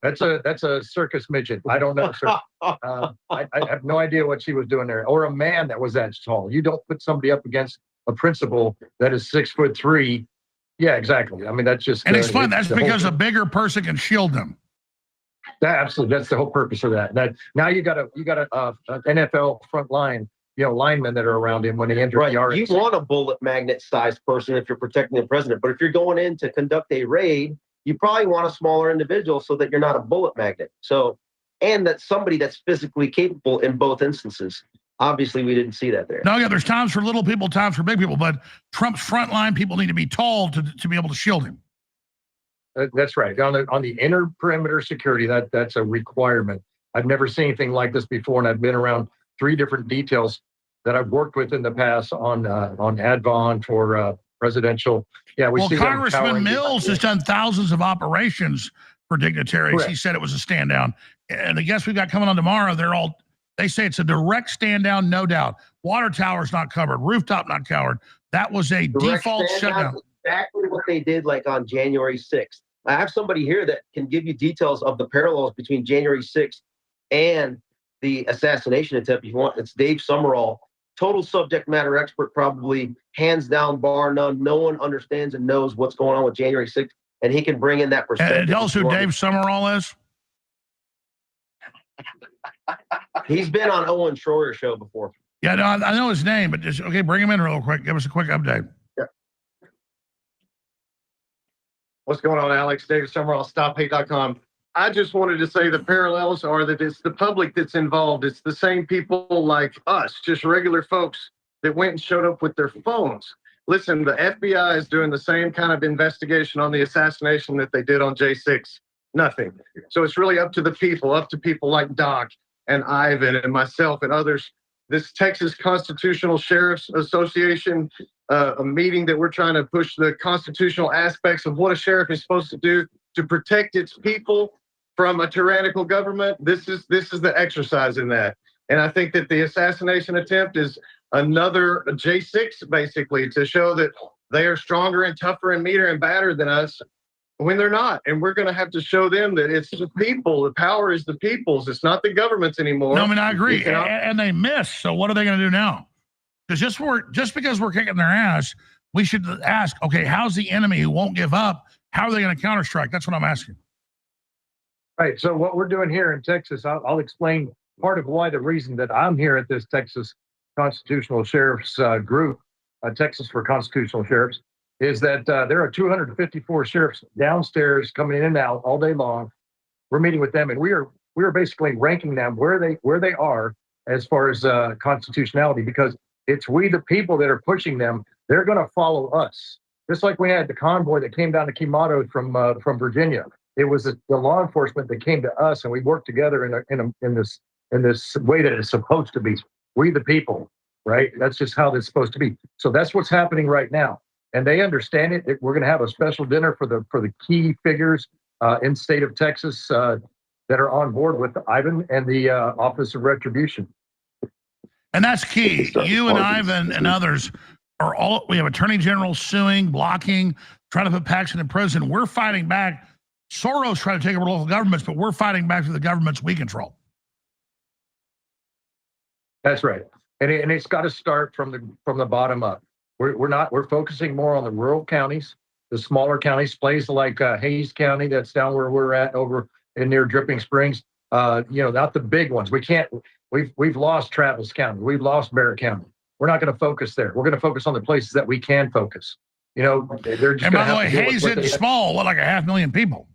That's a circus midget. I don't know, sir. I have no idea what she was doing there, or a man that was that tall. You don't put somebody up against a principal that is 6'3". Yeah, exactly. I mean, that's just. And explain that's because a bigger person can shield them. Absolutely, that's the whole purpose of that. Now you got a NFL front line, linemen that are around him when they enter the RNC. You want a bullet magnet sized person if you're protecting the president, but if you're going in to conduct a raid, you probably want a smaller individual so that you're not a bullet magnet. So, and that's somebody that's physically capable in both instances. Obviously, we didn't see that there. No, yeah, there's times for little people, times for big people, but Trump's frontline people need to be tall to be able to shield him. That's right. On the inner perimeter security, that's a requirement. I've never seen anything like this before, and I've been around 3 different details that I've worked with in the past on Advon for presidential. Yeah, we see Congressman Mills has done thousands of operations for dignitaries. Correct. He said it was a stand down, and the guests we got coming on tomorrow, they say it's a direct stand down, no doubt. Water tower's not covered, rooftop not covered. That was a direct default shutdown. Exactly what they did, like on January 6th. I have somebody here that can give you details of the parallels between January 6th and the assassination attempt if you want. It's Dave Summerall, total subject matter expert, probably hands down, bar none. No one understands and knows what's going on with January 6th, and he can bring in that perspective. And tell us who Dave Summerall is. He's been on Owen Schroyer's show before. Yeah, no, I know his name, but just bring him in real quick. Give us a quick update. Yeah. What's going on, Alex? David Summerall, StopHate.com. I just wanted to say the parallels are that it's the public that's involved. It's the same people like us, just regular folks that went and showed up with their phones. Listen, the FBI is doing the same kind of investigation on the assassination that they did on J6. Nothing. So it's really up to people like Doc and Ivan and myself and others. This Texas Constitutional Sheriff's Association, a meeting that we're trying to push the constitutional aspects of what a sheriff is supposed to do to protect its people from a tyrannical government. This is the exercise in that. And I think that the assassination attempt is another J6, basically, to show that they are stronger and tougher and meaner and badder than us when they're not. And we're going to have to show them that it's the people. The power is the people's. It's not the government's anymore. No, I mean, I agree. And they missed. So what are they going to do now? Because just because we're kicking their ass, we should ask, okay, how's the enemy who won't give up? How are they going to counterstrike? That's what I'm asking. Right. So what we're doing here in Texas, I'll explain part of why the reason that I'm here at this Texas Constitutional Sheriff's group, Texas for Constitutional Sheriffs, is that there are 254 sheriffs downstairs coming in and out all day long. We're meeting with them, and we are basically ranking them where they are as far as constitutionality, because it's we the people that are pushing them. They're going to follow us. Just like we had the convoy that came down to Quemado from Virginia. It was the law enforcement that came to us, and we worked together in this way that it's supposed to be. We the people, right? That's just how it's supposed to be. So that's what's happening right now, and they understand it. We're going to have a special dinner for the key figures in the state of Texas that are on board with Ivan and the Office of Retribution. And that's key. You and Ivan and others are all. We have attorney generals suing, blocking, trying to put Paxton in prison. We're fighting back. Soros trying to take over local governments, but we're fighting back to the governments we control. That's right, and it's got to start from the bottom up. We're focusing more on the rural counties, the smaller counties, places like Hayes County, that's down where we're at over in near Dripping Springs. Not the big ones. We've lost Travis County. We've lost Barrett County. We're not going to focus there. We're going to focus on the places that we can focus. They're just. And by the way, Hayes isn't small. What, like 500,000 people?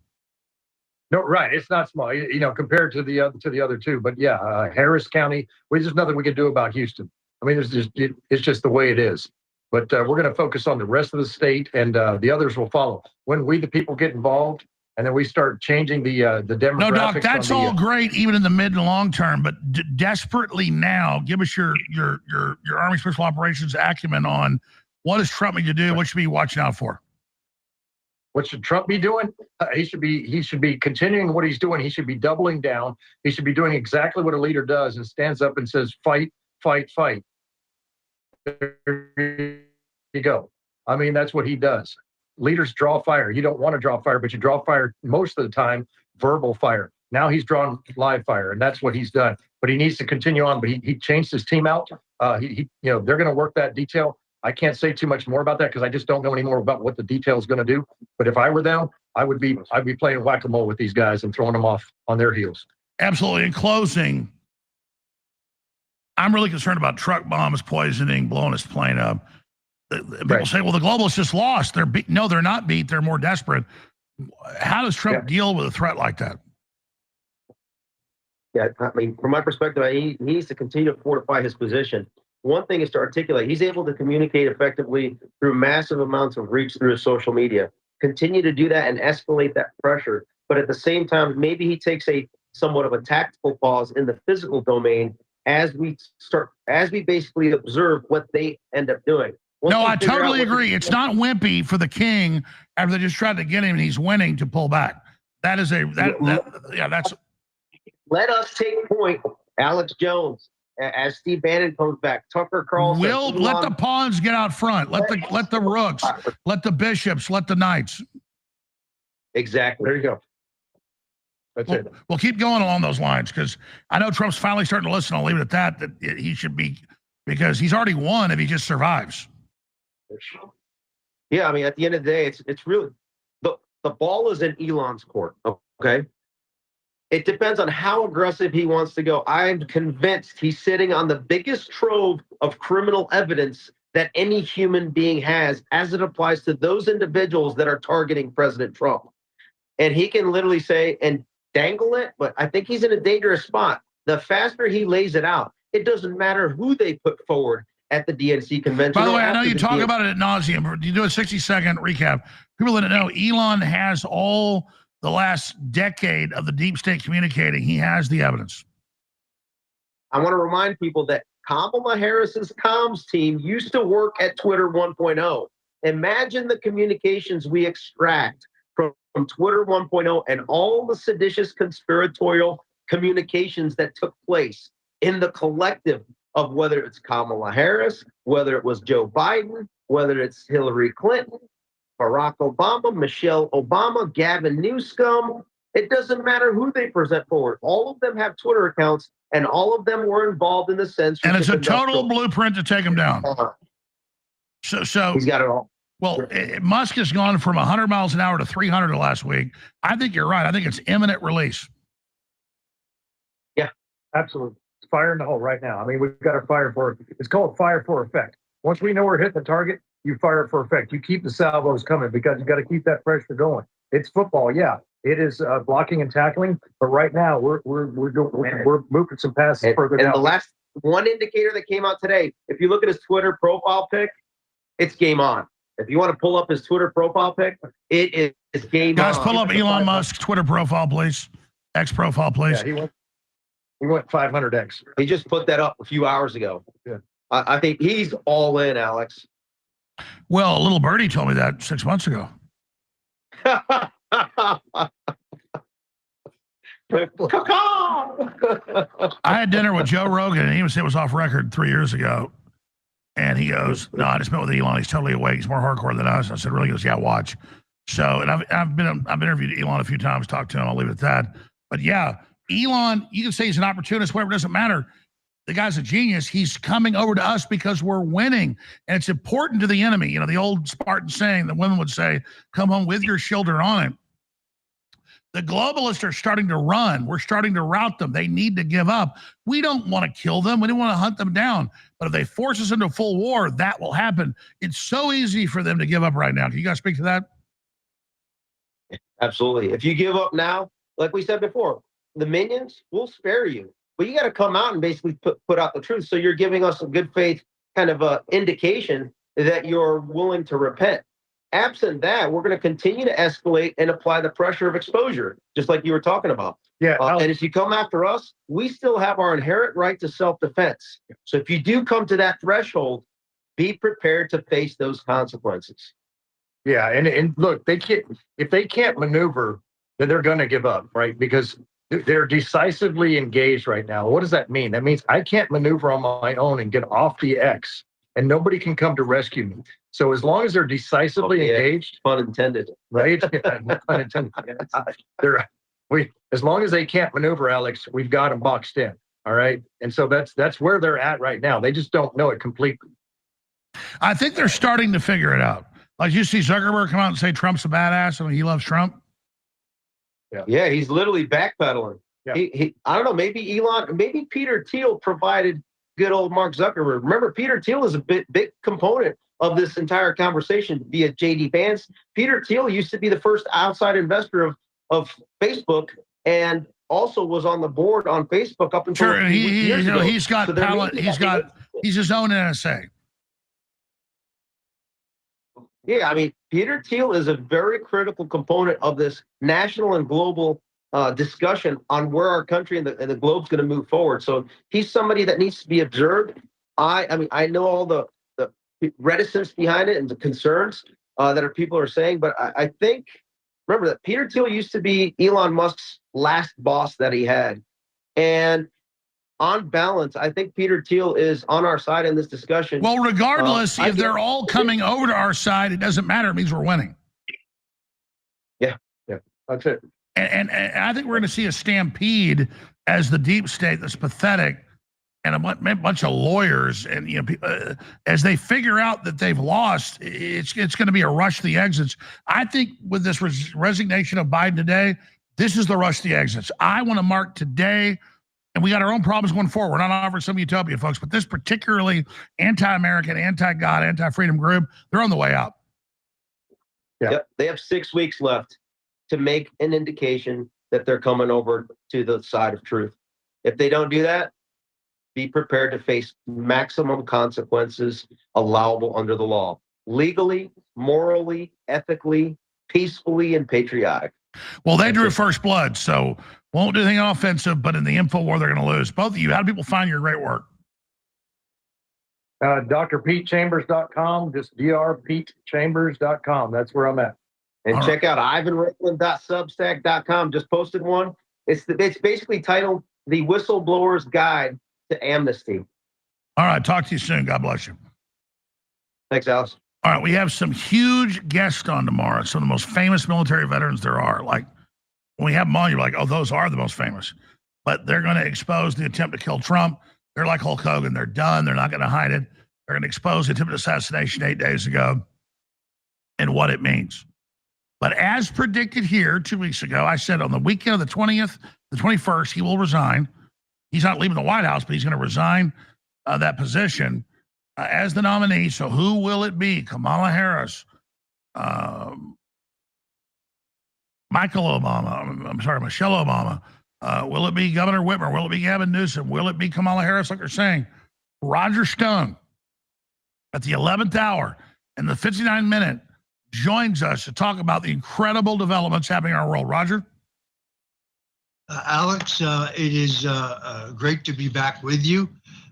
No, right. It's not small, compared to the other two. But yeah, Harris County. There's nothing we can do about Houston. I mean, it's just the way it is. But we're going to focus on the rest of the state, and the others will follow. When we, the people, get involved, and then we start changing the demographics. No, Doc, that's all great, even in the mid and long term. But desperately now, give us your Army Special Operations acumen on what does Trump need to do? What should we be watching out for? What should Trump be doing? He should be continuing what he's doing. He should be doubling down. He should be doing exactly what a leader does and stands up and says, fight, fight, fight. There you go. I mean, that's what he does. Leaders draw fire. You don't want to draw fire, but you draw fire most of the time, verbal fire. Now he's drawn live fire, and that's what he's done. But he needs to continue on. But he changed his team out. They're going to work that detail. I can't say too much more about that because I just don't know any more about what the detail is going to do. But if I were them, I'd be playing whack-a-mole with these guys and throwing them off on their heels. Absolutely. In closing, I'm really concerned about truck bombs, poisoning, blowing his plane up. People say, well, the globalists just lost. They're beat. No, they're not beat. They're more desperate. How does Trump deal with a threat like that? Yeah, I mean, from my perspective, he needs to continue to fortify his position. One thing is to articulate. He's able to communicate effectively through massive amounts of reach through his social media. Continue to do that and escalate that pressure. But at the same time, maybe he takes somewhat of a tactical pause in the physical domain as we basically observe what they end up doing. No, I totally agree. It's not wimpy for the king after they just tried to get him and he's winning to pull back. That's. Let us take point, Alex Jones, as Steve Bannon comes back, Tucker Carlson. Let the pawns get out front. Let the rooks, let the bishops, let the knights. Exactly. There you go. That's it. We'll keep going along those lines because I know Trump's finally starting to listen. I'll leave it at that. That he should be, because he's already won if he just survives. Yeah, I mean, at the end of the day, it's really the ball is in Elon's court. Okay. It depends on how aggressive he wants to go. I'm convinced he's sitting on the biggest trove of criminal evidence that any human being has as it applies to those individuals that are targeting President Trump. And he can literally say and dangle it, but I think he's in a dangerous spot. The faster he lays it out, it doesn't matter who they put forward at the DNC convention. By the way, I know you talk about it ad nauseum. You do a 60-second recap. People that know, Elon has all the last decade of the deep state communicating. He has the evidence. I want to remind people that Kamala Harris's comms team used to work at Twitter 1.0. Imagine the communications we extract from Twitter 1.0 and all the seditious conspiratorial communications that took place in the collective of whether it's Kamala Harris, whether it was Joe Biden, whether it's Hillary Clinton, Barack Obama, Michelle Obama, Gavin Newsom, It doesn't matter who they present forward. All of them have Twitter accounts, and all of them were involved in the censorship. And it's a total industrial- blueprint to take them down. So he's got it all. Well, Musk has gone from 100 miles an hour to 300 last week. I think you're right. I think it's imminent release. Yeah, absolutely. It's fire in the hole right now. I mean, we've got to fire for it. It's called fire for effect. Once we know we're hitting the target, you fire for effect. You keep the salvos coming because you got to keep that pressure going. It's football, yeah. It is blocking and tackling, but right now we're moving some passes further down. And the last one indicator that came out today, if you look at his Twitter profile pic, it's game on. If you want to pull up his Twitter profile pic, it is game Guys, on. pull up Elon Musk's Twitter profile, please. X profile, please. Yeah, he went 500X. He just put that up a few hours ago. Yeah. I think he's all in, Alex. Well, a little birdie told me that 6 months ago. I had dinner with Joe Rogan, and he was, it was off record 3 years ago. And he goes, "No, I just met with Elon. He's totally awake. He's more hardcore than us." I said, "Really?" He goes, "Yeah, watch." So, and I've interviewed Elon a few times, talked to him. I'll leave it at that. But yeah, Elon, you can say he's an opportunist, whatever, doesn't matter. The guy's a genius. He's coming over to us because we're winning, and it's important to the enemy. You know, the old Spartan saying that women would say, "Come home with your children on it." The globalists are starting to run. We're starting to rout them. They need to give up. We don't want to kill them. We don't want to hunt them down. But if they force us into full war, that will happen. It's so easy for them to give up right now. Can you guys speak to that? Absolutely. If you give up now, like we said before, the minions will spare you. But you got to come out and basically put out the truth. So you're giving us a good faith kind of a indication that you're willing to repent. Absent that, we're going to continue to escalate and apply the pressure of exposure, just like you were talking about. Yeah. And if you come after us, we still have our inherent right to self-defense. So if you do come to that threshold, be prepared to face those consequences. Yeah, and look, if they can't maneuver, then they're going to give up, right? Because they're decisively engaged right now. What does that mean? That means I can't maneuver on my own and get off the X, and nobody can come to rescue me. So as long as they're decisively engaged, pun intended, right? Pun intended. As long as they can't maneuver, Alex, we've got them boxed in. All right, and so that's where they're at right now. They just don't know it completely. I think they're starting to figure it out. Like you see Zuckerberg come out and say Trump's a badass and he loves Trump. Yeah, he's literally backpedaling. Yeah. He I don't know, maybe Peter Thiel provided good old Mark Zuckerberg. Remember, Peter Thiel is a big component of this entire conversation via JD Vance. Peter Thiel used to be the first outside investor of Facebook and also was on the board on Facebook up until Sure, years ago. he's got talent. He's his own NSA. Yeah, I mean, Peter Thiel is a very critical component of this national and global discussion on where our country and the globe's going to move forward. So he's somebody that needs to be observed. I mean, I know all the reticence behind it and the concerns that people are saying, but I think, remember that Peter Thiel used to be Elon Musk's last boss that he had. And on balance, I think Peter Thiel is on our side in this discussion. Well, regardless, if they're all coming over to our side, it doesn't matter. It means we're winning. Yeah, that's it. And I think we're going to see a stampede as the deep state that's pathetic and a bunch of lawyers and as they figure out that they've lost, it's going to be a rush to the exits. I think with this resignation of Biden today, this is the rush to the exits. I want to mark today. And we got our own problems going forward. We're not offering some utopia, folks, but this particularly anti-American, anti-God, anti-freedom group, they're on the way out. Yeah. Yep. They have 6 weeks left to make an indication that they're coming over to the side of truth. If they don't do that, be prepared to face maximum consequences allowable under the law, legally, morally, ethically, peacefully, and patriotic. Well, they drew first blood, so won't do anything offensive, but in the info war, they're going to lose. Both of you, how do people find your great work? drpetechambers.com, just drpetechambers.com. That's where I'm at. And check out ivanricklin.substack.com. Just posted one. It's basically titled The Whistleblower's Guide to Amnesty. All right, talk to you soon. God bless you. Thanks, Alex. All right, we have some huge guests on tomorrow. Some of the most famous military veterans there are, like when we have them on, you're like, oh, those are the most famous. But they're going to expose the attempt to kill Trump. They're like Hulk Hogan. They're done. They're not going to hide it. They're going to expose the attempted assassination 8 days ago and what it means. But as predicted here 2 weeks ago, I said on the weekend of the 20th, the 21st, he will resign. He's not leaving the White House, but he's going to resign that position as the nominee. So who will it be? Kamala Harris, Michelle Obama. Will it be Governor Whitmer? Will it be Gavin Newsom? Will it be Kamala Harris, like they're saying? Roger Stone at the 11th hour and the 59th minute joins us to talk about the incredible developments happening in our world. Roger? Alex, it is great to be back with you.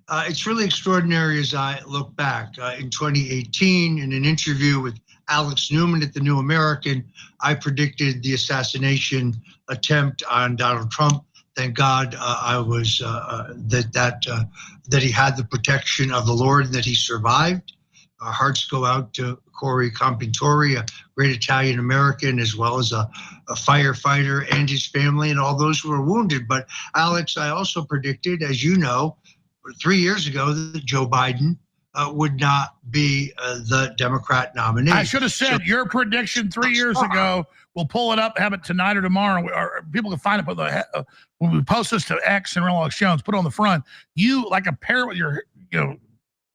It's really extraordinary as I look back. In 2018, in an interview with Alex Newman at the New American, I predicted the assassination attempt on Donald Trump. Thank God I was that he had the protection of the Lord and that he survived. Our hearts go out to Corey Campitori, a great Italian American, as well as a firefighter and his family and all those who were wounded. But Alex, I also predicted, as you know, 3 years ago that Joe Biden would not be the Democrat nominee. I should have said your prediction 3 years ago. We'll pull it up, have it tonight or tomorrow. Or people can find it. When we post this to X and Real Alex Jones, put it on the front. You, like a parrot with your,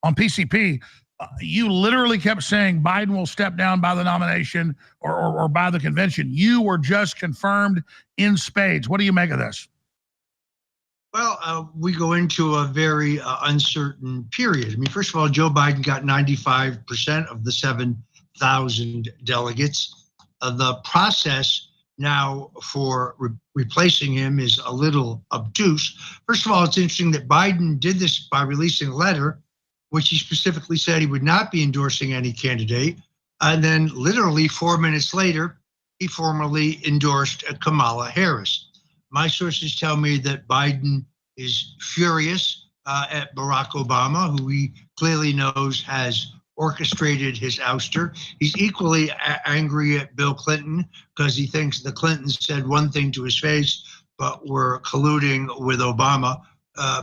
on PCP, you literally kept saying Biden will step down by the nomination or by the convention. You were just confirmed in spades. What do you make of this? Well, we go into a very uncertain period. I mean, first of all, Joe Biden got 95% of the 7,000 delegates. The process now for replacing him is a little obtuse. First of all, it's interesting that Biden did this by releasing a letter, which he specifically said he would not be endorsing any candidate. And then literally 4 minutes later, he formally endorsed Kamala Harris. My sources tell me that Biden is furious at Barack Obama, who he clearly knows has orchestrated his ouster. He's equally angry at Bill Clinton because he thinks the Clintons said one thing to his face, but were colluding with Obama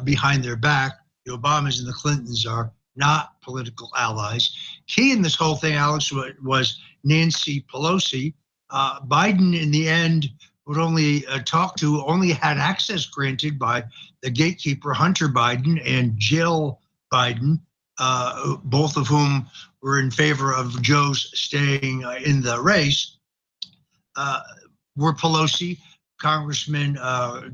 behind their back. The Obamas and the Clintons are not political allies. Key in this whole thing, Alex, was Nancy Pelosi. Biden, in the end, would only only had access granted by the gatekeeper, Hunter Biden, and Jill Biden, both of whom were in favor of Joe's staying in the race, were Pelosi, Congressman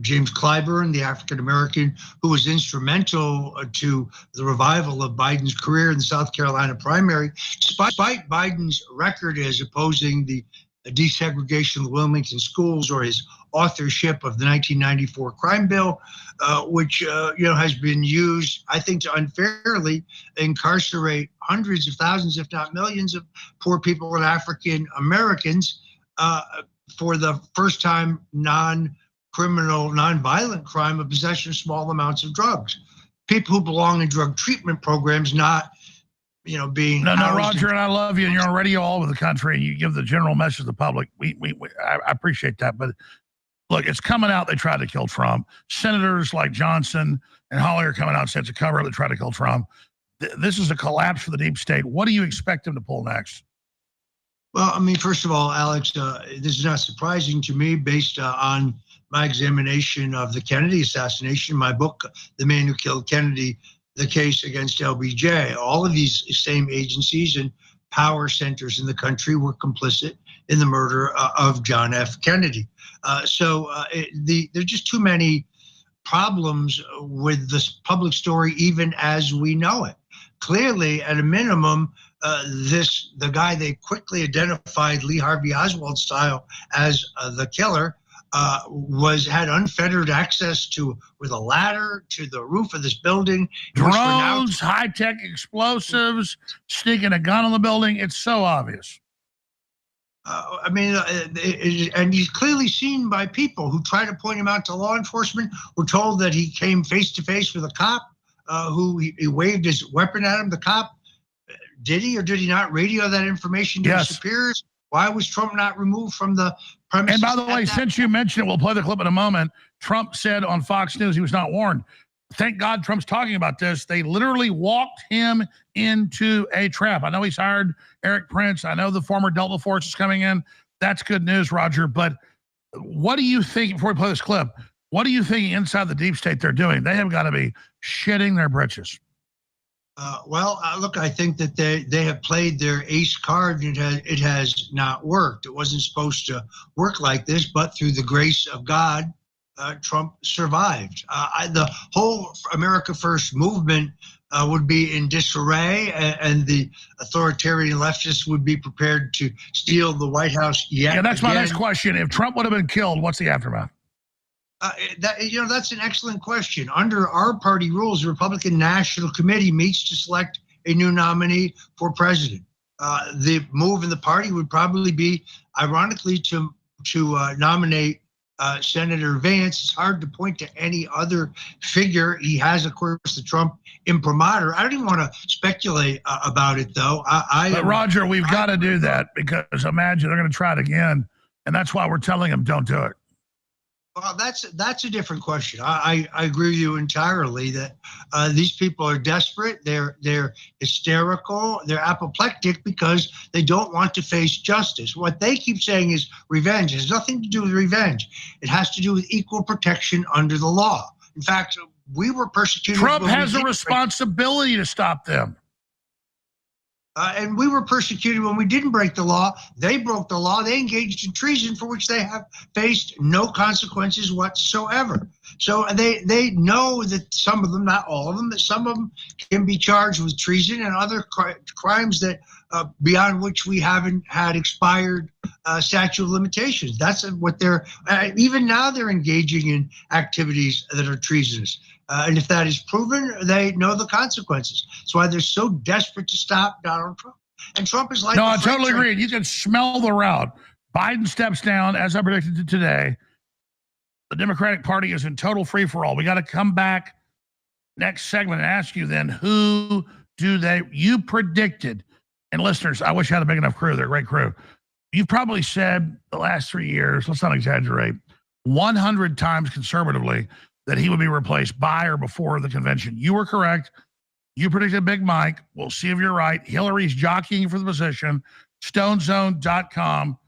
James Clyburn, the African-American, who was instrumental to the revival of Biden's career in the South Carolina primary. Despite Biden's record as opposing the desegregation of the Wilmington schools or his authorship of the 1994 crime bill, which has been used, I think, to unfairly incarcerate hundreds of thousands, if not millions, of poor people and African Americans for the first time non-criminal, non-violent crime of possession of small amounts of drugs. People who belong in drug treatment programs, not being no, Roger, and I love you, and you're on radio all over the country, and you give the general message to the public. I appreciate that, but look, it's coming out. They tried to kill Trump. Senators like Johnson and Hawley are coming out and said it's a cover-up. They tried to kill Trump. This is a collapse for the deep state. What do you expect them to pull next? Well, I mean, first of all, Alex, this is not surprising to me based on my examination of the Kennedy assassination, my book, The Man Who Killed Kennedy, The Case Against LBJ. All of these same agencies and power centers in the country were complicit in the murder of John F. Kennedy. So there's just too many problems with this public story, even as we know it. Clearly, at a minimum, the guy they quickly identified, Lee Harvey Oswald style, as the killer, had unfettered access with a ladder to the roof of this building. Drones, high-tech explosives, sneaking a gun on the building. It's so obvious. And he's clearly seen by people who try to point him out to law enforcement. We're told that he came face-to-face with a cop who he waved his weapon at him. The cop, did he or did he not radio that information to his superiors? Why was Trump not removed from the premises. And by the way, since you mentioned it, we'll play the clip in a moment. Trump said on Fox News he was not warned. Thank God Trump's talking about this. They literally walked him into a trap. I know he's hired Eric Prince. I know the former Delta Force is coming in. That's good news, Roger. But what do you think, before we play this clip, what do you think inside the deep state they're doing? They have got to be shitting their britches. Look, I think that they have played their ace card and it has not worked. It wasn't supposed to work like this, but through the grace of God, Trump survived. The whole America First movement would be in disarray, and the authoritarian leftists would be prepared to steal the White House yet Yeah, that's my again. next question. If Trump would have been killed, what's the aftermath? That's an excellent question. Under our party rules, the Republican National Committee meets to select a new nominee for president. The move in the party would probably be, ironically, to nominate Senator Vance. It's hard to point to any other figure. He has, of course, the Trump imprimatur. I don't even want to speculate about it, though. But Roger, we've got to do that, because imagine they're going to try it again, and that's why we're telling them don't do it. Well, that's a different question. I agree with you entirely that these people are desperate. They're hysterical. They're apoplectic because they don't want to face justice. What they keep saying is revenge. It has nothing to do with revenge. It has to do with equal protection under the law. In fact, we were persecuted. Trump has a responsibility to stop them. And we were persecuted when we didn't break the law. They broke the law. They engaged in treason for which they have faced no consequences whatsoever. So they know that some of them, not all of them, that some of them can be charged with treason and other crimes that beyond which we haven't had expired statute of limitations. That's what they're, even now they're engaging in activities that are treasonous. And if that is proven, they know the consequences. That's why they're so desperate to stop Donald Trump. And Trump is like... No, I totally agree. You can smell the route. Biden steps down, as I predicted today. The Democratic Party is in total free-for-all. We got to come back next segment and ask you then, who do you predicted, and listeners, I wish I had a big enough crew. They're a great crew. You've probably said the last 3 years, let's not exaggerate, 100 times conservatively, that he would be replaced by or before the convention. You were correct. You predicted Big Mike. We'll see if you're right. Hillary's jockeying for the position. StoneZone.com.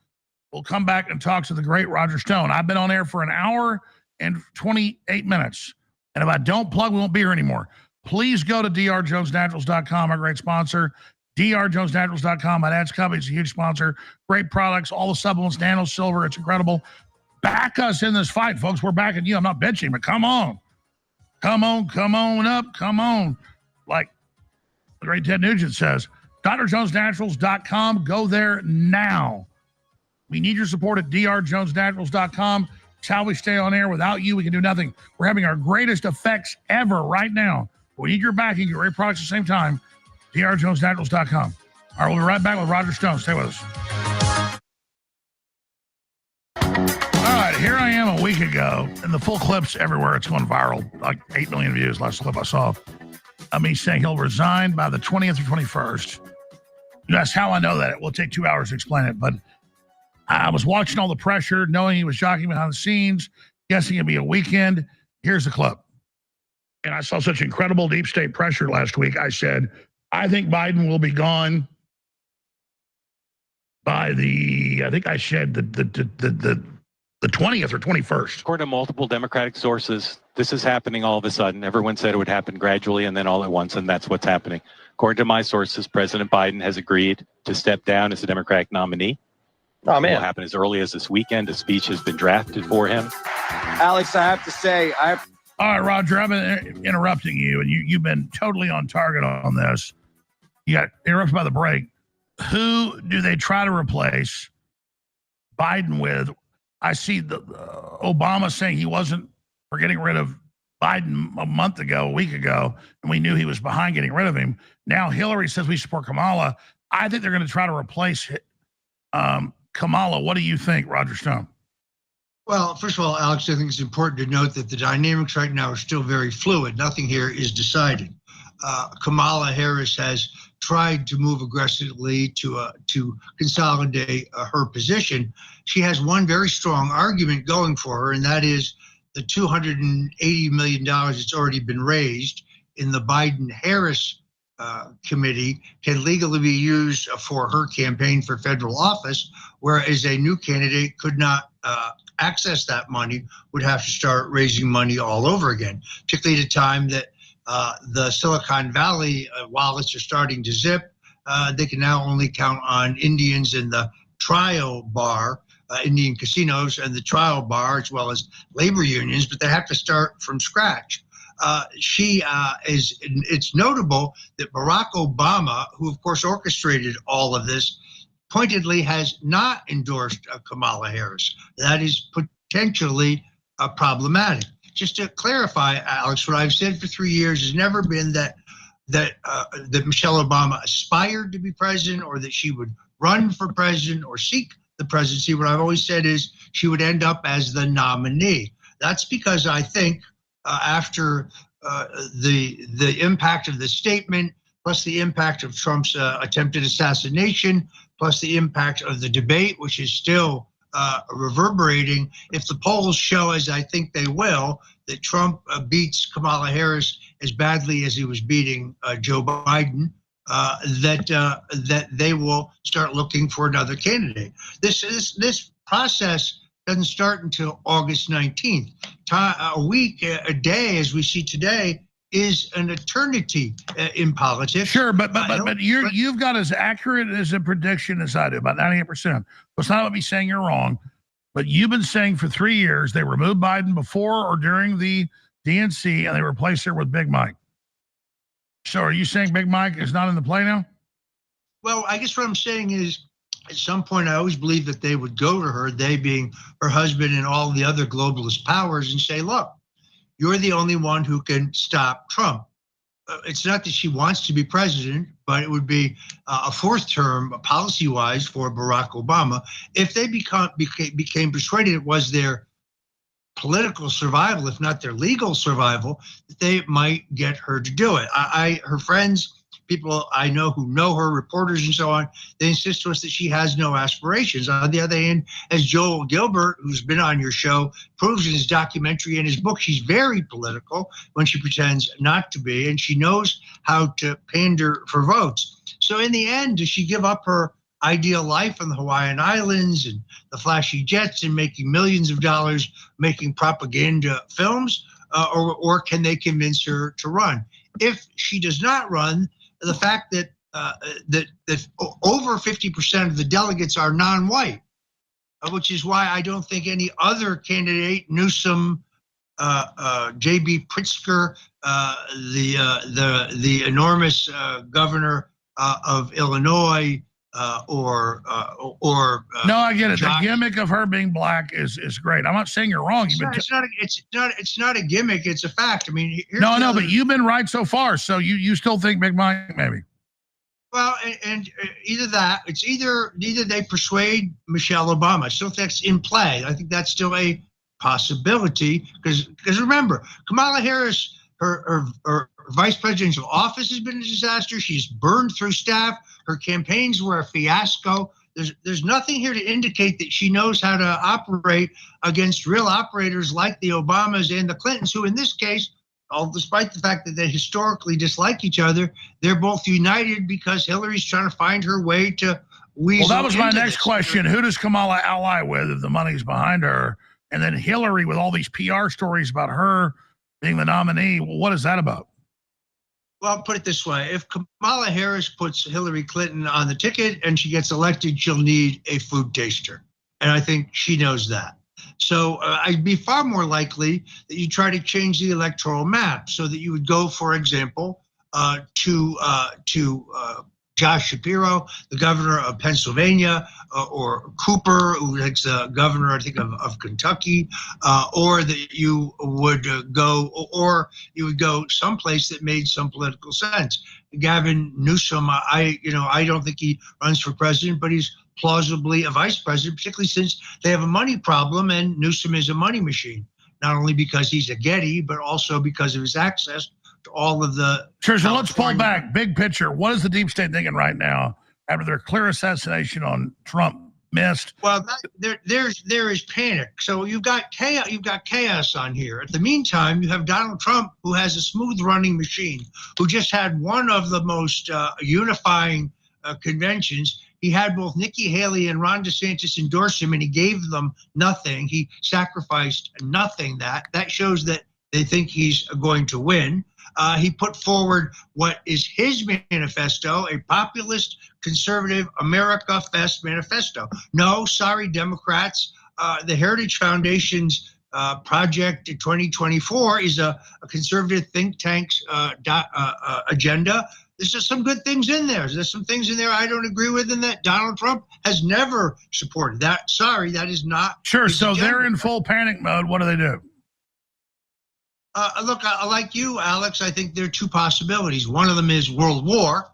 We'll come back and talk to the great Roger Stone. I've been on air for an hour and 28 minutes. And if I don't plug, we won't be here anymore. Please go to drjonesnaturals.com, our great sponsor. drjonesnaturals.com. My dad's company is a huge sponsor. Great products, all the supplements, nano silver. It's incredible. Back us in this fight, folks. We're backing you. I'm not benching, but come on. Come on up. Come on. Like the great Ted Nugent says, drjonesnaturals.com. Go there now. We need your support at drjonesnaturals.com. It's how we stay on air. Without you, we can do nothing. We're having our greatest effects ever right now. We need your backing. Get great products at the same time. drjonesnaturals.com. All right, we'll be right back with Roger Stone. Stay with us. All right, here I am a week ago, and the full clip's everywhere. It's going viral, like 8 million views, last clip I saw. Me saying he'll resign by the 20th or 21st. That's how I know that. It will take 2 hours to explain it, but I was watching all the pressure, knowing he was jockeying behind the scenes, guessing it'd be a weekend. Here's the clip. And I saw such incredible deep state pressure last week. I said, I think Biden will be gone by the 20th or 21st. According to multiple Democratic sources, this is happening all of a sudden. Everyone said it would happen gradually and then all at once, and that's what's happening. According to my sources, President Biden has agreed to step down as the Democratic nominee. Oh, man. It will happen as early as this weekend. A speech has been drafted for him. Alex, I have to say, All right, Roger, I've been interrupting you, and you've been totally on target on this. You got interrupted by the break. Who do they try to replace Biden with? I see Obama saying he wasn't for getting rid of Biden a week ago, and we knew he was behind getting rid of him. Now Hillary says we support Kamala. I think they're going to try to replace Kamala. What do you think, Roger Stone? Well, first of all, Alex, I think it's important to note that the dynamics right now are still very fluid. Nothing here is decided. Kamala Harris has tried to move aggressively to consolidate her position. She has one very strong argument going for her, and that is the $280 million that's already been raised in the Biden-Harris committee can legally be used for her campaign for federal office, whereas a new candidate could not access that money, would have to start raising money all over again, particularly at a time that the Silicon Valley wallets are starting to zip. They can now only count on Indians in the trial bar, Indian casinos and the trial bar, as well as labor unions, but they have to start from scratch. It's notable that Barack Obama, who of course orchestrated all of this, pointedly has not endorsed Kamala Harris. That is potentially problematic. Just to clarify, Alex, what I've said for 3 years has never been that Michelle Obama aspired to be president or that she would run for president or seek the presidency. What I've always said is she would end up as the nominee. That's because I think after the impact of the statement, plus the impact of Trump's attempted assassination, plus the impact of the debate, which is still reverberating, if the polls show, as I think they will, that Trump beats Kamala Harris as badly as he was beating Joe Biden, that they will start looking for another candidate. This process doesn't start until August 19th. A week, a day, as we see today, is an eternity in politics. Sure, but you've got as accurate as a prediction as I do, about 98%. So it's not about me saying you're wrong, but you've been saying for 3 years they removed Biden before or during the DNC and they replaced her with Big Mike. So are you saying Big Mike is not in the play now? Well, I guess what I'm saying is, at some point, I always believed that they would go to her, they being her husband and all the other globalist powers, and say, look, you're the only one who can stop Trump. It's not that she wants to be president, but it would be a fourth term policy-wise for Barack Obama. If they became persuaded it was their political survival, if not their legal survival, that they might get her to do it. Her friends, people I know who know her, reporters and so on, they insist to us that she has no aspirations. On the other hand, as Joel Gilbert, who's been on your show, proves in his documentary and his book, she's very political when she pretends not to be, and she knows how to pander for votes. So in the end, does she give up her ideal life on the Hawaiian Islands and the flashy jets and making millions of dollars making propaganda films, or can they convince her to run? If she does not run, the fact that over 50% of the delegates are non-white, which is why I don't think any other candidate, Newsom, J.B. Pritzker, the enormous governor of Illinois, or no, I get it. The gimmick of her being black is great. I'm not saying you're wrong. It's not a gimmick. It's a fact. I mean, no, but you've been right so far. So you still think Big Mike maybe? Well, and either that, either they persuade Michelle Obama. I still think that's in play. I think that's still a possibility because remember, Kamala Harris, her vice presidential office has been a disaster. She's burned through staff. Her campaigns were a fiasco. There's nothing here to indicate that she knows how to operate against real operators like the Obamas and the Clintons, who in this case, despite the fact that they historically dislike each other, they're both united because Hillary's trying to find her way to weasel. Well, that was my into next this. question. Who does Kamala ally with if the money's behind her? And then Hillary with all these PR stories about her being the nominee. Well, what is that about? Well, I'll put it this way. If Kamala Harris puts Hillary Clinton on the ticket and she gets elected, she'll need a food taster. And I think she knows that. So I'd be far more likely that you try to change the electoral map so that you would go, for example, to Josh Shapiro, the governor of Pennsylvania, or Cooper, who's the governor, I think, of Kentucky, or that you would go someplace that made some political sense. Gavin Newsom, I don't think he runs for president, but he's plausibly a vice president, particularly since they have a money problem, and Newsom is a money machine, not only because he's a Getty, but also because of his access to all of the. Sure. So let's pull back. Big picture. What is the deep state thinking right now after their clear assassination on Trump missed? Well, there is panic. So you've got chaos. You've got chaos on here. At the meantime, you have Donald Trump, who has a smooth running machine, who just had one of the most unifying conventions. He had both Nikki Haley and Ron DeSantis endorse him, and he gave them nothing. He sacrificed nothing. That shows that they think he's going to win. He put forward what is his manifesto, a populist, conservative, America Fest manifesto. No, sorry, Democrats. The Heritage Foundation's Project 2024 is a conservative think tank's agenda. There's just some good things in there. There's some things in there I don't agree with, and that Donald Trump has never supported. Sorry, that is not. Sure. So they're in full panic mode. What do they do? Look, like you, Alex, I think there are two possibilities. One of them is world war.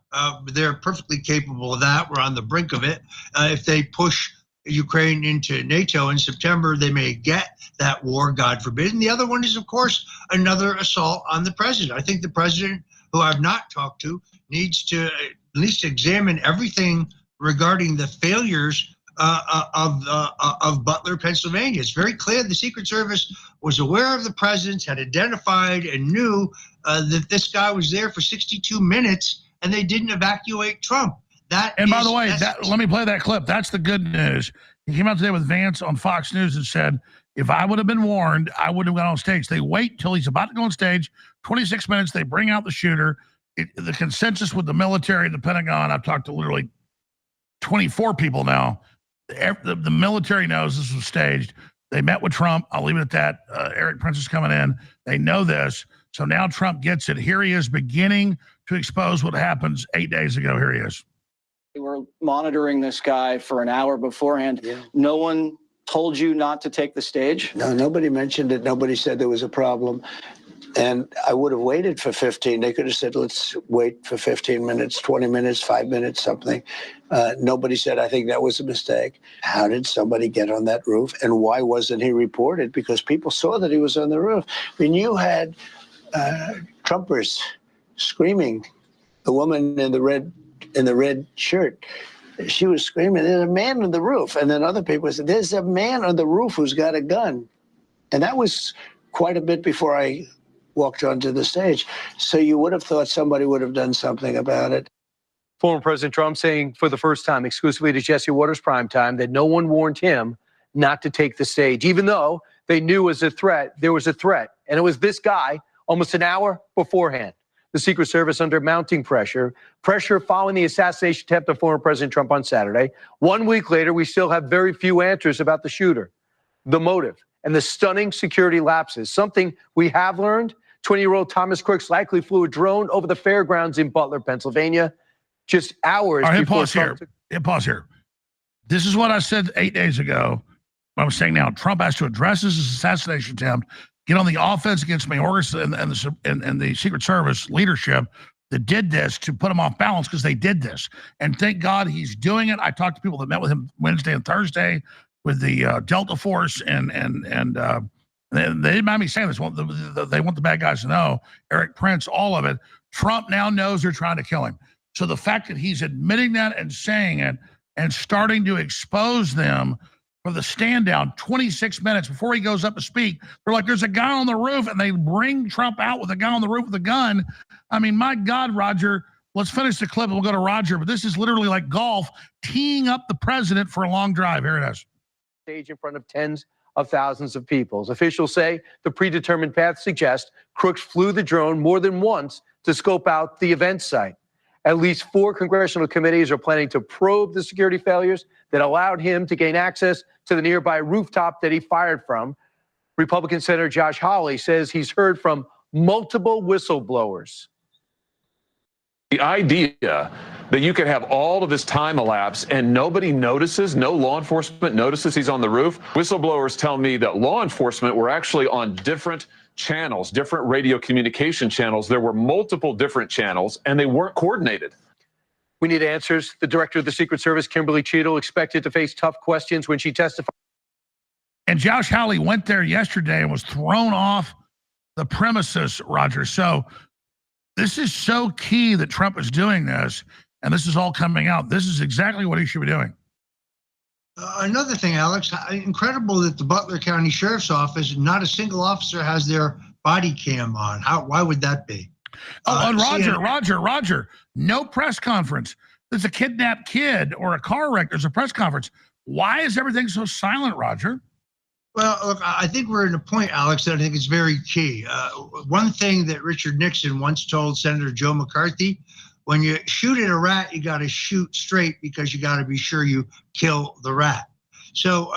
They're perfectly capable of that. We're on the brink of it. If they push Ukraine into NATO in September, they may get that war, God forbid. And the other one is, of course, another assault on the president. I think the president, who I've not talked to, needs to at least examine everything regarding the failures of Butler, Pennsylvania. It's very clear the Secret Service was aware of the presence, had identified and knew that this guy was there for 62 minutes, and they didn't evacuate Trump. By the way, let me play that clip. That's the good news. He came out today with Vance on Fox News and said, if I would have been warned, I wouldn't have gone on stage. They wait till he's about to go on stage, 26 minutes, they bring out the shooter. The consensus with the military and the Pentagon, I've talked to literally 24 people now. The military knows this was staged. They met with Trump. I'll leave it at that. Eric Prince is coming in. They know this. So now Trump gets it. Here he is beginning to expose what happens 8 days ago. Here he is. We were monitoring this guy for an hour beforehand. Yeah. No one told you not to take the stage? No, nobody mentioned it. Nobody said there was a problem. And I would have waited for 15. They could have said, let's wait for 15 minutes, 20 minutes, 5 minutes, something. Nobody said, I think that was a mistake. How did somebody get on that roof? And why wasn't he reported? Because people saw that he was on the roof. When you had Trumpers screaming, the woman in the red shirt, she was screaming, there's a man on the roof. And then other people said, there's a man on the roof who's got a gun. And that was quite a bit before I walked onto the stage. So you would have thought somebody would have done something about it. Former President Trump saying for the first time exclusively to Jesse Waters Primetime that no one warned him not to take the stage, even though they knew it was a threat. There was a threat. And it was this guy almost an hour beforehand. The Secret Service under mounting pressure following the assassination attempt of former President Trump on Saturday. 1 week later, we still have very few answers about the shooter, the motive, and the stunning security lapses. Something we have learned, 20-year-old Thomas Crooks likely flew a drone over the fairgrounds in Butler, Pennsylvania, just hours before Trump pause here. This is what I said 8 days ago. I'm saying now, Trump has to address his assassination attempt, get on the offense against Mayorkas and the Secret Service leadership that did this to put him off balance because they did this. And thank God he's doing it. I talked to people that met with him Wednesday and Thursday with the Delta Force, and they didn't mind me saying this. They want the bad guys to know, Eric Prince, all of it. Trump now knows they're trying to kill him. So the fact that he's admitting that and saying it and starting to expose them for the stand down 26 minutes before he goes up to speak, they're like, there's a guy on the roof, and they bring Trump out with a guy on the roof with a gun. I mean, my God, Roger, let's finish the clip and we'll go to Roger, but this is literally like golf, teeing up the president for a long drive. Here it is. Stage in front of tens of thousands of people. As officials say, the predetermined path suggests Crooks flew the drone more than once to scope out the event site. At least 4 congressional committees are planning to probe the security failures that allowed him to gain access to the nearby rooftop that he fired from. Republican Senator Josh Hawley says he's heard from multiple whistleblowers. The idea that you could have all of this time elapse and nobody notices, no law enforcement notices he's on the roof. Whistleblowers tell me that law enforcement were actually on different channels, different radio communication channels. There were multiple different channels and they weren't coordinated. We need answers. The director of the Secret Service, Kimberly Cheadle, expected to face tough questions when she testified. And Josh Hawley went there yesterday and was thrown off the premises, Roger. So This is so key that Trump is doing this, and this is all coming out. This is exactly what he should be doing. Another thing, Alex, incredible that the Butler County Sheriff's Office, not a single officer has their body cam on. Why would that be? Oh, and Roger, no press conference. There's a kidnapped kid or a car wreck. There's a press conference. Why is everything so silent, Roger? Well, look, I think we're in a point, Alex, that I think is very key. One thing that Richard Nixon once told Senator Joe McCarthy, when you shoot at a rat, you got to shoot straight because you got to be sure you kill the rat. So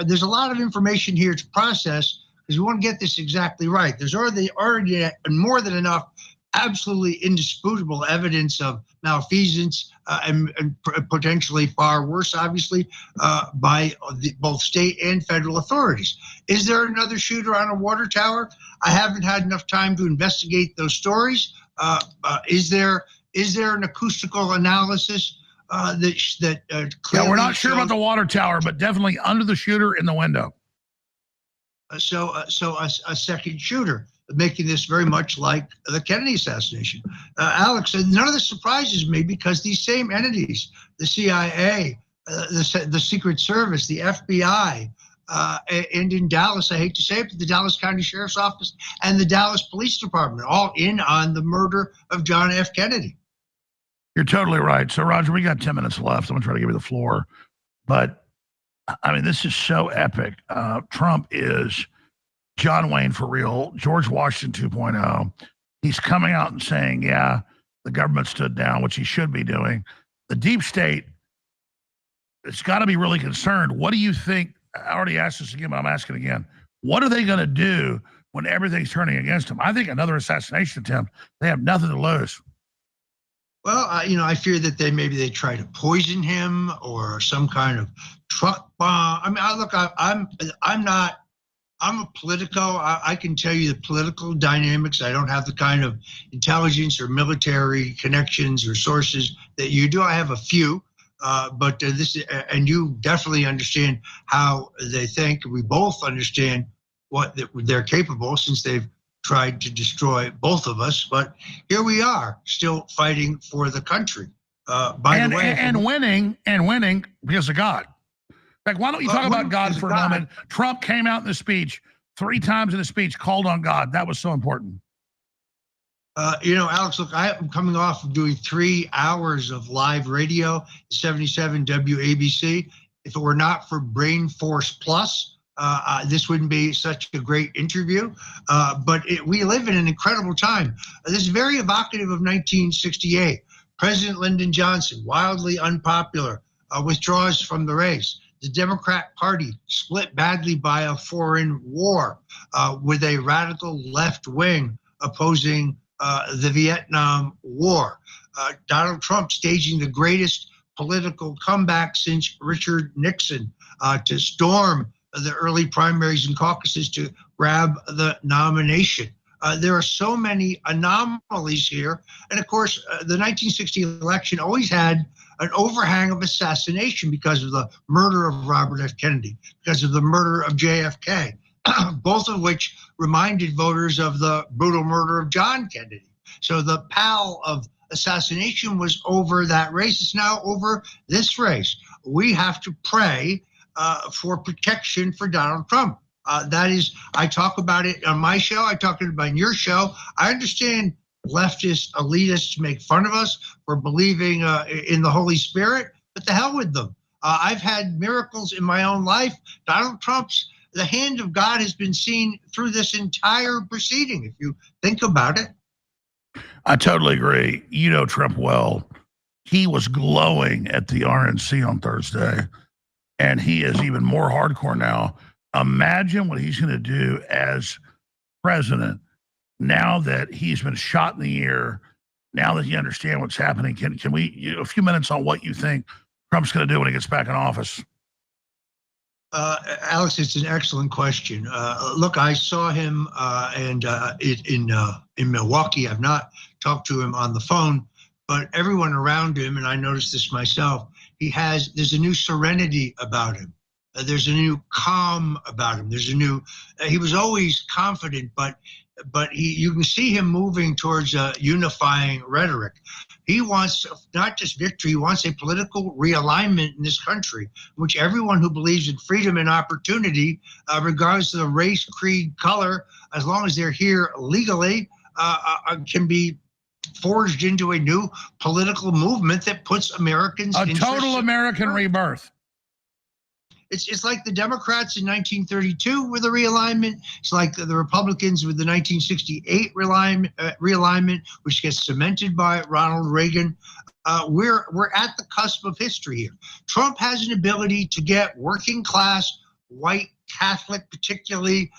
there's a lot of information here to process because we want to get this exactly right. There's already more than enough absolutely indisputable evidence of malfeasance and potentially far worse, obviously, by both state and federal authorities. Is there another shooter on a water tower? I haven't had enough time to investigate those stories. Is there an acoustical analysis that clearly? Yeah, we're not sure shows, about the water tower, but definitely under the shooter in the window. So a second shooter, making this very much like the Kennedy assassination. Alex, none of this surprises me because these same entities, the CIA, the Secret Service, the FBI, and in Dallas, I hate to say it, but the Dallas County Sheriff's Office and the Dallas Police Department, all in on the murder of John F. Kennedy. You're totally right. So, Roger, we got 10 minutes left. I'm going to try to give you the floor. But, I mean, this is so epic. Trump is John Wayne for real, George Washington 2.0. He's coming out and saying, yeah, the government stood down, which he should be doing. The deep state, it's got to be really concerned. What do you think? I already asked this again, but I'm asking again. What are they going to do when everything's turning against them? I think another assassination attempt, they have nothing to lose. Well, I fear that maybe they try to poison him or some kind of truck bomb. I mean, look, I'm a politico. I can tell you the political dynamics. I don't have the kind of intelligence or military connections or sources that you do. I have a few, but and you definitely understand how they think. We both understand what they're capable since they've tried to destroy both of us. But here we are, still fighting for the country. By the way, and winning because of God. Like, why don't you talk about God for a moment? Trump came out in the speech 3 times in the speech, called on God. That was so important. Alex, look, I am coming off of doing 3 hours of live radio, 77 WABC. If it were not for Brain Force Plus, this wouldn't be such a great interview. But we live in an incredible time. This is very evocative of 1968. President Lyndon Johnson, wildly unpopular, withdraws from the race. The Democrat Party split badly by a foreign war with a radical left wing opposing the Vietnam War. Donald Trump staging the greatest political comeback since Richard Nixon to storm the early primaries and caucuses to grab the nomination. There are so many anomalies here. And of course, the 1960 election always had an overhang of assassination because of the murder of Robert F. Kennedy, because of the murder of JFK, both of which reminded voters of the brutal murder of John Kennedy. So the pall of assassination was over that race. It's now over this race. We have to pray for protection for Donald Trump. That is, I talk about it on my show. I talk about it on your show. I understand leftist elitists make fun of us for believing in the Holy Spirit, but the hell with them. I've had miracles in my own life. Donald Trump's, the hand of God has been seen through this entire proceeding, if you think about it. I totally agree. You know Trump well. He was glowing at the RNC on Thursday, and he is even more hardcore now. Imagine what he's going to do as president now that he's been shot in the ear, now that you understand what's happening. Can we, a few minutes on what you think Trump's going to do when he gets back in office? Alex, it's an excellent question. Look, I saw him in Milwaukee. I've not talked to him on the phone, but everyone around him, and I noticed this myself, there's a new serenity about him. There's a new calm about him. He was always confident, but but you can see him moving towards a unifying rhetoric. He wants not just victory, he wants a political realignment in this country, in which everyone who believes in freedom and opportunity, regardless of the race, creed, color, as long as they're here legally, can be forged into a new political movement that puts Americans a total American rebirth. It's like the Democrats in 1932 with a realignment. It's like the Republicans with the 1968 realignment, which gets cemented by Ronald Reagan. We're at the cusp of history here. Trump has an ability to get working class, white, Catholic, particularly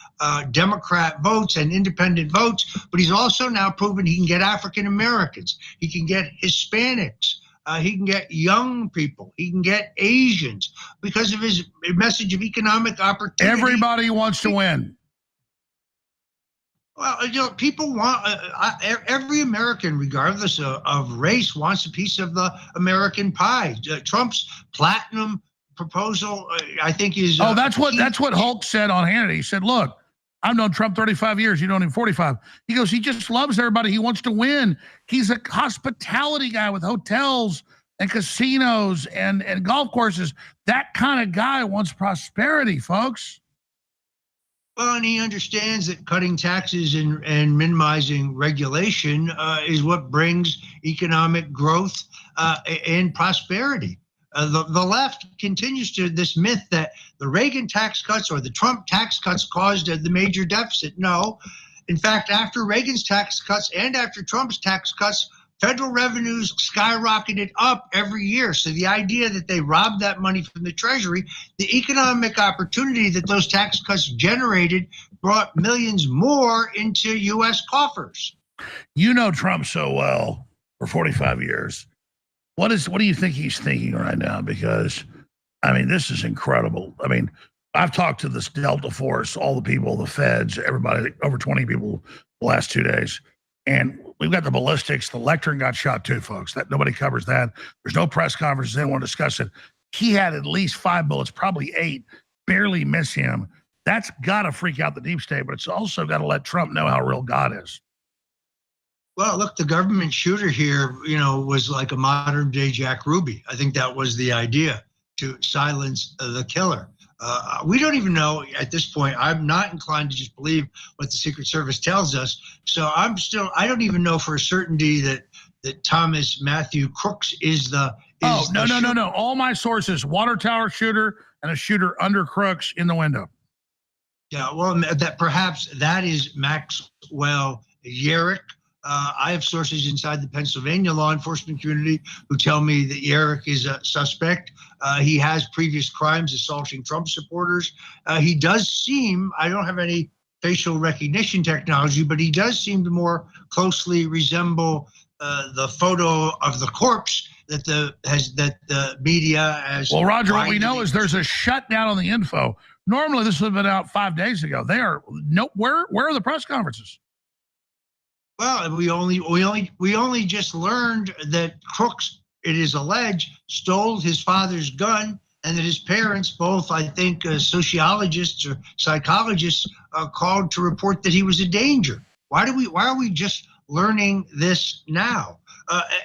Democrat votes and independent votes, but he's also now proven he can get African Americans. He can get Hispanics. He can get young people. He can get Asians because of his message of economic opportunity. Everybody wants to win. Well, you know, people want, every American, regardless of race, wants a piece of the American pie. Trump's platinum proposal, I think, is. Oh, that's what Hulk said on Hannity. He said, look, I've known Trump 35 years. You know him 45. He goes, he just loves everybody. He wants to win. He's a hospitality guy with hotels and casinos and golf courses. That kind of guy wants prosperity, folks. Well, and he understands that cutting taxes and minimizing regulation is what brings economic growth and prosperity. The left continues to this myth that the Reagan tax cuts or the Trump tax cuts caused the major deficit. No. In fact, after Reagan's tax cuts and after Trump's tax cuts, federal revenues skyrocketed up every year. So the idea that they robbed that money from the Treasury, the economic opportunity that those tax cuts generated brought millions more into U.S. coffers. You know Trump so well for 45 years. What do you think he's thinking right now? Because, I mean, this is incredible. I mean, I've talked to this Delta Force, all the people, the feds, everybody, over 20 people the last 2 days. And we've got the ballistics. The lectern got shot too, folks. That nobody covers that. There's no press conferences. They won't discuss it. He had at least 5 bullets, probably 8, barely miss him. That's got to freak out the deep state, but it's also got to let Trump know how real God is. Well, look, the government shooter here, you know, was like a modern day Jack Ruby. I think that was the idea, to silence the killer. We don't even know at this point. I'm not inclined to just believe what the Secret Service tells us. So I don't even know for a certainty that Thomas Matthew Crooks is the. No. All my sources: water tower shooter and a shooter under Crooks in the window. Yeah, well, that perhaps that is Maxwell Yerrick. I have sources inside the Pennsylvania law enforcement community who tell me that Yerrick is a suspect. He has previous crimes assaulting Trump supporters. He does seem, I don't have any facial recognition technology, but he does seem to more closely resemble the photo of the corpse that the media has. Well, Roger, what we know is there's a shutdown on the info. Normally, this would have been out 5 days ago. Where are the press conferences? Well, we only just learned that Crooks, it is alleged, stole his father's gun, and that his parents, both I think sociologists or psychologists, called to report that he was a danger. Why are we just learning this now?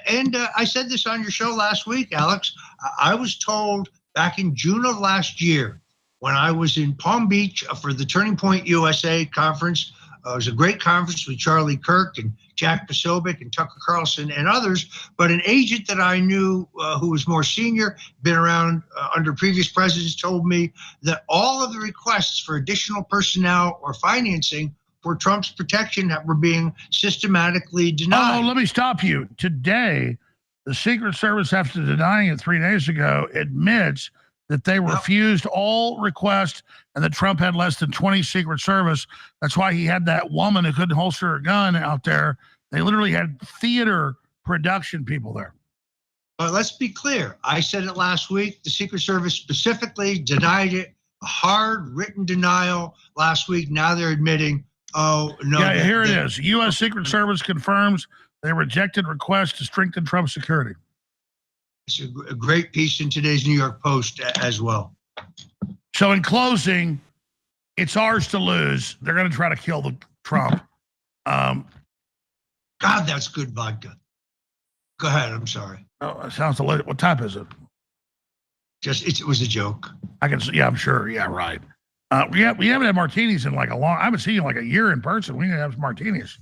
And I said this on your show last week, Alex. I was told back in June of last year when I was in Palm Beach for the Turning Point USA conference. It was a great conference with Charlie Kirk and Jack Posobiec and Tucker Carlson and others, but an agent that I knew who was more senior, been around under previous presidents, told me that all of the requests for additional personnel or financing for Trump's protection were being systematically denied. Oh, let me stop you. Today, the Secret Service, after denying it 3 days ago, admits that they refused all requests and that Trump had less than 20 Secret Service. That's why he had that woman who couldn't holster her gun out there. They literally had theater production people there. But let's be clear. I said it last week. The Secret Service specifically denied it. A hard written denial last week. Now they're admitting, oh, no. Yeah, here it is. U.S. Secret Service confirms they rejected requests to strengthen Trump's security. It's a great piece in today's New York Post as well. So in closing, it's ours to lose. They're going to try to kill Trump. Um, God, that's good vodka. Go ahead. I'm sorry. Oh, it sounds delicious. What type is it? It was a joke. I can see. Yeah, I'm sure. Yeah, right. We haven't had martinis in like a long. I haven't seen you in like a year in person. We need to have some martinis.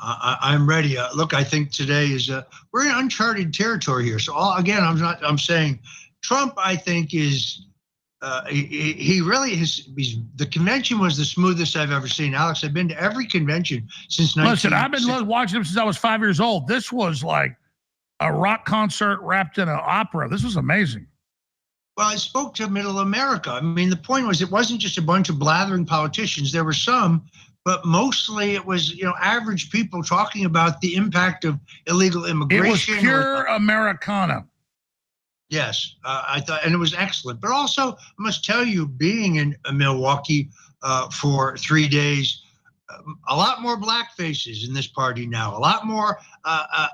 I'm ready. Look, I think today is we're in uncharted territory here. So I'm saying Trump. I think is he really is. The convention was the smoothest I've ever seen. Alex, I've been to every convention since. Listen, I've been watching him since I was 5 years old. This was like a rock concert wrapped in an opera. This was amazing. Well, I spoke to Middle America. I mean, the point was it wasn't just a bunch of blathering politicians. There were some, but mostly it was, average people talking about the impact of illegal immigration. It was pure Americana. Yes, I thought, and it was excellent. But also, I must tell you, being in Milwaukee for 3 days, a lot more black faces in this party now, a lot more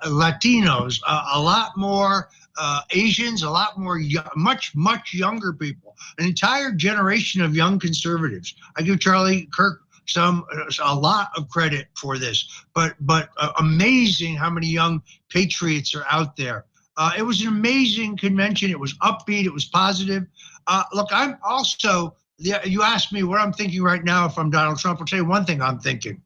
Latinos, a lot more Asians, a lot more much younger people, an entire generation of young conservatives. I give Charlie Kirk a lot of credit for this, but amazing how many young patriots are out there. It was an amazing convention. It was upbeat. It was positive. Look, I'm also. You asked me what I'm thinking right now if I'm Donald Trump. I'll tell you one thing I'm thinking.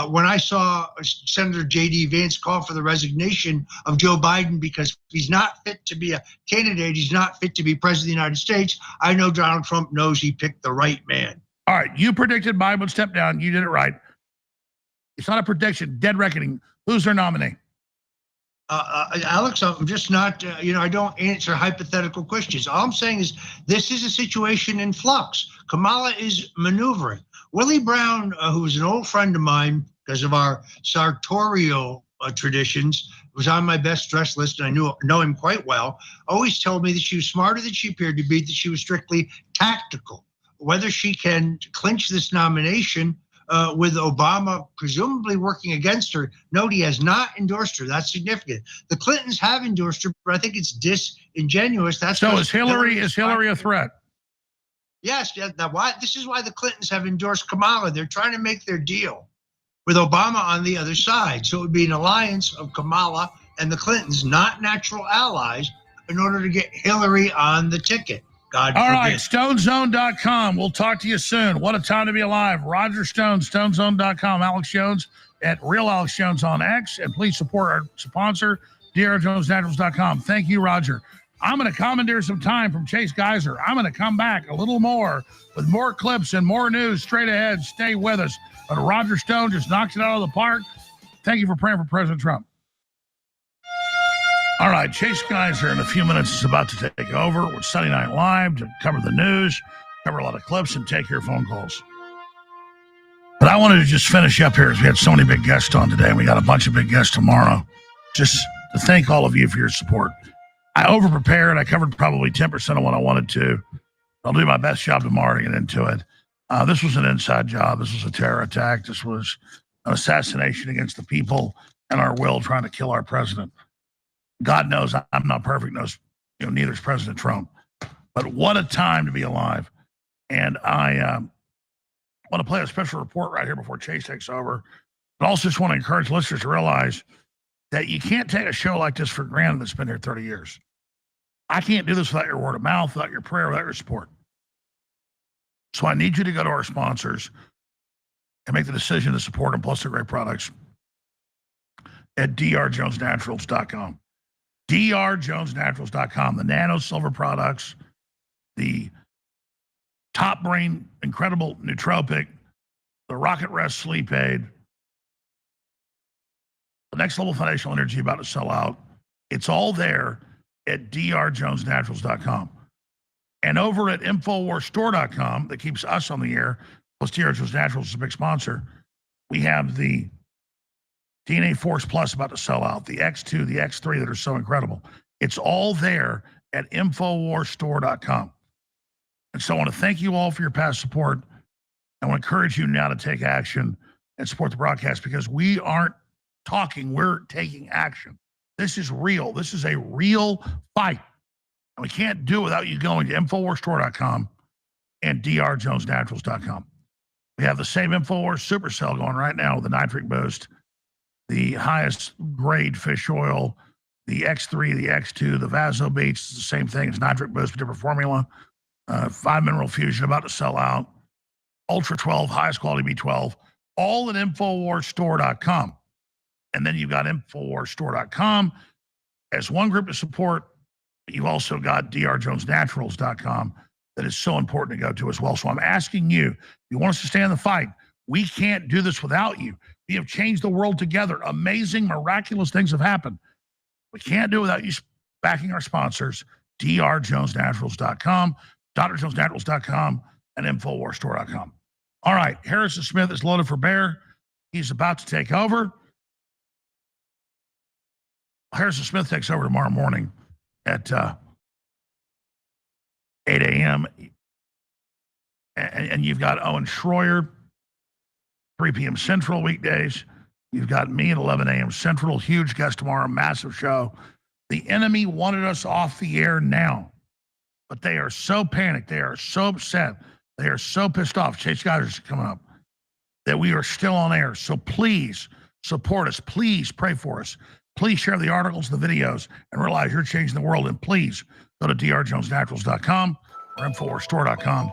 When I saw Senator J.D. Vance call for the resignation of Joe Biden because he's not fit to be a candidate, he's not fit to be president of the United States, I know Donald Trump knows he picked the right man. All right, you predicted Biden would step down. You did it right. It's not a prediction, dead reckoning. Who's their nominee? Alex, I'm just not, I don't answer hypothetical questions. All I'm saying is this is a situation in flux. Kamala is maneuvering. Willie Brown, who is an old friend of mine because of our sartorial traditions, was on my best dressed list, and I know him quite well, always told me that she was smarter than she appeared to be, that she was strictly tactical. Whether she can clinch this nomination with Obama presumably working against her. Note he has not endorsed her. That's significant. The Clintons have endorsed her, but I think it's disingenuous. So is Hillary a threat? Yes. This is why the Clintons have endorsed Kamala. They're trying to make their deal with Obama on the other side. So it would be an alliance of Kamala and the Clintons, not natural allies, in order to get Hillary on the ticket. God All forbid. right, StoneZone.com. We'll talk to you soon. What a time to be alive. Roger Stone, StoneZone.com. Alex Jones at Real Alex Jones on X. And please support our sponsor, DrJonesNaturals.com. Thank you, Roger. I'm going to commandeer some time from Chase Geiser. I'm going to come back a little more with more clips and more news straight ahead. Stay with us. But Roger Stone just knocks it out of the park. Thank you for praying for President Trump. All right, Chase Geiser in a few minutes is about to take over with Sunday Night Live to cover the news, cover a lot of clips, and take your phone calls. But I wanted to just finish up here as we had so many big guests on today, and we got a bunch of big guests tomorrow. Just to thank all of you for your support. I over-prepared. I covered probably 10% of what I wanted to. I'll do my best job tomorrow to get into it. This was an inside job. This was a terror attack. This was an assassination against the people and our will trying to kill our president. God knows I'm not perfect. Neither is President Trump. But what a time to be alive. And I want to play a special report right here before Chase takes over. But also just want to encourage listeners to realize that you can't take a show like this for granted that's been here 30 years. I can't do this without your word of mouth, without your prayer, without your support. So I need you to go to our sponsors and make the decision to support them, plus their great products, at drjonesnaturals.com. drjonesnaturals.com. The nano silver products, the top brain incredible nootropic, the rocket rest sleep aid, the next level foundational energy about to sell out. It's all there at drjonesnaturals.com. And over at InfoWarsStore.com, that keeps us on the air, plus DR Jones Naturals is a big sponsor, we have the DNA Force Plus about to sell out, the X2, the X3 that are so incredible. It's all there at InfoWarsStore.com. And so I want to thank you all for your past support. I want to encourage you now to take action and support the broadcast, because we aren't talking, we're taking action. This is real. This is a real fight. And we can't do it without you going to InfoWarsStore.com and drjonesnaturals.com. We have the same InfoWars supercell going right now with the nitric boost, the highest grade fish oil, the X3, the X2, the Vaso Beats, the same thing as nitric boost, different formula. 5 mineral fusion about to sell out. Ultra 12, highest quality B12, all at InfoWarsStore.com. And then you've got InfoWarsStore.com as one group to support. You've also got drjonesnaturals.com that is so important to go to as well. So I'm asking you, if you want us to stay in the fight, we can't do this without you. We have changed the world together. Amazing, miraculous things have happened. We can't do it without you backing our sponsors, drjonesnaturals.com, drjonesnaturals.com, and InfoWarsStore.com. All right, Harrison Smith is loaded for bear. He's about to take over. Harrison Smith takes over tomorrow morning at 8 a.m. And you've got Owen Schroyer, 3 p.m. Central weekdays. You've got me at 11 a.m. Central. Huge guest tomorrow, massive show. The enemy wanted us off the air now, but they are so panicked. They are so upset. They are so pissed off. Chase Geyser's coming up that we are still on air. So please support us. Please pray for us. Please share the articles, the videos, and realize you're changing the world. And please go to drjonesnaturals.com or InfoWarsStore.com.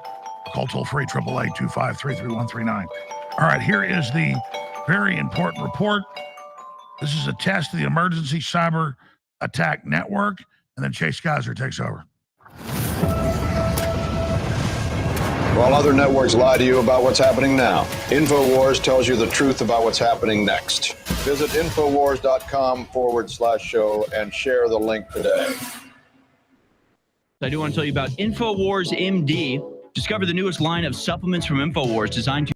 Call toll-free 888-253-3139. All right, here is the very important report. This is a test of the Emergency Cyber Attack Network, and then Chase Geyser takes over. While other networks lie to you about what's happening now, InfoWars tells you the truth about what's happening next. Visit InfoWars.com/show and share the link today. I do want to tell you about InfoWars MD. Discover the newest line of supplements from InfoWars designed to